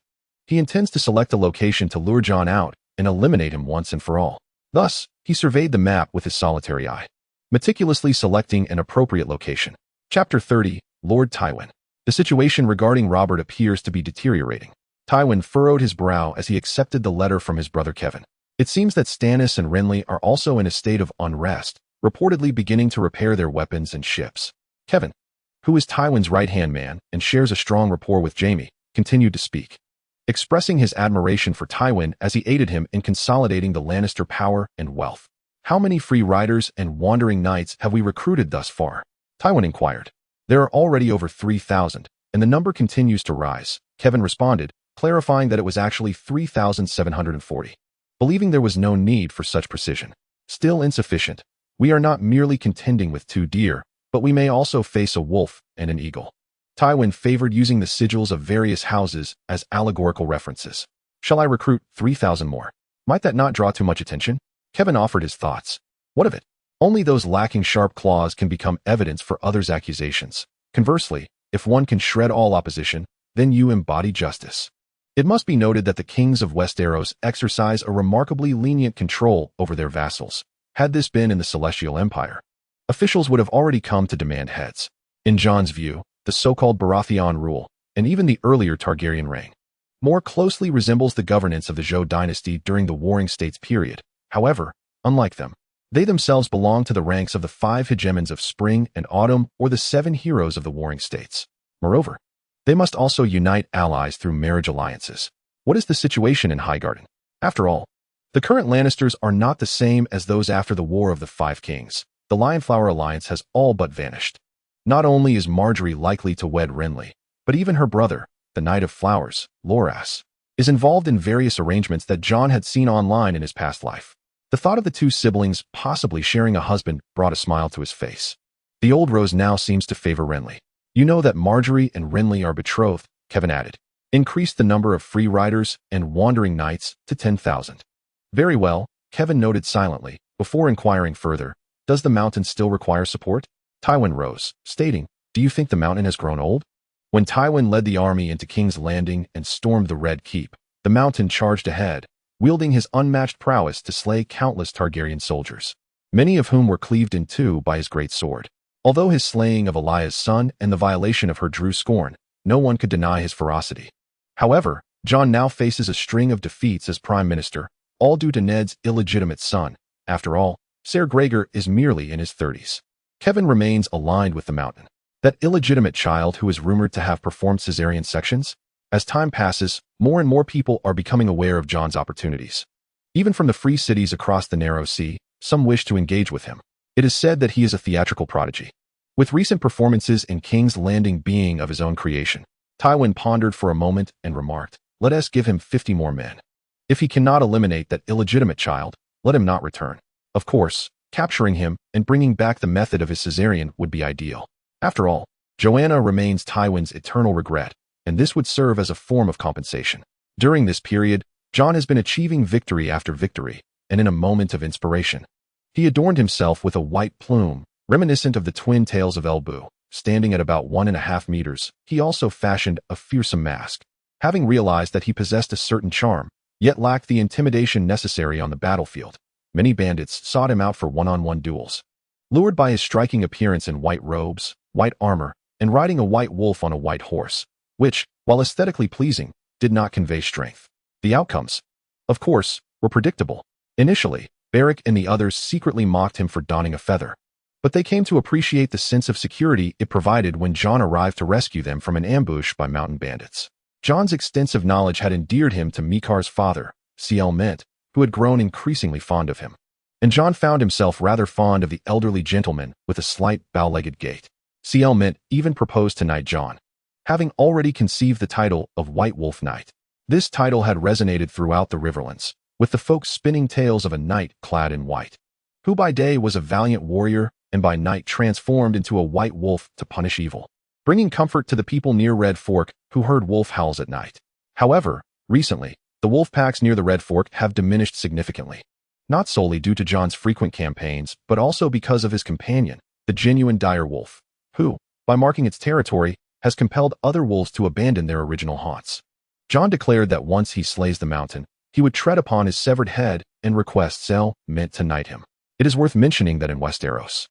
He intends to select a location to lure Jon out and eliminate him once and for all. Thus, he surveyed the map with his solitary eye, meticulously selecting an appropriate location. Chapter 30, Lord Tywin. The situation regarding Robert appears to be deteriorating. Tywin furrowed his brow as he accepted the letter from his brother Kevan. It seems that Stannis and Renly are also in a state of unrest, reportedly beginning to repair their weapons and ships. Kevan, who is Tywin's right-hand man and shares a strong rapport with Jaime, continued to speak, expressing his admiration for Tywin as he aided him in consolidating the Lannister power and wealth. "How many free riders and wandering knights have we recruited thus far?" Tywin inquired. "There are already over 3,000, and the number continues to rise," Kevan responded, clarifying that it was actually 3,740. Believing there was no need for such precision. "Still insufficient. We are not merely contending with 2 deer, but we may also face a wolf and an eagle." Tywin favored using the sigils of various houses as allegorical references. "Shall I recruit 3,000 more?" Might that not draw too much attention? Kevin offered his thoughts. What of it? Only those lacking sharp claws can become evidence for others' accusations. Conversely, if one can shred all opposition, then you embody justice. It must be noted that the kings of Westeros exercise a remarkably lenient control over their vassals. Had this been in the Celestial Empire, officials would have already come to demand heads. In Jon's view, the so-called Baratheon rule, and even the earlier Targaryen reign, more closely resembles the governance of the Zhou dynasty during the Warring States period. However, unlike them, they themselves belong to the ranks of the 5 hegemons of Spring and Autumn or the 7 heroes of the Warring States. Moreover, they must also unite allies through marriage alliances. What is the situation in Highgarden? After all, the current Lannisters are not the same as those after the War of the 5 Kings. The Lionflower alliance has all but vanished. Not only is Margaery likely to wed Renly, but even her brother, the Knight of Flowers, Loras, is involved in various arrangements that Jon had seen online in his past life. The thought of the 2 siblings possibly sharing a husband brought a smile to his face. The old rose now seems to favor Renly. You know that Margaery and Renly are betrothed, Kevin added. Increased the number of free riders and wandering knights to 10,000. Very well, Kevin noted silently, before inquiring further, does the mountain still require support? Tywin rose, stating, do you think the mountain has grown old? When Tywin led the army into King's Landing and stormed the Red Keep, the mountain charged ahead, wielding his unmatched prowess to slay countless Targaryen soldiers, many of whom were cleaved in 2 by his great sword. Although his slaying of Elaya's son and the violation of her drew scorn, no one could deny his ferocity. However, Jon now faces a string of defeats as Prime Minister, all due to Ned's illegitimate son. After all, Ser Gregor is merely in his 30s. Kevin remains aligned with the mountain, that illegitimate child who is rumored to have performed cesarean sections. As time passes, more and more people are becoming aware of Jon's opportunities. Even from the free cities across the narrow sea, some wish to engage with him. It is said that he is a theatrical prodigy, with recent performances in King's Landing being of his own creation. Tywin pondered for a moment and remarked, let us give him 50 more men. If he cannot eliminate that illegitimate child, let him not return. Of course, capturing him and bringing back the method of his cesarean would be ideal. After all, Joanna remains Tywin's eternal regret, and this would serve as a form of compensation. During this period, Jon has been achieving victory after victory, and in a moment of inspiration, he adorned himself with a white plume, reminiscent of the twin tails of Elbu. Standing at about 1.5 meters, he also fashioned a fearsome mask. Having realized that he possessed a certain charm, yet lacked the intimidation necessary on the battlefield, many bandits sought him out for one-on-one duels. Lured by his striking appearance in white robes, white armor, and riding a white wolf on a white horse, which, while aesthetically pleasing, did not convey strength. The outcomes, of course, were predictable. Initially, Beric and the others secretly mocked him for donning a feather, but they came to appreciate the sense of security it provided when Jon arrived to rescue them from an ambush by mountain bandits. Jon's extensive knowledge had endeared him to Mikar's father, C.L. Mint, who had grown increasingly fond of him. And Jon found himself rather fond of the elderly gentleman with a slight bow-legged gait. C.L. Mint even proposed to knight Jon, having already conceived the title of White Wolf Knight. This title had resonated throughout the Riverlands, with the folks spinning tales of a knight clad in white, who by day was a valiant warrior and by night transformed into a white wolf to punish evil, bringing comfort to the people near Red Fork who heard wolf howls at night. However, recently, the wolf packs near the Red Fork have diminished significantly, not solely due to Jon's frequent campaigns, but also because of his companion, the genuine dire wolf, who, by marking its territory, has compelled other wolves to abandon their original haunts. Jon declared that once he slays the mountain, he would tread upon his severed head and request C.L. Mint to knight him. It is worth mentioning that in Westeros,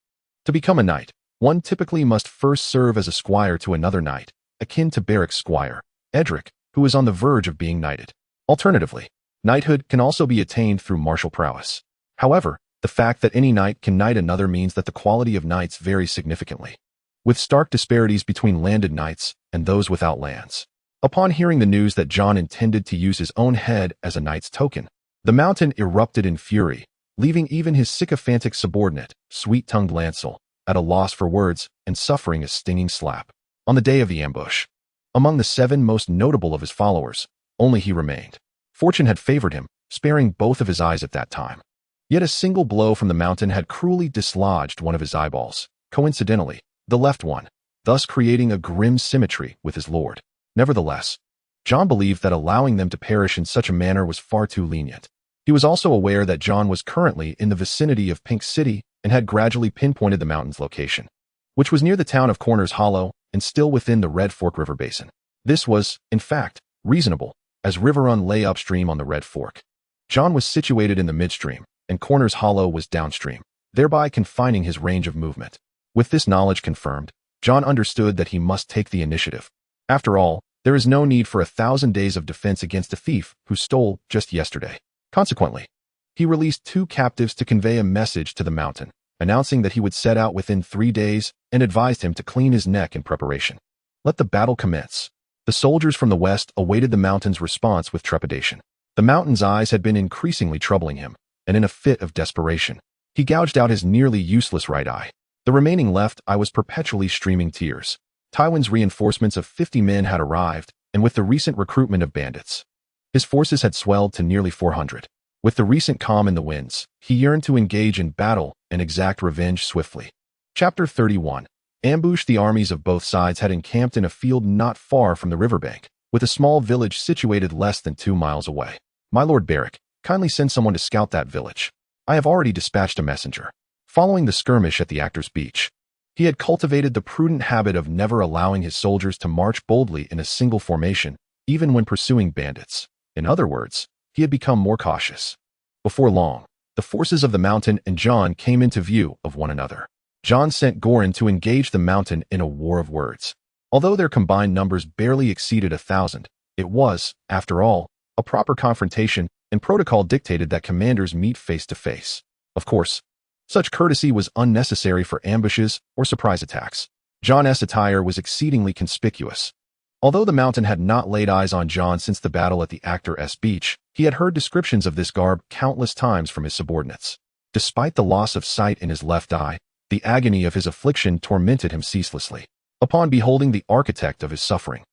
to become a knight, one typically must first serve as a squire to another knight, akin to Beric's squire, Edric, who is on the verge of being knighted. Alternatively, knighthood can also be attained through martial prowess. However, the fact that any knight can knight another means that the quality of knights varies significantly, with stark disparities between landed knights and those without lands. Upon hearing the news that Jon intended to use his own head as a knight's token, the mountain erupted in fury, leaving even his sycophantic subordinate, sweet-tongued Lancel, at a loss for words and suffering a stinging slap. On the day of the ambush, among the 7 most notable of his followers, only he remained. Fortune had favored him, sparing both of his eyes at that time. Yet a single blow from the mountain had cruelly dislodged one of his eyeballs, coincidentally, the left one, thus creating a grim symmetry with his lord. Nevertheless, Jon believed that allowing them to perish in such a manner was far too lenient. He was also aware that Jon was currently in the vicinity of Pink City and had gradually pinpointed the mountain's location, which was near the town of Corners Hollow and still within the Red Fork River Basin. This was, in fact, reasonable, as River Run lay upstream on the Red Fork. Jon was situated in the midstream, and Corners Hollow was downstream, thereby confining his range of movement. With this knowledge confirmed, Jon understood that he must take the initiative. After all, there is no need for 1,000 days of defense against a thief who stole just yesterday. Consequently, he released 2 captives to convey a message to the mountain, announcing that he would set out within 3 days and advised him to clean his neck in preparation. Let the battle commence. The soldiers from the west awaited the mountain's response with trepidation. The mountain's eyes had been increasingly troubling him, and in a fit of desperation, he gouged out his nearly useless right eye. The remaining left eye was perpetually streaming tears. Tywin's reinforcements of 50 men had arrived, and with the recent recruitment of bandits, his forces had swelled to nearly 400. With the recent calm in the winds, he yearned to engage in battle and exact revenge swiftly. Chapter 31. Ambush. The armies of both sides had encamped in a field not far from the riverbank, with a small village situated less than 2 miles away. My Lord Beric, kindly send someone to scout that village. I have already dispatched a messenger. Following the skirmish at the Actors' Beach, he had cultivated the prudent habit of never allowing his soldiers to march boldly in a single formation, even when pursuing bandits. In other words, he had become more cautious. Before long, the forces of the mountain and Jon came into view of one another. Jon sent Goran to engage the mountain in a war of words. Although their combined numbers barely exceeded 1,000, it was, after all, a proper confrontation, and protocol dictated that commanders meet face to face. Of course, such courtesy was unnecessary for ambushes or surprise attacks. Jon's attire was exceedingly conspicuous. Although the mountain had not laid eyes on Jon since the battle at the Actors' Beach, he had heard descriptions of this garb countless times from his subordinates. Despite the loss of sight in his left eye, the agony of his affliction tormented him ceaselessly. Upon beholding the architect of his suffering,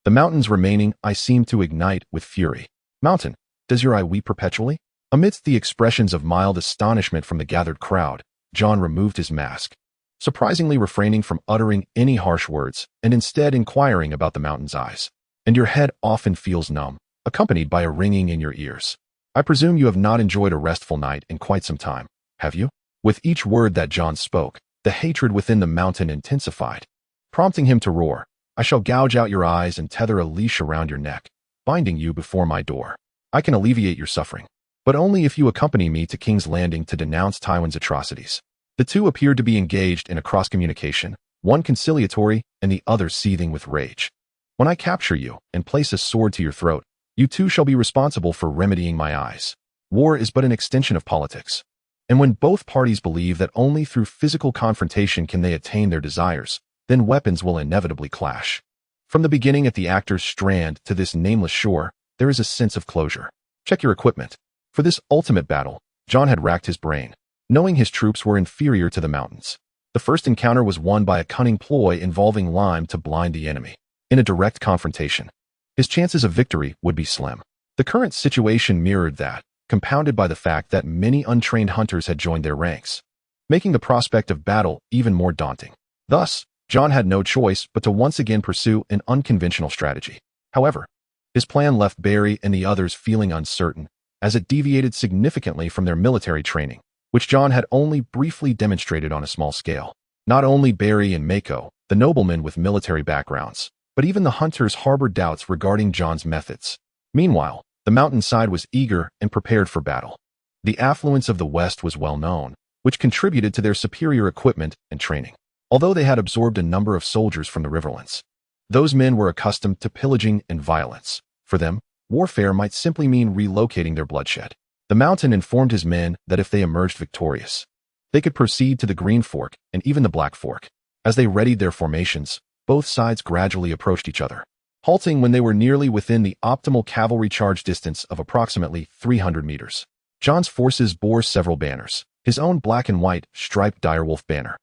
the mountain's remaining eye seemed to ignite with fury. Mountain, does your eye weep perpetually? Amidst the expressions of mild astonishment from the gathered crowd, Jon removed his mask, surprisingly refraining from uttering any harsh words and instead inquiring about the mountain's eyes. And your head often feels numb, accompanied by a ringing in your ears. I presume you have not enjoyed a restful night in quite some time, have you? With each word that Jon spoke, the hatred within the mountain intensified, prompting him to roar, I shall gouge out your eyes and tether a leash around your neck, binding you before my door. I can alleviate your suffering, but only if you accompany me to King's Landing to denounce Tywin's atrocities. The two appeared to be engaged in a cross-communication, one conciliatory and the other seething with rage. When I capture you and place a sword to your throat, you too shall be responsible for remedying my eyes. War is but an extension of politics. And when both parties believe that only through physical confrontation can they attain their desires, then weapons will inevitably clash. From the beginning at the Actors' Strand to this nameless shore, there is a sense of closure. Check your equipment. For this ultimate battle, Jon had racked his brain, knowing his troops were inferior to the mountains. The first encounter was won by a cunning ploy involving lime to blind the enemy. In a direct confrontation, his chances of victory would be slim. The current situation mirrored that, compounded by the fact that many untrained hunters had joined their ranks, making the prospect of battle even more daunting. Thus, Jon had no choice but to once again pursue an unconventional strategy. However, his plan left Barry and the others feeling uncertain, as it deviated significantly from their military training, which Jon had only briefly demonstrated on a small scale. Not only Barry and Mako, the noblemen with military backgrounds, but even the hunters harbored doubts regarding Jon's methods. Meanwhile, the mountainside was eager and prepared for battle. The affluence of the West was well known, which contributed to their superior equipment and training. Although they had absorbed a number of soldiers from the Riverlands, those men were accustomed to pillaging and violence. For them, warfare might simply mean relocating their bloodshed. The mountain informed his men that if they emerged victorious, they could proceed to the Green Fork and even the Black Fork. As they readied their formations, both sides gradually approached each other, halting when they were nearly within the optimal cavalry charge distance of approximately 300 meters. Jon's forces bore several banners, his own black and white striped direwolf banner,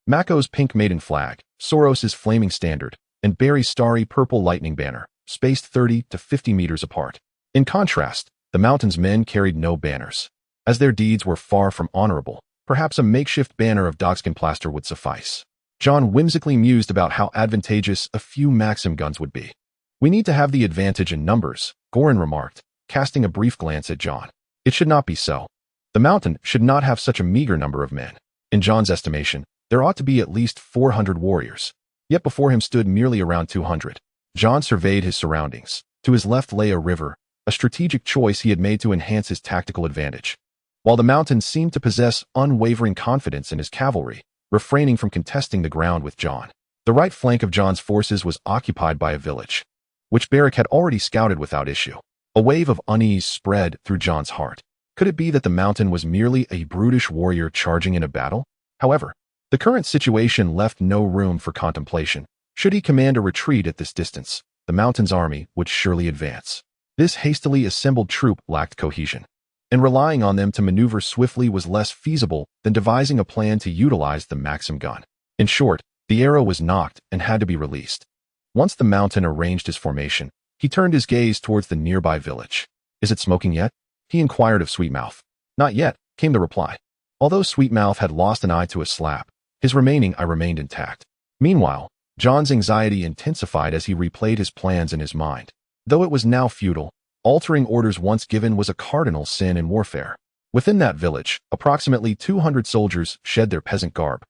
Mako's pink maiden flag, Soros's flaming standard, and Barry's starry purple lightning banner, spaced 30 to 50 meters apart. In contrast, the mountain's men carried no banners. As their deeds were far from honorable, perhaps a makeshift banner of dogskin plaster would suffice. Jon whimsically mused about how advantageous a few Maxim guns would be. We need to have the advantage in numbers, Goran remarked, casting a brief glance at Jon. It should not be so. The mountain should not have such a meager number of men. In Jon's estimation, there ought to be at least 400 warriors. Yet before him stood merely around 200. Jon surveyed his surroundings. To his left lay a river, a strategic choice he had made to enhance his tactical advantage. While the mountain seemed to possess unwavering confidence in his cavalry, refraining from contesting the ground with Jon. The right flank of Jon's forces was occupied by a village, which Beric had already scouted without issue. A wave of unease spread through Jon's heart. Could it be that the mountain was merely a brutish warrior charging in a battle? However, the current situation left no room for contemplation. Should he command a retreat at this distance, the mountain's army would surely advance. This hastily assembled troop lacked cohesion, and relying on them to maneuver swiftly was less feasible than devising a plan to utilize the Maxim gun. In short, the arrow was knocked and had to be released. Once the mountain arranged his formation, he turned his gaze towards the nearby village. "Is it smoking yet?" he inquired of Sweetmouth. "Not yet," came the reply. Although Sweetmouth had lost an eye to a slap, his remaining eye remained intact. Meanwhile, Jon's anxiety intensified as he replayed his plans in his mind. Though it was now futile, altering orders once given was a cardinal sin in warfare. Within that village, approximately 200 soldiers shed their peasant garb,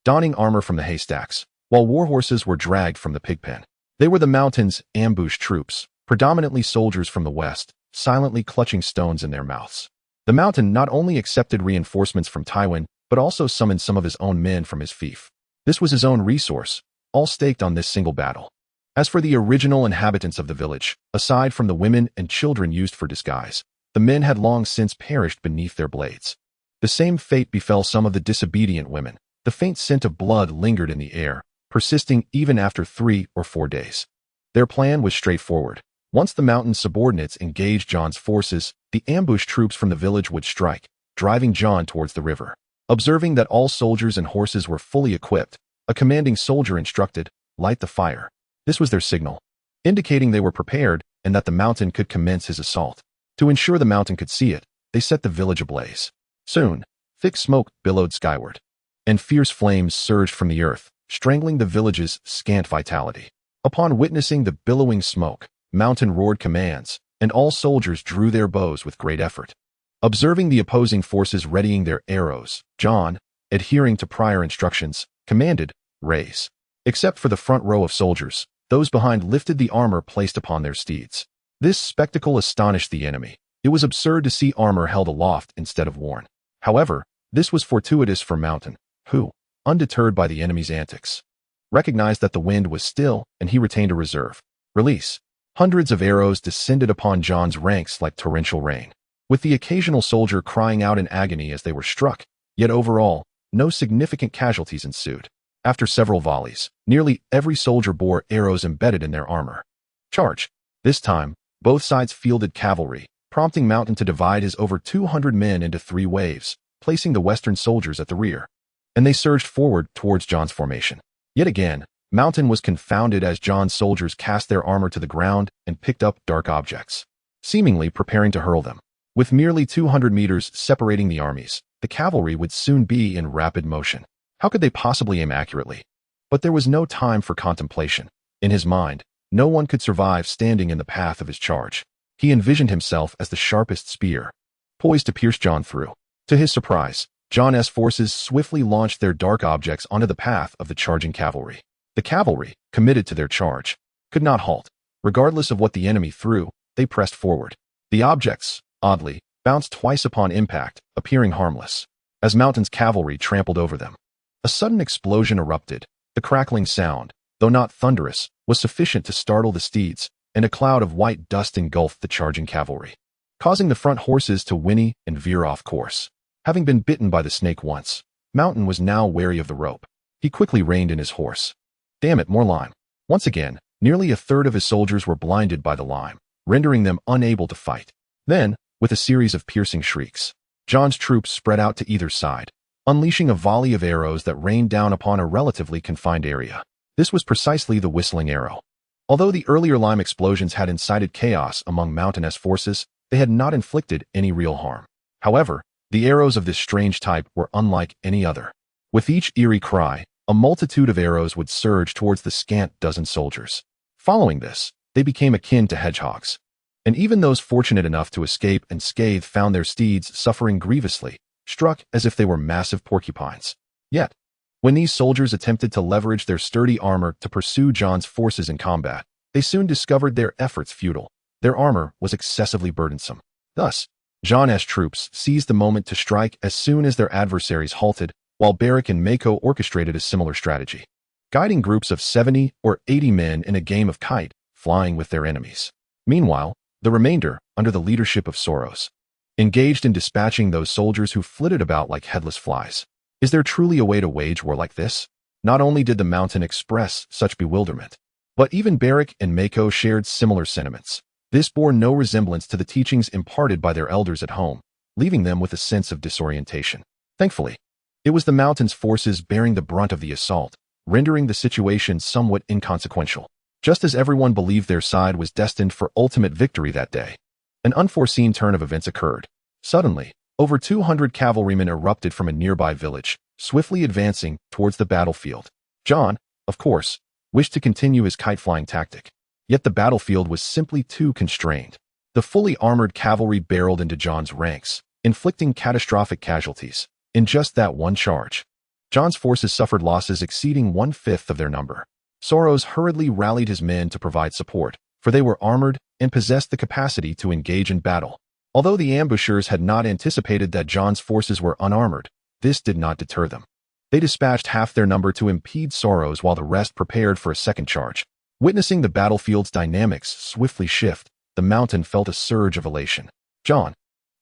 donning armor from the haystacks, while warhorses were dragged from the pigpen. They were the mountain's ambush troops, predominantly soldiers from the west, silently clutching stones in their mouths. The mountain not only accepted reinforcements from Tywin, but also summoned some of his own men from his fief. This was his own resource, all staked on this single battle. As for the original inhabitants of the village, aside from the women and children used for disguise, the men had long since perished beneath their blades. The same fate befell some of the disobedient women. The faint scent of blood lingered in the air, persisting even after 3 or 4 days. Their plan was straightforward. Once the mountain's subordinates engaged Jon's forces, the ambush troops from the village would strike, driving Jon towards the river. Observing that all soldiers and horses were fully equipped, a commanding soldier instructed, "Light the fire." This was their signal, indicating they were prepared and that the mountain could commence his assault. To ensure the mountain could see it, they set the village ablaze. Soon, thick smoke billowed skyward, and fierce flames surged from the earth, strangling the village's scant vitality. Upon witnessing the billowing smoke, Mountain roared commands, and all soldiers drew their bows with great effort. Observing the opposing forces readying their arrows, Jon, adhering to prior instructions, commanded, "Raise." Except for the front row of soldiers, those behind lifted the armor placed upon their steeds. This spectacle astonished the enemy. It was absurd to see armor held aloft instead of worn. However, this was fortuitous for Mountain, who, undeterred by the enemy's antics, recognized that the wind was still and he retained a reserve. Release. Hundreds of arrows descended upon Jon's ranks like torrential rain, with the occasional soldier crying out in agony as they were struck. Yet overall, no significant casualties ensued. After several volleys, nearly every soldier bore arrows embedded in their armor. Charge. This time, both sides fielded cavalry, prompting Mountain to divide his over 200 men into 3 waves, placing the western soldiers at the rear. And they surged forward towards Jon's formation. Yet again, Mountain was confounded as Jon's soldiers cast their armor to the ground and picked up dark objects, seemingly preparing to hurl them. With merely 200 meters separating the armies, the cavalry would soon be in rapid motion. How could they possibly aim accurately? But there was no time for contemplation. In his mind, no one could survive standing in the path of his charge. He envisioned himself as the sharpest spear, poised to pierce Jon through. To his surprise, Jon's forces swiftly launched their dark objects onto the path of the charging cavalry. The cavalry, committed to their charge, could not halt. Regardless of what the enemy threw, they pressed forward. The objects, oddly, bounced twice upon impact, appearing harmless, as Mountain's cavalry trampled over them. A sudden explosion erupted. The crackling sound, though not thunderous, was sufficient to startle the steeds, and a cloud of white dust engulfed the charging cavalry, causing the front horses to whinny and veer off course. Having been bitten by the snake once, Mountain was now wary of the rope. He quickly reined in his horse. Damn it, more lime. Once again, nearly a third of his soldiers were blinded by the lime, rendering them unable to fight. Then, with a series of piercing shrieks, Jon's troops spread out to either side, unleashing a volley of arrows that rained down upon a relatively confined area. This was precisely the whistling arrow. Although the earlier lime explosions had incited chaos among Mountain's forces, they had not inflicted any real harm. However, the arrows of this strange type were unlike any other. With each eerie cry, a multitude of arrows would surge towards the scant dozen soldiers. Following this, they became akin to hedgehogs, And even those fortunate enough to escape unscathed found their steeds suffering grievously, struck as if they were massive porcupines. Yet, when these soldiers attempted to leverage their sturdy armor to pursue Jon's forces in combat, they soon discovered their efforts futile. Their armor was excessively burdensome. Thus, Jon's troops seized the moment to strike as soon as their adversaries halted, while Beric and Mako orchestrated a similar strategy, guiding groups of 70 or 80 men in a game of kite, flying with their enemies. Meanwhile, the remainder, under the leadership of Soros, engaged in dispatching those soldiers who flitted about like headless flies. Is there truly a way to wage war like this? Not only did the mountain express such bewilderment, but even Beric and Mako shared similar sentiments. This bore no resemblance to the teachings imparted by their elders at home, leaving them with a sense of disorientation. Thankfully, it was the mountain's forces bearing the brunt of the assault, rendering the situation somewhat inconsequential. Just as everyone believed their side was destined for ultimate victory that day, an unforeseen turn of events occurred. Suddenly, over 200 cavalrymen erupted from a nearby village, swiftly advancing towards the battlefield. Jon, of course, wished to continue his kite-flying tactic. Yet the battlefield was simply too constrained. The fully armored cavalry barreled into Jon's ranks, inflicting catastrophic casualties. In just that one charge, Jon's forces suffered losses exceeding 1/5 of their number. Soros hurriedly rallied his men to provide support, for they were armored and possessed the capacity to engage in battle. Although the ambushers had not anticipated that Jon's forces were unarmored, this did not deter them. They dispatched half their number to impede Soros while the rest prepared for a second charge. Witnessing the battlefield's dynamics swiftly shift, the mountain felt a surge of elation. Jon,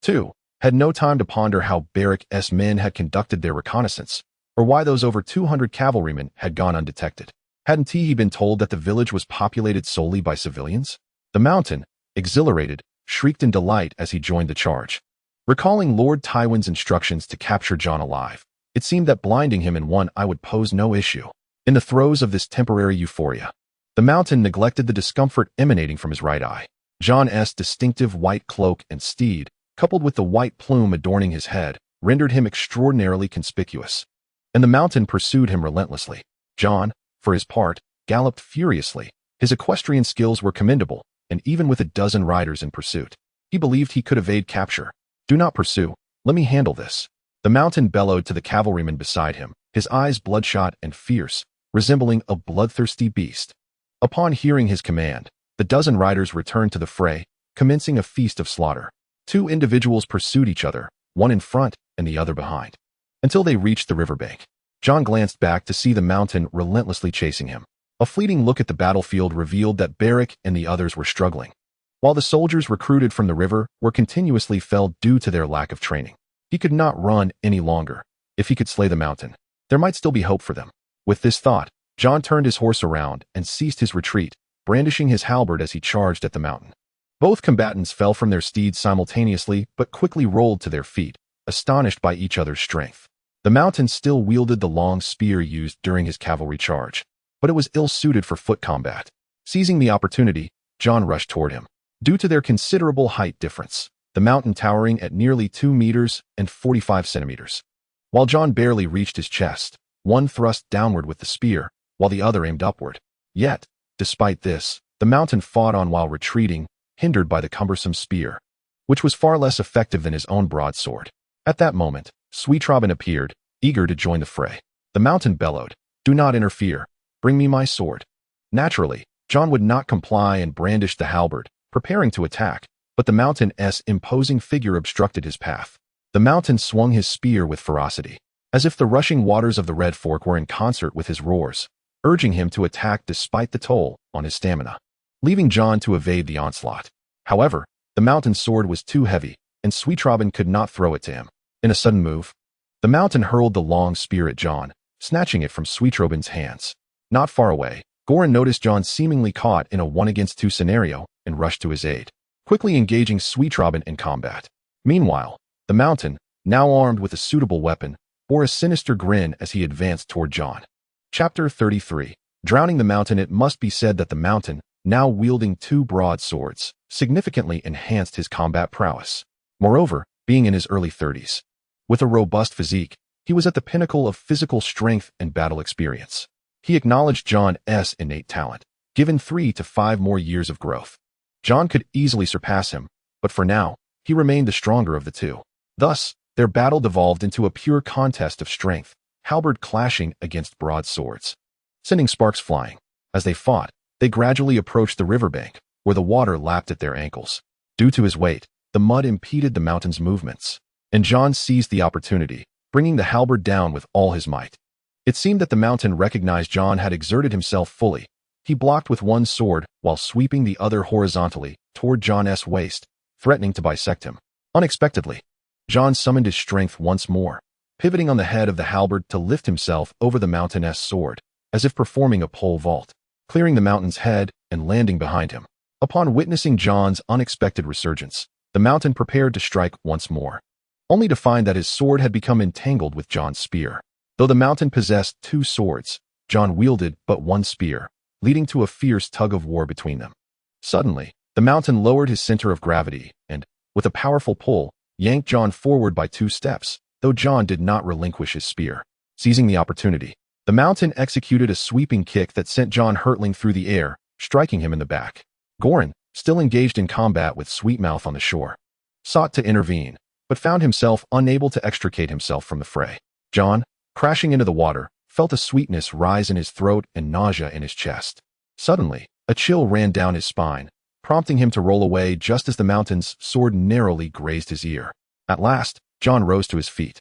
too, had no time to ponder how Beric's men had conducted their reconnaissance, or why those over 200 cavalrymen had gone undetected. Hadn't he been told that the village was populated solely by civilians? The mountain, exhilarated, shrieked in delight as he joined the charge. Recalling Lord Tywin's instructions to capture Jon alive, it seemed that blinding him in one eye would pose no issue. In the throes of this temporary euphoria, the mountain neglected the discomfort emanating from his right eye. Jon's distinctive white cloak and steed, coupled with the white plume adorning his head, rendered him extraordinarily conspicuous. And the mountain pursued him relentlessly. Jon, for his part, galloped furiously. His equestrian skills were commendable, and even with a dozen riders in pursuit, he believed he could evade capture. "Do not pursue. Let me handle this," the mountain bellowed to the cavalryman beside him, his eyes bloodshot and fierce, resembling a bloodthirsty beast. Upon hearing his command, the dozen riders returned to the fray, commencing a feast of slaughter. Two individuals pursued each other, one in front and the other behind, until they reached the riverbank. Jon glanced back to see the mountain relentlessly chasing him. A fleeting look at the battlefield revealed that Beric and the others were struggling, while the soldiers recruited from the river were continuously felled due to their lack of training. He could not run any longer. If he could slay the mountain, there might still be hope for them. With this thought, Jon turned his horse around and ceased his retreat, brandishing his halberd as he charged at the mountain. Both combatants fell from their steeds simultaneously but quickly rolled to their feet, astonished by each other's strength. The mountain still wielded the long spear used during his cavalry charge, but it was ill-suited for foot combat. Seizing the opportunity, Jon rushed toward him. Due to their considerable height difference, the mountain towering at nearly 2 meters and 45 centimeters, while Jon barely reached his chest, one thrust downward with the spear, while the other aimed upward. Yet, despite this, the mountain fought on while retreating, hindered by the cumbersome spear, which was far less effective than his own broadsword. At that moment, Sweetrobin appeared, eager to join the fray. The mountain bellowed, "Do not interfere. Bring me my sword." Naturally, Jon would not comply and brandished the halberd, preparing to attack, but the mountain's imposing figure obstructed his path. The mountain swung his spear with ferocity, as if the rushing waters of the Red Fork were in concert with his roars, urging him to attack despite the toll on his stamina, leaving Jon to evade the onslaught. However, the mountain's sword was too heavy, and Sweetrobin could not throw it to him. In a sudden move, the mountain hurled the long spear at Jon, snatching it from Sweetrobin's hands. Not far away, Goran noticed Jon seemingly caught in a 1-against-2 scenario and rushed to his aid, quickly engaging Sweetrobin in combat. Meanwhile, the mountain, now armed with a suitable weapon, bore a sinister grin as he advanced toward Jon. Chapter 33. Drowning the mountain. It must be said that the mountain, now wielding 2 broadswords, significantly enhanced his combat prowess. Moreover, being in his early 30s, with a robust physique, he was at the pinnacle of physical strength and battle experience. He acknowledged Jon's innate talent, given 3 to 5 more years of growth. Jon could easily surpass him, but for now, he remained the stronger of the two. Thus, their battle devolved into a pure contest of strength, halberd clashing against broadswords, sending sparks flying. As they fought, they gradually approached the riverbank, where the water lapped at their ankles. Due to his weight, the mud impeded the mountain's movements, and Jon seized the opportunity, bringing the halberd down with all his might. It seemed that the mountain recognized Jon had exerted himself fully. He blocked with one sword while sweeping the other horizontally toward Jon's waist, threatening to bisect him. Unexpectedly, Jon summoned his strength once more, pivoting on the head of the halberd to lift himself over the mountain's sword, as if performing a pole vault, clearing the mountain's head and landing behind him. Upon witnessing Jon's unexpected resurgence, the mountain prepared to strike once more, only to find that his sword had become entangled with Jon's spear. Though the mountain possessed two swords, Jon wielded but one spear, leading to a fierce tug-of-war between them. Suddenly, the mountain lowered his center of gravity and, with a powerful pull, yanked Jon forward by 2 steps, though Jon did not relinquish his spear. Seizing the opportunity, the mountain executed a sweeping kick that sent Jon hurtling through the air, striking him in the back. Goran, still engaged in combat with Sweetmouth on the shore, sought to intervene, but found himself unable to extricate himself from the fray. Jon, crashing into the water, felt a sweetness rise in his throat and nausea in his chest. Suddenly, a chill ran down his spine, prompting him to roll away just as the mountain's sword narrowly grazed his ear. At last, Jon rose to his feet,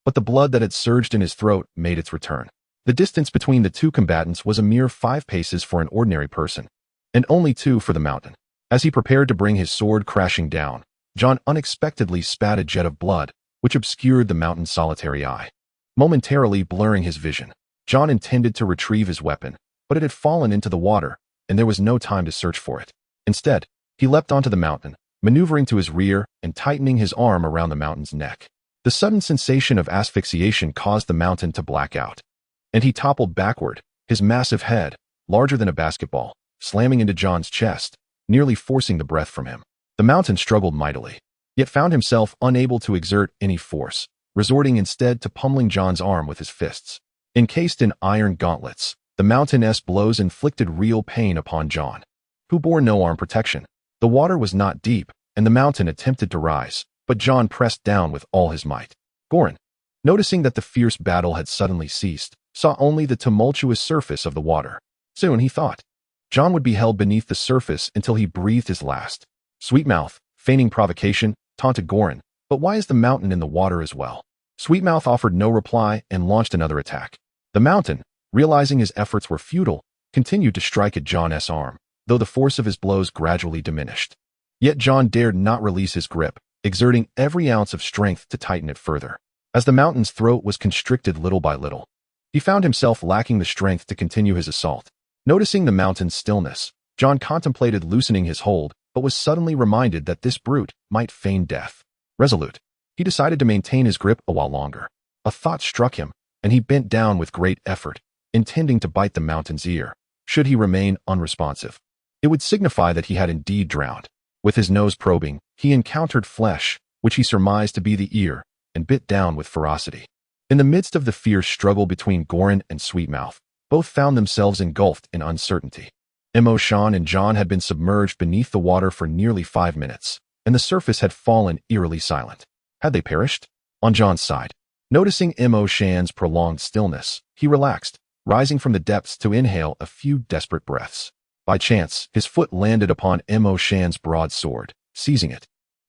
but the blood that had surged in his throat made its return. The distance between the two combatants was a mere 5 paces for an ordinary person, and only 2 for the mountain. As he prepared to bring his sword crashing down, Jon unexpectedly spat a jet of blood, which obscured the mountain's solitary eye, momentarily blurring his vision. Jon intended to retrieve his weapon, but it had fallen into the water, and there was no time to search for it. Instead, he leapt onto the mountain, maneuvering to his rear and tightening his arm around the mountain's neck. The sudden sensation of asphyxiation caused the mountain to black out, and he toppled backward, his massive head, larger than a basketball, slamming into Jon's chest, nearly forcing the breath from him. The mountain struggled mightily, yet found himself unable to exert any force, resorting instead to pummeling Jon's arm with his fists. Encased in iron gauntlets, the mountain's blows inflicted real pain upon Jon, who bore no arm protection. The water was not deep, and the mountain attempted to rise, but Jon pressed down with all his might. Goran, noticing that the fierce battle had suddenly ceased, saw only the tumultuous surface of the water. Soon, he thought, Jon would be held beneath the surface until he breathed his last. Sweetmouth, feigning provocation, taunted Goran, "But why is the mountain in the water as well?" Sweetmouth offered no reply and launched another attack. The mountain, realizing his efforts were futile, continued to strike at Jon's arm, though the force of his blows gradually diminished. Yet Jon dared not release his grip, exerting every ounce of strength to tighten it further. As the mountain's throat was constricted little by little, he found himself lacking the strength to continue his assault. Noticing the mountain's stillness, Jon contemplated loosening his hold, but was suddenly reminded that this brute might feign death. Resolute, he decided to maintain his grip a while longer. A thought struck him, and he bent down with great effort, intending to bite the mountain's ear, should he remain unresponsive. It would signify that he had indeed drowned. With his nose probing, he encountered flesh, which he surmised to be the ear, and bit down with ferocity. In the midst of the fierce struggle between Goran and Sweetmouth, both found themselves engulfed in uncertainty. Shan and Jon had been submerged beneath the water for nearly 5 minutes, and the surface had fallen eerily silent. Had they perished? On Jon's side, noticing Shan's prolonged stillness, he relaxed, rising from the depths to inhale a few desperate breaths. By chance, his foot landed upon Shan's broadsword. Seizing it,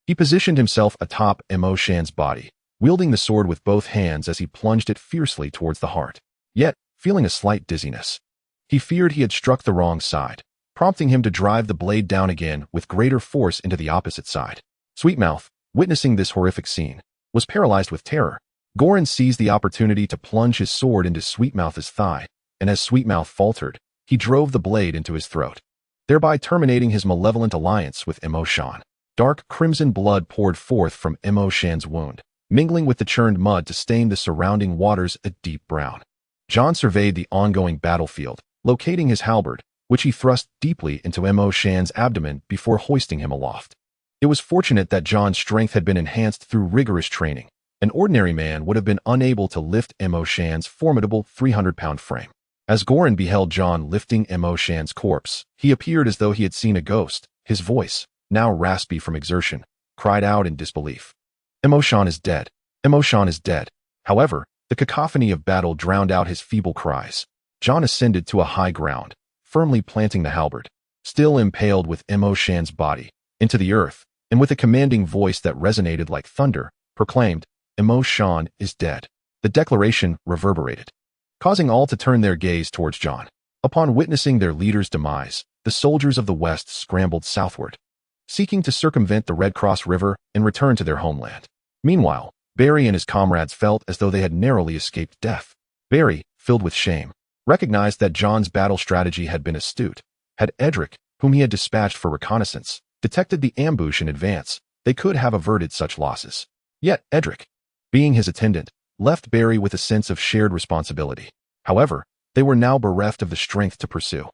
he positioned himself atop Shan's body, wielding the sword with both hands as he plunged it fiercely towards the heart. Yet, feeling a slight dizziness, he feared he had struck the wrong side, prompting him to drive the blade down again with greater force into the opposite side. Sweetmouth, witnessing this horrific scene, was paralyzed with terror. Goran seized the opportunity to plunge his sword into Sweetmouth's thigh, and as Sweetmouth faltered, he drove the blade into his throat, thereby terminating his malevolent alliance with Shan. Dark crimson blood poured forth from Shan's wound, mingling with the churned mud to stain the surrounding waters a deep brown. Jon surveyed the ongoing battlefield, locating his halberd, which he thrust deeply into Shan's abdomen before hoisting him aloft. It was fortunate that Jon's strength had been enhanced through rigorous training. An ordinary man would have been unable to lift Shan's formidable 300-pound frame. As Goran beheld Jon lifting Shan's corpse, he appeared as though he had seen a ghost, His voice, now raspy from exertion, cried out in disbelief. Emotion is dead. Emotion is dead. However, the cacophony of battle drowned out his feeble cries. Jon ascended to a high ground, firmly planting the halberd, still impaled with Emotion's body, into the earth, and with a commanding voice that resonated like thunder, proclaimed, Emotion is dead. The declaration reverberated, causing all to turn their gaze towards Jon. Upon witnessing their leader's demise, the soldiers of the West scrambled southward, seeking to circumvent the Red Cross River and return to their homeland. Meanwhile, Barry and his comrades felt as though they had narrowly escaped death. Barry, filled with shame, recognized that Jon's battle strategy had been astute. Had Eddard, whom he had dispatched for reconnaissance, detected the ambush in advance, they could have averted such losses. Yet Eddard, being his attendant, left Barry with a sense of shared responsibility. However, they were now bereft of the strength to pursue.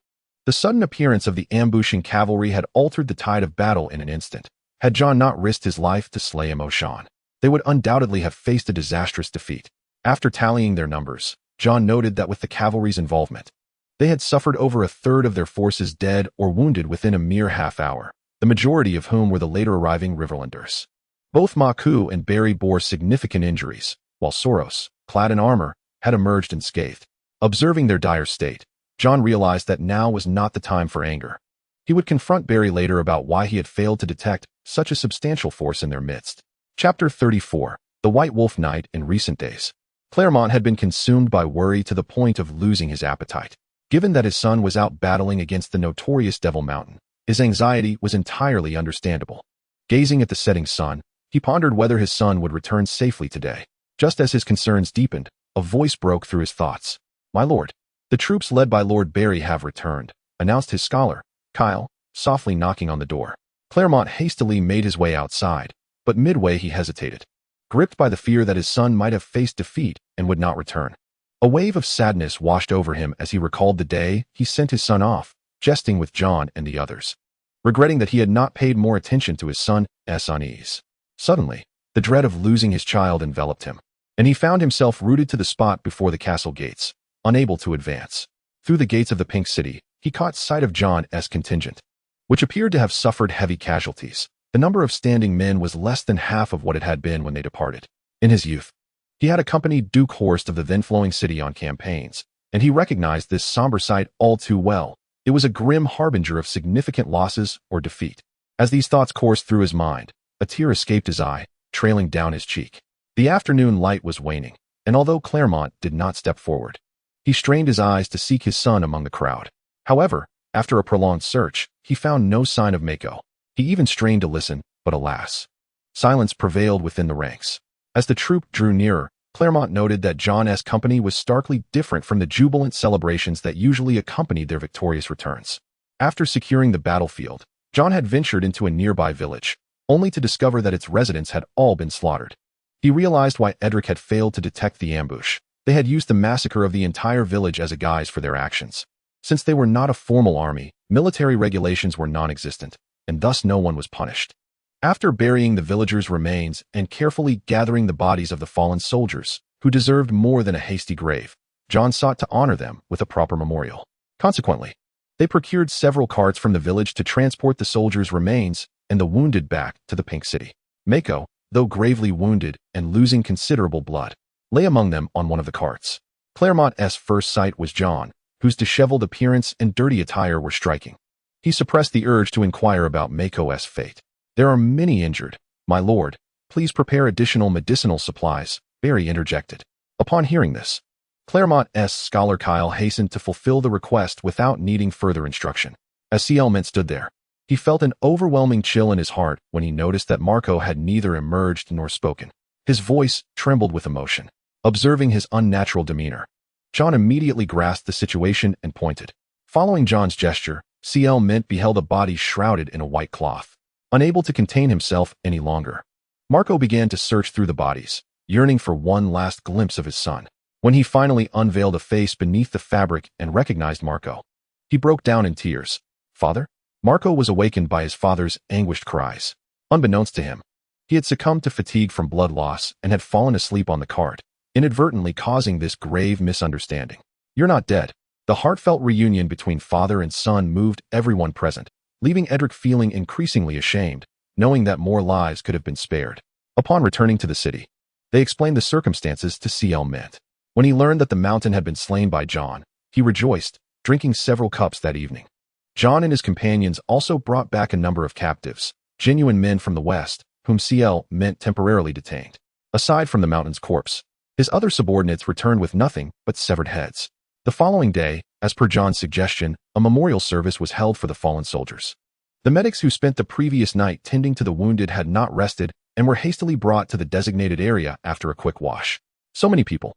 The sudden appearance of the ambushing cavalry had altered the tide of battle in an instant. Had Jon not risked his life to slay Emotion, they would undoubtedly have faced a disastrous defeat. After tallying their numbers, Jon noted that with the cavalry's involvement, they had suffered over a third of their forces dead or wounded within a mere half-hour, the majority of whom were the later arriving Riverlanders. Both Maku and Barry bore significant injuries, while Soros, clad in armor, had emerged unscathed. Observing their dire state, Jon realized that now was not the time for anger. He would confront Barry later about why he had failed to detect such a substantial force in their midst. Chapter 34. The White Wolf Knight in recent days. Claremont had been consumed by worry to the point of losing his appetite. Given that his son was out battling against the notorious Devil Mountain, his anxiety was entirely understandable. Gazing at the setting sun, he pondered whether his son would return safely today. Just as his concerns deepened, a voice broke through his thoughts. "My lord, the troops led by Lord Barry have returned," announced his scholar, Kyle, softly knocking on the door. Claremont hastily made his way outside, but midway he hesitated, gripped by the fear that his son might have faced defeat and would not return. A wave of sadness washed over him as he recalled the day he sent his son off, jesting with Jon and the others, regretting that he had not paid more attention to his son's unease. Suddenly, the dread of losing his child enveloped him, and he found himself rooted to the spot before the castle gates, unable to advance. Through the gates of the Pink City, he caught sight of Jon's contingent, which appeared to have suffered heavy casualties. The number of standing men was less than half of what it had been when they departed. In his youth, he had accompanied Duke Horst of the then-flowing city on campaigns, and he recognized this somber sight all too well. It was a grim harbinger of significant losses or defeat. As these thoughts coursed through his mind, a tear escaped his eye, trailing down his cheek. The afternoon light was waning, and although Claremont did not step forward, he strained his eyes to seek his son among the crowd. However, after a prolonged search, he found no sign of Mako. He even strained to listen, but alas, silence prevailed within the ranks. As the troop drew nearer, Claremont noted that Jon's company was starkly different from the jubilant celebrations that usually accompanied their victorious returns. After securing the battlefield, Jon had ventured into a nearby village, only to discover that its residents had all been slaughtered. He realized why Eddard had failed to detect the ambush. They had used the massacre of the entire village as a guise for their actions. Since they were not a formal army, military regulations were non-existent, and thus no one was punished. After burying the villagers' remains and carefully gathering the bodies of the fallen soldiers, who deserved more than a hasty grave, Jon sought to honor them with a proper memorial. Consequently, they procured several carts from the village to transport the soldiers' remains and the wounded back to the Pink City. Mako, though gravely wounded and losing considerable blood, lay among them on one of the carts. Claremont's first sight was Jon, whose disheveled appearance and dirty attire were striking. He suppressed the urge to inquire about Mako's fate. "There are many injured, my lord. Please prepare additional medicinal supplies," Barry interjected. Upon hearing this, Claremont's scholar Kyle hastened to fulfill the request without needing further instruction. As CL Mint stood there, he felt an overwhelming chill in his heart when he noticed that Marco had neither emerged nor spoken. His voice trembled with emotion. Observing his unnatural demeanor, Jon immediately grasped the situation and pointed. Following Jon's gesture, CL Mint beheld a body shrouded in a white cloth. Unable to contain himself any longer, Marco began to search through the bodies, yearning for one last glimpse of his son. When he finally unveiled a face beneath the fabric and recognized Marco, he broke down in tears. "Father?" Marco was awakened by his father's anguished cries. Unbeknownst to him, he had succumbed to fatigue from blood loss and had fallen asleep on the cart, inadvertently causing this grave misunderstanding. "You're not dead." The heartfelt reunion between father and son moved everyone present, leaving Eddard feeling increasingly ashamed, knowing that more lives could have been spared. Upon returning to the city, they explained the circumstances to CL Mint. When he learned that the mountain had been slain by Jon, he rejoiced, drinking several cups that evening. Jon and his companions also brought back a number of captives, genuine men from the west, whom CL Mint temporarily detained. Aside from the mountain's corpse, his other subordinates returned with nothing but severed heads. The following day, as per Jon's suggestion, a memorial service was held for the fallen soldiers. The medics who spent the previous night tending to the wounded had not rested and were hastily brought to the designated area after a quick wash. So many people.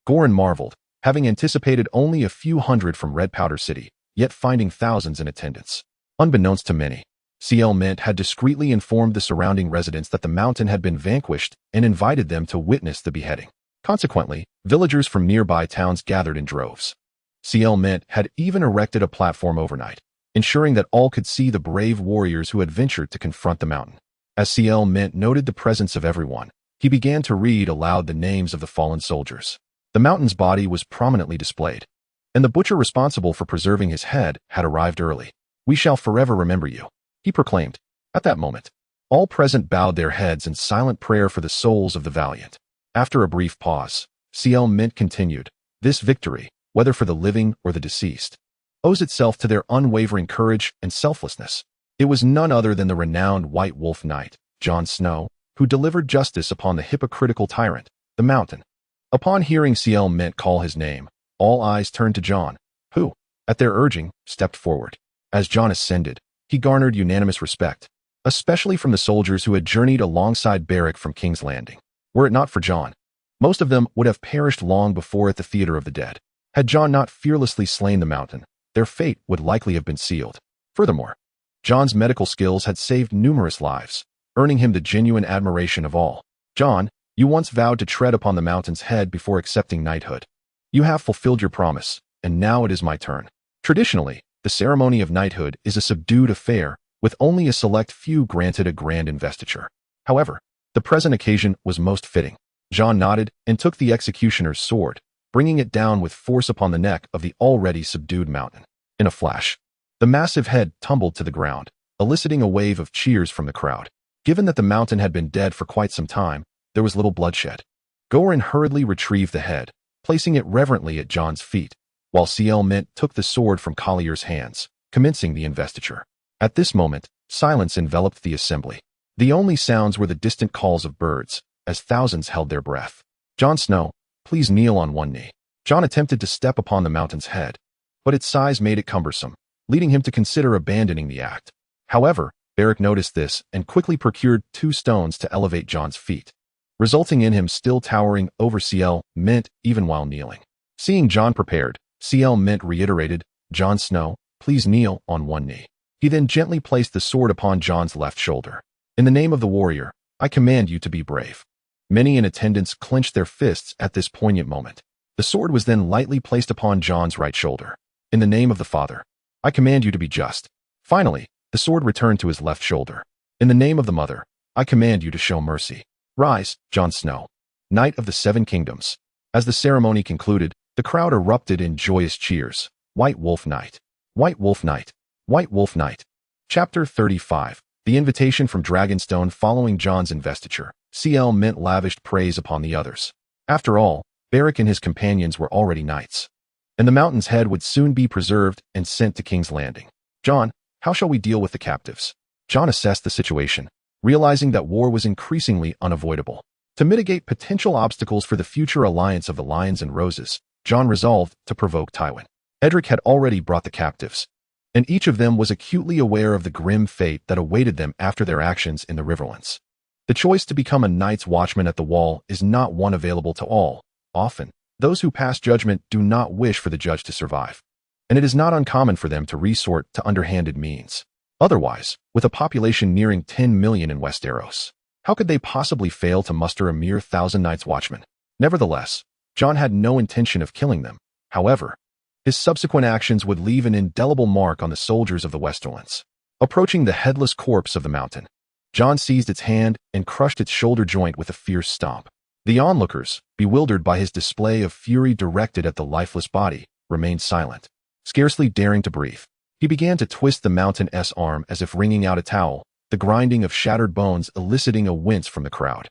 Goran marveled, having anticipated only a few hundred from Red Powder City, yet finding thousands in attendance. Unbeknownst to many, CL Mint had discreetly informed the surrounding residents that the mountain had been vanquished and invited them to witness the beheading. Consequently, villagers from nearby towns gathered in droves. CL Mint had even erected a platform overnight, ensuring that all could see the brave warriors who had ventured to confront the mountain. As CL Mint noted the presence of everyone, he began to read aloud the names of the fallen soldiers. The mountain's body was prominently displayed, and the butcher responsible for preserving his head had arrived early. "We shall forever remember you," he proclaimed. At that moment, all present bowed their heads in silent prayer for the souls of the valiant. After a brief pause, CL Mint continued, "This victory, whether for the living or the deceased, owes itself to their unwavering courage and selflessness. It was none other than the renowned White Wolf Knight, Jon Snow, who delivered justice upon the hypocritical tyrant, the Mountain." Upon hearing CL Mint call his name, all eyes turned to Jon, who, at their urging, stepped forward. As Jon ascended, he garnered unanimous respect, especially from the soldiers who had journeyed alongside Beric from King's Landing. Were it not for Jon, most of them would have perished long before at the theater of the dead. Had Jon not fearlessly slain the Mountain, their fate would likely have been sealed. Furthermore, Jon's medical skills had saved numerous lives, earning him the genuine admiration of all. "Jon, you once vowed to tread upon the Mountain's head before accepting knighthood. You have fulfilled your promise, and now it is my turn." Traditionally, the ceremony of knighthood is a subdued affair, with only a select few granted a grand investiture. However, the present occasion was most fitting. Jon nodded and took the executioner's sword, bringing it down with force upon the neck of the already subdued Mountain. In a flash, the massive head tumbled to the ground, eliciting a wave of cheers from the crowd. Given that the Mountain had been dead for quite some time, there was little bloodshed. Goran hurriedly retrieved the head, placing it reverently at Jon's feet, while CL Mint took the sword from Collier's hands, commencing the investiture. At this moment, silence enveloped the assembly. The only sounds were the distant calls of birds, as thousands held their breath. "Jon Snow, please kneel on one knee." Jon attempted to step upon the Mountain's head, but its size made it cumbersome, leading him to consider abandoning the act. However, Beric noticed this and quickly procured 2 stones to elevate Jon's feet, resulting in him still towering over CL Mint even while kneeling. Seeing Jon prepared, CL Mint reiterated, "Jon Snow, please kneel on one knee." He then gently placed the sword upon Jon's left shoulder. "In the name of the warrior, I command you to be brave." Many in attendance clenched their fists at this poignant moment. The sword was then lightly placed upon Jon's right shoulder. "In the name of the Father, I command you to be just." Finally, the sword returned to his left shoulder. "In the name of the Mother, I command you to show mercy. Rise, Jon Snow, Knight of the 7 Kingdoms." As the ceremony concluded, the crowd erupted in joyous cheers. "White Wolf Knight! White Wolf Knight! White Wolf Knight!" Chapter 35. The invitation from Dragonstone. Following Jon's investiture, CL Mint lavished praise upon the others. After all, Beric and his companions were already knights, and the Mountain's head would soon be preserved and sent to King's Landing. "Jon, how shall we deal with the captives?" Jon assessed the situation, realizing that war was increasingly unavoidable. To mitigate potential obstacles for the future alliance of the Lions and Roses, Jon resolved to provoke Tywin. Edric had already brought the captives, and each of them was acutely aware of the grim fate that awaited them after their actions in the Riverlands. The choice to become a Night's Watchman at the Wall is not one available to all. Often, those who pass judgment do not wish for the judge to survive, and it is not uncommon for them to resort to underhanded means. Otherwise, with a population nearing 10 million in Westeros, how could they possibly fail to muster a mere 1,000 Night's Watchmen? Nevertheless, Jon had no intention of killing them. However, his subsequent actions would leave an indelible mark on the soldiers of the Westerlands. Approaching the headless corpse of the Mountain, Jon seized its hand and crushed its shoulder joint with a fierce stomp. The onlookers, bewildered by his display of fury directed at the lifeless body, remained silent, scarcely daring to breathe. He began to twist the mountain's arm as if wringing out a towel, the grinding of shattered bones eliciting a wince from the crowd.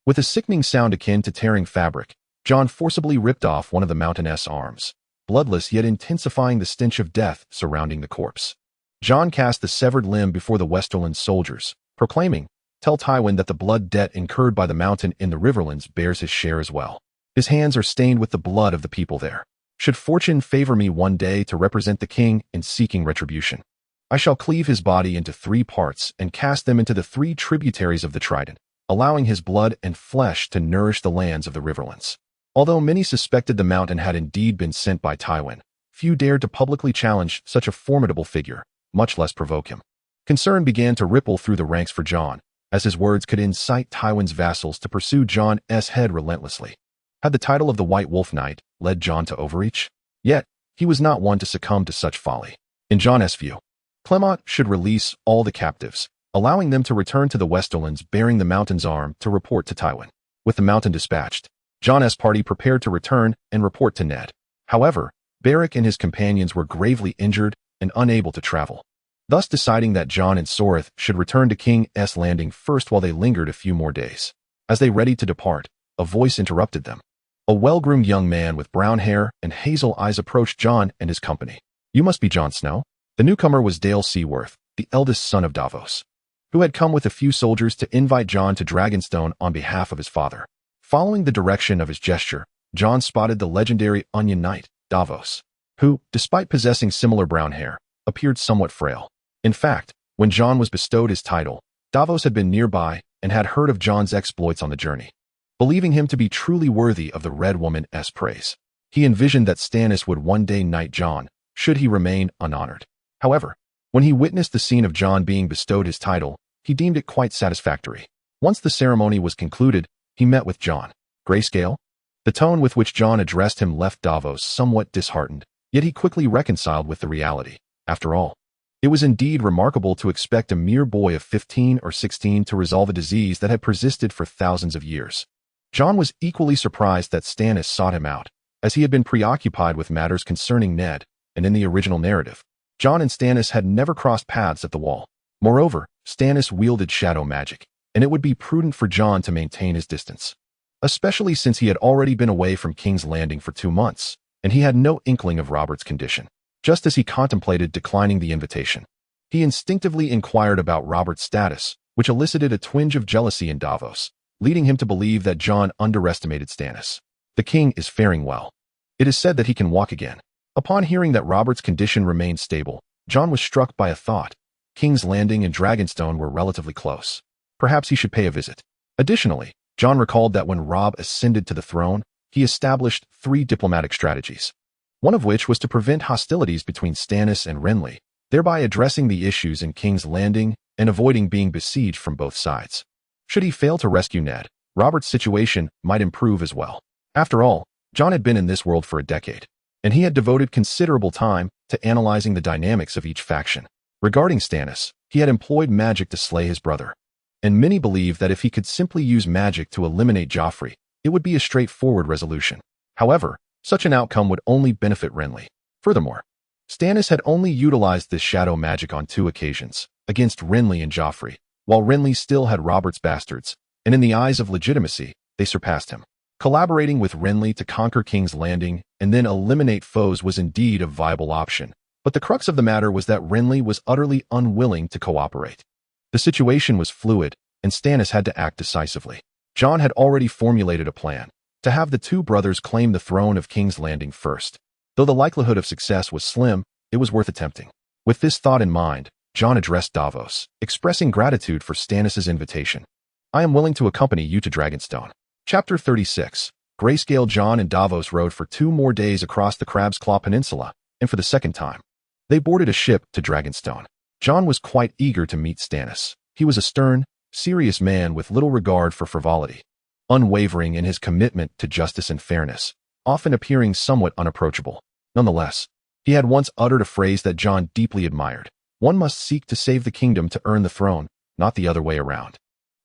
With a sickening sound akin to tearing fabric, Jon forcibly ripped off one of the mountain's arms, bloodless yet intensifying the stench of death surrounding the corpse. Jon cast the severed limb before the Westerland soldiers, proclaiming, "Tell Tywin that the blood debt incurred by the mountain in the Riverlands bears his share as well. His hands are stained with the blood of the people there. Should fortune favor me one day to represent the king in seeking retribution, I shall cleave his body into 3 parts and cast them into the 3 tributaries of the Trident, allowing his blood and flesh to nourish the lands of the Riverlands." Although many suspected the mountain had indeed been sent by Tywin, few dared to publicly challenge such a formidable figure, much less provoke him. Concern began to ripple through the ranks for Jon, as his words could incite Tywin's vassals to pursue Jon's head relentlessly. Had the title of the White Wolf Knight led Jon to overreach? Yet, he was not one to succumb to such folly. In Jon's view, Clement should release all the captives, allowing them to return to the Westerlands bearing the mountain's arm to report to Tywin. With the mountain dispatched, Jon's party prepared to return and report to Ned. However, Beric and his companions were gravely injured and unable to travel, thus deciding that Jon and Soreth should return to King's Landing first while they lingered a few more days. As they readied to depart, a voice interrupted them. A well-groomed young man with brown hair and hazel eyes approached Jon and his company. "You must be Jon Snow." The newcomer was Dale Seaworth, the eldest son of Davos, who had come with a few soldiers to invite Jon to Dragonstone on behalf of his father. Following the direction of his gesture, Jon spotted the legendary Onion Knight, Davos, who, despite possessing similar brown hair, appeared somewhat frail. In fact, when Jon was bestowed his title, Davos had been nearby and had heard of Jon's exploits on the journey. Believing him to be truly worthy of the Red Woman's praise, he envisioned that Stannis would one day knight Jon, should he remain unhonored. However, when he witnessed the scene of Jon being bestowed his title, he deemed it quite satisfactory. Once the ceremony was concluded, he met with Jon. "Grayscale?" The tone with which Jon addressed him left Davos somewhat disheartened, yet he quickly reconciled with the reality. After all, it was indeed remarkable to expect a mere boy of 15 or 16 to resolve a disease that had persisted for thousands of years. Jon was equally surprised that Stannis sought him out, as he had been preoccupied with matters concerning Ned, and in the original narrative, Jon and Stannis had never crossed paths at the Wall. Moreover, Stannis wielded shadow magic, and it would be prudent for Jon to maintain his distance, especially since he had already been away from King's Landing for 2 months, and he had no inkling of Robert's condition. Just as he contemplated declining the invitation, he instinctively inquired about Robert's status, which elicited a twinge of jealousy in Davos, leading him to believe that Jon underestimated Stannis. "The king is faring well. It is said that he can walk again." Upon hearing that Robert's condition remained stable, Jon was struck by a thought. King's Landing and Dragonstone were relatively close. Perhaps he should pay a visit. Additionally, Jon recalled that when Robb ascended to the throne, he established 3 diplomatic strategies, one of which was to prevent hostilities between Stannis and Renly, thereby addressing the issues in King's Landing and avoiding being besieged from both sides. Should he fail to rescue Ned, Robert's situation might improve as well. After all, Jon had been in this world for a decade, and he had devoted considerable time to analyzing the dynamics of each faction. Regarding Stannis, he had employed magic to slay his brother, and many believed that if he could simply use magic to eliminate Joffrey, it would be a straightforward resolution. However, such an outcome would only benefit Renly. Furthermore, Stannis had only utilized this shadow magic on 2 occasions, against Renly and Joffrey, while Renly still had Robert's bastards, and in the eyes of legitimacy, they surpassed him. Collaborating with Renly to conquer King's Landing and then eliminate foes was indeed a viable option, but the crux of the matter was that Renly was utterly unwilling to cooperate. The situation was fluid, and Stannis had to act decisively. Jon had already formulated a plan to have the 2 brothers claim the throne of King's Landing first. Though the likelihood of success was slim, it was worth attempting. With this thought in mind, Jon addressed Davos, expressing gratitude for Stannis' invitation. "I am willing to accompany you to Dragonstone." Chapter 36. Grayscale. Jon and Davos rode for 2 more days across the Crab's Claw Peninsula, and for the second time, they boarded a ship to Dragonstone. Jon was quite eager to meet Stannis. He was a stern, serious man with little regard for frivolity, unwavering in his commitment to justice and fairness, often appearing somewhat unapproachable. Nonetheless, he had once uttered a phrase that Jon deeply admired: "One must seek to save the kingdom to earn the throne, not the other way around."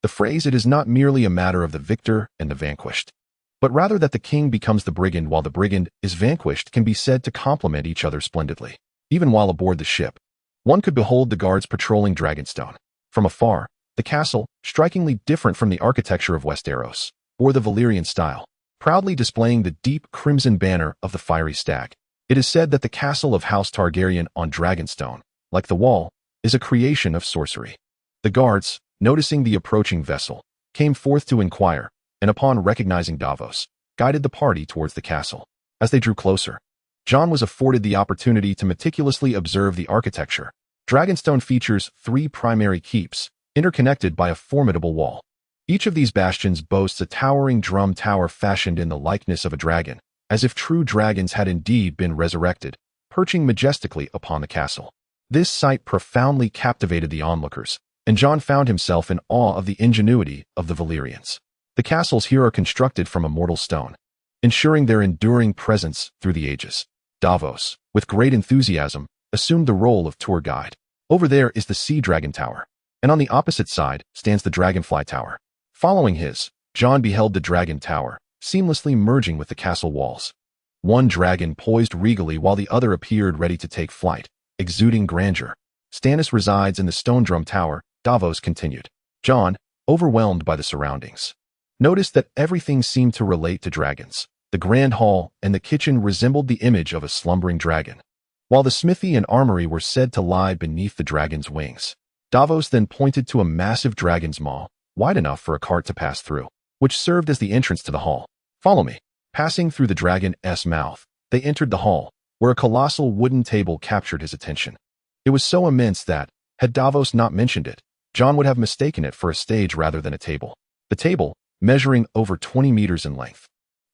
The phrase, "It is not merely a matter of the victor and the vanquished, but rather that the king becomes the brigand while the brigand is vanquished," can be said to complement each other splendidly. Even while aboard the ship, One could behold the guards patrolling Dragonstone. From afar, the castle, strikingly different from the architecture of Westeros, or the Valyrian style, proudly displaying the deep crimson banner of the fiery stag. It is said that the castle of House Targaryen on Dragonstone, like the wall, is a creation of sorcery. The guards, noticing the approaching vessel, came forth to inquire, and upon recognizing Davos, guided the party towards the castle. As they drew closer, Jon was afforded the opportunity to meticulously observe the architecture. Dragonstone features 3 primary keeps, interconnected by a formidable wall. Each of these bastions boasts a towering drum tower fashioned in the likeness of a dragon, as if true dragons had indeed been resurrected, perching majestically upon the castle. This sight profoundly captivated the onlookers, and Jon found himself in awe of the ingenuity of the Valyrians. The castles here are constructed from immortal stone, ensuring their enduring presence through the ages. Davos, with great enthusiasm, assumed the role of tour guide. Over there is the Sea Dragon Tower, and on the opposite side stands the Dragonfly Tower. Following his, Jon beheld the Dragon Tower, seamlessly merging with the castle walls. One dragon poised regally while the other appeared ready to take flight, exuding grandeur. Stannis resides in the Stone Drum Tower, Davos continued. Jon, overwhelmed by the surroundings, noticed that everything seemed to relate to dragons. The grand hall and the kitchen resembled the image of a slumbering dragon, while the smithy and armory were said to lie beneath the dragon's wings. Davos then pointed to a massive dragon's maw, wide enough for a cart to pass through, which served as the entrance to the hall. Follow me. Passing through the dragon's mouth, they entered the hall, where a colossal wooden table captured his attention. It was so immense that, had Davos not mentioned it, Jon would have mistaken it for a stage rather than a table. The table, measuring over 20 meters in length,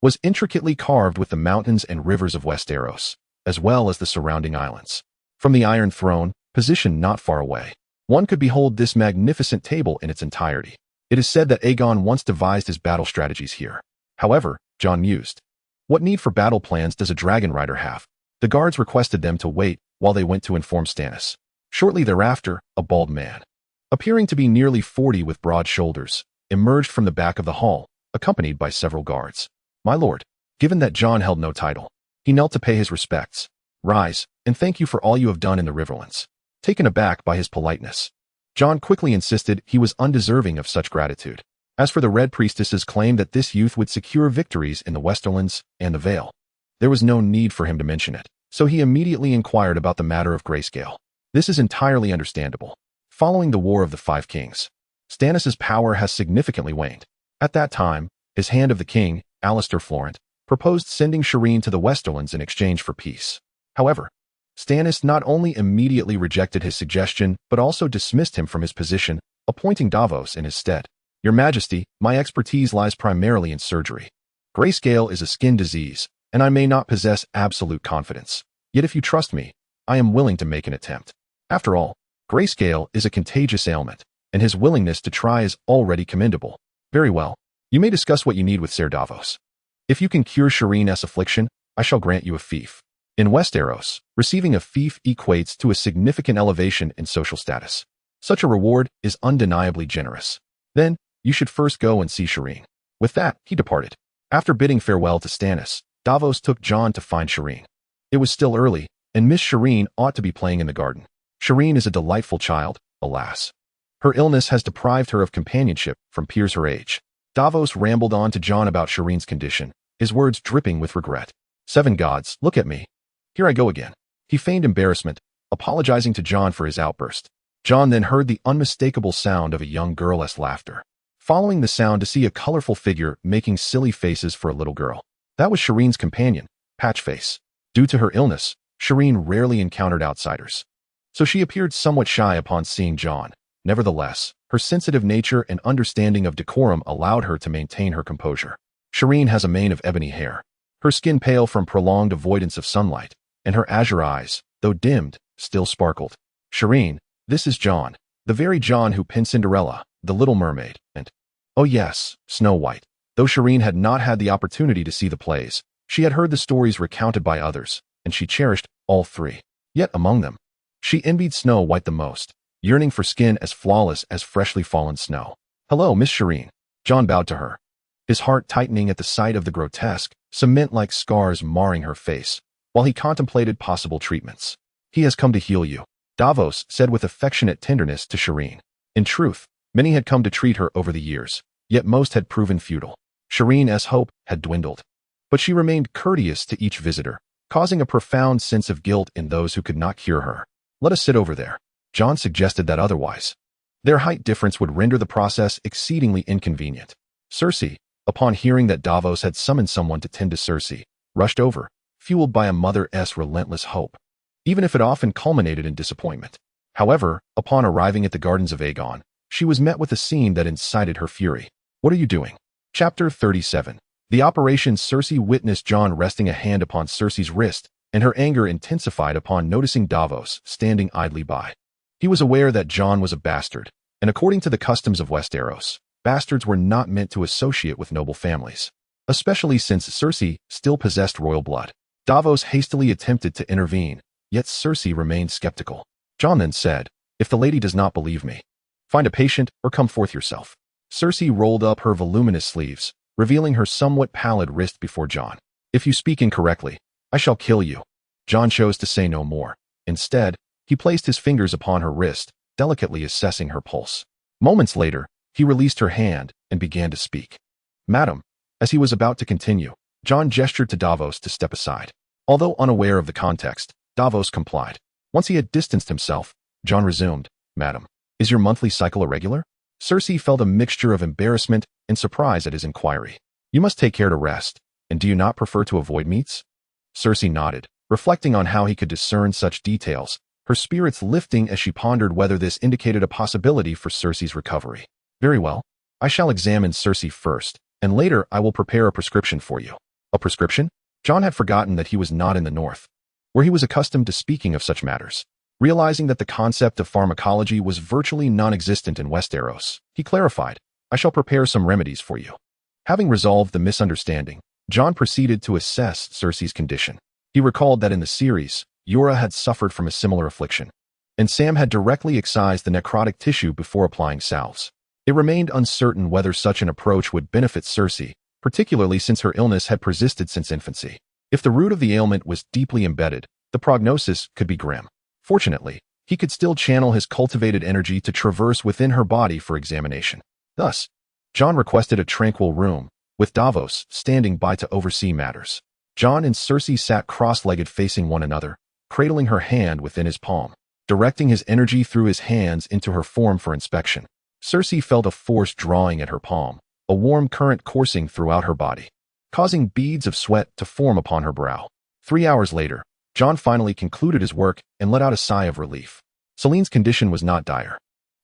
was intricately carved with the mountains and rivers of Westeros, as well as the surrounding islands. From the Iron Throne, positioned not far away, one could behold this magnificent table in its entirety. It is said that Aegon once devised his battle strategies here. However, Jon mused, what need for battle plans does a dragon rider have? The guards requested them to wait while they went to inform Stannis. Shortly thereafter, a bald man, appearing to be nearly 40 with broad shoulders, emerged from the back of the hall, accompanied by several guards. My lord, given that Jon held no title, he knelt to pay his respects. Rise, and thank you for all you have done in the Riverlands. Taken aback by his politeness, Jon quickly insisted he was undeserving of such gratitude. As for the Red Priestess's claim that this youth would secure victories in the Westerlands and the Vale, there was no need for him to mention it, so he immediately inquired about the matter of grayscale. This is entirely understandable. Following the War of the Five Kings, Stannis's power has significantly waned. At that time, his Hand of the King, Alistair Florent, proposed sending Shireen to the Westerlands in exchange for peace. However, Stannis not only immediately rejected his suggestion, but also dismissed him from his position, appointing Davos in his stead. Your Majesty, my expertise lies primarily in surgery. Grayscale is a skin disease, and I may not possess absolute confidence. Yet if you trust me, I am willing to make an attempt. After all, grayscale is a contagious ailment, and his willingness to try is already commendable. Very well. You may discuss what you need with Ser Davos. If you can cure Shireen's affliction, I shall grant you a fief. In Westeros, receiving a fief equates to a significant elevation in social status. Such a reward is undeniably generous. Then, you should first go and see Shireen. With that, he departed. After bidding farewell to Stannis, Davos took Jon to find Shireen. It was still early, and Miss Shireen ought to be playing in the garden. Shireen is a delightful child, alas. Her illness has deprived her of companionship from peers her age. Davos rambled on to Jon about Shireen's condition, his words dripping with regret. 7 gods, look at me. Here I go again. He feigned embarrassment, apologizing to Jon for his outburst. Jon then heard the unmistakable sound of a young girl's laughter, following the sound to see a colorful figure making silly faces for a little girl. That was Shireen's companion, Patchface. Due to her illness, Shireen rarely encountered outsiders, so she appeared somewhat shy upon seeing Jon. Nevertheless, her sensitive nature and understanding of decorum allowed her to maintain her composure. Shireen has a mane of ebony hair, her skin pale from prolonged avoidance of sunlight, and her azure eyes, though dimmed, still sparkled. Shireen, this is Jon, the very Jon who penned Cinderella, The Little Mermaid, and, oh yes, Snow White. Though Shireen had not had the opportunity to see the plays, she had heard the stories recounted by others, and she cherished all 3. Yet among them, she envied Snow White the most, yearning for skin as flawless as freshly fallen snow. Hello, Miss Shireen. Jon bowed to her, his heart tightening at the sight of the grotesque, cement-like scars marring her face, while he contemplated possible treatments. He has come to heal you. Davos said with affectionate tenderness to Shireen. In truth, many had come to treat her over the years, yet most had proven futile. Shireen's hope had dwindled. But she remained courteous to each visitor, causing a profound sense of guilt in those who could not cure her. Let us sit over there. Jon suggested that otherwise. Their height difference would render the process exceedingly inconvenient. Cersei, upon hearing that Davos had summoned someone to tend to Cersei, rushed over, fueled by a mother's relentless hope, even if it often culminated in disappointment. However, upon arriving at the Gardens of Aegon, she was met with a scene that incited her fury. What are you doing? Chapter 37. The operation. Cersei witnessed Jon resting a hand upon Cersei's wrist, and her anger intensified upon noticing Davos standing idly by. He was aware that Jon was a bastard, and according to the customs of Westeros, bastards were not meant to associate with noble families, especially since Cersei still possessed royal blood. Davos hastily attempted to intervene, yet Cersei remained skeptical. Jon then said, "If the lady does not believe me, find a patient or come forth yourself." Cersei rolled up her voluminous sleeves, revealing her somewhat pallid wrist before Jon. "If you speak incorrectly, I shall kill you." Jon chose to say no more. Instead, he placed his fingers upon her wrist, delicately assessing her pulse. Moments later, he released her hand and began to speak. "Madam." As he was about to continue, Jon gestured to Davos to step aside. Although unaware of the context, Davos complied. Once he had distanced himself, Jon resumed, "Madam, is your monthly cycle irregular?" Cersei felt a mixture of embarrassment and surprise at his inquiry. "You must take care to rest, and do you not prefer to avoid meats?" Cersei nodded, reflecting on how he could discern such details, her spirits lifting as she pondered whether this indicated a possibility for Cersei's recovery. "Very well. I shall examine Cersei first, and later I will prepare a prescription for you." A prescription? Jon had forgotten that he was not in the north, where he was accustomed to speaking of such matters. Realizing that the concept of pharmacology was virtually non-existent in Westeros, he clarified, "I shall prepare some remedies for you." Having resolved the misunderstanding, Jon proceeded to assess Cersei's condition. He recalled that in the series, Jorah had suffered from a similar affliction, and Sam had directly excised the necrotic tissue before applying salves. It remained uncertain whether such an approach would benefit Cersei, particularly since her illness had persisted since infancy. If the root of the ailment was deeply embedded, the prognosis could be grim. Fortunately, he could still channel his cultivated energy to traverse within her body for examination. Thus, Jon requested a tranquil room, with Davos standing by to oversee matters. Jon and Cersei sat cross-legged facing one another, cradling her hand within his palm, directing his energy through his hands into her form for inspection. Cersei felt a force drawing at her palm, a warm current coursing throughout her body, causing beads of sweat to form upon her brow. 3 hours later, Jon finally concluded his work and let out a sigh of relief. Celine's condition was not dire.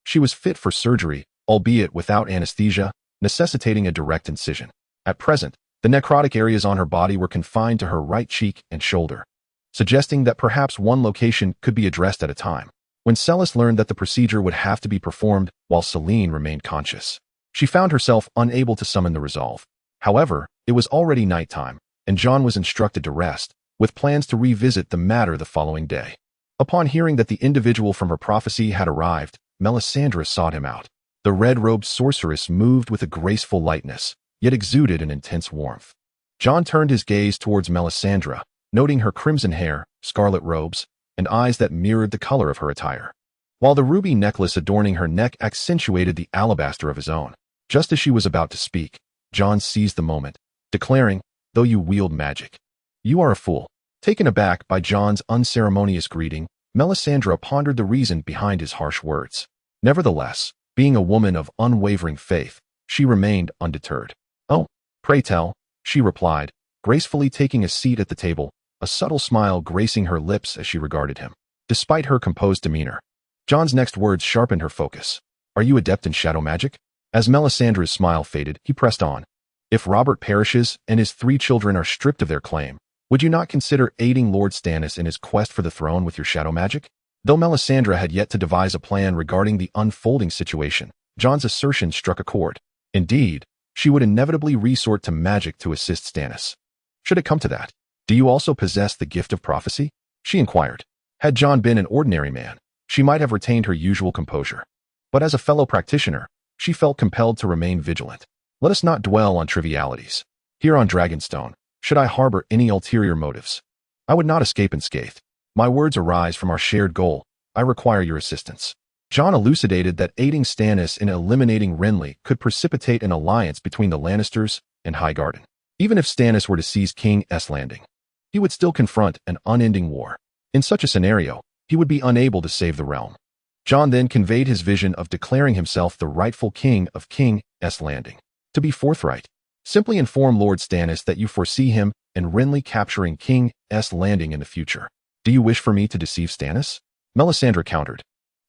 She was fit for surgery, albeit without anesthesia, necessitating a direct incision. At present, the necrotic areas on her body were confined to her right cheek and shoulder, suggesting that perhaps one location could be addressed at a time. When Celis learned that the procedure would have to be performed while Celine remained conscious, she found herself unable to summon the resolve. However, it was already nighttime, and Jon was instructed to rest, with plans to revisit the matter the following day. Upon hearing that the individual from her prophecy had arrived, Melisandre sought him out. The red-robed sorceress moved with a graceful lightness, yet exuded an intense warmth. Jon turned his gaze towards Melisandre, noting her crimson hair, scarlet robes, and eyes that mirrored the color of her attire, while the ruby necklace adorning her neck accentuated the alabaster of his own. Just as she was about to speak, Jon seized the moment, declaring, "Though you wield magic, you are a fool." Taken aback by Jon's unceremonious greeting, Melisandre pondered the reason behind his harsh words. Nevertheless, being a woman of unwavering faith, she remained undeterred. "Oh, pray tell," she replied, gracefully taking a seat at the table, a subtle smile gracing her lips as she regarded him. Despite her composed demeanor, Jon's next words sharpened her focus. "Are you adept in shadow magic?" As Melisandre's smile faded, he pressed on. "If Robert perishes and his 3 children are stripped of their claim, would you not consider aiding Lord Stannis in his quest for the throne with your shadow magic?" Though Melisandre had yet to devise a plan regarding the unfolding situation, Jon's assertion struck a chord. Indeed, she would inevitably resort to magic to assist Stannis. "Should it come to that, do you also possess the gift of prophecy?" she inquired. Had Jon been an ordinary man, she might have retained her usual composure. But as a fellow practitioner, she felt compelled to remain vigilant. "Let us not dwell on trivialities. Here on Dragonstone, should I harbor any ulterior motives, I would not escape unscathed. My words arise from our shared goal, I require your assistance. Jon elucidated that aiding Stannis in eliminating Renly could precipitate an alliance between the Lannisters and Highgarden. Even if Stannis were to seize King's Landing, he would still confront an unending war. In such a scenario, he would be unable to save the realm. Jon then conveyed his vision of declaring himself the rightful king of King's Landing. To be forthright, simply inform Lord Stannis that you foresee him and Renly capturing King's Landing in the future. Do you wish for me to deceive Stannis? Melisandre countered,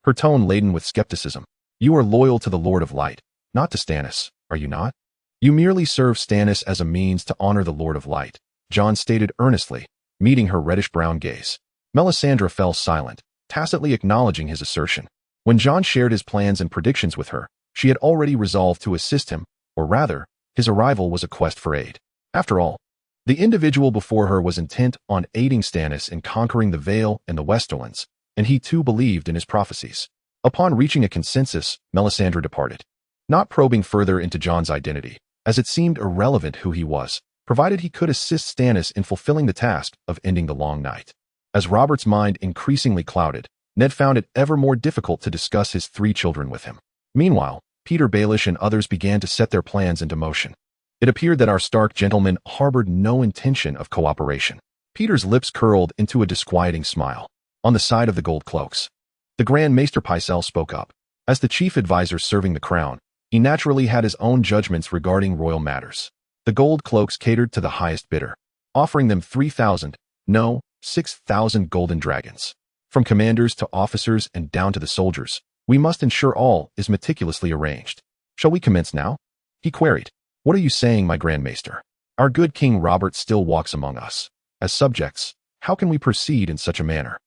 her tone laden with skepticism. You are loyal to the Lord of Light, not to Stannis, are you not? You merely serve Stannis as a means to honor the Lord of Light, Jon stated earnestly, meeting her reddish-brown gaze. Melisandre fell silent, tacitly acknowledging his assertion. When Jon shared his plans and predictions with her, she had already resolved to assist him, or rather, his arrival was a quest for aid. After all, the individual before her was intent on aiding Stannis in conquering the Vale and the Westerlands, and he too believed in his prophecies. Upon reaching a consensus, Melisandre departed, not probing further into Jon's identity, as it seemed irrelevant who he was, provided he could assist Stannis in fulfilling the task of ending the long night. As Robert's mind increasingly clouded, Ned found it ever more difficult to discuss his 3 children with him. Meanwhile, Peter Baelish and others began to set their plans into motion. It appeared that our Stark gentlemen harbored no intention of cooperation. Peter's lips curled into a disquieting smile. On the side of the gold cloaks, the Grand Maester Pycelle spoke up. As the chief advisor serving the crown, he naturally had his own judgments regarding royal matters. The gold cloaks catered to the highest bidder, offering them 3,000, no, 6,000 golden dragons. From commanders to officers and down to the soldiers, we must ensure all is meticulously arranged. Shall we commence now? He queried. What are you saying, my Grand Maester? Our good King Robert still walks among us. As subjects, how can we proceed in such a manner?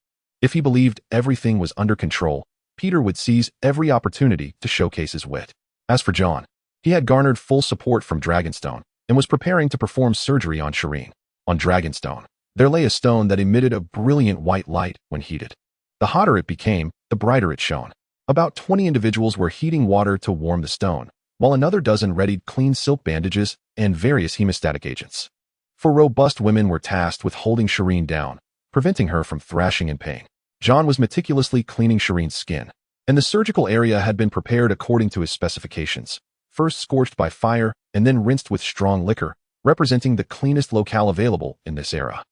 If he believed everything was under control, Peter would seize every opportunity to showcase his wit. As for Jon, he had garnered full support from Dragonstone and was preparing to perform surgery on Shireen. On Dragonstone, there lay a stone that emitted a brilliant white light when heated. The hotter it became, the brighter it shone. About 20 individuals were heating water to warm the stone, while another dozen readied clean silk bandages and various hemostatic agents. 4 robust women were tasked with holding Shireen down, preventing her from thrashing in pain. Jon was meticulously cleaning Shireen's skin, and the surgical area had been prepared according to his specifications, first scorched by fire and then rinsed with strong liquor, representing the cleanest locale available in this era.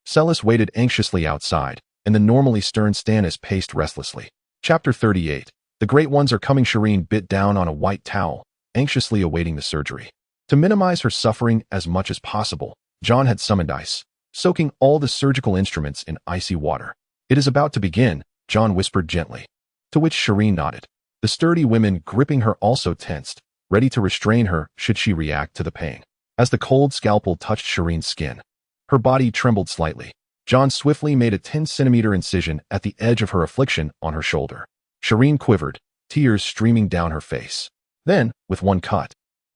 Celis waited anxiously outside, and the normally stern Stannis paced restlessly. Chapter 38. The Great Ones are coming. Shireen bit down on a white towel, anxiously awaiting the surgery. To minimize her suffering as much as possible, Jon had summoned ice, soaking all the surgical instruments in icy water. It is about to begin, Jon whispered gently, to which Shireen nodded. The sturdy women gripping her also tensed, ready to restrain her should she react to the pain. As the cold scalpel touched Shireen's skin, her body trembled slightly. Jon swiftly made a 10-centimeter incision at the edge of her affliction on her shoulder. Shireen quivered, tears streaming down her face. Then, with 1 cut,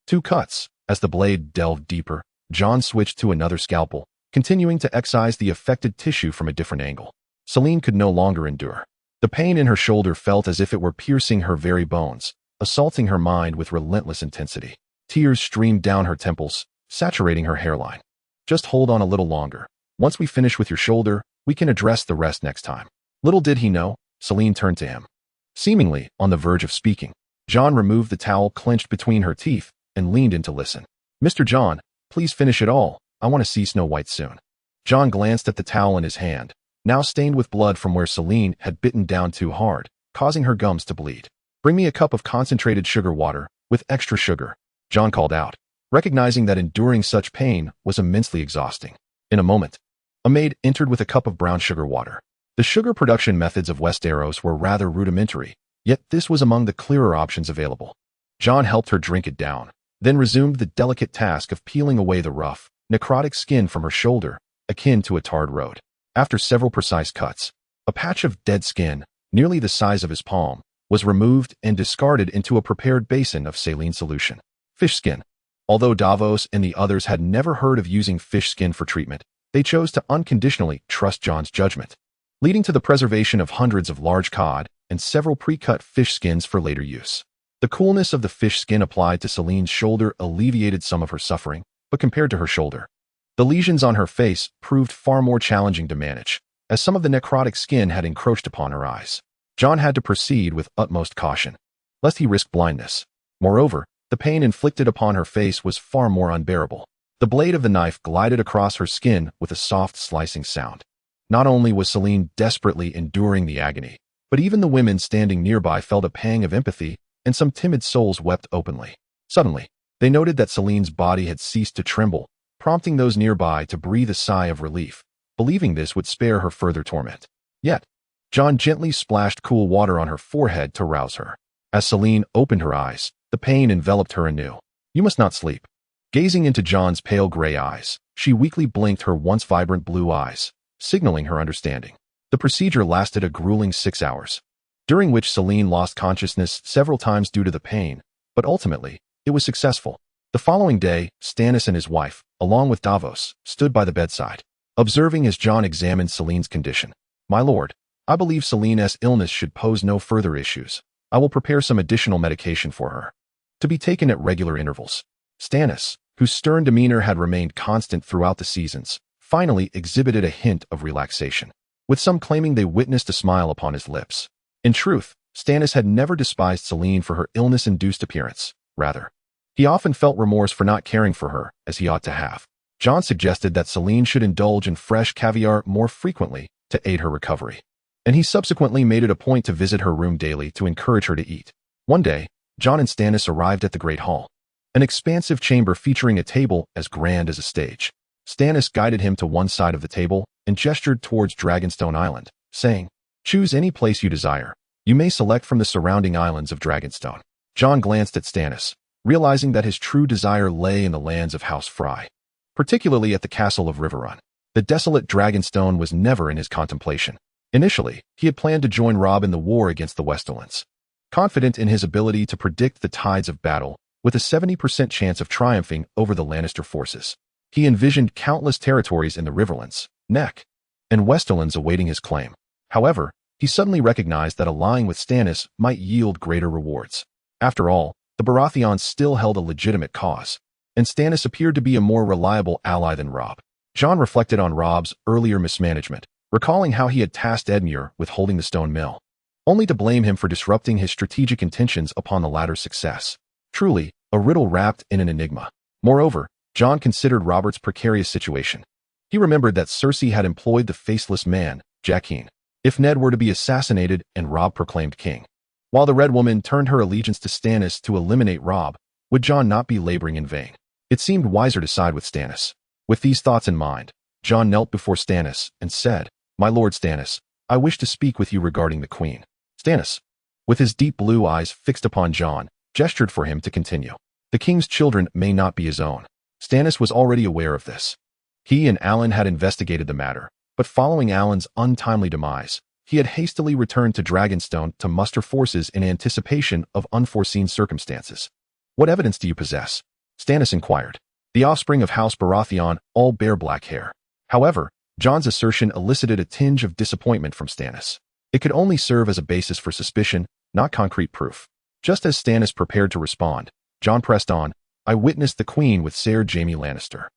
2 cuts, as the blade delved deeper, Jon switched to another scalpel, continuing to excise the affected tissue from a different angle. Selene could no longer endure. The pain in her shoulder felt as if it were piercing her very bones, assaulting her mind with relentless intensity. Tears streamed down her temples, saturating her hairline. Just hold on a little longer. Once we finish with your shoulder, we can address the rest next time. Little did he know, Selene turned to him. Seemingly on the verge of speaking, Jon removed the towel clenched between her teeth and leaned in to listen. Mr. Jon, please finish it all. I want to see Snow White soon. Jon glanced at the towel in his hand, now stained with blood from where Selene had bitten down too hard, causing her gums to bleed. Bring me a cup of concentrated sugar water, with extra sugar, Jon called out, recognizing that enduring such pain was immensely exhausting. In a moment, a maid entered with a cup of brown sugar water. The sugar production methods of Westeros were rather rudimentary, yet this was among the clearer options available. Jon helped her drink it down, then resumed the delicate task of peeling away the rough, necrotic skin from her shoulder, akin to a tarred road. After several precise cuts, a patch of dead skin, nearly the size of his palm, was removed and discarded into a prepared basin of saline solution. Fish skin. Although Davos and the others had never heard of using fish skin for treatment, they chose to unconditionally trust Jon's judgment, leading to the preservation of hundreds of large cod and several pre-cut fish skins for later use. The coolness of the fish skin applied to Selene's shoulder alleviated some of her suffering, but compared to her shoulder, the lesions on her face proved far more challenging to manage, as some of the necrotic skin had encroached upon her eyes. Jon had to proceed with utmost caution, lest he risk blindness. Moreover, the pain inflicted upon her face was far more unbearable. The blade of the knife glided across her skin with a soft slicing sound. Not only was Catelyn desperately enduring the agony, but even the women standing nearby felt a pang of empathy, and some timid souls wept openly. Suddenly, they noted that Catelyn's body had ceased to tremble, prompting those nearby to breathe a sigh of relief, believing this would spare her further torment. Yet, Jon gently splashed cool water on her forehead to rouse her. As Catelyn opened her eyes, the pain enveloped her anew. "You must not sleep." Gazing into Jon's pale gray eyes, she weakly blinked her once vibrant blue eyes, signaling her understanding. The procedure lasted a grueling 6 hours, during which Catelyn lost consciousness several times due to the pain, but ultimately, it was successful. The following day, Stannis and his wife, along with Davos, stood by the bedside, observing as Jon examined Catelyn's condition. "My lord, I believe Catelyn's illness should pose no further issues. I will prepare some additional medication for her, to be taken at regular intervals." Stannis, whose stern demeanor had remained constant throughout the seasons, finally exhibited a hint of relaxation, with some claiming they witnessed a smile upon his lips. In truth, Stannis had never despised Catelyn for her illness-induced appearance. Rather, he often felt remorse for not caring for her as he ought to have. Jon suggested that Catelyn should indulge in fresh caviar more frequently to aid her recovery, and he subsequently made it a point to visit her room daily to encourage her to eat. One day, Jon and Stannis arrived at the Great Hall, an expansive chamber featuring a table as grand as a stage. Stannis guided him to one side of the table and gestured towards Dragonstone Island, saying, "Choose any place you desire. You may select from the surrounding islands of Dragonstone." Jon glanced at Stannis, realizing that his true desire lay in the lands of House Frey, particularly at the castle of Riverrun. The desolate Dragonstone was never in his contemplation. Initially, he had planned to join Robb in the war against the Westerlands, confident in his ability to predict the tides of battle with a 70% chance of triumphing over the Lannister forces. He envisioned countless territories in the Riverlands, Neck, and Westerlands awaiting his claim. However, he suddenly recognized that allying with Stannis might yield greater rewards. After all, the Baratheons still held a legitimate cause, and Stannis appeared to be a more reliable ally than Robb. Jon reflected on Robb's earlier mismanagement, recalling how he had tasked Edmure with holding the stone mill, only to blame him for disrupting his strategic intentions upon the latter's success. Truly, a riddle wrapped in an enigma. Moreover, Jon considered Robert's precarious situation. He remembered that Cersei had employed the faceless man, Jaqen, if Ned were to be assassinated and Robb proclaimed king. While the Red Woman turned her allegiance to Stannis to eliminate Robb, would Jon not be laboring in vain? It seemed wiser to side with Stannis. With these thoughts in mind, Jon knelt before Stannis and said, "My lord Stannis, I wish to speak with you regarding the queen." Stannis, with his deep blue eyes fixed upon Jon, gestured for him to continue. The king's children may not be his own. Stannis was already aware of this. He and Alan had investigated the matter, but following Alan's untimely demise, he had hastily returned to Dragonstone to muster forces in anticipation of unforeseen circumstances. "What evidence do you possess?" Stannis inquired. The offspring of House Baratheon all bear black hair. However, Jon's assertion elicited a tinge of disappointment from Stannis. It could only serve as a basis for suspicion, not concrete proof. Just as Stannis prepared to respond, Jon pressed on, "I witnessed the queen with Ser Jaime Lannister."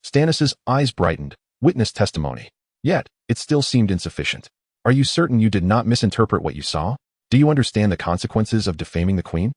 Stannis's eyes brightened, witness testimony. Yet, it still seemed insufficient. "Are you certain you did not misinterpret what you saw? Do you understand the consequences of defaming the queen?"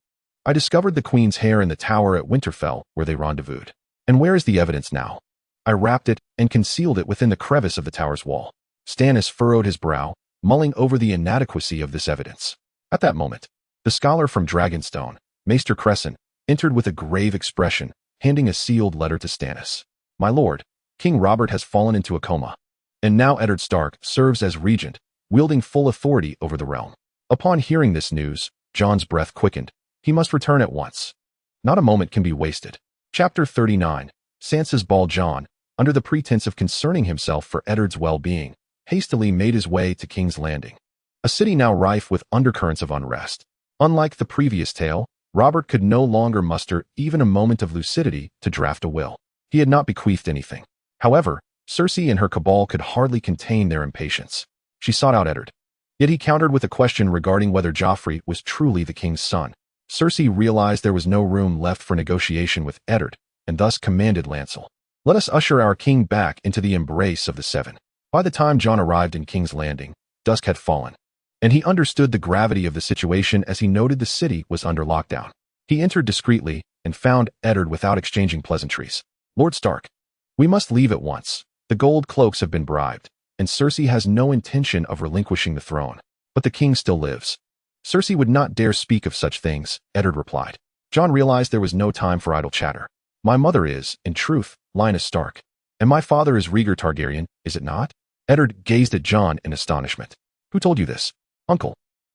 "I discovered the queen's hair in the tower at Winterfell where they rendezvoused. And where is the evidence now?" "I wrapped it and concealed it within the crevice of the tower's wall." Stannis furrowed his brow, mulling over the inadequacy of this evidence. At that moment, the scholar from Dragonstone, Maester Crescent, entered with a grave expression, handing a sealed letter to Stannis. "My lord, King Robert has fallen into a coma, and now Eddard Stark serves as regent, wielding full authority over the realm." Upon hearing this news, Jon's breath quickened. He must return at once. Not a moment can be wasted. Chapter 39. Sansa's ball. Jon, under the pretense of concerning himself for Eddard's well-being, hastily made his way to King's Landing, a city now rife with undercurrents of unrest. Unlike the previous tale, Robert could no longer muster even a moment of lucidity to draft a will. He had not bequeathed anything. However, Cersei and her cabal could hardly contain their impatience. She sought out Eddard. Yet he countered with a question regarding whether Joffrey was truly the king's son. Cersei realized there was no room left for negotiation with Eddard, and thus commanded Lancel, "Let us usher our king back into the embrace of the Seven." By the time Jon arrived in King's Landing, dusk had fallen. and he understood the gravity of the situation as he noted the city was under lockdown. He entered discreetly and found Eddard without exchanging pleasantries. "Lord Stark, we must leave at once. The gold cloaks have been bribed, and Cersei has no intention of relinquishing the throne. But the king still lives." "Cersei would not dare speak of such things," Eddard replied. Jon realized there was no time for idle chatter. "My mother is, in truth, Lyanna Stark, and my father is Rhaegar Targaryen, is it not?" Eddard gazed at Jon in astonishment. "Who told you this?" "Uncle,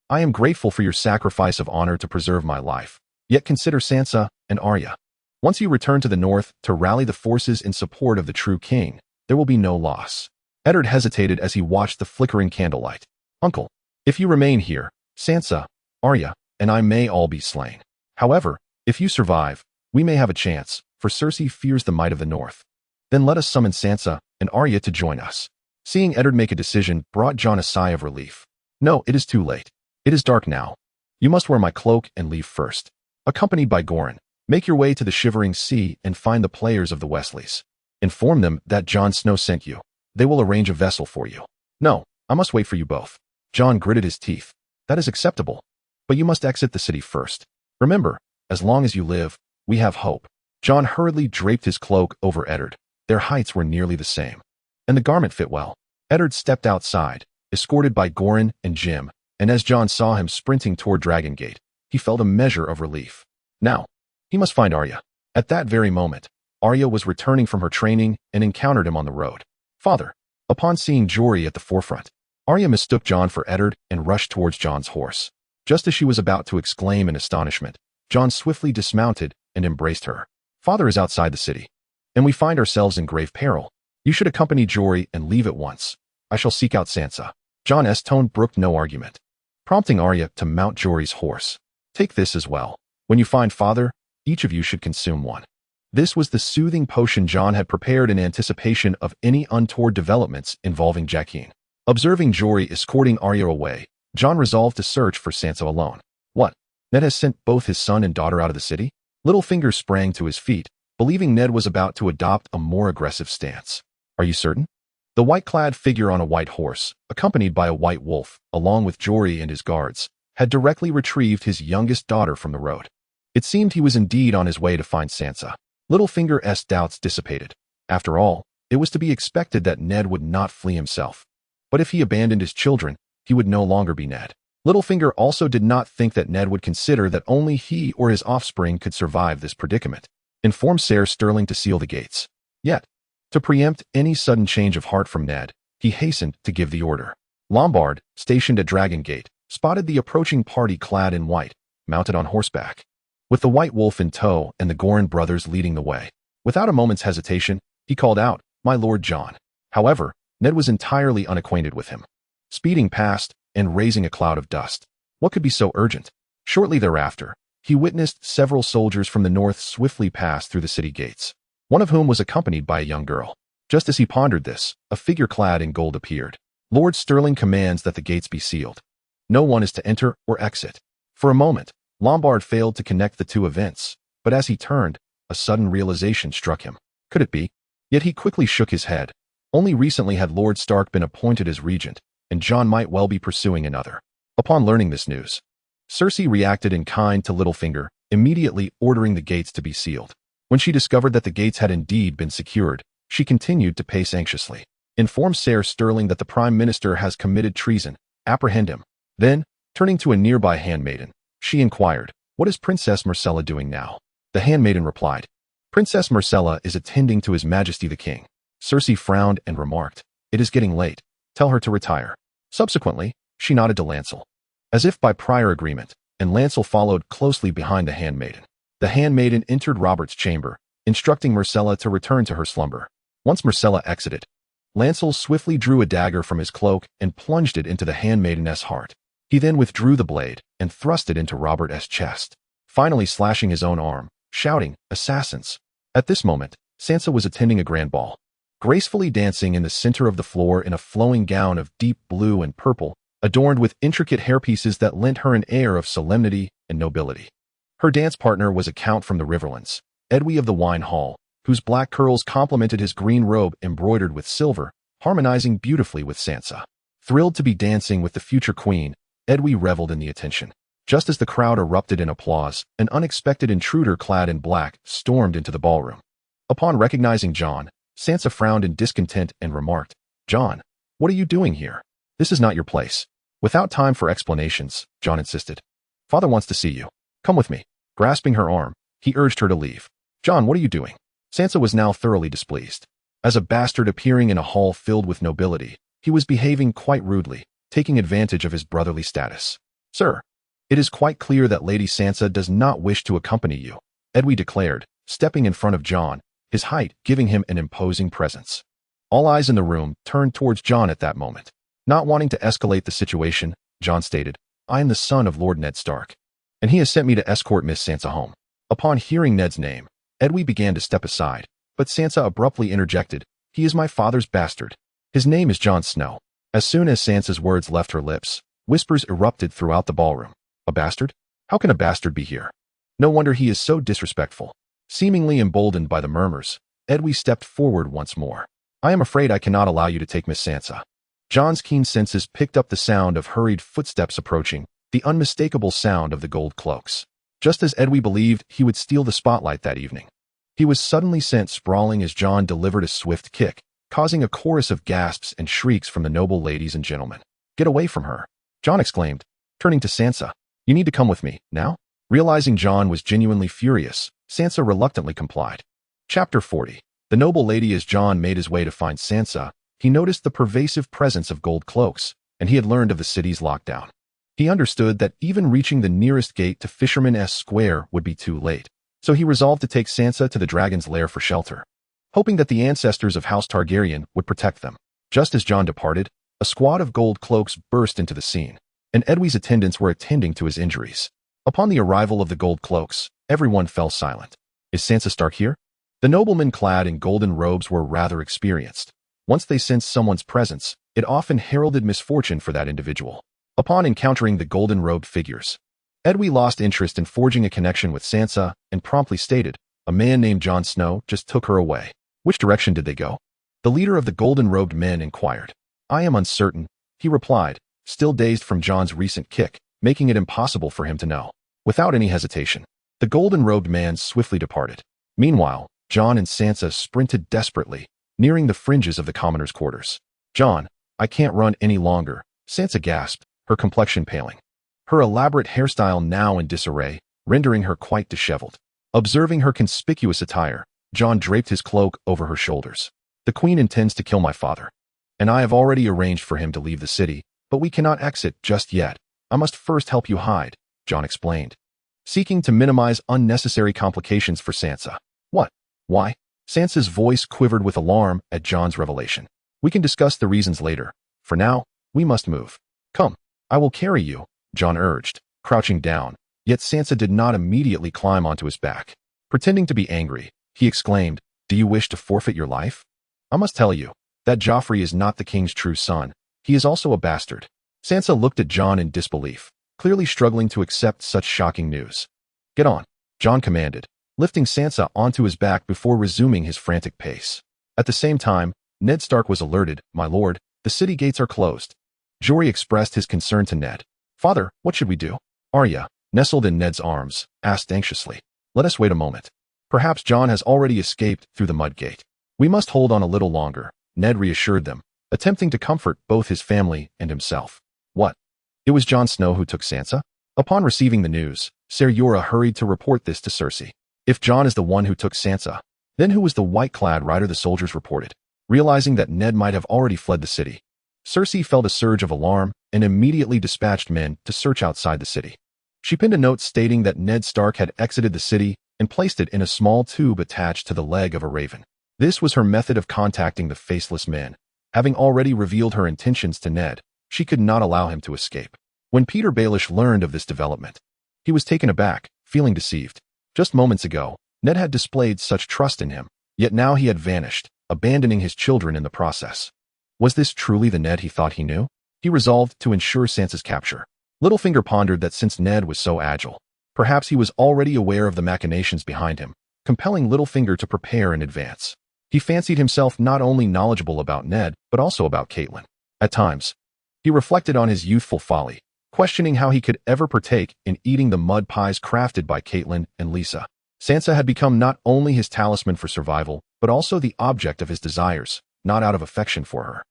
I am grateful for your sacrifice of honor to preserve my life. Yet consider Sansa and Arya. Once you return to the north to rally the forces in support of the true king, there will be no loss." Eddard hesitated as he watched the flickering candlelight. "Uncle, if you remain here, Sansa, Arya, and I may all be slain. However, if you survive, we may have a chance, for Cersei fears the might of the north. Then let us summon Sansa and Arya to join us." Seeing Eddard make a decision brought Jon a sigh of relief. "No, it is too late. It is dark now. You must wear my cloak and leave first. Accompanied by Goran, make your way to the Shivering Sea and find the players of the Westleys. Inform them that Jon Snow sent you. They will arrange a vessel for you." "No, I must wait for you both." Jon gritted his teeth. "That is acceptable. But you must exit the city first. Remember, as long as you live, we have hope." Jon hurriedly draped his cloak over Eddard. Their heights were nearly the same, and the garment fit well. Eddard stepped outside, escorted by Goran and Jim, and as Jon saw him sprinting toward Dragon Gate, he felt a measure of relief. Now, he must find Arya. At that very moment, Arya was returning from her training and encountered him on the road. "Father." Upon seeing Jory at the forefront, Arya mistook Jon for Eddard and rushed towards Jon's horse. Just as she was about to exclaim in astonishment, Jon swiftly dismounted and embraced her. "Father is outside the city, and we find ourselves in grave peril. You should accompany Jory and leave at once. I shall seek out Sansa." Jon's tone brooked no argument, prompting Arya to mount Jory's horse. "Take this as well. When you find father, each of you should consume one." This was the soothing potion Jon had prepared in anticipation of any untoward developments involving Jaqen. Observing Jory escorting Arya away, Jon resolved to search for Sansa alone. "What? Ned has sent both his son and daughter out of the city?" Littlefinger sprang to his feet, believing Ned was about to adopt a more aggressive stance. "Are you certain?" The white-clad figure on a white horse, accompanied by a white wolf, along with Jory and his guards, had directly retrieved his youngest daughter from the road. It seemed he was indeed on his way to find Sansa. Littlefinger's doubts dissipated. After all, it was to be expected that Ned would not flee himself. But if he abandoned his children, he would no longer be Ned. Littlefinger also did not think that Ned would consider that only he or his offspring could survive this predicament. Inform Ser Sterling to seal the gates. Yet, to preempt any sudden change of heart from Ned, he hastened to give the order. Lombard, stationed at Dragon Gate, spotted the approaching party clad in white, mounted on horseback, with the White Wolf in tow and the Goran brothers leading the way. Without a moment's hesitation, he called out, "My Lord Jon." However, Ned was entirely unacquainted with him. Speeding past and raising a cloud of dust. What could be so urgent? Shortly thereafter, he witnessed several soldiers from the north swiftly pass through the city gates, one of whom was accompanied by a young girl. Just as he pondered this, a figure clad in gold appeared. "Lord Sterling commands that the gates be sealed. No one is to enter or exit." For a moment, Lombard failed to connect the two events, but as he turned, a sudden realization struck him. Could it be? Yet he quickly shook his head. Only recently had Lord Stark been appointed as regent, and Jon might well be pursuing another. Upon learning this news, Cersei reacted in kind to Littlefinger, immediately ordering the gates to be sealed. When she discovered that the gates had indeed been secured, she continued to pace anxiously. "Inform Ser Sterling that the Prime Minister has committed treason. Apprehend him." Then, turning to a nearby handmaiden, she inquired, "What is Princess Myrcella doing now?" The handmaiden replied, "Princess Myrcella is attending to His Majesty the King." Cersei frowned and remarked, "It is getting late. Tell her to retire." Subsequently, she nodded to Lancel, as if by prior agreement, and Lancel followed closely behind the handmaiden. The handmaiden entered Robert's chamber, instructing Myrcella to return to her slumber. Once Myrcella exited, Lancel swiftly drew a dagger from his cloak and plunged it into the handmaiden's heart. He then withdrew the blade and thrust it into Robert's chest, finally slashing his own arm, shouting, "Assassins!" At this moment, Sansa was attending a grand ball, gracefully dancing in the center of the floor in a flowing gown of deep blue and purple, adorned with intricate hairpieces that lent her an air of solemnity and nobility. Her dance partner was a count from the Riverlands, Edwy of the Wine Hall, whose black curls complemented his green robe embroidered with silver, harmonizing beautifully with Sansa. Thrilled to be dancing with the future queen, Edwy reveled in the attention. Just as the crowd erupted in applause, an unexpected intruder clad in black stormed into the ballroom. Upon recognizing Jon, Sansa frowned in discontent and remarked, "Jon, what are you doing here? This is not your place." Without time for explanations, Jon insisted. "Father wants to see you. Come with me." Grasping her arm, he urged her to leave. "Jon, what are you doing?" Sansa was now thoroughly displeased. As a bastard appearing in a hall filled with nobility, he was behaving quite rudely, taking advantage of his brotherly status. "Sir, it is quite clear that Lady Sansa does not wish to accompany you," Edwy declared, stepping in front of Jon, his height giving him an imposing presence. All eyes in the room turned towards Jon at that moment. Not wanting to escalate the situation, Jon stated, "I am the son of Lord Ned Stark, and he has sent me to escort Miss Sansa home." Upon hearing Ned's name, Edwy began to step aside, but Sansa abruptly interjected, "He is my father's bastard. His name is Jon Snow." As soon as Sansa's words left her lips, whispers erupted throughout the ballroom. "A bastard? How can a bastard be here? No wonder he is so disrespectful." Seemingly emboldened by the murmurs, Edwy stepped forward once more. "I am afraid I cannot allow you to take Miss Sansa." Jon's keen senses picked up the sound of hurried footsteps approaching, the unmistakable sound of the gold cloaks. Just as Edwy believed he would steal the spotlight that evening, he was suddenly sent sprawling as Jon delivered a swift kick, causing a chorus of gasps and shrieks from the noble ladies and gentlemen. "Get away from her!" Jon exclaimed, turning to Sansa. "You need to come with me, now?" Realizing Jon was genuinely furious, Sansa reluctantly complied. Chapter 40. The noble lady. As Jon made his way to find Sansa, he noticed the pervasive presence of gold cloaks, and he had learned of the city's lockdown. He understood that even reaching the nearest gate to Fisherman's Square would be too late, so he resolved to take Sansa to the dragon's lair for shelter, hoping that the ancestors of House Targaryen would protect them. Just as Jon departed, a squad of gold cloaks burst into the scene, and Edwy's attendants were attending to his injuries. Upon the arrival of the gold cloaks, everyone fell silent. "Is Sansa Stark here?" The noblemen clad in golden robes were rather experienced. Once they sensed someone's presence, it often heralded misfortune for that individual. Upon encountering the golden-robed figures, Edwy lost interest in forging a connection with Sansa and promptly stated, "A man named Jon Snow just took her away." "Which direction did they go?" the leader of the golden-robed men inquired. "I am uncertain," he replied, still dazed from Jon's recent kick, making it impossible for him to know. Without any hesitation, the golden-robed man swiftly departed. Meanwhile, Jon and Sansa sprinted desperately, nearing the fringes of the commoners' quarters. "Jon, I can't run any longer," Sansa gasped, her complexion paling. Her elaborate hairstyle now in disarray, rendering her quite disheveled. Observing her conspicuous attire, Jon draped his cloak over her shoulders. "The queen intends to kill my father, and I have already arranged for him to leave the city, but we cannot exit just yet. I must first help you hide," Jon explained, seeking to minimize unnecessary complications for Sansa. "What? Why?" Sansa's voice quivered with alarm at Jon's revelation. "We can discuss the reasons later. For now, we must move." "Come, I will carry you," Jon urged, crouching down, yet Sansa did not immediately climb onto his back. Pretending to be angry, he exclaimed, "Do you wish to forfeit your life? I must tell you that Joffrey is not the king's true son. He is also a bastard." Sansa looked at Jon in disbelief, clearly struggling to accept such shocking news. "Get on," Jon commanded, lifting Sansa onto his back before resuming his frantic pace. At the same time, Ned Stark was alerted. "My lord, the city gates are closed." Jory expressed his concern to Ned. "Father, what should we do?" Arya, nestled in Ned's arms, asked anxiously. "Let us wait a moment. Perhaps Jon has already escaped through the mud gate. We must hold on a little longer," Ned reassured them, attempting to comfort both his family and himself. "What? It was Jon Snow who took Sansa?" Upon receiving the news, Ser Jorah hurried to report this to Cersei. "If Jon is the one who took Sansa, then who was the white-clad rider?" the soldiers reported. Realizing that Ned might have already fled the city, Cersei felt a surge of alarm and immediately dispatched men to search outside the city. She pinned a note stating that Ned Stark had exited the city and placed it in a small tube attached to the leg of a raven. This was her method of contacting the faceless men. Having already revealed her intentions to Ned, she could not allow him to escape. When Peter Baelish learned of this development, he was taken aback, feeling deceived. Just moments ago, Ned had displayed such trust in him, yet now he had vanished, abandoning his children in the process. Was this truly the Ned he thought he knew? He resolved to ensure Sansa's capture. Littlefinger pondered that since Ned was so agile, perhaps he was already aware of the machinations behind him, compelling Littlefinger to prepare in advance. He fancied himself not only knowledgeable about Ned, but also about Catelyn. At times, he reflected on his youthful folly, questioning how he could ever partake in eating the mud pies crafted by Catelyn and Lisa. Sansa had become not only his talisman for survival, but also the object of his desires, not out of affection for her,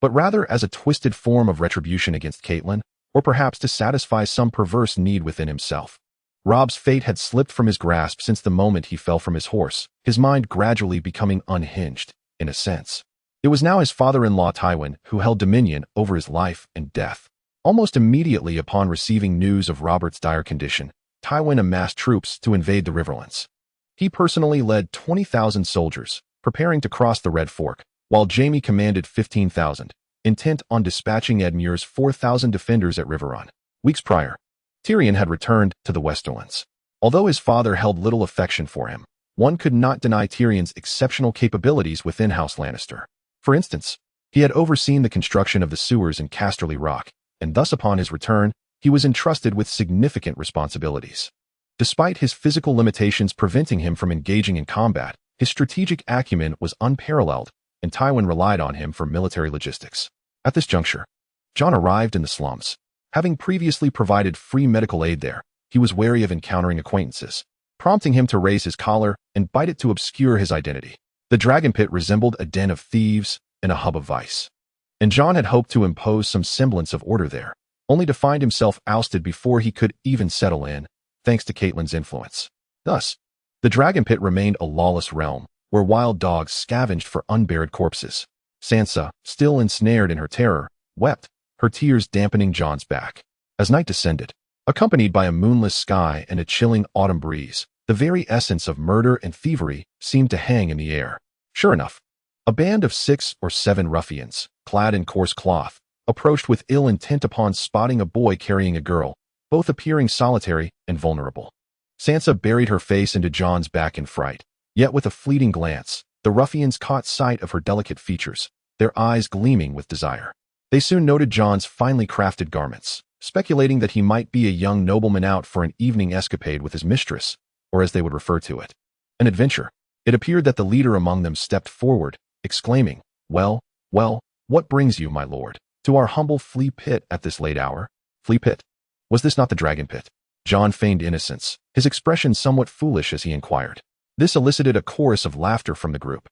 but rather as a twisted form of retribution against Catelyn, or perhaps to satisfy some perverse need within himself. Robb's fate had slipped from his grasp since the moment he fell from his horse, his mind gradually becoming unhinged, in a sense. It was now his father-in-law Tywin who held dominion over his life and death. Almost immediately upon receiving news of Robert's dire condition, Tywin amassed troops to invade the Riverlands. He personally led 20,000 soldiers, preparing to cross the Red Fork, while Jaime commanded 15,000, intent on dispatching Edmure's 4,000 defenders at Riverrun. Weeks prior, Tyrion had returned to the Westerlands. Although his father held little affection for him, one could not deny Tyrion's exceptional capabilities within House Lannister. For instance, he had overseen the construction of the sewers in Casterly Rock, and thus upon his return, he was entrusted with significant responsibilities. Despite his physical limitations preventing him from engaging in combat, his strategic acumen was unparalleled, and Tywin relied on him for military logistics. At this juncture, Jon arrived in the slums. Having previously provided free medical aid there, he was wary of encountering acquaintances, prompting him to raise his collar and bite it to obscure his identity. The Dragon Pit resembled a den of thieves and a hub of vice, and Jon had hoped to impose some semblance of order there, only to find himself ousted before he could even settle in, thanks to Catelyn's influence. Thus, the Dragon Pit remained a lawless realm, where wild dogs scavenged for unburied corpses. Sansa, still ensnared in her terror, wept, her tears dampening Jon's back. As night descended, accompanied by a moonless sky and a chilling autumn breeze, the very essence of murder and thievery seemed to hang in the air. Sure enough, a band of 6 or 7 ruffians, clad in coarse cloth, approached with ill intent upon spotting a boy carrying a girl, both appearing solitary and vulnerable. Sansa buried her face into Jon's back in fright, yet with a fleeting glance, the ruffians caught sight of her delicate features, their eyes gleaming with desire. They soon noted Jon's finely crafted garments, speculating that he might be a young nobleman out for an evening escapade with his mistress, or as they would refer to it, an adventure. It appeared that the leader among them stepped forward, exclaiming, well, what brings you, my lord, to our humble flea pit at this late hour? Flea pit? Was this not the Dragon Pit? Jon feigned innocence, his expression somewhat foolish as he inquired. This elicited a chorus of laughter from the group.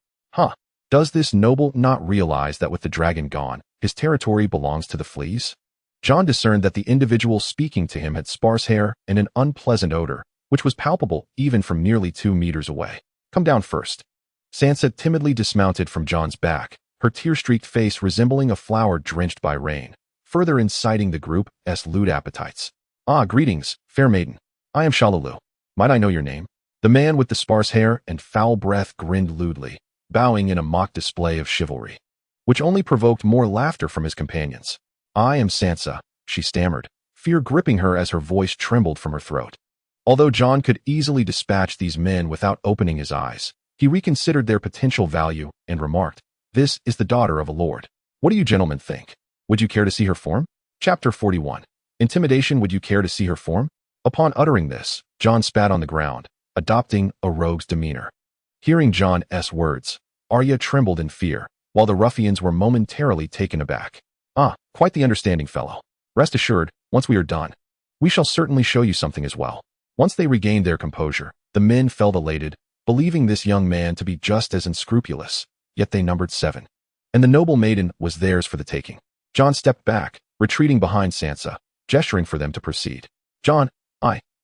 Does this noble not realize that with the dragon gone, his territory belongs to the fleas? Jon discerned that the individual speaking to him had sparse hair and an unpleasant odor, which was palpable even from nearly 2 meters away. Come down first. Sansa timidly dismounted from Jon's back, her tear-streaked face resembling a flower drenched by rain, further inciting the group's lewd appetites. Greetings, fair maiden. I am Shalulu. Might I know your name? The man with the sparse hair and foul breath grinned lewdly, bowing in a mock display of chivalry, which only provoked more laughter from his companions. I am Sansa, she stammered, fear gripping her as her voice trembled from her throat. Although Jon could easily dispatch these men without opening his eyes, he reconsidered their potential value and remarked, "This is the daughter of a lord. What do you gentlemen think? Would you care to see her form?" Chapter 41. Intimidation. Would you care to see her form? Upon uttering this, Jon spat on the ground, adopting a rogue's demeanor. Hearing Jon's words, Arya trembled in fear, while the ruffians were momentarily taken aback. Quite the understanding fellow. Rest assured, once we are done, we shall certainly show you something as well. Once they regained their composure, the men felt elated, believing this young man to be just as unscrupulous, yet they numbered 7. And the noble maiden was theirs for the taking. Jon stepped back, retreating behind Sansa, gesturing for them to proceed. Jon,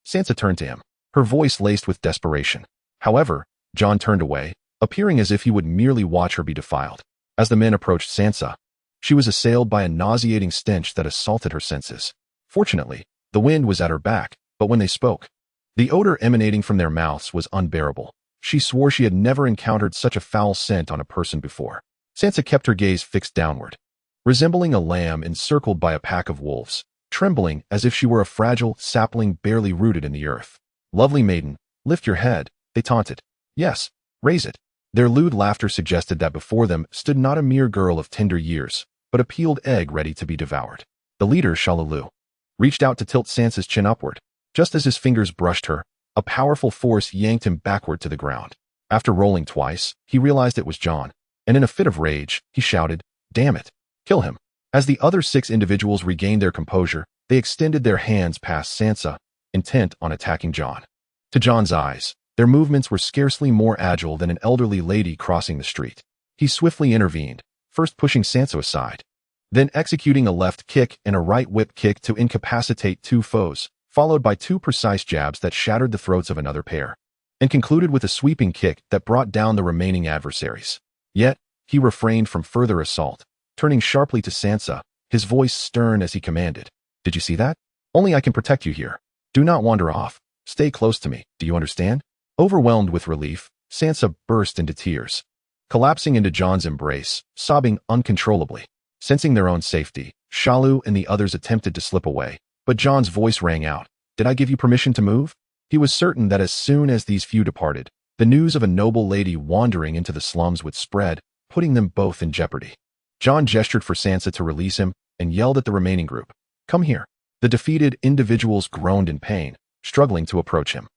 Sansa turned to him, her voice laced with desperation. However, Jon turned away, appearing as if he would merely watch her be defiled. As the men approached Sansa, she was assailed by a nauseating stench that assaulted her senses. Fortunately, the wind was at her back, but when they spoke, the odor emanating from their mouths was unbearable. She swore she had never encountered such a foul scent on a person before. Sansa kept her gaze fixed downward, resembling a lamb encircled by a pack of wolves, trembling as if she were a fragile sapling barely rooted in the earth. Lovely maiden, lift your head, they taunted. Yes, raise it. Their lewd laughter suggested that before them stood not a mere girl of tender years, but a peeled egg ready to be devoured. The leader, Shalulu, reached out to tilt Sansa's chin upward. Just as his fingers brushed her, a powerful force yanked him backward to the ground. After rolling twice, he realized it was Jon, and in a fit of rage, he shouted, "Damn it! Kill him!" As the other 6 individuals regained their composure, they extended their hands past Sansa, intent on attacking Jon. To Jon's eyes, their movements were scarcely more agile than an elderly lady crossing the street. He swiftly intervened, first pushing Sansa aside, then executing a left kick and a right whip kick to incapacitate 2 foes, followed by 2 precise jabs that shattered the throats of another pair, and concluded with a sweeping kick that brought down the remaining adversaries. Yet, he refrained from further assault, turning sharply to Sansa, his voice stern as he commanded, "Did you see that? Only I can protect you here. Do not wander off. Stay close to me, do you understand?" Overwhelmed with relief, Sansa burst into tears, collapsing into Jon's embrace, sobbing uncontrollably. Sensing their own safety, Shalu and the others attempted to slip away, but Jon's voice rang out, "Did I give you permission to move?" He was certain that as soon as these few departed, the news of a noble lady wandering into the slums would spread, putting them both in jeopardy. Jon gestured for Sansa to release him and yelled at the remaining group, "Come here." The defeated individuals groaned in pain, struggling to approach him.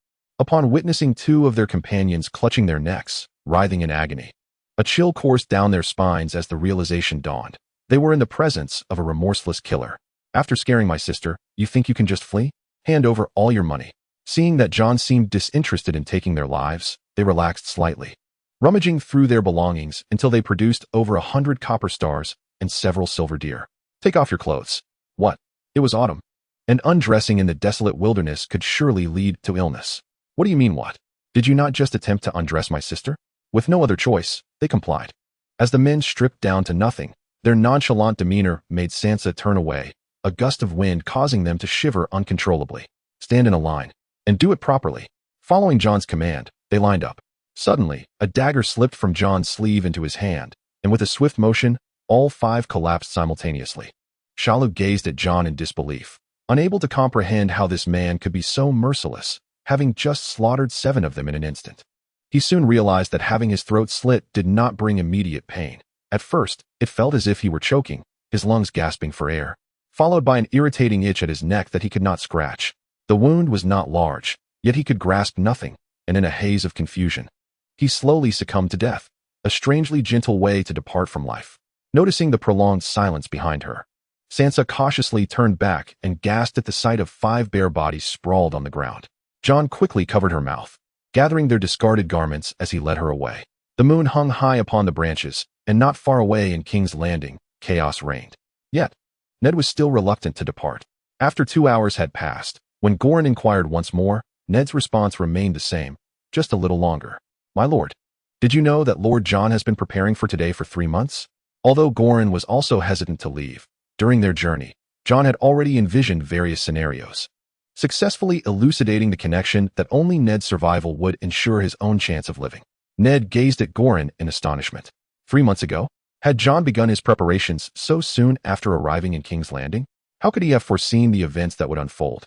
Upon witnessing 2 of their companions clutching their necks, writhing in agony, a chill coursed down their spines as the realization dawned. They were in the presence of a remorseless killer. "After scaring my sister, you think you can just flee? Hand over all your money." Seeing that Jon seemed disinterested in taking their lives, they relaxed slightly, rummaging through their belongings until they produced over 100 copper stars and several silver deer. "Take off your clothes." What? It was autumn, and undressing in the desolate wilderness could surely lead to illness. "What do you mean, what? Did you not just attempt to undress my sister?" With no other choice, they complied. As the men stripped down to nothing, their nonchalant demeanor made Sansa turn away, a gust of wind causing them to shiver uncontrollably. "Stand in a line, and do it properly." Following Jon's command, they lined up. Suddenly, a dagger slipped from Jon's sleeve into his hand, and with a swift motion, all 5 collapsed simultaneously. Shalu gazed at Jon in disbelief, unable to comprehend how this man could be so merciless, having just slaughtered 7 of them in an instant. He soon realized that having his throat slit did not bring immediate pain. At first, it felt as if he were choking, his lungs gasping for air, followed by an irritating itch at his neck that he could not scratch. The wound was not large, yet he could grasp nothing, and in a haze of confusion, he slowly succumbed to death, a strangely gentle way to depart from life. Noticing the prolonged silence behind her, Sansa cautiously turned back and gasped at the sight of 5 bare bodies sprawled on the ground. Jon quickly covered her mouth, gathering their discarded garments as he led her away. The moon hung high upon the branches, and not far away in King's Landing, chaos reigned. Yet, Ned was still reluctant to depart. After 2 hours had passed, when Goran inquired once more, Ned's response remained the same, just a little longer. "My lord, did you know that Lord Jon has been preparing for today for 3 months?" Although Goran was also hesitant to leave, during their journey, Jon had already envisioned various scenarios, successfully elucidating the connection that only Ned's survival would ensure his own chance of living. Ned gazed at Goran in astonishment. 3 months ago? Had Jon begun his preparations so soon after arriving in King's Landing? How could he have foreseen the events that would unfold?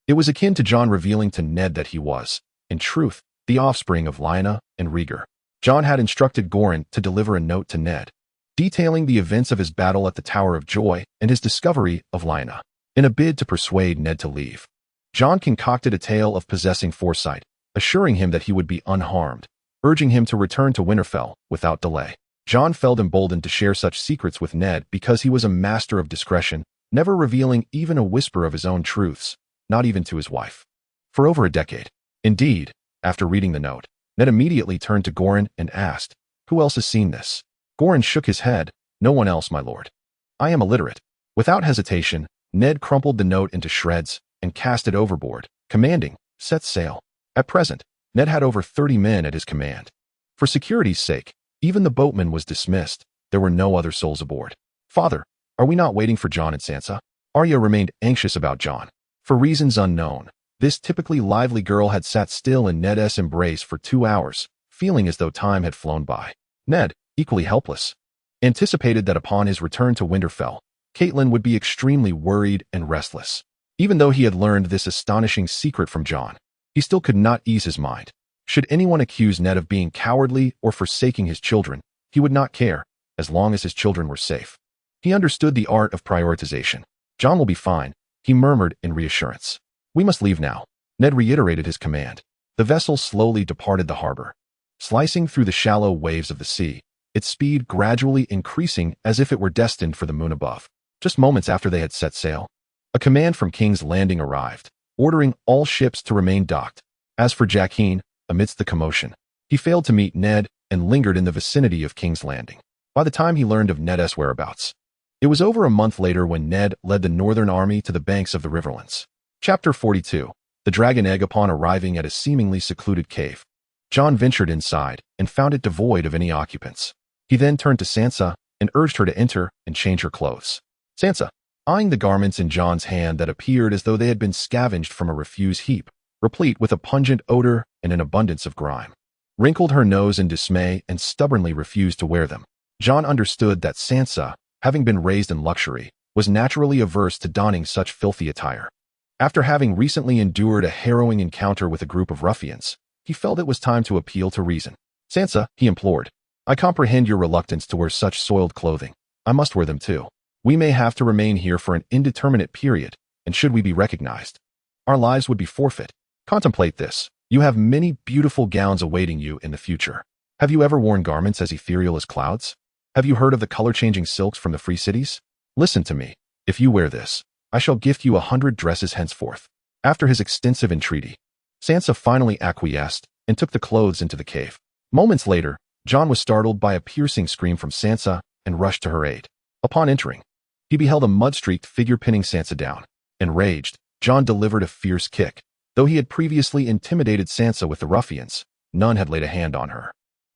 It was akin to Jon revealing to Ned that he was, in truth, the offspring of Lyanna and Rhaegar. Jon had instructed Goran to deliver a note to Ned, detailing the events of his battle at the Tower of Joy and his discovery of Lyanna. In a bid to persuade Ned to leave, Jon concocted a tale of possessing foresight, assuring him that he would be unharmed, urging him to return to Winterfell without delay. Jon felt emboldened to share such secrets with Ned because he was a master of discretion, never revealing even a whisper of his own truths, not even to his wife. For over a decade. Indeed, after reading the note, Ned immediately turned to Goran and asked, "Who else has seen this?" Goran shook his head. "No one else, my lord. I am illiterate." Without hesitation, Ned crumpled the note into shreds and cast it overboard, commanding, "Set sail." At present, Ned had over 30 men at his command. For security's sake, even the boatman was dismissed. There were no other souls aboard. "Father, are we not waiting for Jon and Sansa?" Arya remained anxious about Jon. For reasons unknown, this typically lively girl had sat still in Ned's embrace for 2 hours, feeling as though time had flown by. Ned, equally helpless, anticipated that upon his return to Winterfell, Catelyn would be extremely worried and restless. Even though he had learned this astonishing secret from Jon, he still could not ease his mind. Should anyone accuse Ned of being cowardly or forsaking his children, he would not care, as long as his children were safe. He understood the art of prioritization. "Jon will be fine," he murmured in reassurance. "We must leave now." Ned reiterated his command. The vessel slowly departed the harbor, slicing through the shallow waves of the sea, its speed gradually increasing as if it were destined for the moon above. Just moments after they had set sail, a command from King's Landing arrived, ordering all ships to remain docked. As for Jaqen, amidst the commotion, he failed to meet Ned and lingered in the vicinity of King's Landing. By the time he learned of Ned's whereabouts, it was over a month later when Ned led the Northern Army to the banks of the Riverlands. Chapter 42. The Dragon Egg. Upon arriving at a seemingly secluded cave, Jon ventured inside and found it devoid of any occupants. He then turned to Sansa and urged her to enter and change her clothes. Sansa, eyeing the garments in Jon's hand that appeared as though they had been scavenged from a refuse heap, replete with a pungent odor and an abundance of grime, wrinkled her nose in dismay and stubbornly refused to wear them. Jon understood that Sansa, having been raised in luxury, was naturally averse to donning such filthy attire. After having recently endured a harrowing encounter with a group of ruffians, he felt it was time to appeal to reason. Sansa, he implored, I comprehend your reluctance to wear such soiled clothing. I must wear them too. We may have to remain here for an indeterminate period, and should we be recognized, our lives would be forfeit. Contemplate this. You have many beautiful gowns awaiting you in the future. Have you ever worn garments as ethereal as clouds? Have you heard of the color-changing silks from the free cities? Listen to me. If you wear this, I shall gift you 100 dresses henceforth. After his extensive entreaty, Sansa finally acquiesced and took the clothes into the cave. Moments later, Jon was startled by a piercing scream from Sansa and rushed to her aid. Upon entering, he beheld a mud-streaked figure pinning Sansa down. Enraged, Jon delivered a fierce kick. Though he had previously intimidated Sansa with the ruffians, none had laid a hand on her.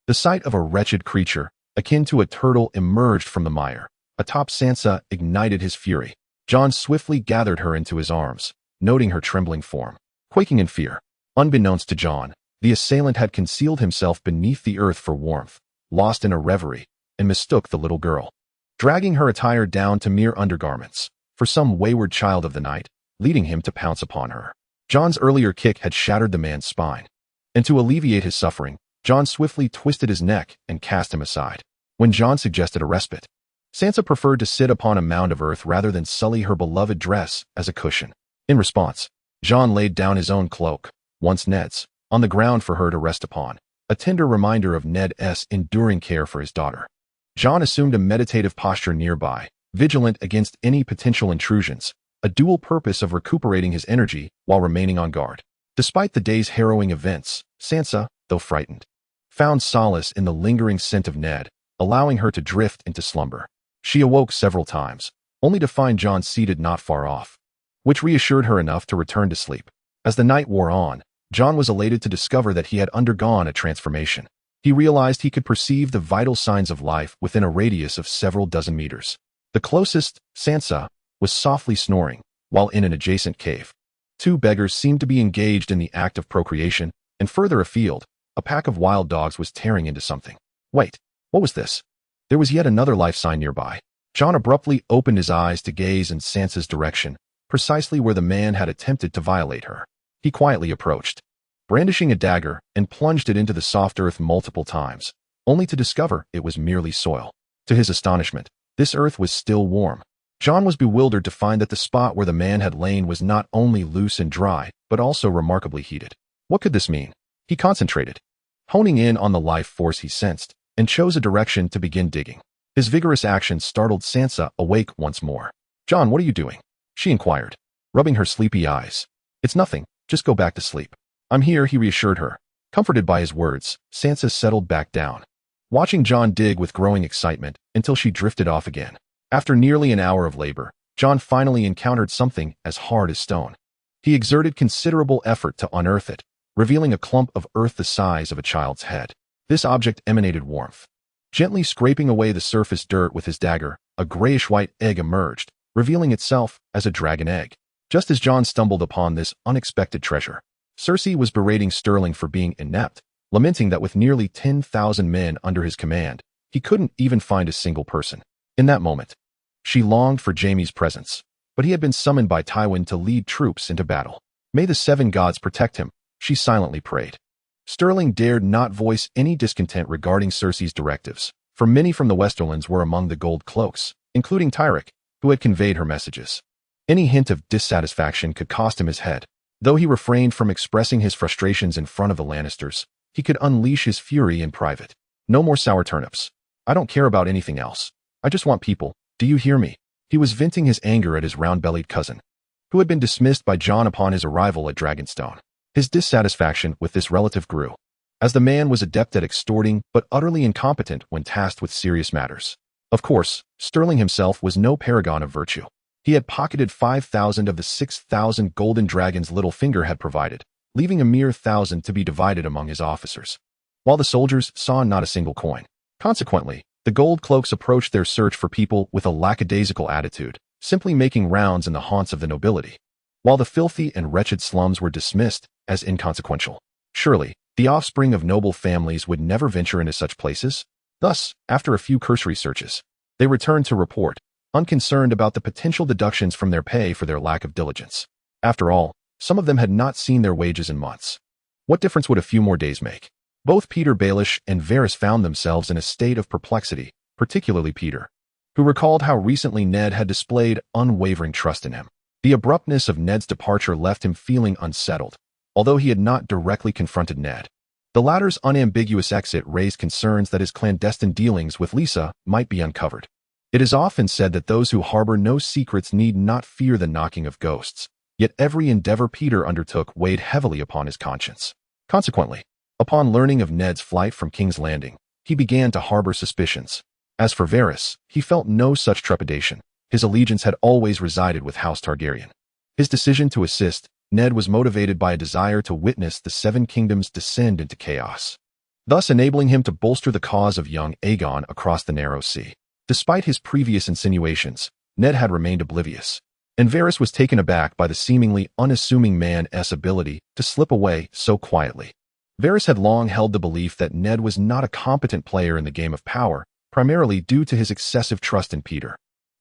The sight of a wretched creature, akin to a turtle, emerged from the mire. Atop Sansa ignited his fury. Jon swiftly gathered her into his arms, noting her trembling form. Quaking in fear, unbeknownst to Jon, the assailant had concealed himself beneath the earth for warmth, lost in a reverie, and mistook the little girl, dragging her attire down to mere undergarments, for some wayward child of the night, leading him to pounce upon her. Jon's earlier kick had shattered the man's spine, and to alleviate his suffering, Jon swiftly twisted his neck and cast him aside. When Jon suggested a respite, Sansa preferred to sit upon a mound of earth rather than sully her beloved dress as a cushion. In response, Jon laid down his own cloak, once Ned's, on the ground for her to rest upon, a tender reminder of Ned's enduring care for his daughter. Jon assumed a meditative posture nearby, vigilant against any potential intrusions, a dual purpose of recuperating his energy while remaining on guard. Despite the day's harrowing events, Sansa, though frightened, found solace in the lingering scent of Ned, allowing her to drift into slumber. She awoke several times, only to find Jon seated not far off, which reassured her enough to return to sleep. As the night wore on, Jon was elated to discover that he had undergone a transformation. He realized he could perceive the vital signs of life within a radius of several dozen meters. The closest, Sansa, was softly snoring, while in an adjacent cave. Two beggars seemed to be engaged in the act of procreation, and further afield, a pack of wild dogs was tearing into something. Wait, what was this? There was yet another life sign nearby. Jon abruptly opened his eyes to gaze in Sansa's direction, precisely where the man had attempted to violate her. He quietly approached, brandishing a dagger, and plunged it into the soft earth multiple times, only to discover it was merely soil. To his astonishment, this earth was still warm. Jon was bewildered to find that the spot where the man had lain was not only loose and dry, but also remarkably heated. What could this mean? He concentrated, honing in on the life force he sensed, and chose a direction to begin digging. His vigorous action startled Sansa awake once more. Jon, what are you doing? She inquired, rubbing her sleepy eyes. It's nothing, just go back to sleep. I'm here, he reassured her. Comforted by his words, Sansa settled back down, watching Jon dig with growing excitement until she drifted off again. After nearly an hour of labor, Jon finally encountered something as hard as stone. He exerted considerable effort to unearth it, revealing a clump of earth the size of a child's head. This object emanated warmth. Gently scraping away the surface dirt with his dagger, a grayish-white egg emerged, revealing itself as a dragon egg. Just as Jon stumbled upon this unexpected treasure, Cersei was berating Sterling for being inept, lamenting that with nearly 10,000 men under his command, he couldn't even find a single person. In that moment, she longed for Jaime's presence, but he had been summoned by Tywin to lead troops into battle. May the seven gods protect him, she silently prayed. Sterling dared not voice any discontent regarding Cersei's directives, for many from the Westerlands were among the gold cloaks, including Tyrick, who had conveyed her messages. Any hint of dissatisfaction could cost him his head. Though he refrained from expressing his frustrations in front of the Lannisters, he could unleash his fury in private. No more sour turnips. I don't care about anything else. I just want people. Do you hear me? He was venting his anger at his round-bellied cousin, who had been dismissed by Jon upon his arrival at Dragonstone. His dissatisfaction with this relative grew, as the man was adept at extorting but utterly incompetent when tasked with serious matters. Of course, Sterling himself was no paragon of virtue. He had pocketed 5,000 of the 6,000 golden dragons Littlefinger had provided, leaving a mere 1,000 to be divided among his officers, while the soldiers saw not a single coin. Consequently, the gold cloaks approached their search for people with a lackadaisical attitude, simply making rounds in the haunts of the nobility, while the filthy and wretched slums were dismissed as inconsequential. Surely, the offspring of noble families would never venture into such places. Thus, after a few cursory searches, they returned to report, unconcerned about the potential deductions from their pay for their lack of diligence. After all, some of them had not seen their wages in months. What difference would a few more days make? Both Peter Baelish and Varys found themselves in a state of perplexity, particularly Peter, who recalled how recently Ned had displayed unwavering trust in him. The abruptness of Ned's departure left him feeling unsettled, although he had not directly confronted Ned. The latter's unambiguous exit raised concerns that his clandestine dealings with Lisa might be uncovered. It is often said that those who harbor no secrets need not fear the knocking of ghosts, yet every endeavor Peter undertook weighed heavily upon his conscience. Consequently, upon learning of Ned's flight from King's Landing, he began to harbor suspicions. As for Varys, he felt no such trepidation. His allegiance had always resided with House Targaryen. His decision to assist Ned was motivated by a desire to witness the Seven Kingdoms descend into chaos, thus enabling him to bolster the cause of young Aegon across the narrow sea. Despite his previous insinuations, Ned had remained oblivious, and Varys was taken aback by the seemingly unassuming man's ability to slip away so quietly. Varys had long held the belief that Ned was not a competent player in the game of power, primarily due to his excessive trust in Peter.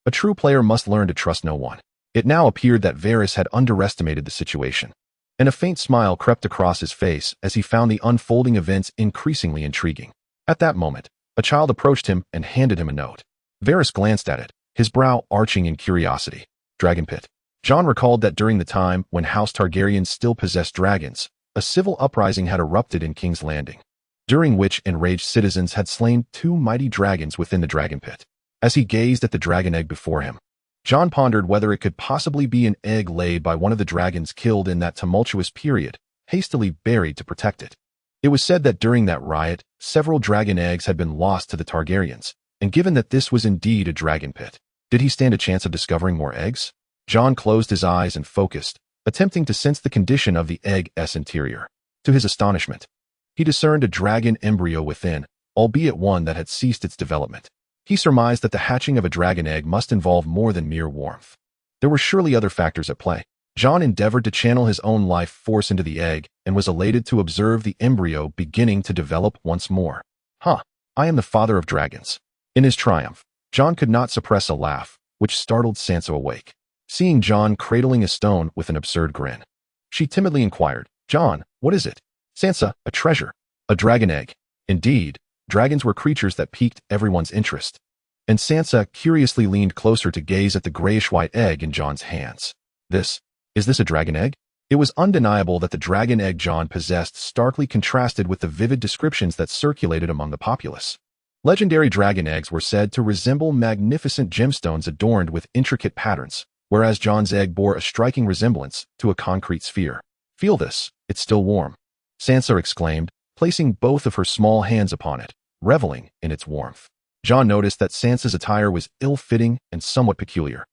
A true player must learn to trust no one. It now appeared that Varys had underestimated the situation, and a faint smile crept across his face as he found the unfolding events increasingly intriguing. At that moment, a child approached him and handed him a note. Varys glanced at it, his brow arching in curiosity. Dragon Pit. Jon recalled that during the time when House Targaryen still possessed dragons, a civil uprising had erupted in King's Landing, during which enraged citizens had slain 2 mighty dragons within the Dragon Pit. As he gazed at the dragon egg before him, Jon pondered whether it could possibly be an egg laid by one of the dragons killed in that tumultuous period, hastily buried to protect it. It was said that during that riot, several dragon eggs had been lost to the Targaryens, and given that this was indeed a dragon pit, did he stand a chance of discovering more eggs? Jon closed his eyes and focused, attempting to sense the condition of the egg's interior. To his astonishment, he discerned a dragon embryo within, albeit one that had ceased its development. He surmised that the hatching of a dragon egg must involve more than mere warmth. There were surely other factors at play. Jon endeavored to channel his own life force into the egg and was elated to observe the embryo beginning to develop once more. I am the father of dragons. In his triumph, Jon could not suppress a laugh, which startled Sansa awake. Seeing Jon cradling a stone with an absurd grin, she timidly inquired, "Jon, what is it?" "Sansa, a treasure. A dragon egg." Indeed, dragons were creatures that piqued everyone's interest, and Sansa curiously leaned closer to gaze at the grayish-white egg in Jon's hands. Is this a dragon egg? It was undeniable that the dragon egg Jon possessed starkly contrasted with the vivid descriptions that circulated among the populace. Legendary dragon eggs were said to resemble magnificent gemstones adorned with intricate patterns, whereas Jon's egg bore a striking resemblance to a concrete sphere. "Feel this, it's still warm," Sansa exclaimed, placing both of her small hands upon it, reveling in its warmth. Jon noticed that Sansa's attire was ill-fitting and somewhat peculiar.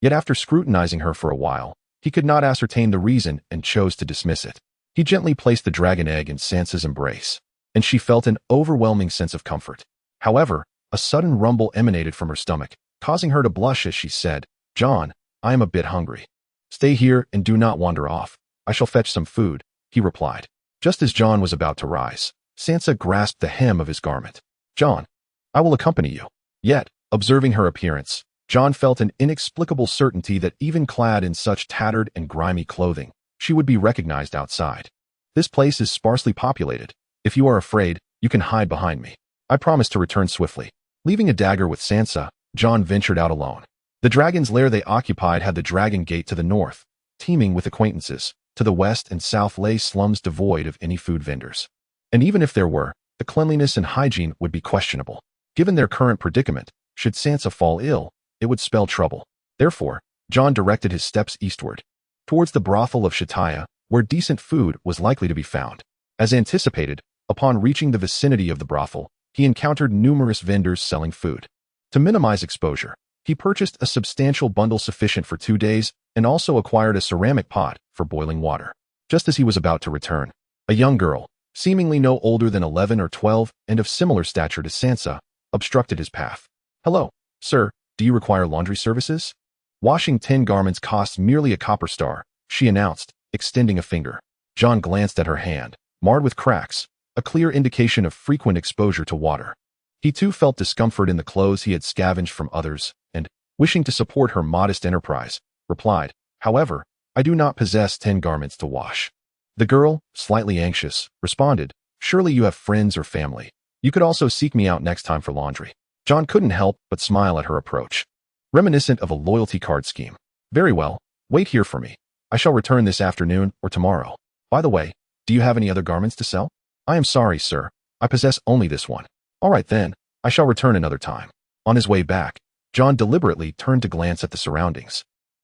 Yet after scrutinizing her for a while, he could not ascertain the reason and chose to dismiss it. He gently placed the dragon egg in Sansa's embrace, and she felt an overwhelming sense of comfort. However, a sudden rumble emanated from her stomach, causing her to blush as she said, "Jon, I am a bit hungry." "Stay here and do not wander off. I shall fetch some food," he replied. Just as Jon was about to rise, Sansa grasped the hem of his garment. "Jon, I will accompany you." Yet, observing her appearance, Jon felt an inexplicable certainty that even clad in such tattered and grimy clothing, she would be recognized outside. "This place is sparsely populated. If you are afraid, you can hide behind me. I promise to return swiftly." Leaving a dagger with Sansa, Jon ventured out alone. The dragon's lair they occupied had the Dragon Gate to the north, teeming with acquaintances. To the west and south lay slums devoid of any food vendors. And even if there were, the cleanliness and hygiene would be questionable. Given their current predicament, should Sansa fall ill, it would spell trouble. Therefore, Jon directed his steps eastward, towards the brothel of Shataya, where decent food was likely to be found. As anticipated, upon reaching the vicinity of the brothel, he encountered numerous vendors selling food. To minimize exposure, he purchased a substantial bundle sufficient for 2 days and also acquired a ceramic pot for boiling water. Just as he was about to return, a young girl, seemingly no older than 11 or 12 and of similar stature to Sansa, obstructed his path. "Hello, sir, do you require laundry services?" "Washing 10 garments costs merely a copper star," she announced, extending a finger. Jon glanced at her hand, marred with cracks, a clear indication of frequent exposure to water. He too felt discomfort in the clothes he had scavenged from others, and, wishing to support her modest enterprise, replied, "However, I do not possess 10 garments to wash." The girl, slightly anxious, responded, "Surely you have friends or family. You could also seek me out next time for laundry." Jon couldn't help but smile at her approach, reminiscent of a loyalty card scheme. "Very well, wait here for me. I shall return this afternoon or tomorrow. By the way, do you have any other garments to sell?" "I am sorry, sir. I possess only this one." "All right then, I shall return another time." On his way back, Jon deliberately turned to glance at the surroundings,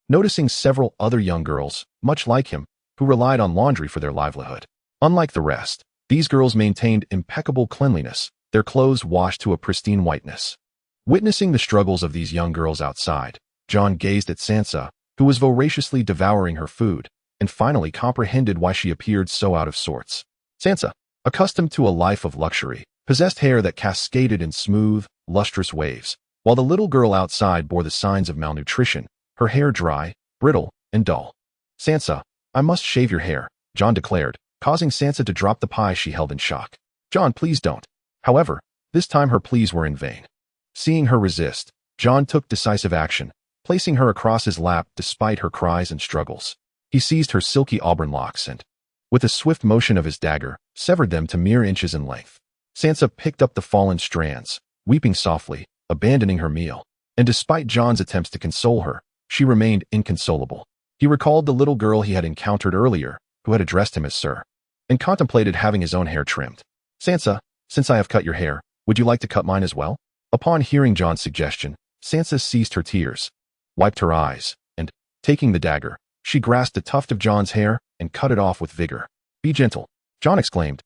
noticing several other young girls, much like him, who relied on laundry for their livelihood. Unlike the rest, these girls maintained impeccable cleanliness, their clothes washed to a pristine whiteness. Witnessing the struggles of these young girls outside, Jon gazed at Sansa, who was voraciously devouring her food, and finally comprehended why she appeared so out of sorts. Sansa, accustomed to a life of luxury, possessed hair that cascaded in smooth, lustrous waves, while the little girl outside bore the signs of malnutrition, her hair dry, brittle, and dull. "Sansa, I must shave your hair," Jon declared, causing Sansa to drop the pie she held in shock. "Jon, please don't." However, this time her pleas were in vain. Seeing her resist, Jon took decisive action, placing her across his lap despite her cries and struggles. He seized her silky auburn locks and, with a swift motion of his dagger, severed them to mere inches in length. Sansa picked up the fallen strands, weeping softly, abandoning her meal. And despite Jon's attempts to console her, she remained inconsolable. He recalled the little girl he had encountered earlier, who had addressed him as Sir, and contemplated having his own hair trimmed. "Sansa, since I have cut your hair, would you like to cut mine as well?" Upon hearing Jon's suggestion, Sansa ceased her tears, wiped her eyes, and, taking the dagger, she grasped a tuft of Jon's hair and cut it off with vigor. "Be gentle," Jon exclaimed,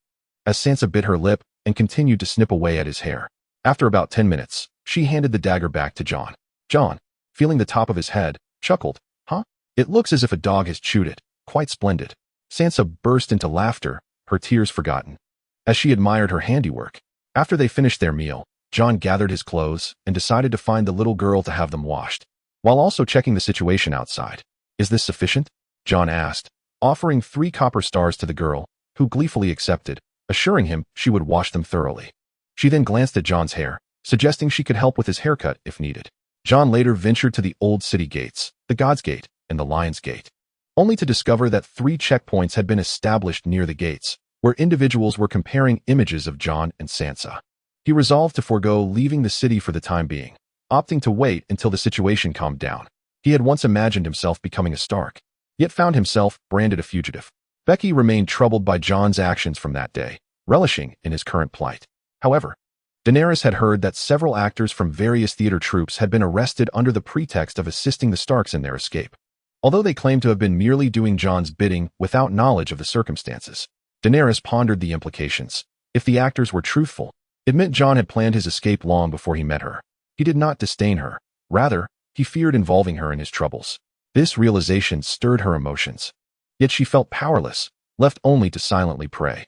as Sansa bit her lip and continued to snip away at his hair. After about 10 minutes, she handed the dagger back to Jon. Jon, feeling the top of his head, chuckled, "Huh? It looks as if a dog has chewed it. Quite splendid." Sansa burst into laughter, her tears forgotten, as she admired her handiwork. After they finished their meal, Jon gathered his clothes and decided to find the little girl to have them washed, while also checking the situation outside. "Is this sufficient?" Jon asked, offering 3 copper stars to the girl, who gleefully accepted, assuring him she would wash them thoroughly. She then glanced at Jon's hair, suggesting she could help with his haircut if needed. Jon later ventured to the old city gates, the God's Gate and the Lion's Gate, only to discover that 3 checkpoints had been established near the gates, where individuals were comparing images of Jon and Sansa. He resolved to forego leaving the city for the time being, opting to wait until the situation calmed down. He had once imagined himself becoming a Stark, yet found himself branded a fugitive. Becky remained troubled by Jon's actions from that day, relishing in his current plight. However, Daenerys had heard that several actors from various theater troupes had been arrested under the pretext of assisting the Starks in their escape. Although they claimed to have been merely doing Jon's bidding without knowledge of the circumstances, Daenerys pondered the implications. If the actors were truthful, it meant Jon had planned his escape long before he met her. He did not disdain her. Rather, he feared involving her in his troubles. This realization stirred her emotions. Yet she felt powerless, left only to silently pray.